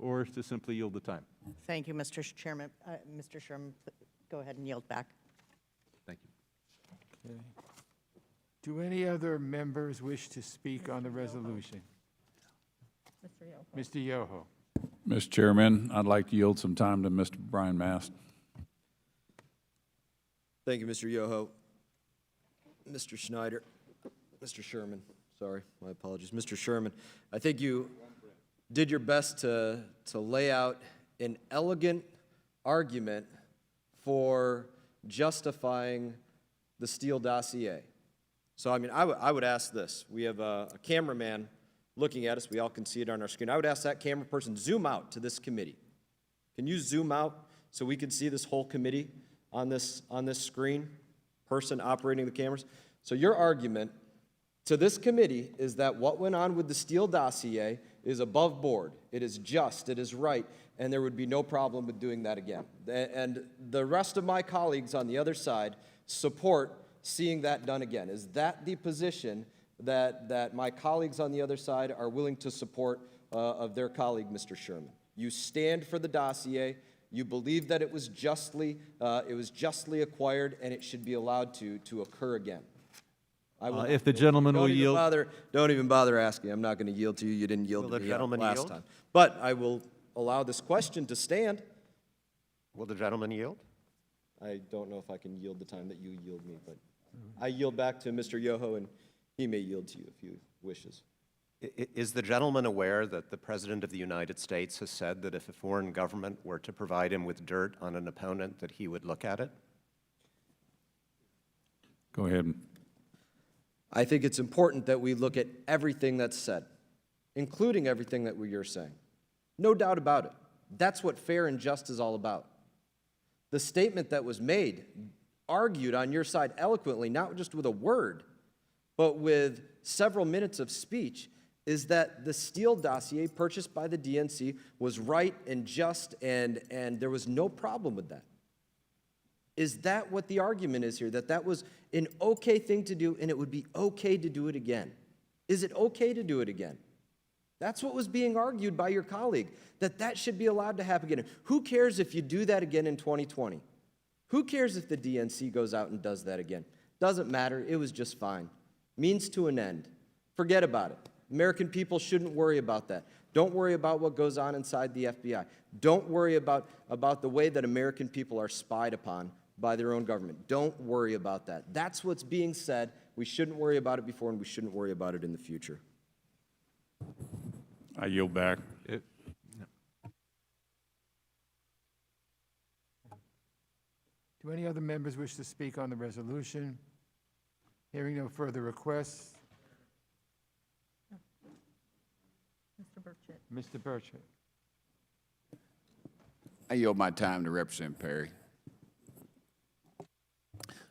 or to simply yield the time. Thank you, Mr. Chairman. Mr. Sherman, go ahead and yield back. Thank you. Okay. Do any other members wish to speak on the resolution? Mr. Yoho. Mr. Chairman, I'd like to yield some time to Mr. Brian Mast. Thank you, Mr. Yoho. Mr. Schneider, Mr. Sherman, sorry, my apologies. Mr. Sherman, I think you did your best to lay out an elegant argument for justifying the Steele dossier. So, I mean, I would ask this. We have a cameraman looking at us. We all can see it on our screen. I would ask that camera person, zoom out to this committee. Can you zoom out so we can see this whole committee on this screen? Person operating the cameras. So your argument to this committee is that what went on with the Steele dossier is above board. It is just, it is right, and there would be no problem with doing that again. And the rest of my colleagues on the other side support seeing that done again. Is that the position that my colleagues on the other side are willing to support of their colleague, Mr. Sherman? You stand for the dossier. You believe that it was justly acquired, and it should be allowed to occur again. If the gentleman will yield. Don't even bother asking. I'm not going to yield to you. You didn't yield to me last time. But I will allow this question to stand. Will the gentleman yield? I don't know if I can yield the time that you yield me, but I yield back to Mr. Yoho, and he may yield to you if he wishes. Is the gentleman aware that the President of the United States has said that if a foreign government were to provide him with dirt on an opponent, that he would look at it? Go ahead. I think it's important that we look at everything that's said, including everything that you're saying. No doubt about it. That's what fair and just is all about. The statement that was made, argued on your side eloquently, not just with a word, but with several minutes of speech, is that the Steele dossier purchased by the DNC was right and just, and there was no problem with that. Is that what the argument is here, that that was an okay thing to do and it would be okay to do it again? Is it okay to do it again? That's what was being argued by your colleague, that that should be allowed to happen again. Who cares if you do that again in 2020? Who cares if the DNC goes out and does that again? Doesn't matter. It was just fine. Means to an end. Forget about it. American people shouldn't worry about that. Don't worry about what goes on inside the FBI. Don't worry about the way that American people are spied upon by their own government. Don't worry about that. That's what's being said. We shouldn't worry about it before, and we shouldn't worry about it in the future. I yield back. Do any other members wish to speak on the resolution? Hearing no further requests. Mr. Burchett. Mr. Burchett. I yield my time to Representative Perry.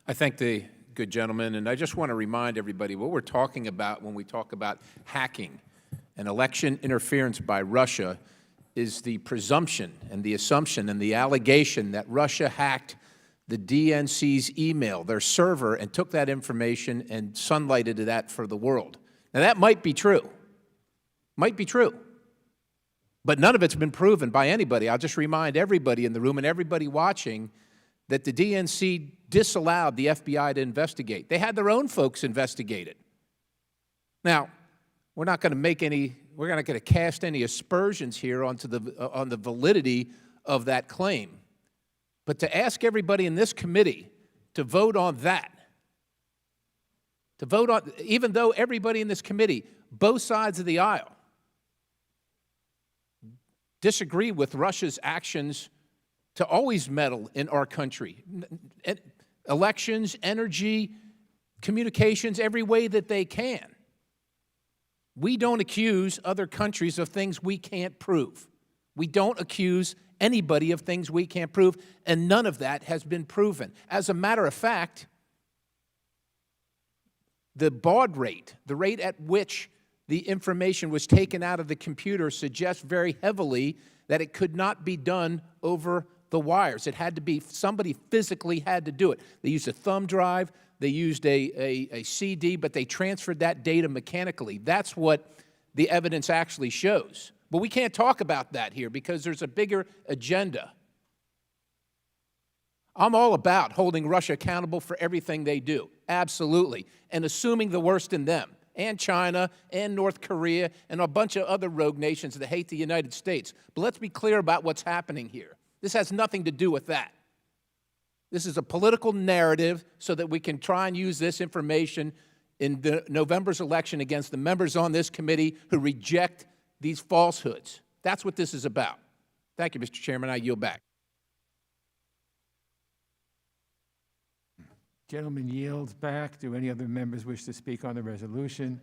I thank the good gentleman, and I just want to remind everybody what we're talking about when we talk about hacking and election interference by Russia is the presumption and the assumption and the allegation that Russia hacked the DNC's email, their server, and took that information and sunlighted that for the world. Now, that might be true. Might be true. But none of it's been proven by anybody. I'll just remind everybody in the room and everybody watching that the DNC disallowed the FBI to investigate. They had their own folks investigate it. Now, we're not going to cast any aspersions here on the validity of that claim. But to ask everybody in this committee to vote on that, even though everybody in this committee, both sides of the aisle, disagree with Russia's actions to always meddle in our country, elections, energy, communications, every way that they can. We don't accuse other countries of things we can't prove. We don't accuse anybody of things we can't prove, and none of that has been proven. As a matter of fact, the baud rate, the rate at which the information was taken out of the computer, suggests very heavily that it could not be done over the wires. It had to be, somebody physically had to do it. They used a thumb drive, they used a CD, but they transferred that data mechanically. That's what the evidence actually shows. But we can't talk about that here because there's a bigger agenda. I'm all about holding Russia accountable for everything they do, absolutely, and assuming the worst in them, and China, and North Korea, and a bunch of other rogue nations that hate the United States. But let's be clear about what's happening here. This has nothing to do with that. This is a political narrative so that we can try and use this information in November's election against the members on this committee who reject these falsehoods. That's what this is about. Thank you, Mr. Chairman. I yield back. Gentleman yields back. Do any other members wish to speak on the resolution?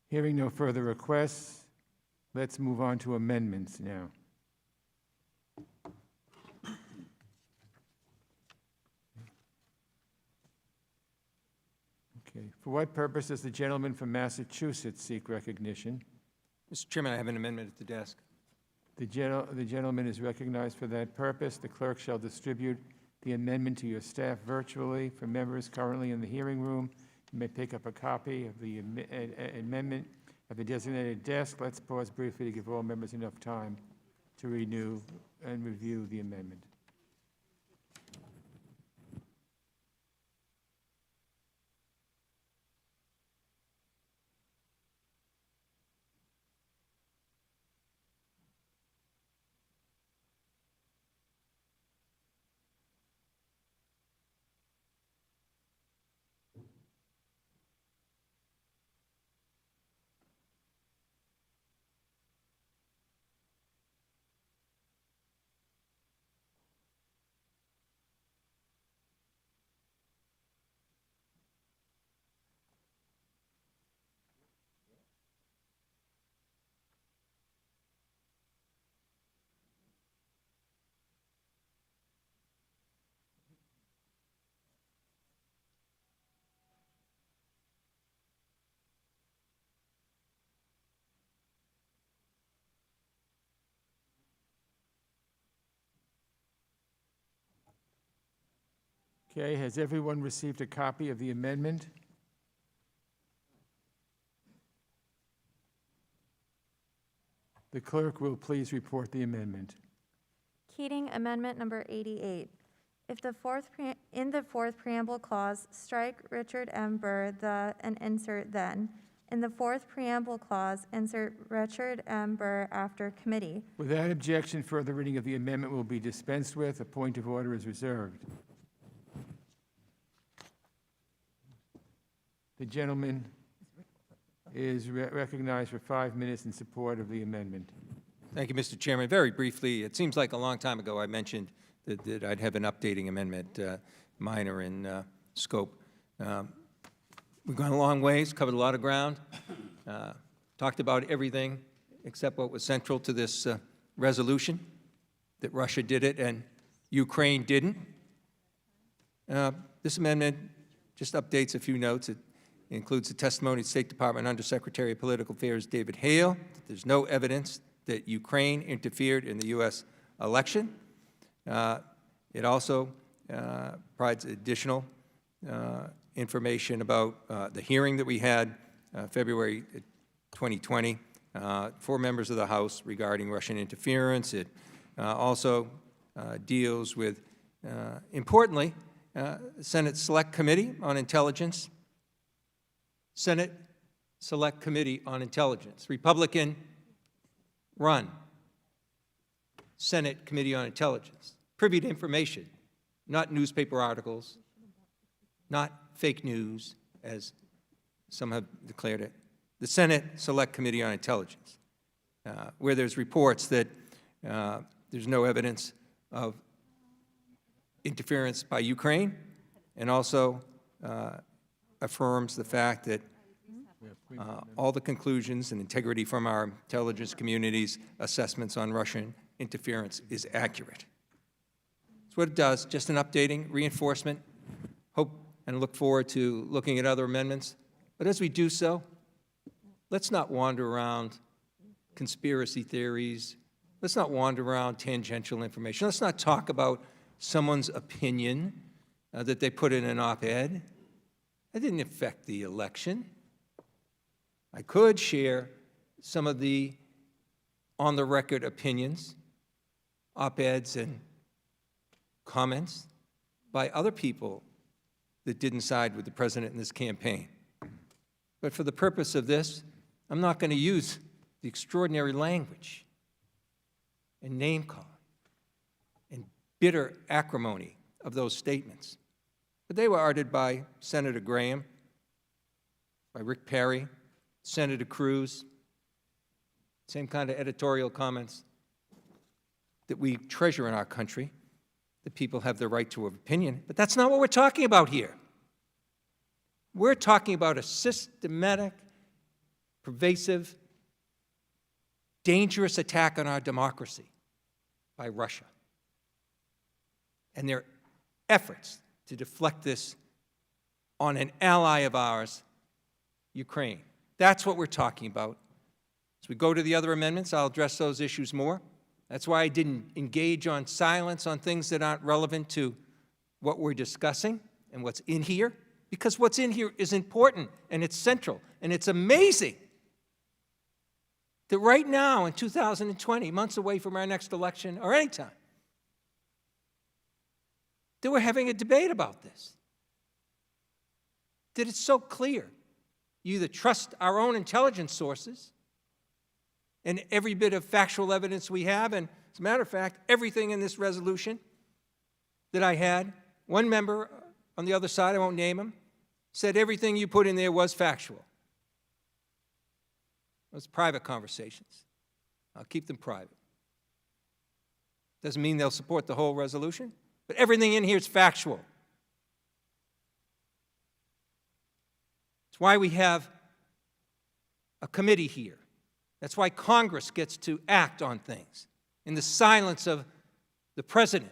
Hearing no further requests, let's move on to amendments now. Okay. For what purpose does the gentleman from Massachusetts seek recognition? Mr. Chairman, I have an amendment at the desk. The gentleman is recognized for that purpose. The clerk shall distribute the amendment to your staff virtually. For members currently in the hearing room, you may pick up a copy of the amendment at the designated desk. Let's pause briefly to give all members enough time to renew and review the amendment. Okay, has everyone received a copy of the amendment? The clerk will please report the amendment. Keating, Amendment Number 88. If in the fourth preamble clause, strike Richard M. Burr, and insert then, In the fourth preamble clause, insert Richard M. Burr after committee. Without objection, further reading of the amendment will be dispensed with. A point of order is reserved. The gentleman is recognized for 5 minutes in support of the amendment. Thank you, Mr. Chairman. Very briefly, it seems like a long time ago I mentioned that I'd have an updating amendment, minor in scope. We've gone a long ways, covered a lot of ground, talked about everything except what was central to this resolution, that Russia did it and Ukraine didn't. This amendment just updates a few notes. It includes the testimony of State Department Undersecretary of Political Affairs David Hale that there's no evidence that Ukraine interfered in the U.S. election. It also provides additional information about the hearing that we had February 2020, 4 members of the House regarding Russian interference. It also deals with, importantly, Senate Select Committee on Intelligence. Senate Select Committee on Intelligence, Republican run Senate Committee on Intelligence. Privy to information, not newspaper articles, not fake news, as some have declared it. The Senate Select Committee on Intelligence, where there's reports that there's no evidence of interference by Ukraine, and also affirms the fact that all the conclusions and integrity from our intelligence community's assessments on Russian interference is accurate. That's what it does, just an updating, reinforcement. Hope and look forward to looking at other amendments. But as we do so, let's not wander around conspiracy theories. Let's not wander around tangential information. Let's not talk about someone's opinion that they put in an op-ed. That didn't affect the election. I could share some of the on-the-record opinions, op-eds and comments by other people that didn't side with the president in this campaign. But for the purpose of this, I'm not going to use the extraordinary language and name-calling and bitter acrimony of those statements. But they were uttered by Senator Graham, by Rick Perry, Senator Cruz, same kind of editorial comments that we treasure in our country, that people have the right to an opinion. But that's not what we're talking about here. We're talking about a systematic, pervasive, dangerous attack on our democracy by Russia and their efforts to deflect this on an ally of ours, Ukraine. That's what we're talking about. As we go to the other amendments, I'll address those issues more. That's why I didn't engage on silence on things that aren't relevant to what we're discussing and what's in here, because what's in here is important and it's central. And it's amazing that right now in 2020, months away from our next election or any time, that we're having a debate about this. That it's so clear. You either trust our own intelligence sources and every bit of factual evidence we have, and as a matter of fact, everything in this resolution that I had, one member on the other side, I won't name him, said everything you put in there was factual. Those private conversations. I'll keep them private. Doesn't mean they'll support the whole resolution, but everything in here is factual. It's why we have a committee here. That's why Congress gets to act on things in the silence of the president.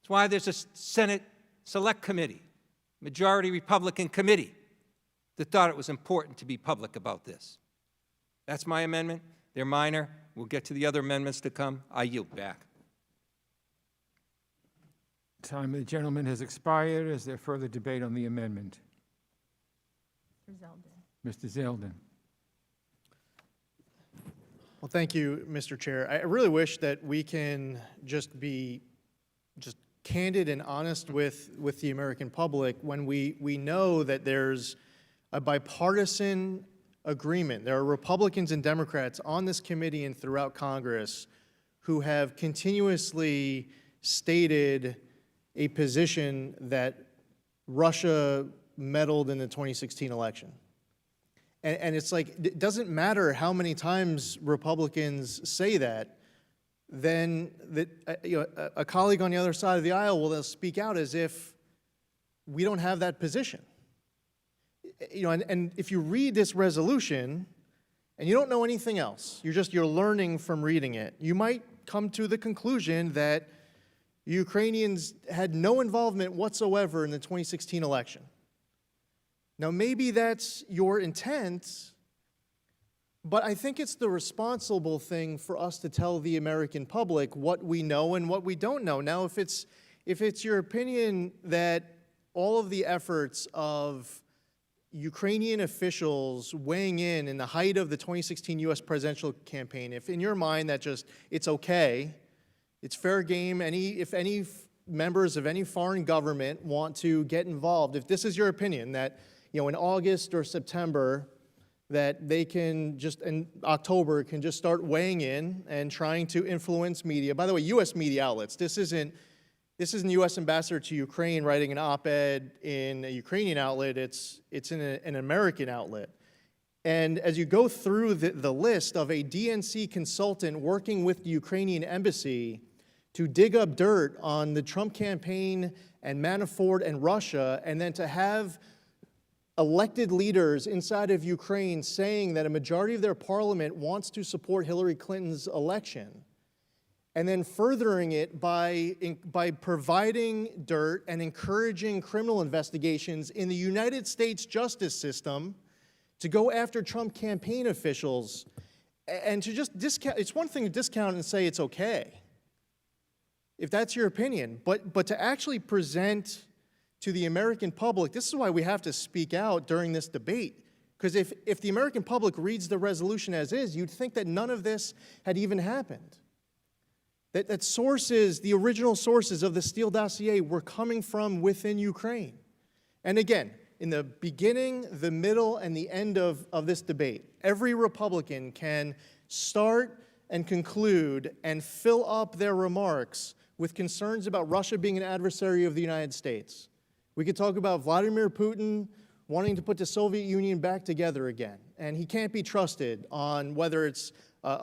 It's why there's a Senate Select Committee, majority Republican committee, that thought it was important to be public about this. That's my amendment. They're minor. We'll get to the other amendments to come. I yield back. Time of the gentleman has expired. Is there further debate on the amendment? Mr. Zeldin. Well, thank you, Mr. Chair. I really wish that we can just be candid and honest with the American public when we know that there's a bipartisan agreement. There are Republicans and Democrats on this committee and throughout Congress who have continuously stated a position that Russia meddled in the 2016 election. And it's like, it doesn't matter how many times Republicans say that, then a colleague on the other side of the aisle will speak out as if we don't have that position. And if you read this resolution and you don't know anything else, you're learning from reading it, you might come to the conclusion that Ukrainians had no involvement whatsoever in the 2016 election. Now, maybe that's your intent, but I think it's the responsible thing for us to tell the American public what we know and what we don't know. Now, if it's your opinion that all of the efforts of Ukrainian officials weighing in the height of the 2016 U.S. presidential campaign, if in your mind that it's okay, it's fair game, if any members of any foreign government want to get involved, if this is your opinion that in August or September, that they can in October, can just start weighing in and trying to influence media. By the way, U.S. media outlets, this isn't the U.S. ambassador to Ukraine writing an op-ed in a Ukrainian outlet, it's in an American outlet. And as you go through the list of a DNC consultant working with the Ukrainian embassy to dig up dirt on the Trump campaign and Manafort and Russia, and then to have elected leaders inside of Ukraine saying that a majority of their parliament wants to support Hillary Clinton's election, and then furthering it by providing dirt and encouraging criminal investigations in the United States justice system to go after Trump campaign officials, and to just discount. It's one thing to discount and say it's okay, if that's your opinion, but to actually present to the American public, this is why we have to speak out during this debate, because if the American public reads the resolution as is, you'd think that none of this had even happened. That sources, the original sources of the Steele dossier were coming from within Ukraine. And again, in the beginning, the middle, and the end of this debate, every Republican can start and conclude and fill up their remarks with concerns about Russia being an adversary of the United States. We could talk about Vladimir Putin wanting to put the Soviet Union back together again, and he can't be trusted on whether it's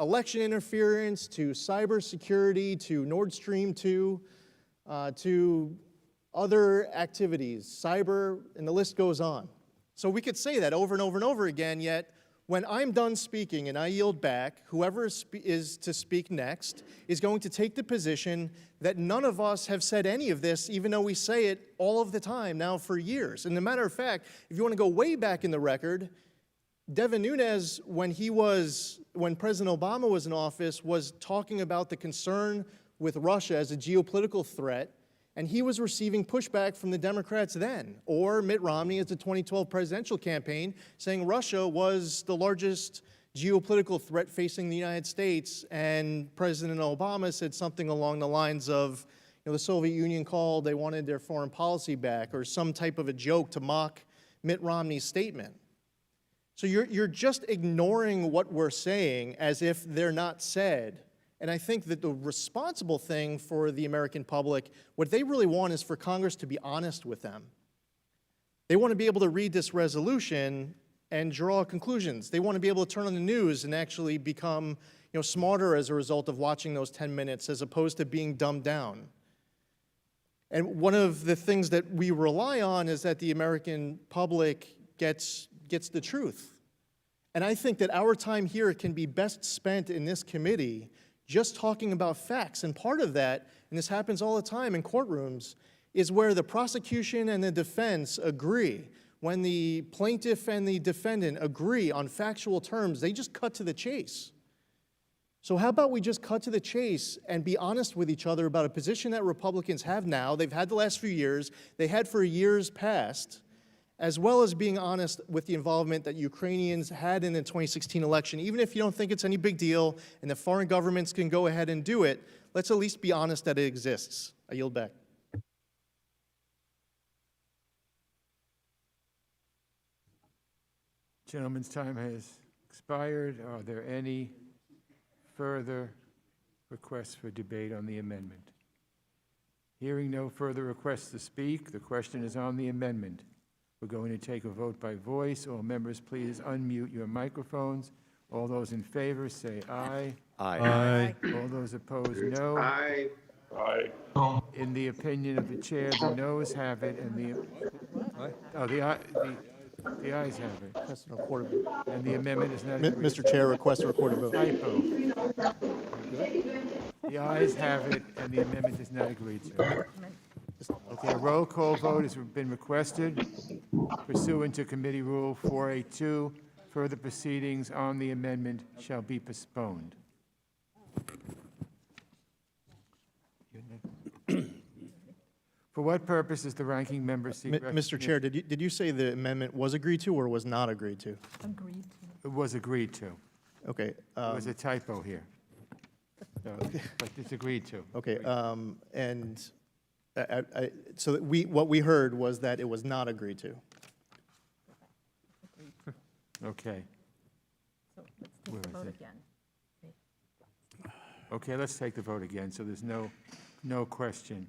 election interference, to cybersecurity, to Nord Stream 2, to other activities, cyber, and the list goes on. So we could say that over and over and over again, yet when I'm done speaking and I yield back, whoever is to speak next is going to take the position that none of us have said any of this, even though we say it all of the time now for years. And as a matter of fact, if you want to go way back in the record, Devin Nunes, when President Obama was in office, was talking about the concern with Russia as a geopolitical threat, and he was receiving pushback from the Democrats then, or Mitt Romney at the 2012 presidential campaign, saying Russia was the largest geopolitical threat facing the United States, and President Obama said something along the lines of, the Soviet Union called, they wanted their foreign policy back, or some type of a joke to mock Mitt Romney's statement. So you're just ignoring what we're saying as if they're not said. And I think that the responsible thing for the American public, what they really want is for Congress to be honest with them. They want to be able to read this resolution and draw conclusions. They want to be able to turn on the news and actually become smarter as a result of watching those 10 minutes as opposed to being dumbed down. And one of the things that we rely on is that the American public gets the truth. And I think that our time here can be best spent in this committee just talking about facts. And part of that, and this happens all the time in courtrooms, is where the prosecution and the defense agree. When the plaintiff and the defendant agree on factual terms, they just cut to the chase. So how about we just cut to the chase and be honest with each other about a position that Republicans have now, they've had the last few years, they had for years past, as well as being honest with the involvement that Ukrainians had in the 2016 election. Even if you don't think it's any big deal and the foreign governments can go ahead and do it, let's at least be honest that it exists. I yield back. Gentlemen's time has expired. Are there any further requests for debate on the amendment? Hearing no further requests to speak, the question is on the amendment. We're going to take a vote by voice. All members, please unmute your microphones. All those in favor say aye. Aye. All those opposed, no. Aye. Aye. In the opinion of the chair, the noes have it, and the ayes have it. That's a recorded vote. And the amendment is not agreed. Mr. Chair, request a recorded vote. Typo. The ayes have it, and the amendment is not agreed to. Okay, a roll call vote has been requested pursuant to Committee Rule 482. Further proceedings on the amendment shall be postponed. For what purpose is the ranking member seek Mr. recognition? Chair, did you say the amendment was agreed to or was not agreed to? Agreed to. It was agreed to. Okay. There was a typo here. So, but it's agreed to. Okay, and so that what we heard was that it was not agreed to. Okay. So let's Where take the is vote it? again. Okay, let's take the vote again, so there's no question.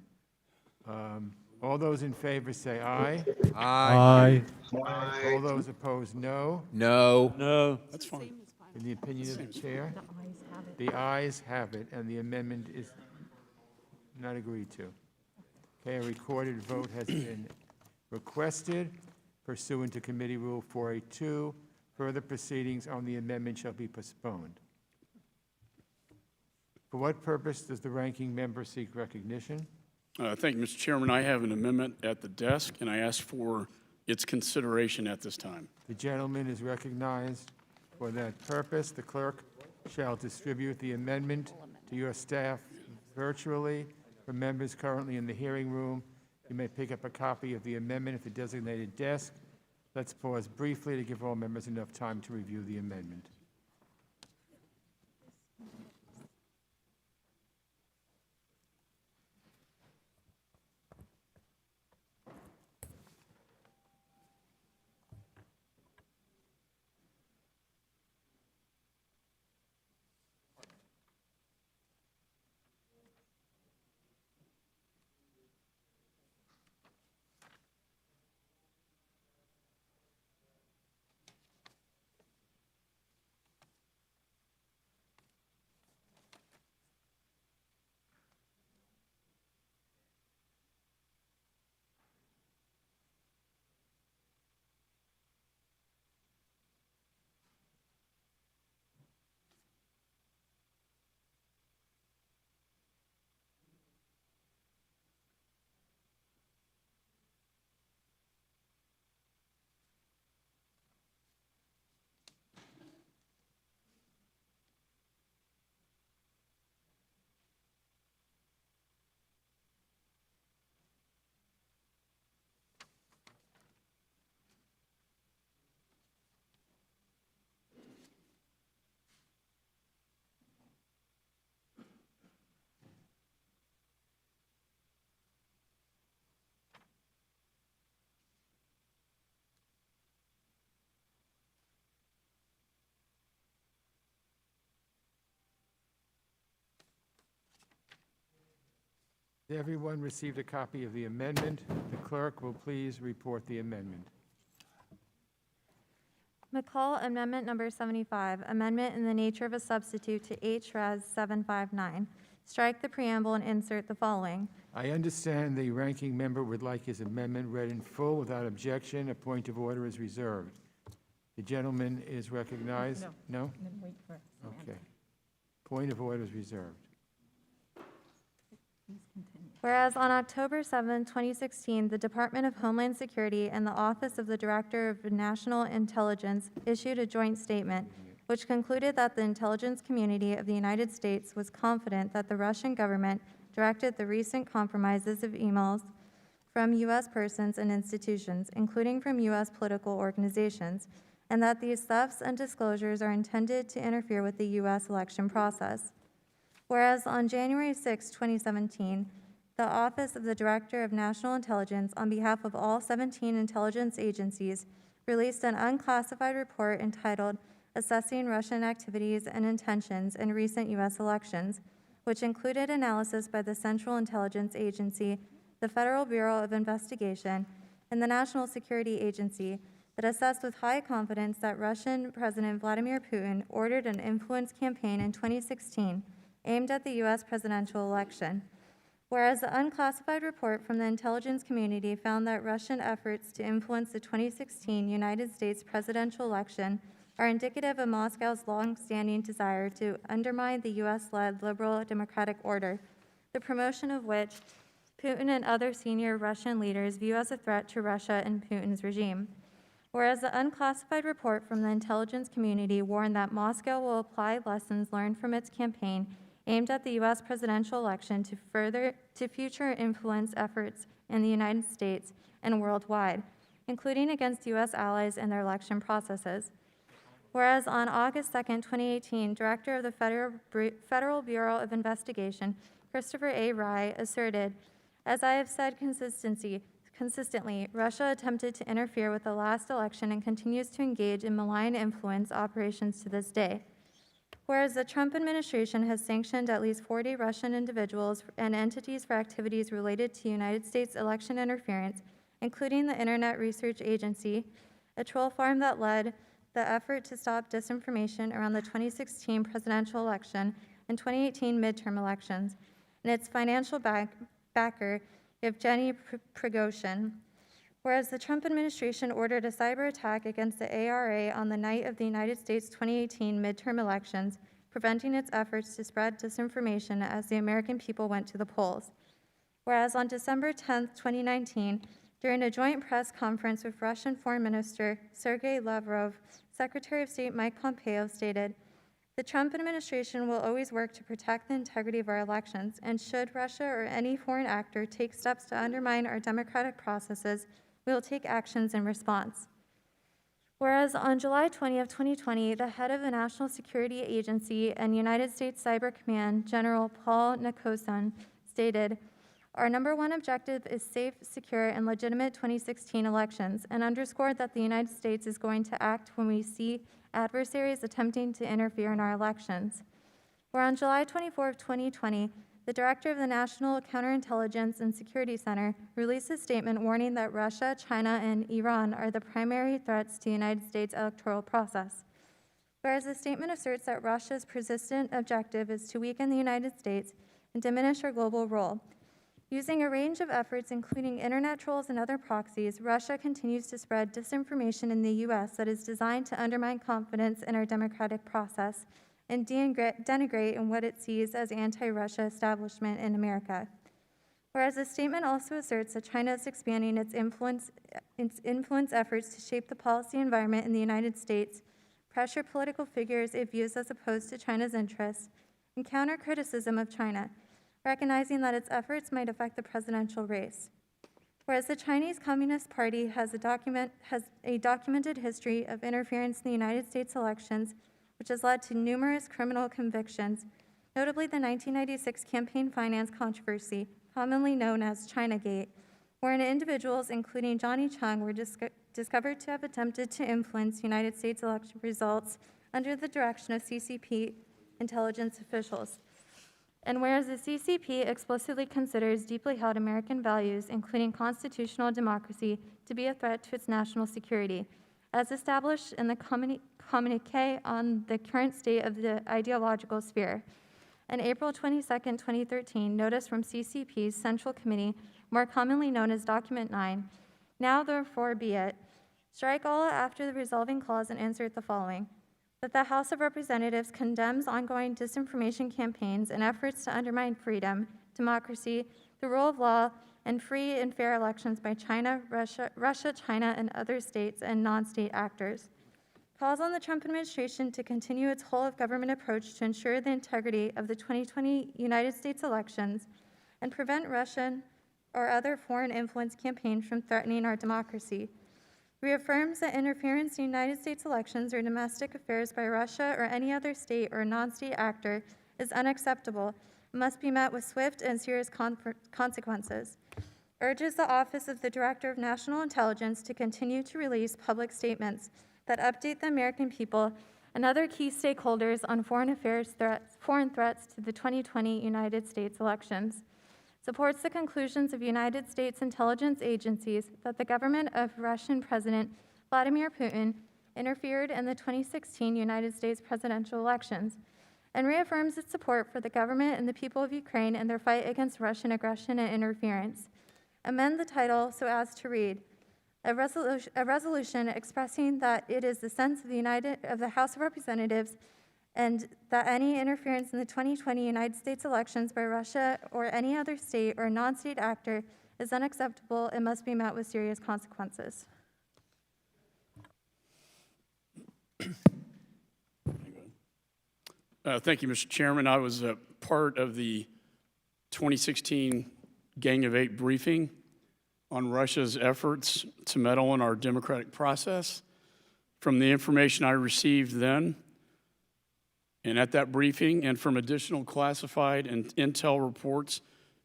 All those in favor say aye. Aye. All those opposed, no. No. No. That's fine. In the opinion of the chair, The ayes have it. the ayes have it, and the amendment is not agreed to. Okay, a recorded vote has been requested pursuant to Committee Rule 482. Further proceedings on the amendment shall be postponed. For what purpose does the ranking member seek recognition? Thank you, Mr. Chairman. I have an amendment at the desk, and I ask for its consideration at this time. The gentleman is recognized for that purpose. The clerk shall distribute the amendment to your staff virtually. For members currently in the hearing room, you may pick up a copy of the amendment at the designated desk. Let's pause briefly to give all members enough time to review the amendment. Has everyone received a copy of the amendment? The clerk will please report the amendment. McCall Amendment Number 75, amendment in the nature of a substitute to HRES 759. Strike the preamble and insert the following. I understand the ranking member would like his amendment read in full without objection. A point of order is reserved. The gentleman is recognized? No. No? Then wait for it. Okay. Point of order is reserved. Please continue. Whereas on October 7, 2016, the Department of Homeland Security and the Office of the Director of National Intelligence issued a joint statement which concluded that the intelligence community of the United States was confident that the Russian government directed the recent compromises of emails from U.S. persons and institutions, including from U.S. political organizations, and that these thefts and disclosures are intended to interfere with the U.S. election process. Whereas on January 6, 2017, the Office of the Director of National Intelligence, on behalf of all 17 intelligence agencies, released an unclassified report entitled Assessing Russian Activities and Intentions in Recent U.S. Elections, which included analysis by the Central Intelligence Agency, the Federal Bureau of Investigation, and the National Security Agency that assessed with high confidence that Russian President Vladimir Putin ordered an influence campaign in 2016 aimed at the U.S. presidential election. Whereas the unclassified report from the intelligence community found that Russian efforts to influence the 2016 United States presidential election are indicative of Moscow's long-standing desire to undermine the U.S.-led liberal democratic order, the promotion of which Putin and other senior Russian leaders view as a threat to Russia and Putin's regime. Whereas the unclassified report from the intelligence community warned that Moscow will apply lessons learned from its campaign aimed at the U.S. presidential election to future influence efforts in the United States and worldwide, including against U.S. allies and their election processes. Whereas on August 2, 2018, Director of the Federal Bureau of Investigation, Christopher A. Rye, asserted, "As I have said consistently, Russia attempted to interfere with the last election and continues to engage in malign influence operations to this day." Whereas the Trump administration has sanctioned at least 40 Russian individuals and entities for activities related to United States election interference, including the Internet Research Agency, a troll farm that led the effort to stop disinformation around the 2016 presidential election and 2018 midterm elections, and its financial backer, Yevgeny Prigozhin. Whereas the Trump administration ordered a cyber attack against the ARA on the night of the United States 2018 midterm elections, preventing its efforts to spread disinformation as the American people went to the polls. Whereas on December 10, 2019, during a joint press conference with Russian Foreign Minister Sergei Lavrov, Secretary of State Mike Pompeo stated, "The Trump administration will always work to protect the integrity of our elections, and should Russia or any foreign actor take steps to undermine our democratic processes, we will take actions in response." Whereas on July 20 of 2020, the head of the National Security Agency and United States Cyber Command, General Paul Nicholson, stated, "Our number one objective is safe, secure, and legitimate 2016 elections," and underscored that the United States is going to act when we see adversaries attempting to interfere in our elections. Where on July 24 of 2020, the director of the National Counterintelligence and Security Center released a statement warning that Russia, China, and Iran are the primary threats to the United States electoral process. Whereas the statement asserts that Russia's persistent objective is to weaken the United States and diminish our global role. Using a range of efforts, including internet trolls and other proxies, Russia continues to spread disinformation in the U.S. that is designed to undermine confidence in our democratic process and denigrate in what it sees as anti-Russia establishment in America. Whereas the statement also asserts that China is expanding its influence efforts to shape the policy environment in the United States, pressure political figures it views as opposed to China's interests, and counter criticism of China, recognizing that its efforts might affect the presidential race. Whereas the Chinese Communist Party has a documented history of interference in the United States elections, which has led to numerous criminal convictions, notably the 1996 campaign finance controversy, commonly known as Chinagate, wherein individuals, including Johnny Chung, were discovered to have attempted to influence United States election results under the direction of CCP intelligence officials. And whereas the CCP explicitly considers deeply held American values, including constitutional democracy, to be a threat to its national security, as established in the communique on the current state of the ideological sphere. An April 22, 2013 notice from CCP's Central Committee, more commonly known as Document 9, now therefore be it, strike all after the resolving clause and insert the following: that the House of Representatives condemns ongoing disinformation campaigns and efforts to undermine freedom, democracy, the rule of law, and free and fair elections by China, Russia, China, and other states and non-state actors. Calls on the Trump administration to continue its whole-of-government approach to ensure the integrity of the 2020 United States elections and prevent Russian or other foreign influence campaigns from threatening our democracy. Reaffirms that interference in United States elections or domestic affairs by Russia or any other state or non-state actor is unacceptable and must be met with swift and serious consequences. urges the Office of the Director of National Intelligence to continue to release public statements that update the American people and other key stakeholders on foreign threats to the 2020 United States elections. Supports the conclusions of United States intelligence agencies that the government of Russian President Vladimir Putin interfered in the 2016 United States presidential elections, and reaffirms its support for the government and the people of Ukraine in their fight against Russian aggression and interference. Amend the title so as to read, a resolution expressing that it is the sense of the House of Representatives and that any interference in the 2020 United States elections by Russia or any other state or non-state actor is unacceptable and must be met with serious consequences. Thank you, Mr. Chairman. I was a part of the 2016 Gang of Eight briefing on Russia's efforts to meddle in our democratic process. From the information I received then and at that briefing, and from additional classified and intel reports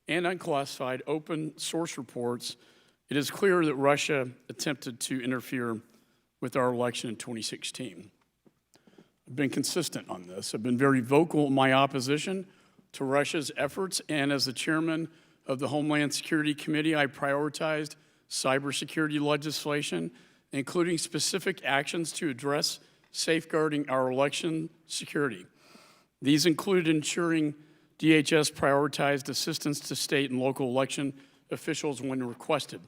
and unclassified open source reports, it is clear that Russia attempted to interfere with our election in 2016. I've been consistent on this. I've been very vocal in my opposition to Russia's efforts, and as the chairman of the Homeland Security Committee, I prioritized cybersecurity legislation, including specific actions to address safeguarding our election security. These included ensuring DHS prioritized assistance to state and local election officials when requested,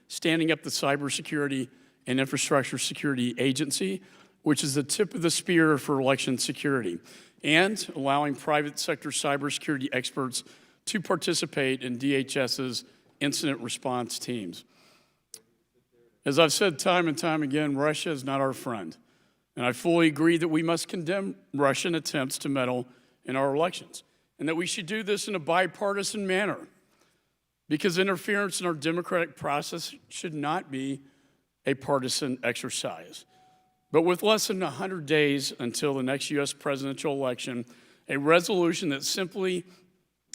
standing up the Cybersecurity and Infrastructure Security Agency, which is the tip of the spear for election security, and allowing private sector cybersecurity experts to participate in DHS's incident response teams. As I've said time and time again, Russia is not our friend. And I fully agree that we must condemn Russian attempts to meddle in our elections, and that we should do this in a bipartisan manner, because interference in our democratic process should not be a partisan exercise. But with less than 100 days until the next U.S. presidential election, a resolution that simply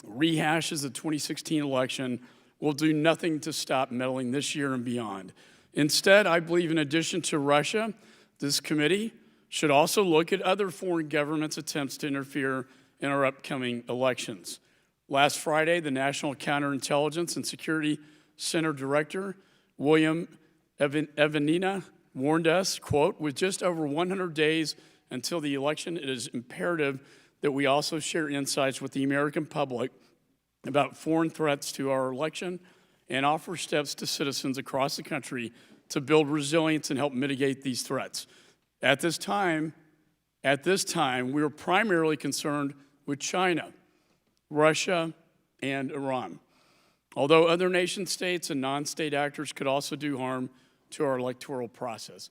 rehashes the 2016 election will do nothing to stop meddling this year and beyond. Instead, I believe in addition to Russia, this committee should also look at other foreign governments' attempts to interfere in our upcoming elections. Last Friday, the National Counterintelligence and Security Center Director, William Evanina, warned us, quote, with just over 100 days until the election, it is imperative that we also share insights with the American public about foreign threats to our election and offer steps to citizens across the country to build resilience and help mitigate these threats. At this time, we are primarily concerned with China, Russia, and Iran, although other nation states and non-state actors could also do harm to our electoral process.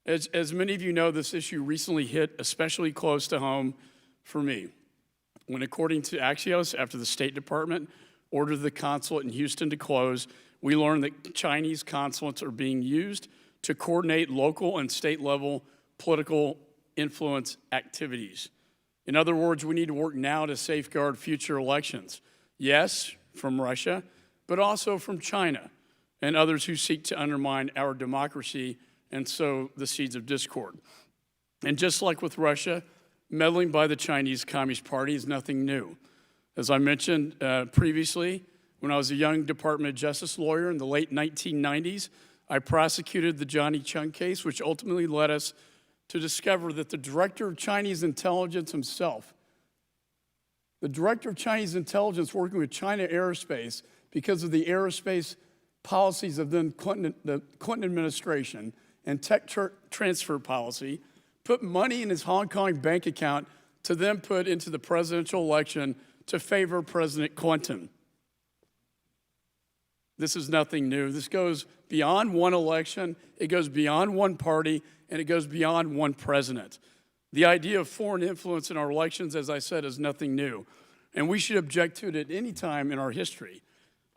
As many of you know, this issue recently hit especially close to home for me, when according to Axios, after the State Department ordered the consulate in Houston to close, we learned that Chinese consulates are being used to coordinate local and state-level political influence activities. In other words, we need to work now to safeguard future elections. Yes, from Russia, but also from China and others who seek to undermine our democracy and sow the seeds of discord. And just like with Russia, meddling by the Chinese Communist Party is nothing new. As I mentioned previously, when I was a young Department of Justice lawyer in the late 1990s, I prosecuted the Johnny Chung case, which ultimately led us to discover that the director of Chinese intelligence himself, the director of Chinese intelligence working with China Aerospace because of the aerospace policies of the Clinton administration and tech transfer policy, put money in his Hong Kong bank account to then put into the presidential election to favor President Clinton. This is nothing new. This goes beyond one election, it goes beyond one party, and it goes beyond one president. The idea of foreign influence in our elections, as I said, is nothing new, and we should object to it at any time in our history.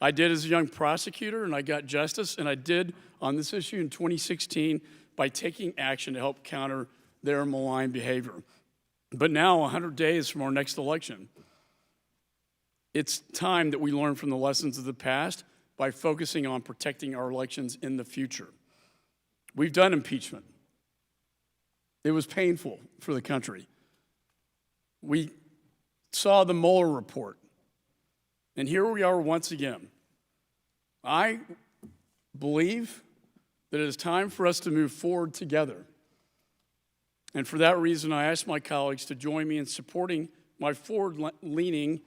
I did as a young prosecutor, and I got justice, and I did on this issue in 2016 by taking action to help counter their malign behavior. But now, 100 days from our next election, it's time that we learn from the lessons of the past by focusing on protecting our elections in the future. We've done impeachment. It was painful for the country. We saw the Mueller report, and here we are once again. I believe that it is time for us to move forward together. And for that reason, I ask my colleagues to join me in supporting my forward-leaning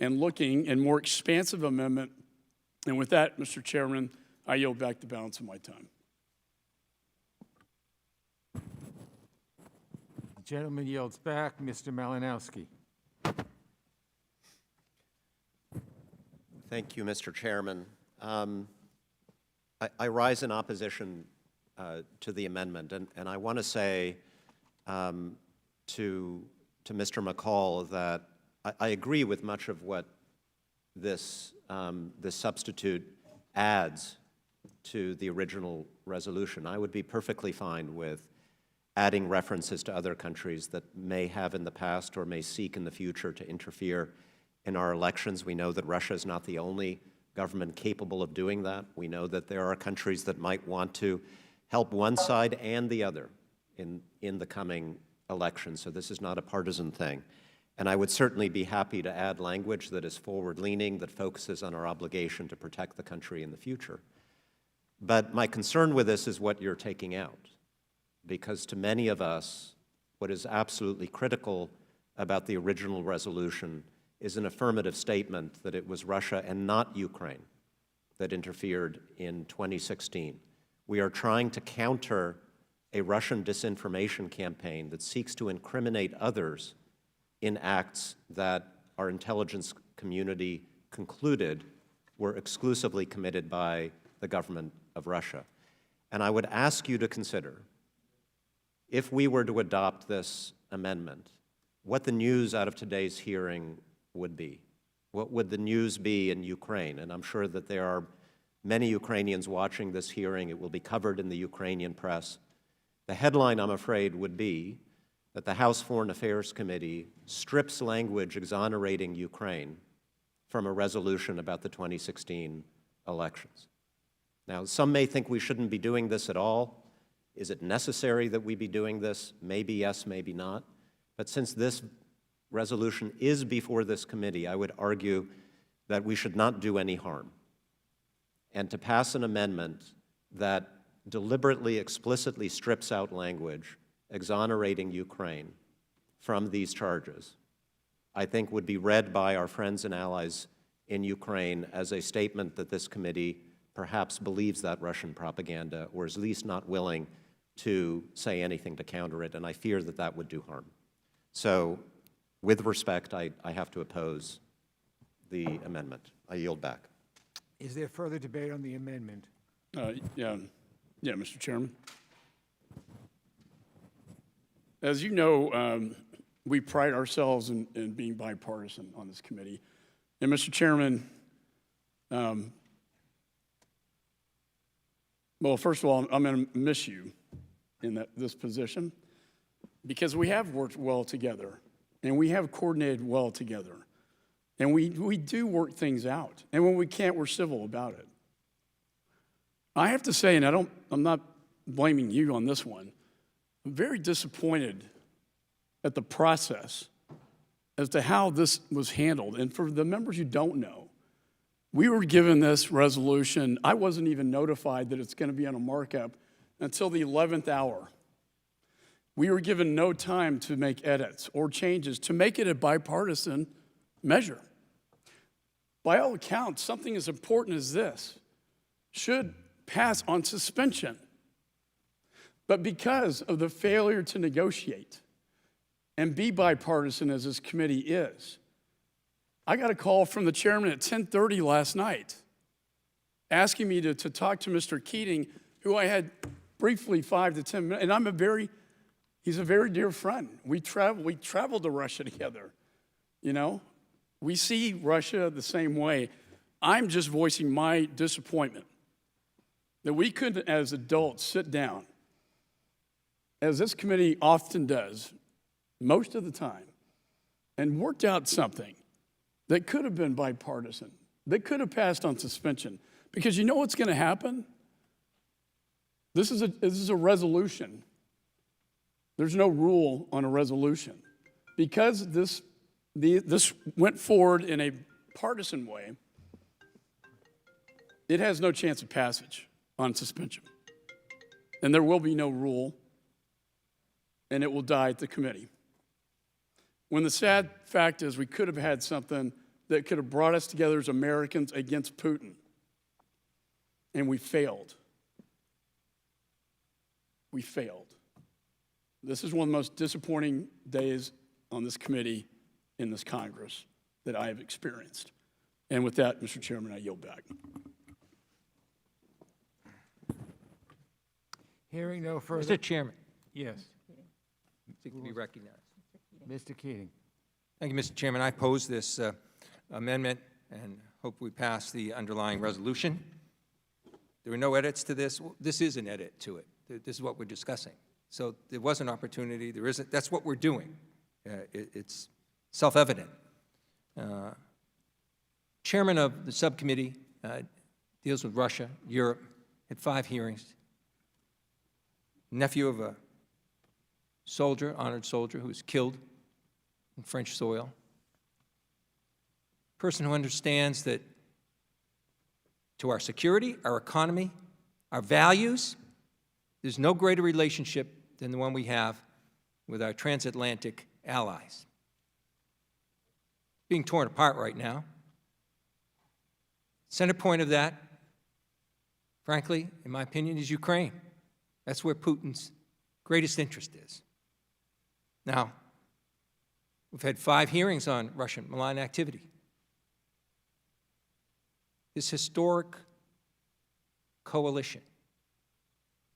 and looking and more expansive amendment. And with that, Mr. Chairman, I yield back the balance of my time. The gentleman yields back. Mr. Malinowski. Thank you, Mr. Chairman. I rise in opposition to the amendment, and I want to say to Mr. McCall that I agree with much of what this substitute adds to the original resolution. I would be perfectly fine with adding references to other countries that may have in the past or may seek in the future to interfere in our elections. We know that Russia is not the only government capable of doing that. We know that there are countries that might want to help one side and the other in the coming elections. So this is not a partisan thing. And I would certainly be happy to add language that is forward-leaning, that focuses on our obligation to protect the country in the future. But my concern with this is what you're taking out. Because to many of us, what is absolutely critical about the original resolution is an affirmative statement that it was Russia and not Ukraine that interfered in 2016. We are trying to counter a Russian disinformation campaign that seeks to incriminate others in acts that our intelligence community concluded were exclusively committed by the government of Russia. And I would ask you to consider, if we were to adopt this amendment, what the news out of today's hearing would be. What would the news be in Ukraine? And I'm sure that there are many Ukrainians watching this hearing. It will be covered in the Ukrainian press. The headline, I'm afraid, would be that the House Foreign Affairs Committee strips language exonerating Ukraine from a resolution about the 2016 elections. Now, some may think we shouldn't be doing this at all. Is it necessary that we be doing this? Maybe yes, maybe not. But since this resolution is before this committee, I would argue that we should not do any harm. And to pass an amendment that deliberately, explicitly strips out language exonerating Ukraine from these charges, I think would be read by our friends and allies in Ukraine as a statement that this committee perhaps believes that Russian propaganda, or is at least not willing to say anything to counter it, and I fear that that would do harm. So, with respect, I have to oppose the amendment. I yield back. Is there further debate on the amendment? Yeah, Mr. Chairman. As you know, we pride ourselves in being bipartisan on this committee. And Mr. Chairman, well, first of all, I'm going to miss you in this position because we have worked well together and we have coordinated well together. And we do work things out. And when we can't, we're civil about it. I have to say, and I'm not blaming you on this one, I'm very disappointed at the process as to how this was handled. And for the members who don't know, we were given this resolution. I wasn't even notified that it's going to be on a markup until the 11th hour. We were given no time to make edits or changes to make it a bipartisan measure. By all accounts, something as important as this should pass on suspension. But because of the failure to negotiate and be bipartisan as this committee is, I got a call from the chairman at 10:30 last night asking me to talk to Mr. Keating, who I had briefly 5 to 10 minutes, and he's a very dear friend. We traveled to Russia together, you know? We see Russia the same way. I'm just voicing my disappointment that we couldn't, as adults, sit down, as this committee often does, most of the time, and worked out something that could have been bipartisan, that could have passed on suspension, Because you know what's going to happen? This is a resolution. There's no rule on a resolution. Because this went forward in a partisan way, it has no chance of passage on suspension. And there will be no rule, and it will die at the committee. When the sad fact is we could have had something that could have brought us together as Americans against Putin, and we failed. We failed. This is one of the most disappointing days on this committee in this Congress that I have experienced. And with that, Mr. Chairman, I yield back. Hearing no further. Mr. Chairman. Yes. Seek to be recognized. Mr. Keating. Thank you, Mr. Chairman. I oppose this amendment and hope we pass the underlying resolution. There were no edits to this. This is an edit to it. This is what we're discussing. So there was an opportunity. There isn't. That's what we're doing. It's self-evident. Chairman of the subcommittee deals with Russia, Europe, had 5 hearings. Nephew of a soldier, honored soldier, who was killed in French soil. Person who understands that to our security, our economy, our values, there's no greater relationship than the one we have with our transatlantic allies. Being torn apart right now. Center point of that, frankly, in my opinion, is Ukraine. That's where Putin's greatest interest is. Now, we've had 5 hearings on Russian malign activity. This historic coalition,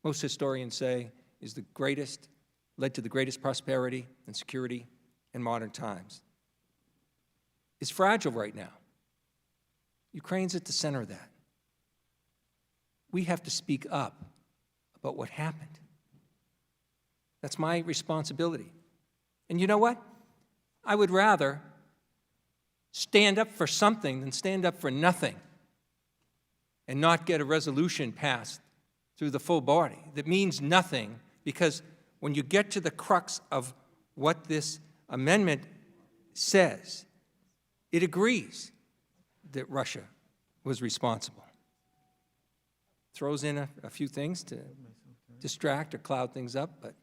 most historians say, is the greatest, led to the greatest prosperity and security in modern times. It's fragile right now. Ukraine's at the center of that. We have to speak up about what happened. That's my responsibility. And you know what? I would rather stand up for something than stand up for nothing and not get a resolution passed through the full body that means nothing, because when you get to the crux of what this amendment says, it agrees that Russia was responsible. Throws in a few things to distract or cloud things up, but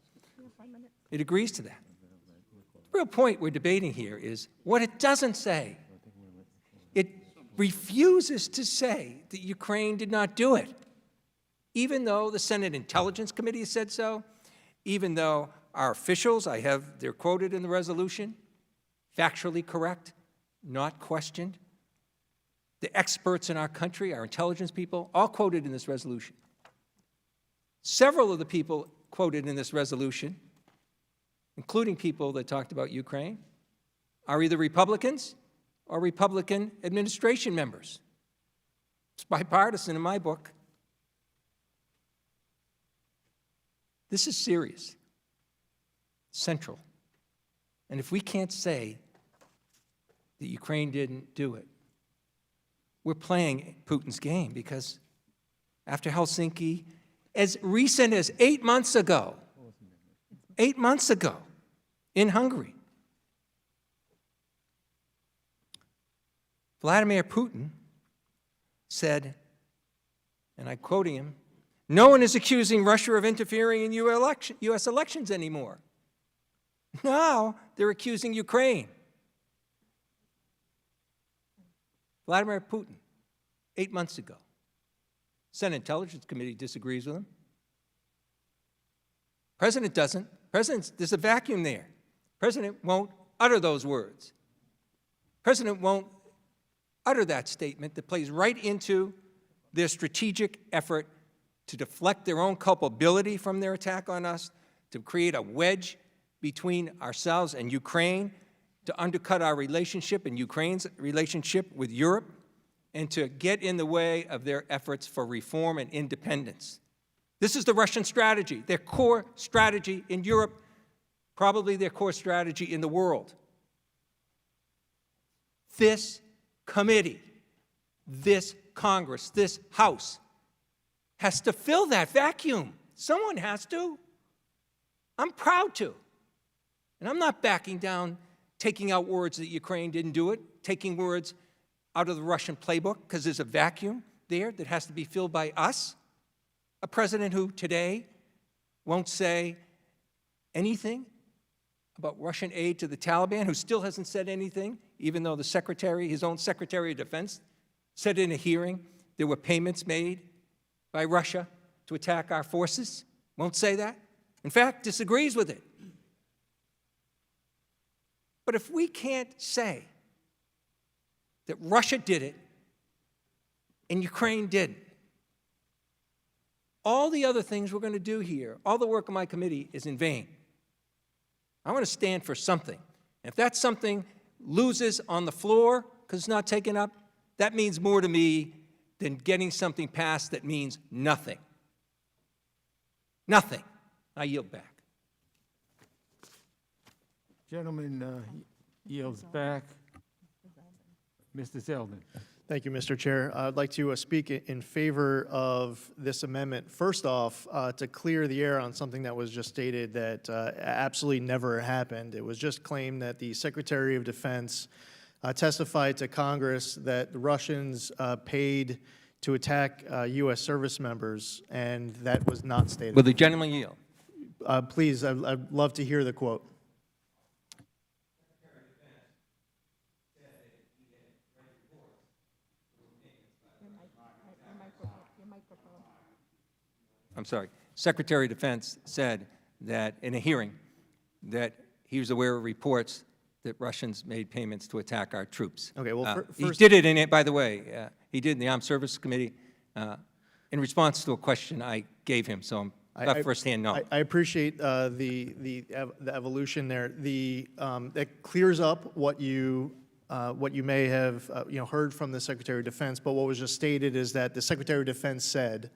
it agrees to that. The real point we're debating here is what it doesn't say. It refuses to say that Ukraine did not do it, even though the Senate Intelligence Committee has said so, even though our officials, they're quoted in the resolution, factually correct, not questioned. The experts in our country, our intelligence people, all quoted in this resolution. Several of the people quoted in this resolution, including people that talked about Ukraine, are either Republicans or Republican administration members. It's bipartisan in my book. This is serious, central. And if we can't say that Ukraine didn't do it, we're playing Putin's game, because after Helsinki, as recent as 8 months ago, 8 months ago, in Hungary, Vladimir Putin said, and I'm quoting him, "No one is accusing Russia of interfering in U.S. elections anymore. Now they're accusing Ukraine." Vladimir Putin, 8 months ago. Senate Intelligence Committee disagrees with him. President doesn't. There's a vacuum there. President won't utter those words. President won't utter that statement that plays right into their strategic effort to deflect their own culpability from their attack on us, to create a wedge between ourselves and Ukraine, to undercut our relationship and Ukraine's relationship with Europe, and to get in the way of their efforts for reform and independence. This is the Russian strategy, their core strategy in Europe, probably their core strategy in the world. This committee this Congress, this House, has to fill that vacuum. Someone has to. I'm proud to. And I'm not backing down, taking out words that Ukraine didn't do it, taking words out of the Russian playbook, because there's a vacuum there that has to be filled by us. A president who today won't say anything about Russian aid to the Taliban, who still hasn't said anything, even though the secretary, his own Secretary of Defense, said in a hearing there were payments made by Russia to attack our forces. Won't say that. In fact, disagrees with it. But if we can't say that Russia did it and Ukraine didn't, all the other things we're going to do here, all the work of my committee is in vain. I want to stand for something. And if that something loses on the floor because it's not taken up, that means more to me than getting something passed that means nothing. Nothing. I yield back. Gentleman yields back. Mr. Zeldin. Thank you, Mr. Chair. I'd like to speak in favor of this amendment. First off, to clear the air on something that was just stated that absolutely never happened. It was just claimed that the Secretary of Defense testified to Congress that the Russians paid to attack U.S. service members, and that was not stated. Will the gentleman yield? Please, I'd love to hear the quote. I'm sorry. Secretary of Defense said that in a hearing that he was aware of reports that Russians made payments to attack our troops. Okay, well, he did it in it, by the way, he did in the Armed Services Committee in response to a question I gave him, so I'm not firsthand know. I appreciate the evolution there. That clears up what you may have heard from the Secretary of Defense, but what was just stated is that the Secretary of Defense said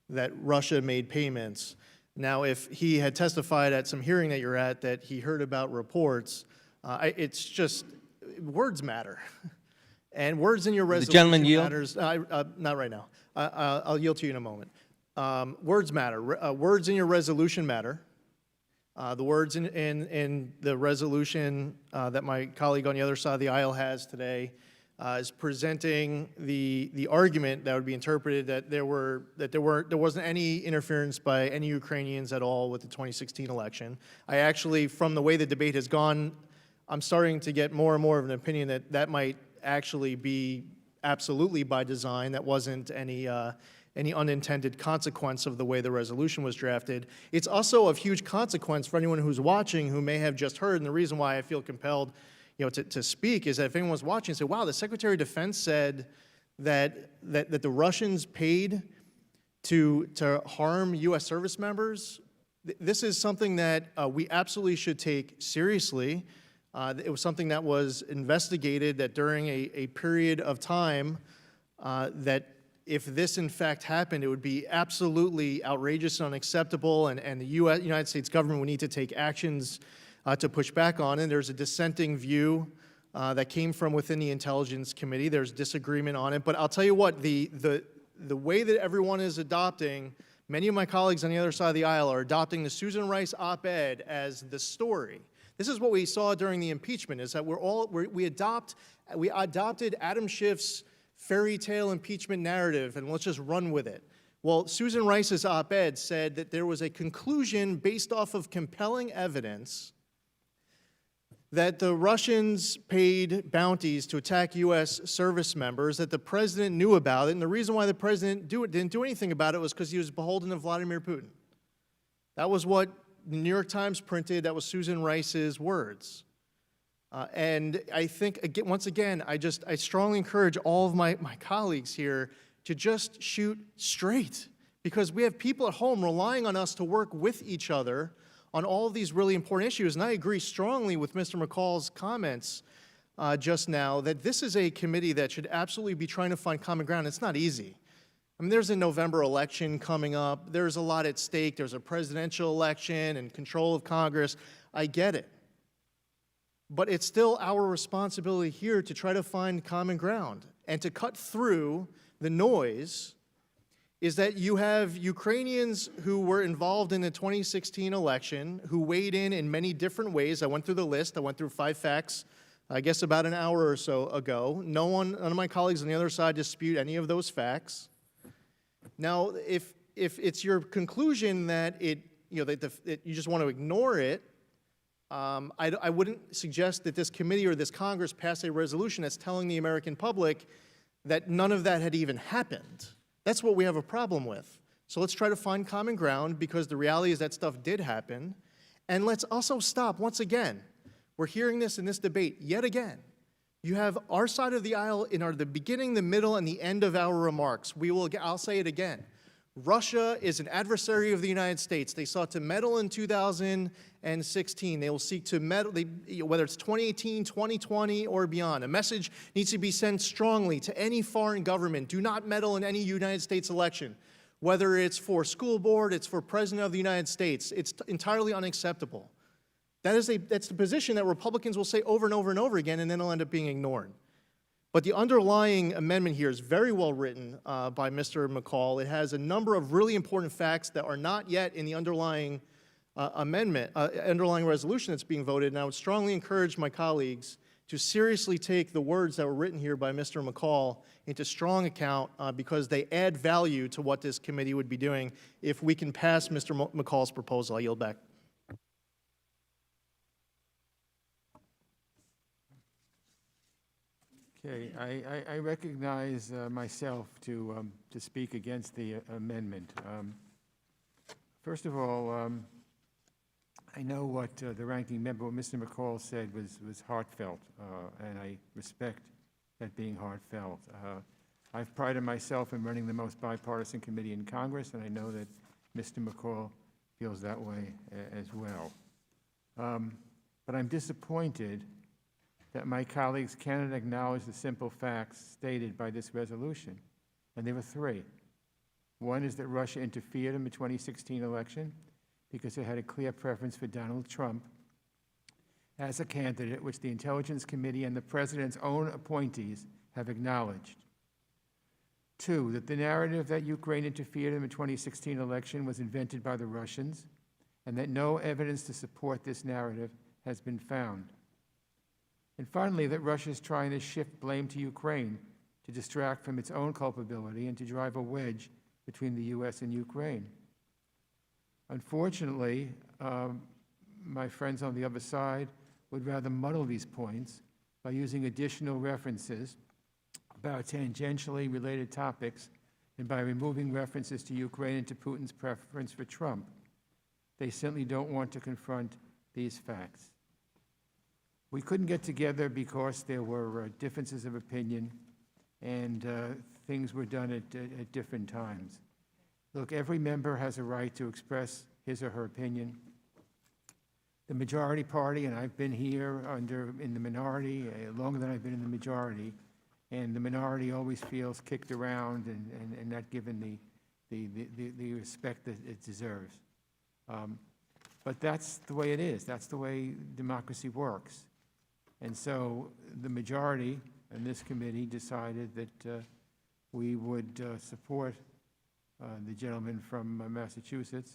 that Russia made payments. Now, if he had testified at some hearing that you're at that he heard about reports, it's just, words matter. And words in your resolution the gentleman yield? matters. Not right now. I'll yield to you in a moment. Words matter. Words in your resolution matter. The words in the resolution that my colleague on the other side of the aisle has today is presenting the argument that would be interpreted that there wasn't any interference by any Ukrainians at all with the 2016 election. I actually, from the way the debate has gone, I'm starting to get more and more of an opinion that that might actually be absolutely by design. That wasn't any unintended consequence of the way the resolution was drafted. It's also of huge consequence for anyone who's watching who may have just heard, and the reason why I feel compelled to speak is that if anyone's watching and say, wow, the Secretary of Defense said that the Russians paid to harm U.S. service members, this is something that we absolutely should take seriously. It was something that was investigated that during a period of time that if this in fact happened, it would be absolutely outrageous and unacceptable, and the United States government would need to take actions to push back on it. There's a dissenting view that came from within the Intelligence Committee. There's disagreement on it. But I'll tell you what, the way that everyone is adopting, many of my colleagues on the other side of the aisle are adopting the Susan Rice op-ed as the story. This is what we saw during the impeachment, is that we adopted Adam Schiff's fairy tale impeachment narrative, and let's just run with it. Well, Susan Rice's op-ed said that there was a conclusion based off of compelling evidence that the Russians paid bounties to attack U.S. service members, that the president knew about it, and the reason why the president didn't do anything about it was because he was beholden to Vladimir Putin. That was what the New York Times printed. That was Susan Rice's words. And I think, once again, I strongly encourage all of my colleagues here to just shoot straight, because we have people at home relying on us to work with each other on all of these really important issues. And I agree strongly with Mr. McCall's comments just now that this is a committee that should absolutely be trying to find common ground. It's not easy. I mean, there's a November election coming up. There's a lot at stake. There's a presidential election and control of Congress. I get it. But it's still our responsibility here to try to find common ground. and to cut through the noise is that you have Ukrainians who were involved in the 2016 election who weighed in many different ways. I went through the list. I went through 5 facts, I guess about an hour or so ago. None of my colleagues on the other side dispute any of those facts. Now, if it's your conclusion that that you just want to ignore it, I wouldn't suggest that this committee or this Congress pass a resolution that's telling the American public that none of that had even happened. That's what we have a problem with. So let's try to find common ground, because the reality is that stuff did happen. And let's also stop, once again, we're hearing this in this debate yet again. You have our side of the aisle in the beginning, the middle, and the end of our remarks. I'll say it again. Russia is an adversary of the United States. They sought to meddle in 2016. They will seek to meddle, whether it's 2018, 2020, or beyond. A message needs to be sent strongly to any foreign government. Do not meddle in any United States election. Whether it's for school board, it's for President of the United States. It's entirely unacceptable. That's the position that Republicans will say over and over and over again, and then it'll end up being ignored. But the underlying amendment here is very well written by Mr. McCall. It has a number of really important facts that are not yet in the underlying underlying resolution that's being voted. And I would strongly encourage my colleagues to seriously take the words that were written here by Mr. McCall into strong account, because they add value to what this committee would be doing if we can pass Mr. McCall's proposal. I yield back. Okay, I recognize myself to speak against the amendment. First of all, I know what the ranking member, what Mr. McCall said was heartfelt, and I respect that being heartfelt. I've prided myself in running the most bipartisan committee in Congress, and I know that Mr. McCall feels that way as well. But I'm disappointed that my colleagues cannot acknowledge the simple facts stated by this resolution. And there were 3. One is that Russia interfered in the 2016 election because it had a clear preference for Donald Trump as a candidate, which the Intelligence Committee and the President's own appointees have acknowledged. 2, that the narrative that Ukraine interfered in the 2016 election was invented by the Russians, and that no evidence to support this narrative has been found. And finally, that Russia is trying to shift blame to Ukraine to distract from its own culpability and to drive a wedge between the U.S. and Ukraine. Unfortunately, my friends on the other side would rather muddle these points by using additional references about tangentially related topics and by removing references to Ukraine and to Putin's preference for Trump. They simply don't want to confront these facts. We couldn't get together because there were differences of opinion, and things were done at different times. Look, every member has a right to express his or her opinion. The majority party, and I've been here in the minority longer than I've been in the majority, and the minority always feels kicked around and not given the respect that it deserves. But that's the way it is. That's the way democracy works. And so the majority in this committee decided that we would support the gentleman from Massachusetts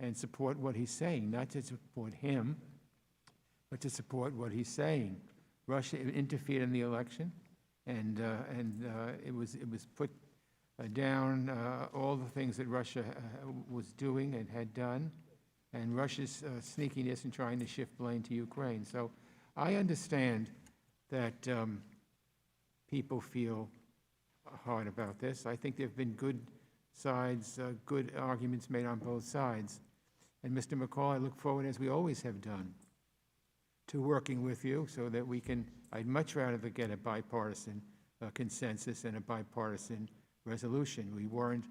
and support what he's saying, not to support him, but to support what he's saying. Russia interfered in the election, and it was put down all the things that Russia was doing and had done, and Russia's sneakiness in trying to shift blame to Ukraine. So I understand that people feel hard about this. I think there have been good sides, good arguments made on both sides. And Mr. McCall, I look forward, as we always have done, to working with you so that we can, I'd much rather get a bipartisan consensus and a bipartisan resolution. We weren't,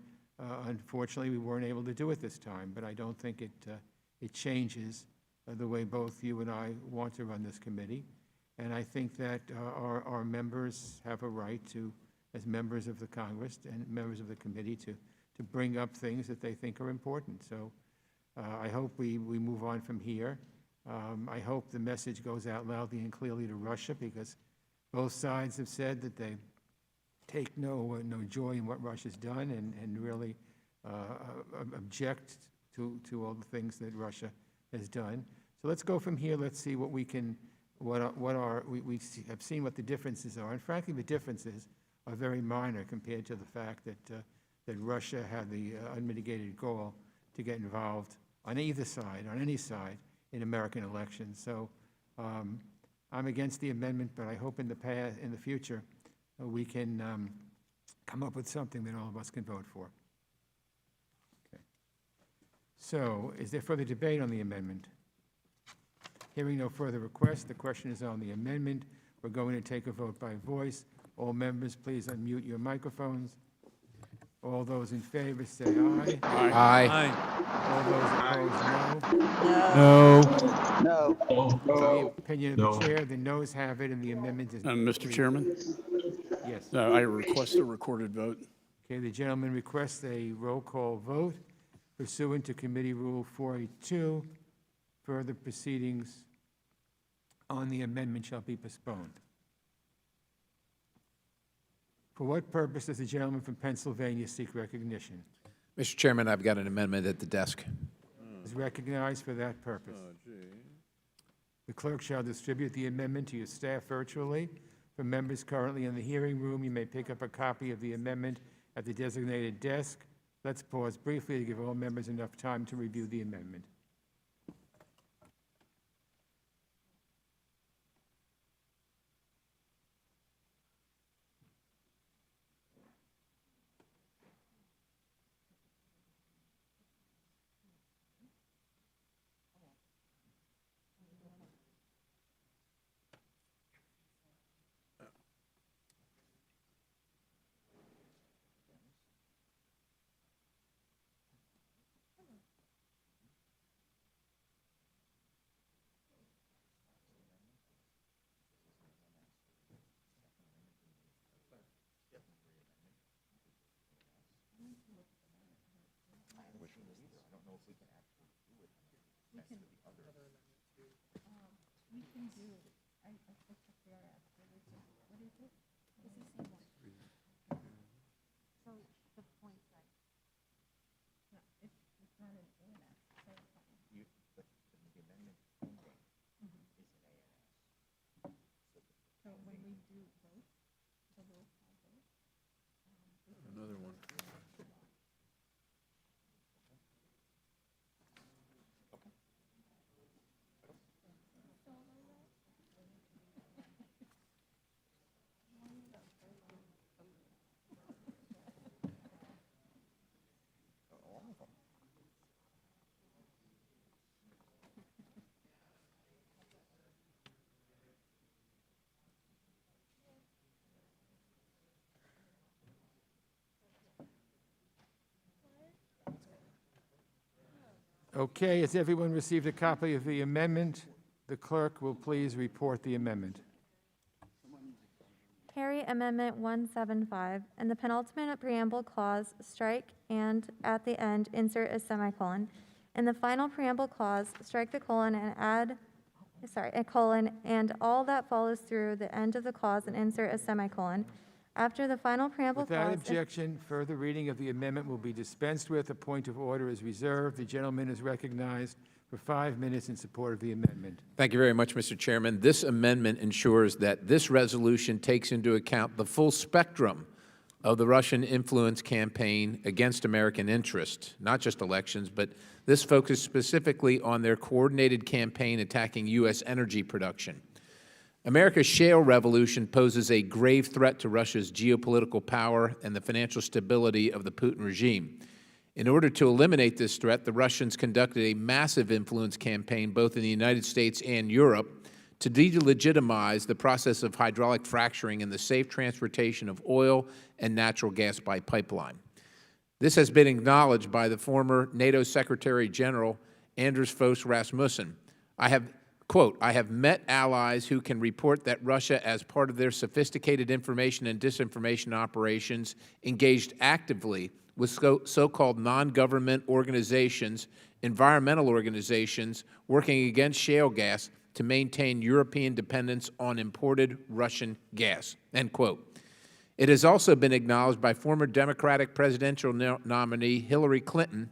unfortunately, we weren't able to do it this time, but I don't think it changes the way both you and I want to run this committee. And I think that our members have a right to, as members of the Congress and members of the committee, to bring up things that they think are important. So I hope we move on from here. I hope the message goes out loudly and clearly to Russia, because both sides have said that they take no joy in what Russia's done and really object to all the things that Russia has done. So let's go from here. Let's see what we can, we have seen what the differences are. And frankly, the differences are very minor compared to the fact that Russia had the unmitigated goal to get involved on either side, on any side, in American elections. So I'm against the amendment, but I hope in the future, we can come up with something that all of us can vote for. Okay. So is there further debate on the amendment? Hearing no further requests, the question is on the amendment. We're going to take a vote by voice. All members, please unmute your microphones. All those in favor say aye. Aye. All those opposed, no. No. The opinion of the chair, the noes have it, and the amendment is... Mr. Chairman, Yes. I request a recorded vote. Okay, the gentleman requests a roll call vote pursuant to Committee Rule 482. Further proceedings on the amendment shall be postponed. For what purpose does the gentleman from Pennsylvania seek recognition? Mr. Chairman, I've got an amendment at the desk. Is recognized for that purpose. The clerk shall distribute the amendment to your staff virtually. For members currently in the hearing room, you may pick up a copy of the amendment at the designated desk. Let's pause briefly to give all members enough time to review the amendment. Another one. Okay, has everyone received a copy of the amendment? The clerk will please report the amendment. Carry Amendment 175. In the penultimate preamble clause, strike and at the end, insert a semicolon. In the final preamble clause, strike the colon and add, a colon, and all that follows through the end of the clause and insert a semicolon. After the final preamble Without clause... objection, further reading of the amendment will be dispensed with. A point of order is reserved. The gentleman is recognized for 5 minutes in support of the amendment. Thank you very much, Mr. Chairman. This amendment ensures that this resolution takes into account the full spectrum of the Russian influence campaign against American interest, not just elections, but this focused specifically on their coordinated campaign attacking U.S. energy production. America's shale revolution poses a grave threat to Russia's geopolitical power and the financial stability of the Putin regime. In order to eliminate this threat, the Russians conducted a massive influence campaign both in the United States and Europe to delegitimize the process of hydraulic fracturing and the safe transportation of oil and natural gas by pipeline. This has been acknowledged by the former NATO Secretary General Anders Fogh Rasmussen. Quote, I have met allies who can report that Russia, as part of their sophisticated information and disinformation operations, engaged actively with so-called non-government organizations, environmental organizations, working against shale gas to maintain European dependence on imported Russian gas, end quote. It has also been acknowledged by former Democratic presidential nominee Hillary Clinton,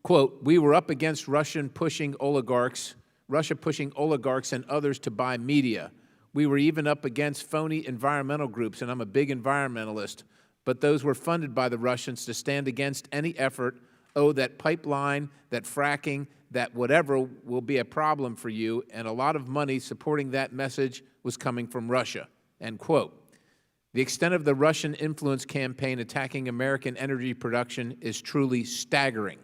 quote, "We were up against Russia pushing oligarchs and others to buy media. We were even up against phony environmental groups," and I'm a big environmentalist, "but those were funded by the Russians to stand against any effort, that pipeline, that fracking, that whatever will be a problem for you, and a lot of money supporting that message was coming from Russia," end quote. The extent of the Russian influence campaign attacking American energy production is truly staggering.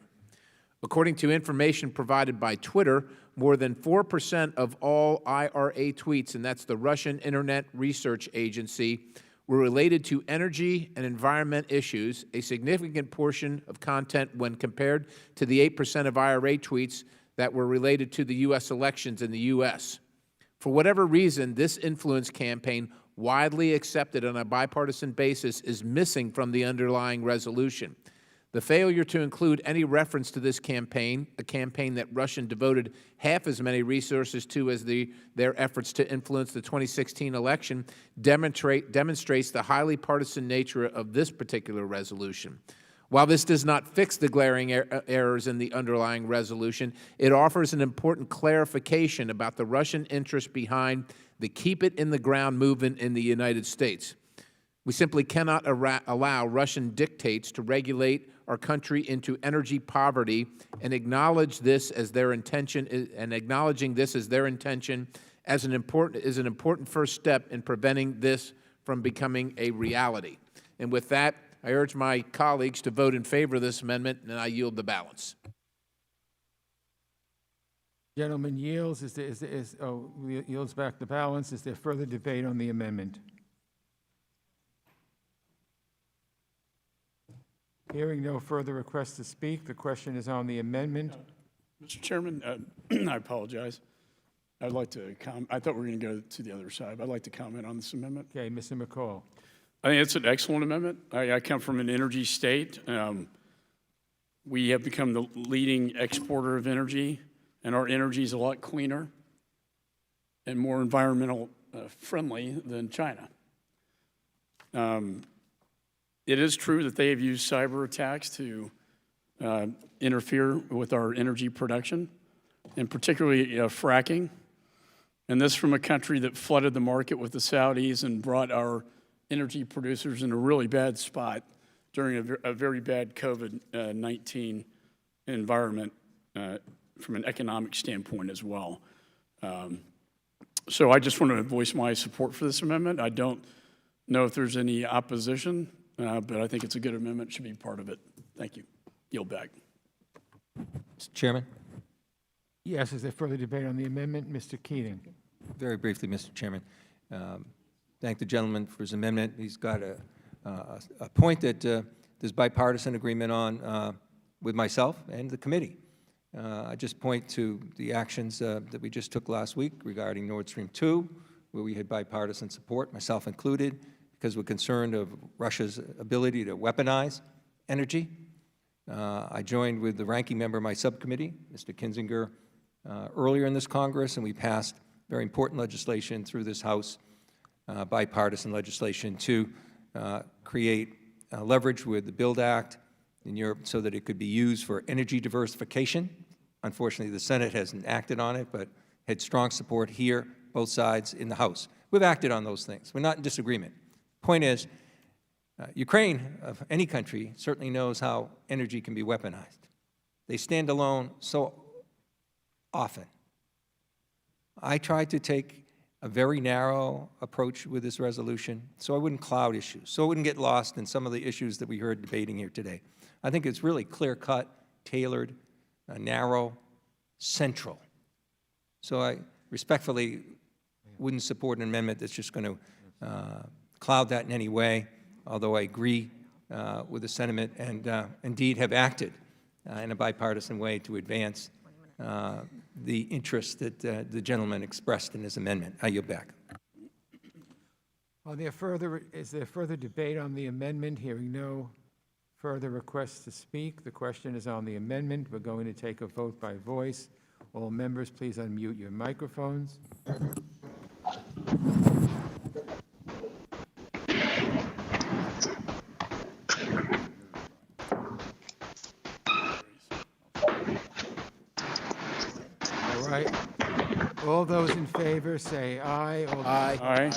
According to information provided by Twitter, more than 4% of all IRA tweets, and that's the Russian Internet Research Agency, were related to energy and environment issues, a significant portion of content when compared to the 8% of IRA tweets that were related to the U.S. elections in the U.S. For whatever reason, this influence campaign, widely accepted on a bipartisan basis, is missing from the underlying resolution. The failure to include any reference to this campaign, a campaign that Russia devoted half as many resources to as their efforts to influence the 2016 election, demonstrates the highly partisan nature of this particular resolution. While this does not fix the glaring errors in the underlying resolution, it offers an important clarification about the Russian interest behind the Keep It in the Ground movement in the United States. We simply cannot allow Russian dictates to regulate our country into energy poverty, and acknowledge this as their intention. And acknowledging this as their intention is an important first step in preventing this from becoming a reality. And with that, I urge my colleagues to vote in favor of this amendment, and I yield the balance. Gentleman yields. Yields back the balance. Is there further debate on the amendment? Hearing no further requests to speak, the question is on the amendment. Mr. Chairman, I apologize. I'd like to comment. I thought we were going to go to the other side, but I'd like to comment on this amendment. Okay, Mr. McCall. I think it's an excellent amendment. I come from an energy state. We have become the leading exporter of energy, and our energy is a lot cleaner and more environmental friendly than China. It is true that they have used cyber attacks to interfere with our energy production, and particularly fracking. And this from a country that flooded the market with the Saudis and brought our energy producers in a really bad spot during a very bad COVID-19 environment from an economic standpoint as well. So I just want to voice my support for this amendment. I don't know if there's any opposition, but I think it's a good amendment, should be part of it. Thank you. Yield back. Mr. Chairman? Yes, is there further debate on the amendment? Mr. Keating. Very briefly, Mr. Chairman. Thank the gentleman for his amendment. He's got a point that there's bipartisan agreement on with myself and the committee. I just point to the actions that we just took last week regarding Nord Stream 2, where we had bipartisan support, myself included, because we're concerned of Russia's ability to weaponize energy. I joined with the ranking member of my subcommittee, Mr. Kinzinger, earlier in this Congress, and we passed very important legislation through this House, bipartisan legislation, to create leverage with the BUILD Act in Europe so that it could be used for energy diversification. Unfortunately, the Senate hasn't acted on it, but had strong support here, both sides in the House. We've acted on those things. We're not in disagreement. Point is, Ukraine, of any country, certainly knows how energy can be weaponized. They stand alone so often. I tried to take a very narrow approach with this resolution so I wouldn't cloud issues, so it wouldn't get lost in some of the issues that we heard debating here today. I think it's really clear-cut, tailored, narrow, central. So I respectfully wouldn't support an amendment that's just going to cloud that in any way, although I agree with the sentiment and indeed have acted in a bipartisan way to advance the interest that the gentleman expressed in his amendment. I yield back. Is there further debate on the amendment? Hearing no further requests to speak, the question is on the amendment. We're going to take a vote by voice. All members, please unmute your microphones. right. All those in favor, say aye. All those Aye. Aye.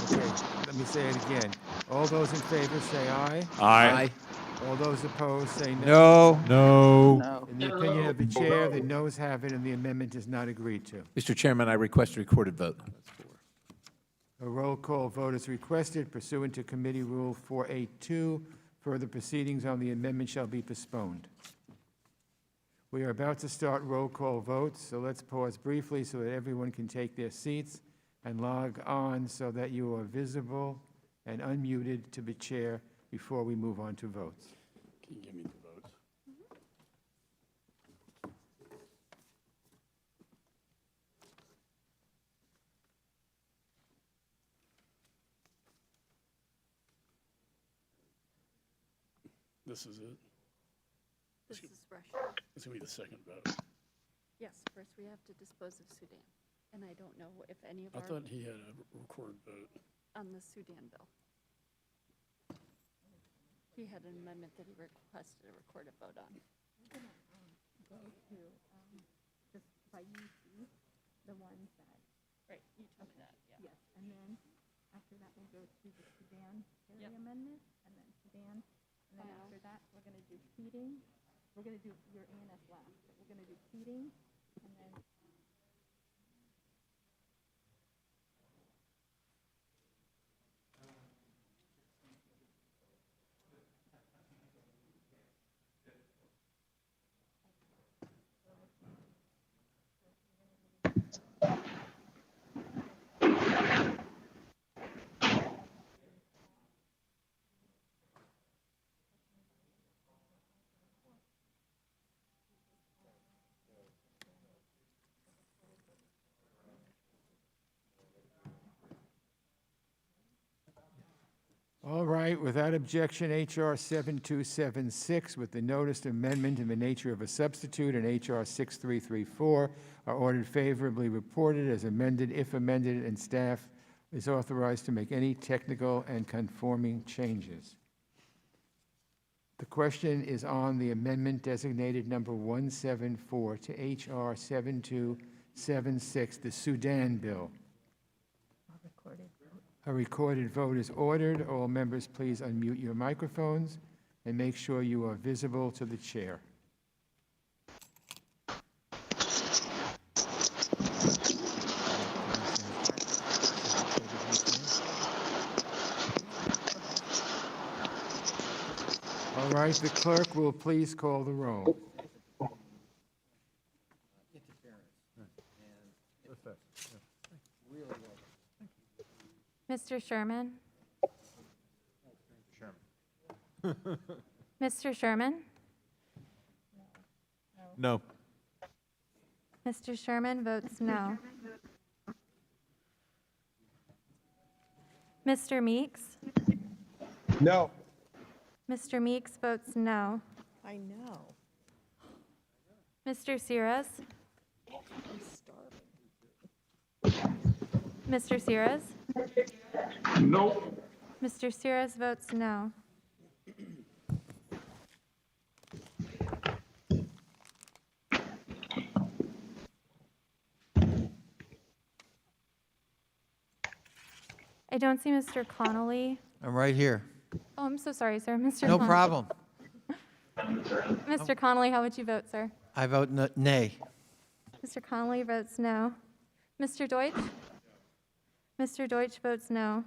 Okay, let me say it again. All those in favor, say aye. Aye. All those opposed, say no. No. No. In the opinion of the chair, the noes have it, and the amendment is not agreed to. Mr. Chairman, I request a recorded vote. A roll call vote is requested pursuant to Committee Rule 482. Further proceedings on the amendment shall be postponed. We are about to start roll call votes, so let's pause briefly so that everyone can take their seats and log on so that you are visible and unmuted to the chair before we move on to votes. Can you give me the votes? This is it. This is Russia. This is going to be the second vote. Yes, first we have to dispose of Sudan. And I don't know if any of I our, thought he had a recorded vote. on the Sudan bill. He had an amendment that he requested a recorded vote on. Go to, just by UC, the ones that, Right, you told me that, yeah. yes, and then after that, we'll go to the Sudan area amendment, and then Sudan, and then after that, we're gonna do feeding. We're gonna do your ANS last, but we're gonna do feeding, and then All right, without objection, H.R. 7276, with the noticed amendment in the nature of a substitute, and H.R. 6334 are ordered favorably reported as amended, if amended, and staff is authorized to make any technical and conforming changes. The question is on the amendment designated number 174 to H.R. 7276, the Sudan bill. A recorded vote is ordered. All members, please unmute your microphones and make sure you are visible to the chair. All right, the clerk will please call the roll. Mr. Sherman? Mr. Sherman? No. Mr. Sherman votes no. Mr. Meeks? No. Mr. Meeks votes no. I know. Mr. Sires? I'm starving. Mr. Sires? No. Mr. Sires votes no. I don't see Mr. Connolly. I'm right here. Oh, I'm so sorry, sir. Mr. No Connolly. problem. Mr. Connolly, how would you vote, sir? I vote nay. Mr. Connolly votes no. Mr. Deutsch? Mr. Deutsch votes no.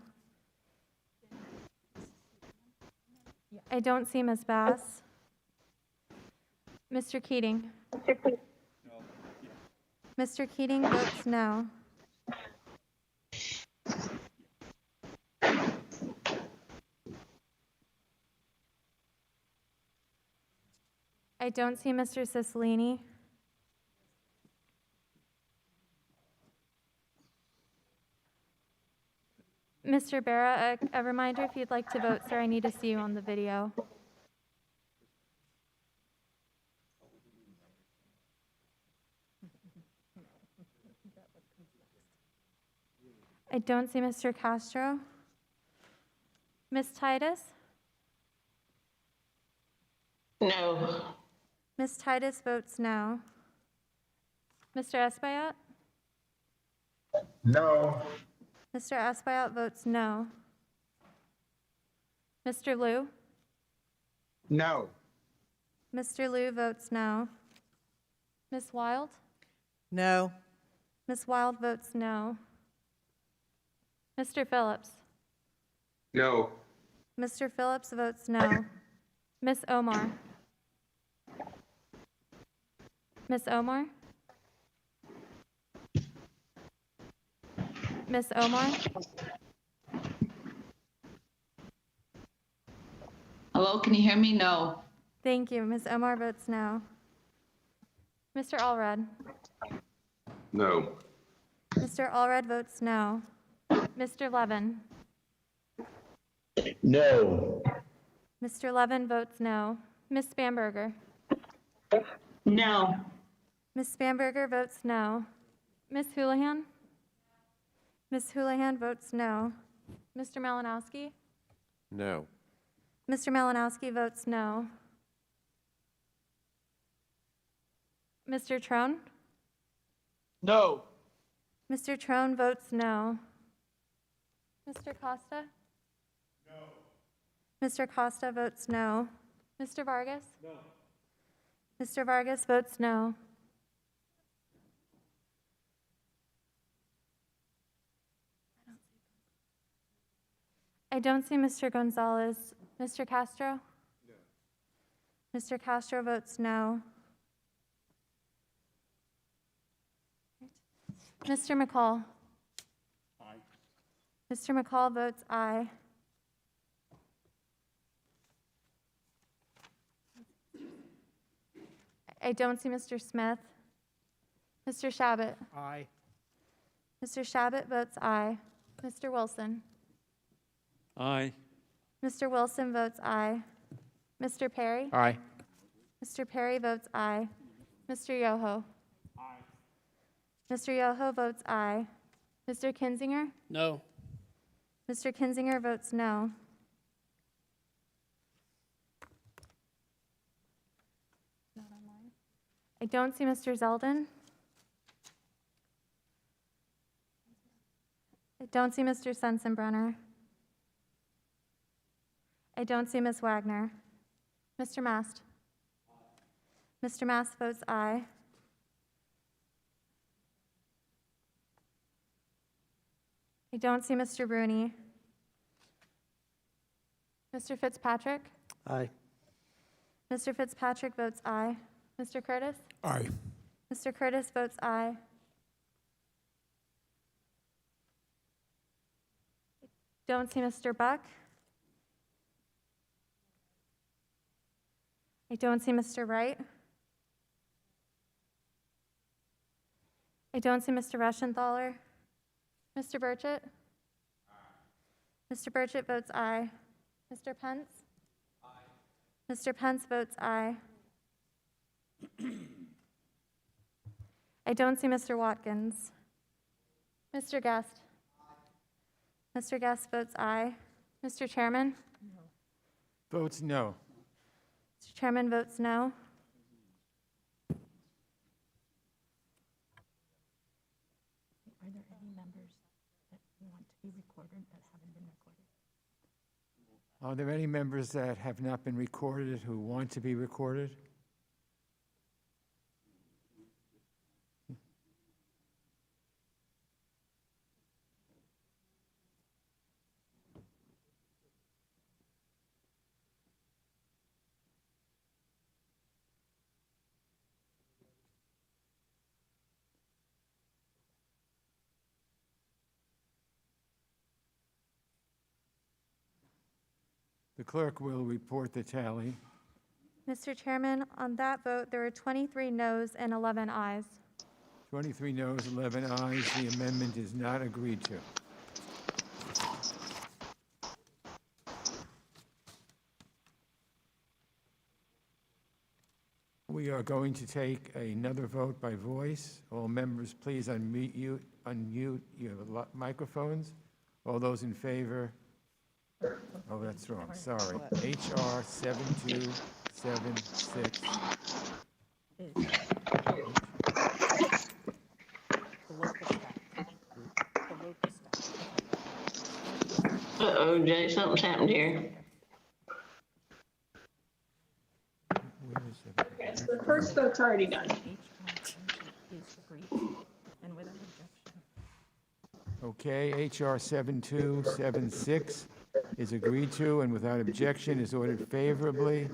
I don't see Ms. Bass. Mr. Keating? Mr. Keating votes no. I don't see Mr. Cicilline. Mr. Barra, a reminder, if you'd like to vote, sir, I need to see you on the video. I don't see Mr. Castro. Ms. Titus? No. Ms. Titus votes no. Mr. Espaillat? No. Mr. Espaillat votes no. Mr. Liu? No. Mr. Liu votes no. Ms. Wild? No. Ms. Wild votes no. Mr. Phillips? No. Mr. Phillips votes no. Ms. Omar? Ms. Omar? Ms. Omar? Hello, can you hear me? No. Thank you. Ms. Omar votes no. Mr. Allred? No. Mr. Allred votes no. Mr. Levin? No. Mr. Levin votes no. Ms. Bamberger? No. Ms. Bamberger votes no. Ms. Houlihan? Ms. Houlihan votes no. Mr. Malinowski? No. Mr. Malinowski votes no. Mr. Trone? No. Mr. Trone votes no. Mr. Costa? No. Mr. Costa votes no. Mr. Vargas? No. Mr. Vargas votes no. I don't see Mr. Gonzalez. Mr. Castro? No. Mr. Castro votes no. Mr. McCall? Aye. Mr. McCall votes aye. I don't see Mr. Smith. Mr. Shabbat? Aye. Mr. Shabbat votes aye. Mr. Wilson? Aye. Mr. Wilson votes aye. Mr. Perry? Aye. Mr. Perry votes aye. Mr. Yoho? Aye. Mr. Yoho votes aye. Mr. Kinzinger? No. Mr. Kinzinger votes no. I don't see Mr. Zeldin. I don't see Mr. Sensenbrenner. I don't see Ms. Wagner. Mr. Mast? Mr. Mast votes aye. I don't see Mr. Rooney. Mr. Fitzpatrick? Aye. Mr. Fitzpatrick votes aye. Mr. Curtis? Aye. Mr. Curtis votes aye. Don't see Mr. Buck. I don't see Mr. Wright. I don't see Mr. Reschenthaler. Mr. Burchett? Mr. Burchett votes aye. Mr. Pence? Aye. Mr. Pence votes aye. I don't see Mr. Watkins. Mr. Guest? Mr. Guest votes aye. Mr. Chairman? Votes no. Mr. Chairman votes no. Are there any members that want to be recorded that haven't been recorded? Are there any members that have not been recorded who want to be recorded? The clerk will report the tally. Mr. Chairman, on that vote, there were 23 noes and 11 ayes. 23 noes, 11 ayes. The amendment is not agreed to. We are going to take another vote by voice. All members, please unmute your microphones. All those in favor? Oh, that's wrong, sorry. HR 7276. OJ. Something's happened here. Yes, the first vote's already done. And without objection. Okay, H.R. 7276 is agreed to and without objection is ordered favorably.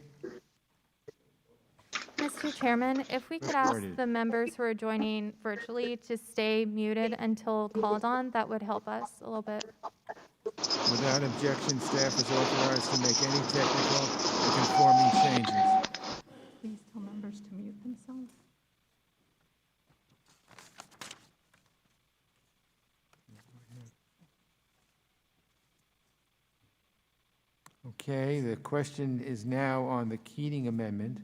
Mr. Chairman, if we could ask the members who are joining virtually to stay muted until called on, that would help us a little bit. Without objection, staff is authorized to make any technical or conforming changes. Please tell members to mute themselves. Okay, the question is now on the Keating Amendment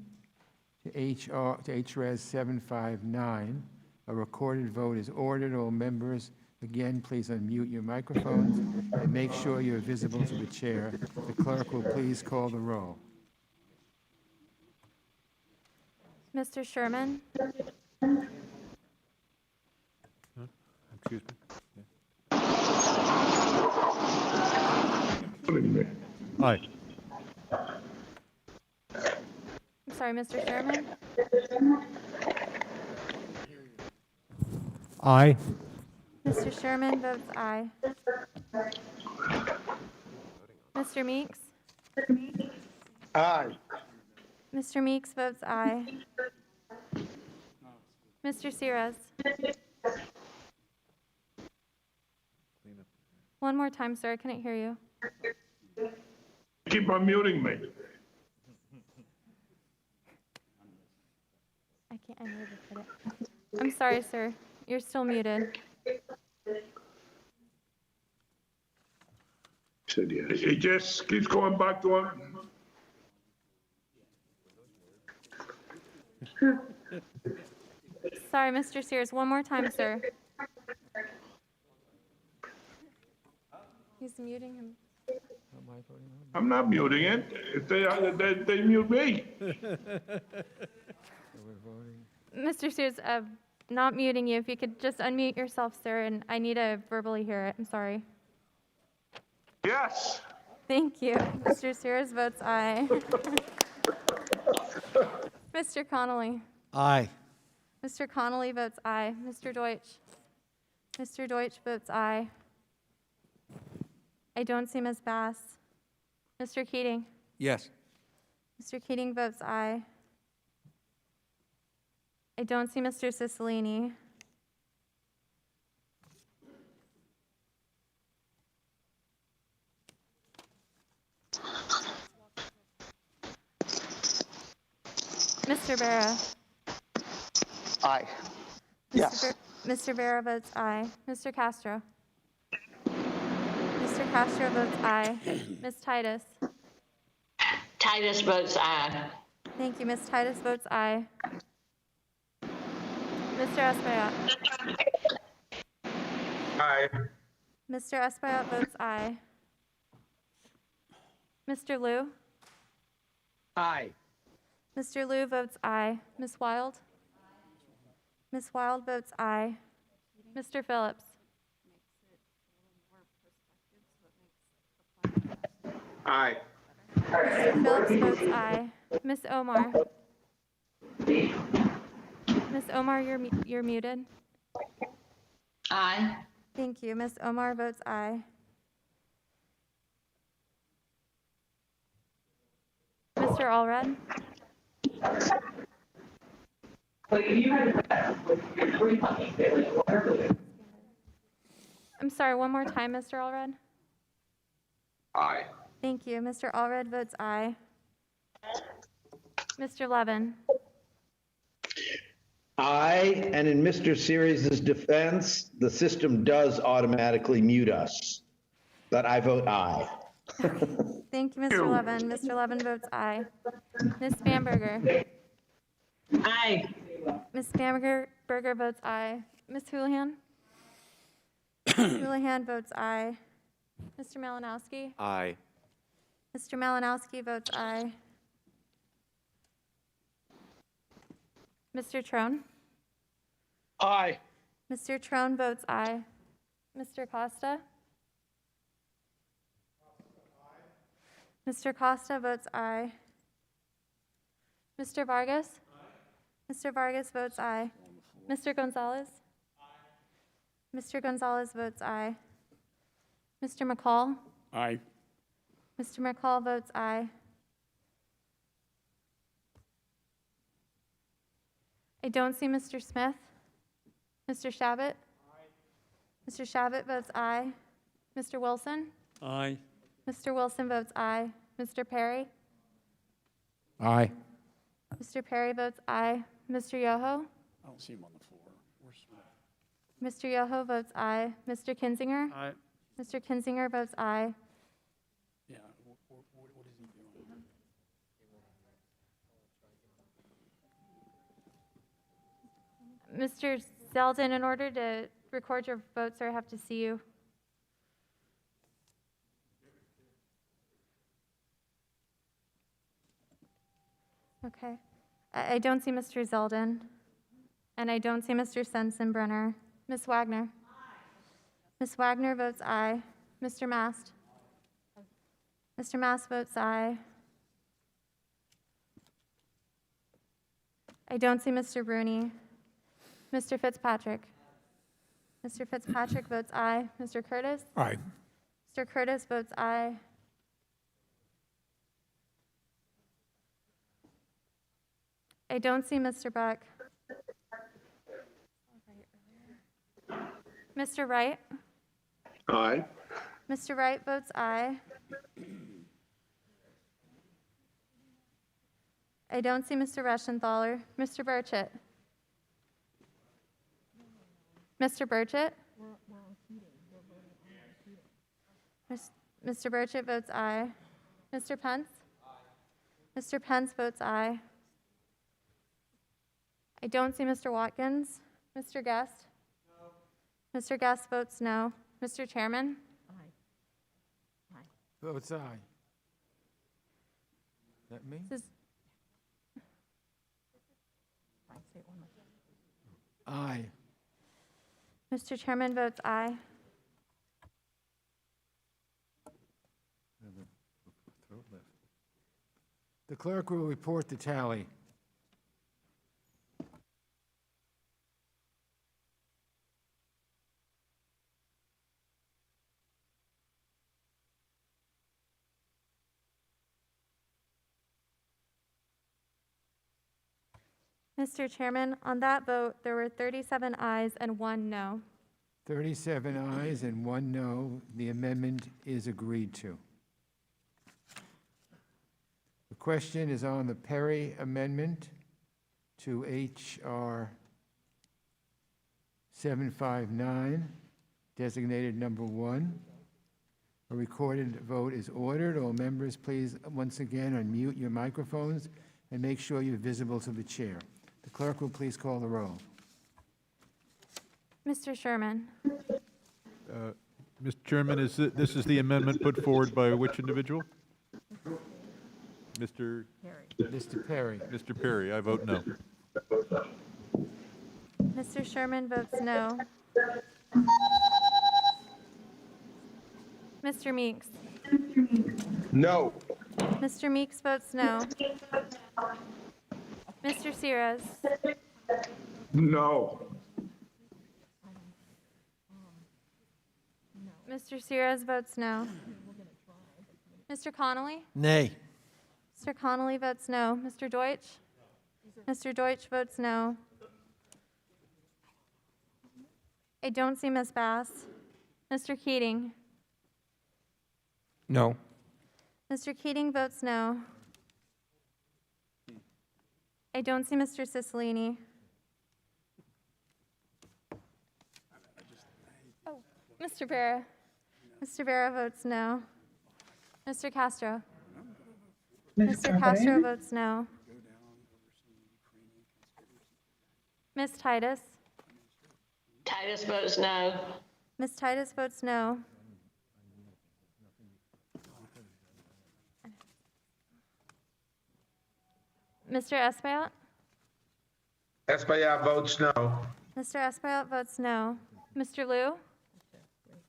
to HRES 759. A recorded vote is ordered. All members, again, please unmute your microphones and make sure you're visible to the chair. The clerk will please call the roll. Mr. Sherman? Excuse me? Aye. I'm sorry, Mr. Sherman? Aye. Mr. Sherman votes aye. Mr. Meeks? Aye. Mr. Meeks votes aye. Mr. Sires? One more time, sir. I couldn't hear you. Keep on muting me. I can't. I never put it. I'm sorry, sir. You're still muted. Said yes. It just keeps going back to him. Sorry, Mr. Sears. One more time, sir. He's muting him. I'm not muting it. If they mute me. Mr. Sears, not muting you. If you could just unmute yourself, sir, and I need to verbally hear it. I'm sorry. Yes. Thank you. Mr. Sears votes aye. Mr. Connolly. Aye. Mr. Connolly votes aye. Mr. Deutsch. Mr. Deutsch votes aye. I don't see Ms. Bass. Mr. Keating. Yes. Mr. Keating votes aye. I don't see Mr. Cicilline. Mr. Vera. Aye. Yes. Mr. Vera votes aye. Mr. Castro. Mr. Castro votes aye. Ms. Titus. Titus votes aye. Thank you. Ms. Titus votes aye. Mr. Espaillat. Aye. Mr. Espaillat votes aye. Mr. Liu. Aye. Mr. Liu votes aye. Ms. Wild. Ms. Wild votes aye. Mr. Phillips. Aye. Mr. Phillips votes aye. Ms. Omar. Ms. Omar, you're muted. Aye. Thank you. Ms. Omar votes aye. Mr. Allred. I'm sorry, one more time, Mr. Allred. Aye. Thank you. Mr. Allred votes aye. Mr. Levin. Aye, and in Mr. Series' defense, the system does automatically mute us, but I vote aye. Thank you, Mr. Levin. Mr. Levin votes aye. Ms. Bamberger. Aye. Ms. Bamberger votes aye. Ms. Houlihan. Houlihan votes aye. Mr. Malinowski. Aye. Mr. Malinowski votes aye. Mr. Trone. Aye. Mr. Trone votes aye. Mr. Costa. Mr. Costa votes aye. Mr. Vargas? Mr. Vargas votes aye. Mr. Gonzalez? Mr. Gonzalez votes aye. Mr. McCall? Aye. Mr. McCall votes aye. I don't see Mr. Smith. Mr. Shabbat? Mr. Shabbat votes aye. Mr. Wilson? Aye. Mr. Wilson votes aye. Mr. Perry? Aye. Mr. Perry votes aye. Mr. Yoho? I don't see him on the floor. Where's Smith? Mr. Yoho votes aye. Mr. Kinzinger? Aye. Mr. Kinzinger votes aye. Yeah, what is he doing? Mr. Zeldin, in order to record your vote, sir, I have to see you. Okay. I don't see Mr. Zeldin, and I don't see Mr. Sensenbrenner. Ms. Wagner? Ms. Wagner votes aye. Mr. Mast? Mr. Mast votes aye. I don't see Mr. Bruni. Mr. Fitzpatrick? Mr. Fitzpatrick votes aye. Mr. Curtis? Aye. Mr. Curtis votes aye. I don't see Mr. Buck. Mr. Wright? Aye. Mr. Wright votes aye. I don't see Mr. Reschenthaler. Mr. Burchett? Mr. Burchett? Mr. Burchett votes aye. Mr. Pence? Mr. Pence votes aye. I don't see Mr. Watkins. Mr. Guest? Mr. Guest votes no. Mr. Chairman? Votes aye. That me? This is Aye. Mr. Chairman votes aye. The clerk will report the tally. Mr. Chairman, on that vote, there were 37 ayes and 1 no. 37 ayes and 1 no. The amendment is agreed to. The question is on the Perry amendment to H.R. 759, designated number 1. A recorded vote is ordered. All members, please once again unmute your microphones and make sure you're visible to the chair. The clerk will please call the roll. Mr. Sherman? Mr. Chairman, this is the amendment put forward by which individual? Mr. Mr. Perry. Mr. Perry, I vote no. Mr. Sherman votes no. Mr. Meeks? No. Mr. Meeks votes no. Mr. Sires? No. Mr. Sires votes no. Mr. Connolly? Nay. Mr. Connolly votes no. Mr. Deutsch? Mr. Deutsch votes no. I don't see Ms. Bass. Mr. Keating? No. Mr. Keating votes no. I don't see Mr. Cicilline. Oh, Mr. Vera. Mr. Vera votes no. Mr. Castro? Mr. Castro votes no. Ms. Titus? Titus votes no. Ms. Titus votes no. Mr. Espaillat? Espaillat votes no. Mr. Espaillat votes no. Mr. Liu?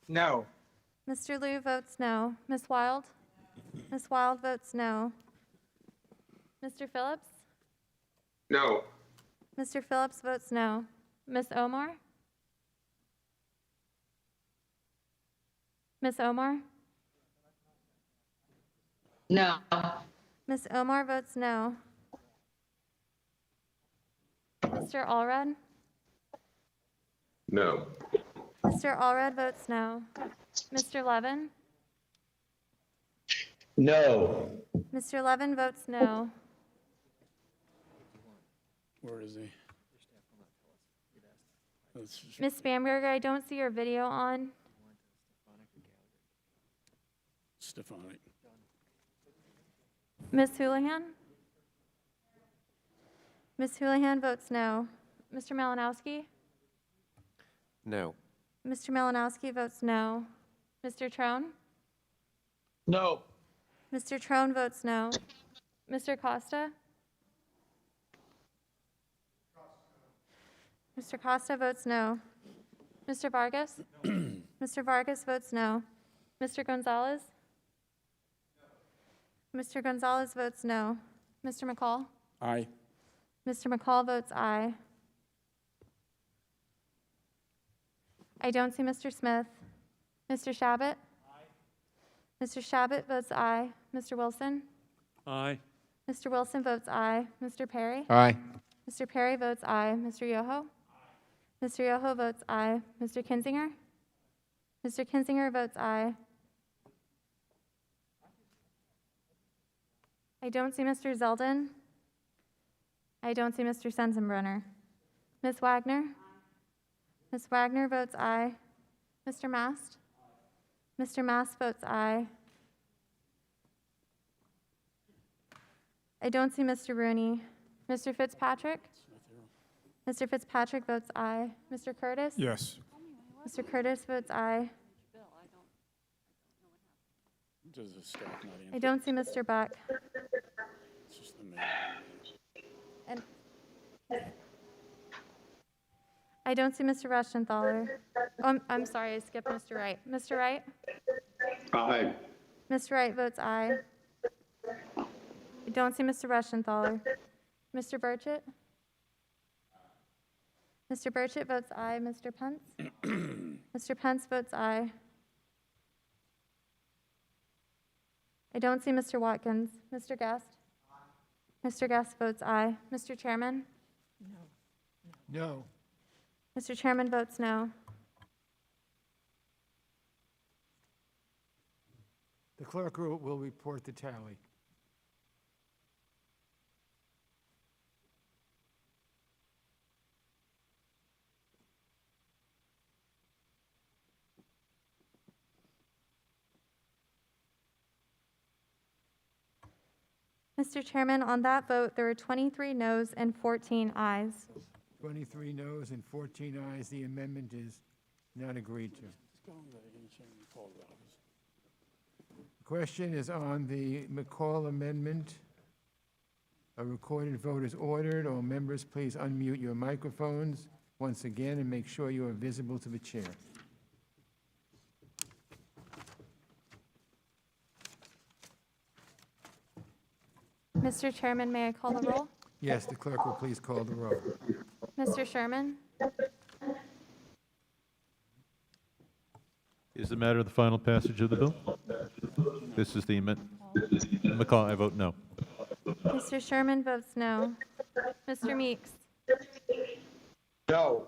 No. Mr. Liu votes no. Ms. Wild? Ms. Wild votes no. Mr. Phillips? No. Mr. Phillips votes no. Ms. Omar? Ms. Omar? No. Ms. Omar votes no. Mr. Allred? No. Mr. Allred votes no. Mr. Levin? No. Mr. Levin votes no. Where is he? That's- Ms. Bamberger, I don't see your video on. Stefanik. Ms. Houlihan? Ms. Houlihan votes no. Mr. Malinowski? No. Mr. Malinowski votes no. Mr. Trone? No. Mr. Trone votes no. Mr. Costa? Mr. Costa votes no. Mr. Vargas? Mr. Vargas votes no. Mr. Gonzalez? Mr. Gonzalez votes no. Mr. McCall? Aye. Mr. McCall votes aye. I don't see Mr. Smith. Mr. Shabbat? Mr. Shabbat votes aye. Mr. Wilson? Aye. Mr. Wilson votes aye. Mr. Perry? Aye. Mr. Perry votes aye. Mr. Yoho? Mr. Yoho votes aye. Mr. Kinzinger? Mr. Kinzinger votes aye. I don't see Mr. Zeldin. I don't see Mr. Sensenbrenner. Ms. Wagner? Ms. Wagner votes aye. Mr. Mast? Mr. Mast votes aye. I don't see Mr. Rooney. Mr. Fitzpatrick? Mr. Fitzpatrick votes aye. Mr. Curtis? Yes. Mr. Curtis votes aye. Does the staff not answer? I don't see Mr. Buck. It's just the mayor. And I don't see Mr. Rushenthaler. Oh, I'm sorry, I skipped Mr. Wright. Mr. Wright? Aye. Mr. Wright votes aye. I don't see Mr. Rushenthaler. Mr. Burchett? Mr. Burchett votes aye. Mr. Pence? Mr. Pence votes aye. I don't see Mr. Watkins. Mr. Guest? Mr. Guest votes aye. Mr. Chairman? No. Mr. Chairman votes no. The clerk will report the tally. Mr. Chairman, on that vote, there were 23 noes and 14 ayes. 23 noes and 14 ayes. The amendment is not agreed to. The question is on the McCall amendment. A recorded vote is ordered. All members, please unmute your microphones once again and make sure you are visible to the chair. Mr. Chairman, may I call the roll? Yes, the clerk will please call the roll. Mr. Sherman? Is the matter the final passage of the bill? This is the amendment. McCall, I vote no. Mr. Sherman votes no. Mr. Meeks? No.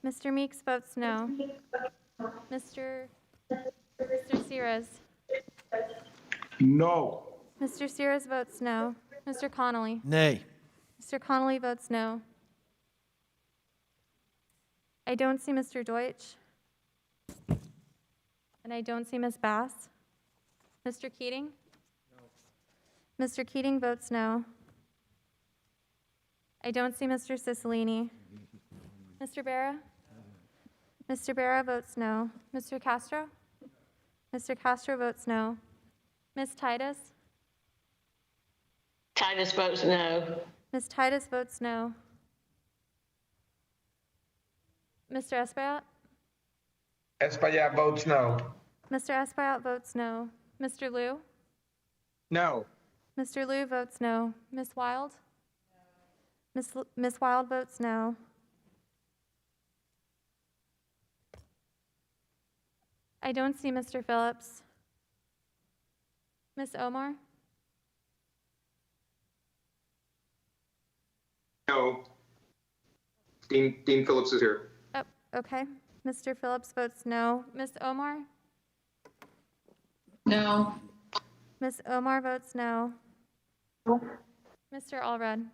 Mr. Meeks votes no. Mr. Sears? No. Mr. Sears votes no. Mr. Connolly? Nay. Mr. Connolly votes no. I don't see Mr. Deutsch. And I don't see Ms. Bass. Mr. Keating? Mr. Keating votes no. I don't see Mr. Cicilline. Mr. Barra? Mr. Barra votes no. Mr. Castro? Mr. Castro votes no. Ms. Titus? Titus votes no. Ms. Titus votes no. Mr. Espaillat? Espaillat votes no. Mr. Espaillat votes no. Mr. Liu? No. Mr. Liu votes no. Ms. Wild? Ms. Wild votes no. I don't see Mr. Phillips. Ms. Omar? No. Dean Phillips is here. Oh, okay. Mr. Phillips votes no. Ms. Omar? No. Ms. Omar votes no. Mr. Allred?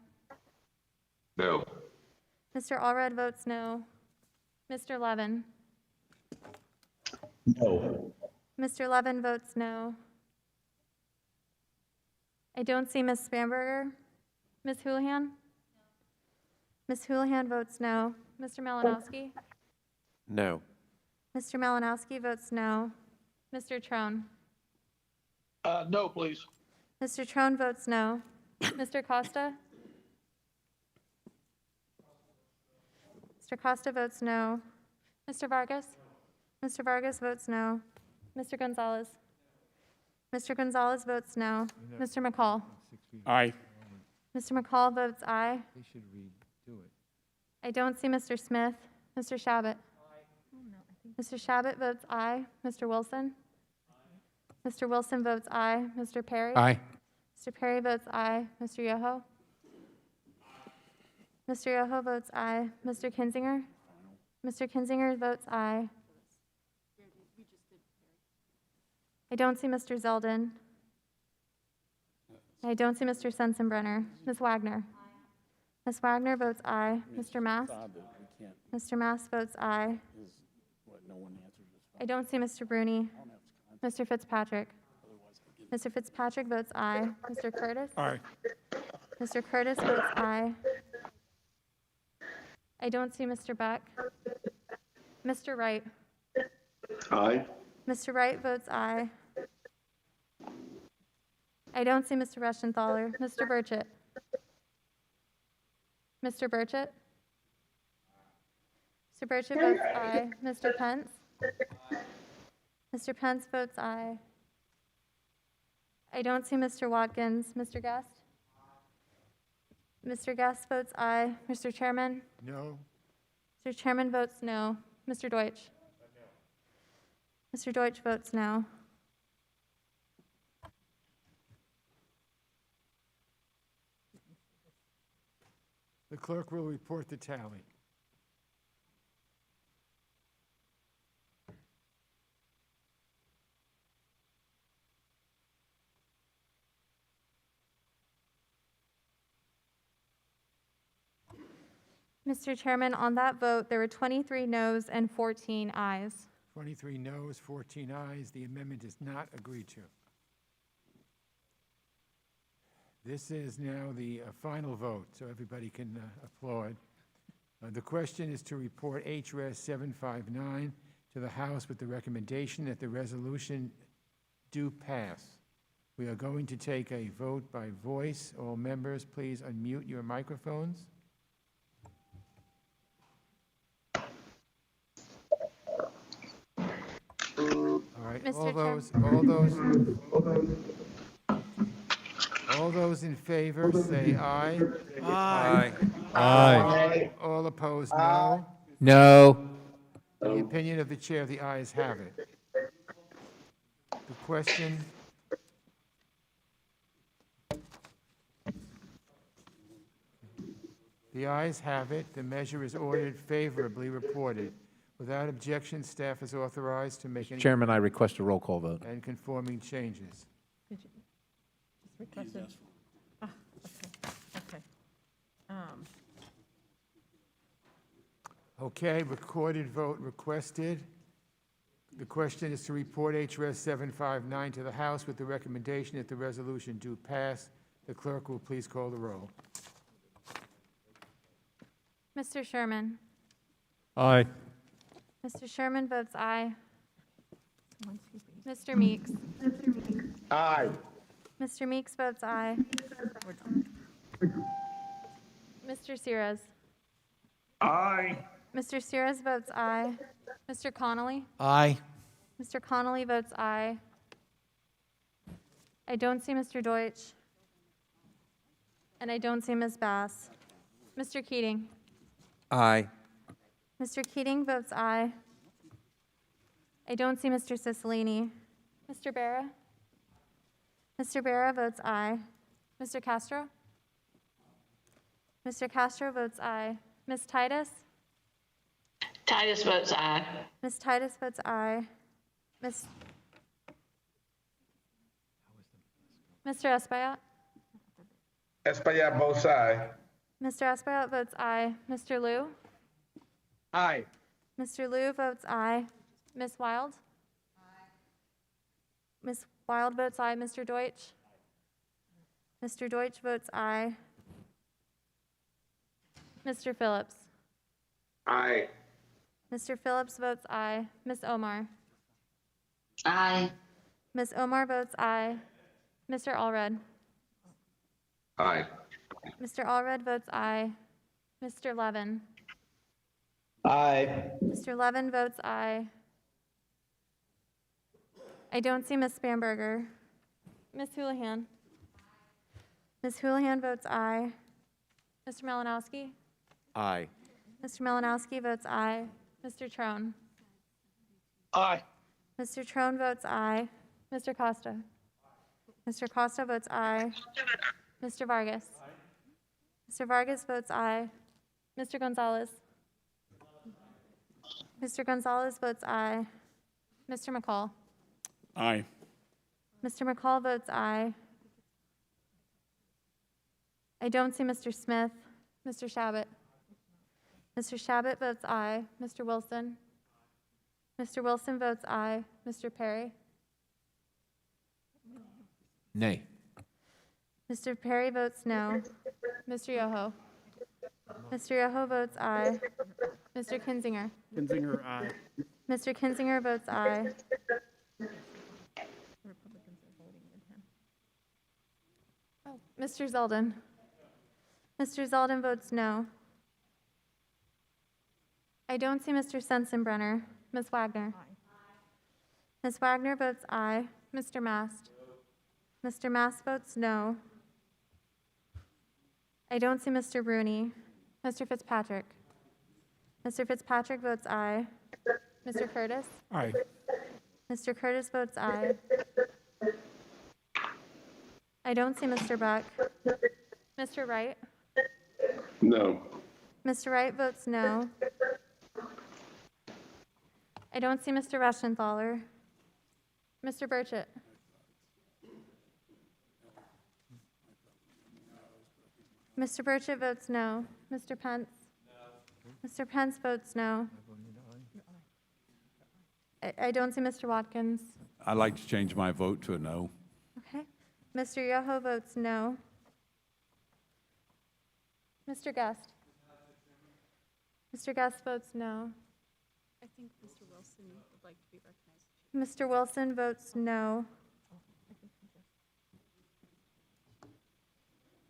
No. Mr. Allred votes no. Mr. Levin? No. Mr. Levin votes no. I don't see Ms. Spamberger. Ms. Houlihan? Ms. Houlihan votes no. Mr. Malinowski? No. Mr. Malinowski votes no. Mr. Trone? No, please. Mr. Trone votes no. Mr. Costa? Mr. Costa votes no. Mr. Vargas? Mr. Vargas votes no. Mr. Gonzalez? Mr. Gonzalez votes no. Mr. McCall? Aye. Mr. McCall votes aye. They should redo it. I don't see Mr. Smith. Mr. Shabbat? Mr. Shabbat votes aye. Mr. Wilson? Mr. Wilson votes aye. Mr. Perry? Aye. Mr. Perry votes aye. Mr. Yoho? Mr. Yoho votes aye. Mr. Kinzinger? Mr. Kinzinger votes aye. I don't see Mr. Zeldin. I don't see Mr. Sensenbrenner. Ms. Wagner? Ms. Wagner votes aye. Mr. Mast? Mr. Mast votes aye. I don't see Mr. Bruni. Mr. Fitzpatrick? Mr. Fitzpatrick votes aye. Mr. Curtis? Aye. Mr. Curtis votes aye. I don't see Mr. Beck. Mr. Wright? Aye. Mr. Wright votes aye. I don't see Mr. Reschenthaler. Mr. Burchett? Mr. Burchett? Mr. Burchett votes aye. Mr. Pence? Mr. Pence votes aye. I don't see Mr. Watkins. Mr. Guest? Mr. Guest votes aye. Mr. Chairman? No. Mr. Chairman votes no. Mr. Deutsch? Mr. Deutsch votes no. The clerk will report the tally. Mr. Chairman, on that vote, there were 23 noes and 14 ayes. 23 noes, 14 ayes. The amendment is not agreed to. This is now the final vote, so everybody can applaud. The question is to report HRES 759 to the House with the recommendation that the resolution do pass. We are going to take a vote by voice. All members, please unmute your microphones. All right, all those in favor say aye. Aye. Aye. All opposed, no. No. In the opinion of the chair, the ayes have it. The question. The ayes have it. The measure is ordered favorably reported. Without objection, staff is authorized to make any. Chairman, I request a roll call vote. And conforming changes. Did you just request it? Ah, okay. Okay, recorded vote requested. The question is to report HRES 759 to the House with the recommendation that the resolution do pass. The clerk will please call the roll. Mr. Sherman? Aye. Mr. Sherman votes aye. Mr. Meeks? Aye. Mr. Meeks votes aye. Mr. Sires? Aye. Mr. Sires votes aye. Mr. Connolly? Aye. Mr. Connolly votes aye. I don't see Mr. Deutsch. And I don't see Ms. Bass. Mr. Keating. Aye. Mr. Keating votes aye. I don't see Mr. Cicilline. Mr. Barra? Mr. Barra votes aye. Mr. Castro? Mr. Castro votes aye. Ms. Titus? Titus votes aye. Ms. Titus votes aye. Mr. Espaillat? Espaillat votes aye. Mr. Espaillat votes aye. Mr. Liu? Aye. Mr. Liu votes aye. Ms. Wild? Ms. Wild votes aye. Mr. Deutsch? Mr. Deutsch votes aye. Mr. Phillips? Aye. Mr. Phillips votes aye. Ms. Omar? Aye. Ms. Omar votes aye. Mr. Allred? Aye. Mr. Allred votes aye. Mr. Levin? Aye. Mr. Levin votes aye. I don't see Ms. Spamberger. Ms. Houlihan? Ms. Houlihan votes aye. Mr. Malinowski? Aye. Mr. Malinowski votes aye. Mr. Trone? Aye. Mr. Trone votes aye. Mr. Costa? Mr. Costa votes aye. Mr. Vargas? Mr. Vargas votes aye. Mr. Gonzalez? Mr. Gonzalez votes aye. Mr. McCall? Aye. Mr. McCall votes aye. I don't see Mr. Smith. Mr. Shabbat? Mr. Shabbat votes aye. Mr. Wilson? Mr. Wilson votes aye. Mr. Perry? Nay. Mr. Perry votes no. Mr. Yoho? Mr. Yoho votes aye. Mr. Kinzinger? Kinzinger, aye. Mr. Kinzinger votes aye. Oh, Mr. Zeldin? Mr. Zeldin votes no. I don't see Mr. Sensenbrenner. Ms. Wagner? Ms. Wagner votes aye. Mr. Mast? Mr. Mast votes no. I don't see Mr. Rooney. Mr. Fitzpatrick? Mr. Fitzpatrick votes aye. Mr. Curtis? Aye. Mr. Curtis votes aye. I don't see Mr. Buck. Mr. Wright? No. Mr. Wright votes no. I don't see Mr. Reschenthaler. Mr. Burchett? Mr. Burchett votes no. Mr. Pence? Mr. Pence votes no. I don't see Mr. Watkins. I'd like to change my vote to a no. Okay. Mr. Yoho votes no. Mr. Guest? Mr. Guest votes no. I think Mr. Wilson would like to be recognized. Mr. Wilson votes no.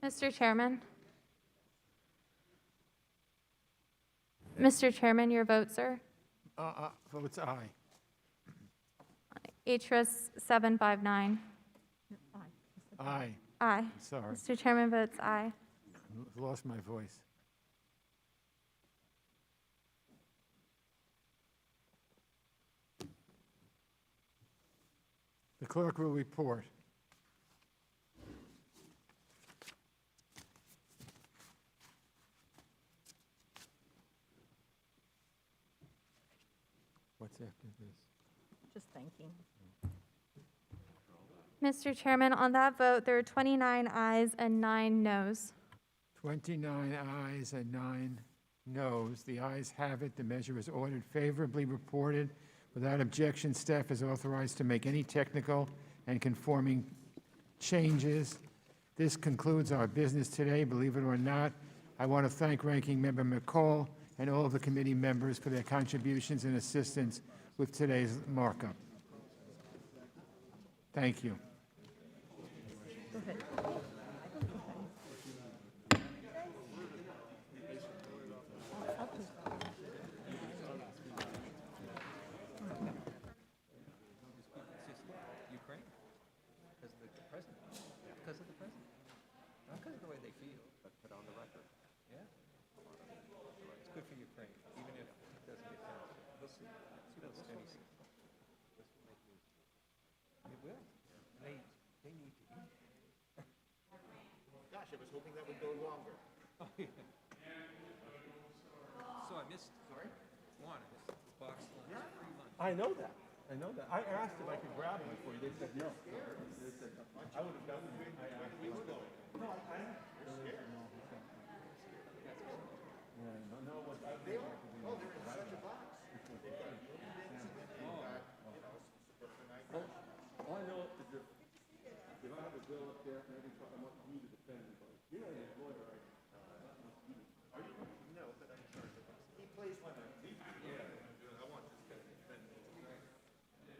Mr. Chairman? Mr. Chairman, your vote, sir? Votes aye. HRS 759. Aye. Aye. Sorry. Mr. Chairman votes aye. Lost my voice. The clerk will report. What's after this? Just thanking. Mr. Chairman, on that vote, there are 29 ayes and 9 noes. 29 ayes and 9 noes. The ayes have it. The measure is ordered favorably reported. Without objection, staff is authorized to make any technical and conforming changes. This concludes our business today. Believe it or not, I want to thank Ranking Member McCall and all of the committee members for their contributions and assistance with today's markup. Thank you. Go ahead. Ukraine, because the president Gosh, I was hoping that would go longer. So I missed, sorry? One, I missed the box lunch, free lunch. I know that. I know that. I asked if I could grab them before you. They said no. They said, I would have done it. I asked.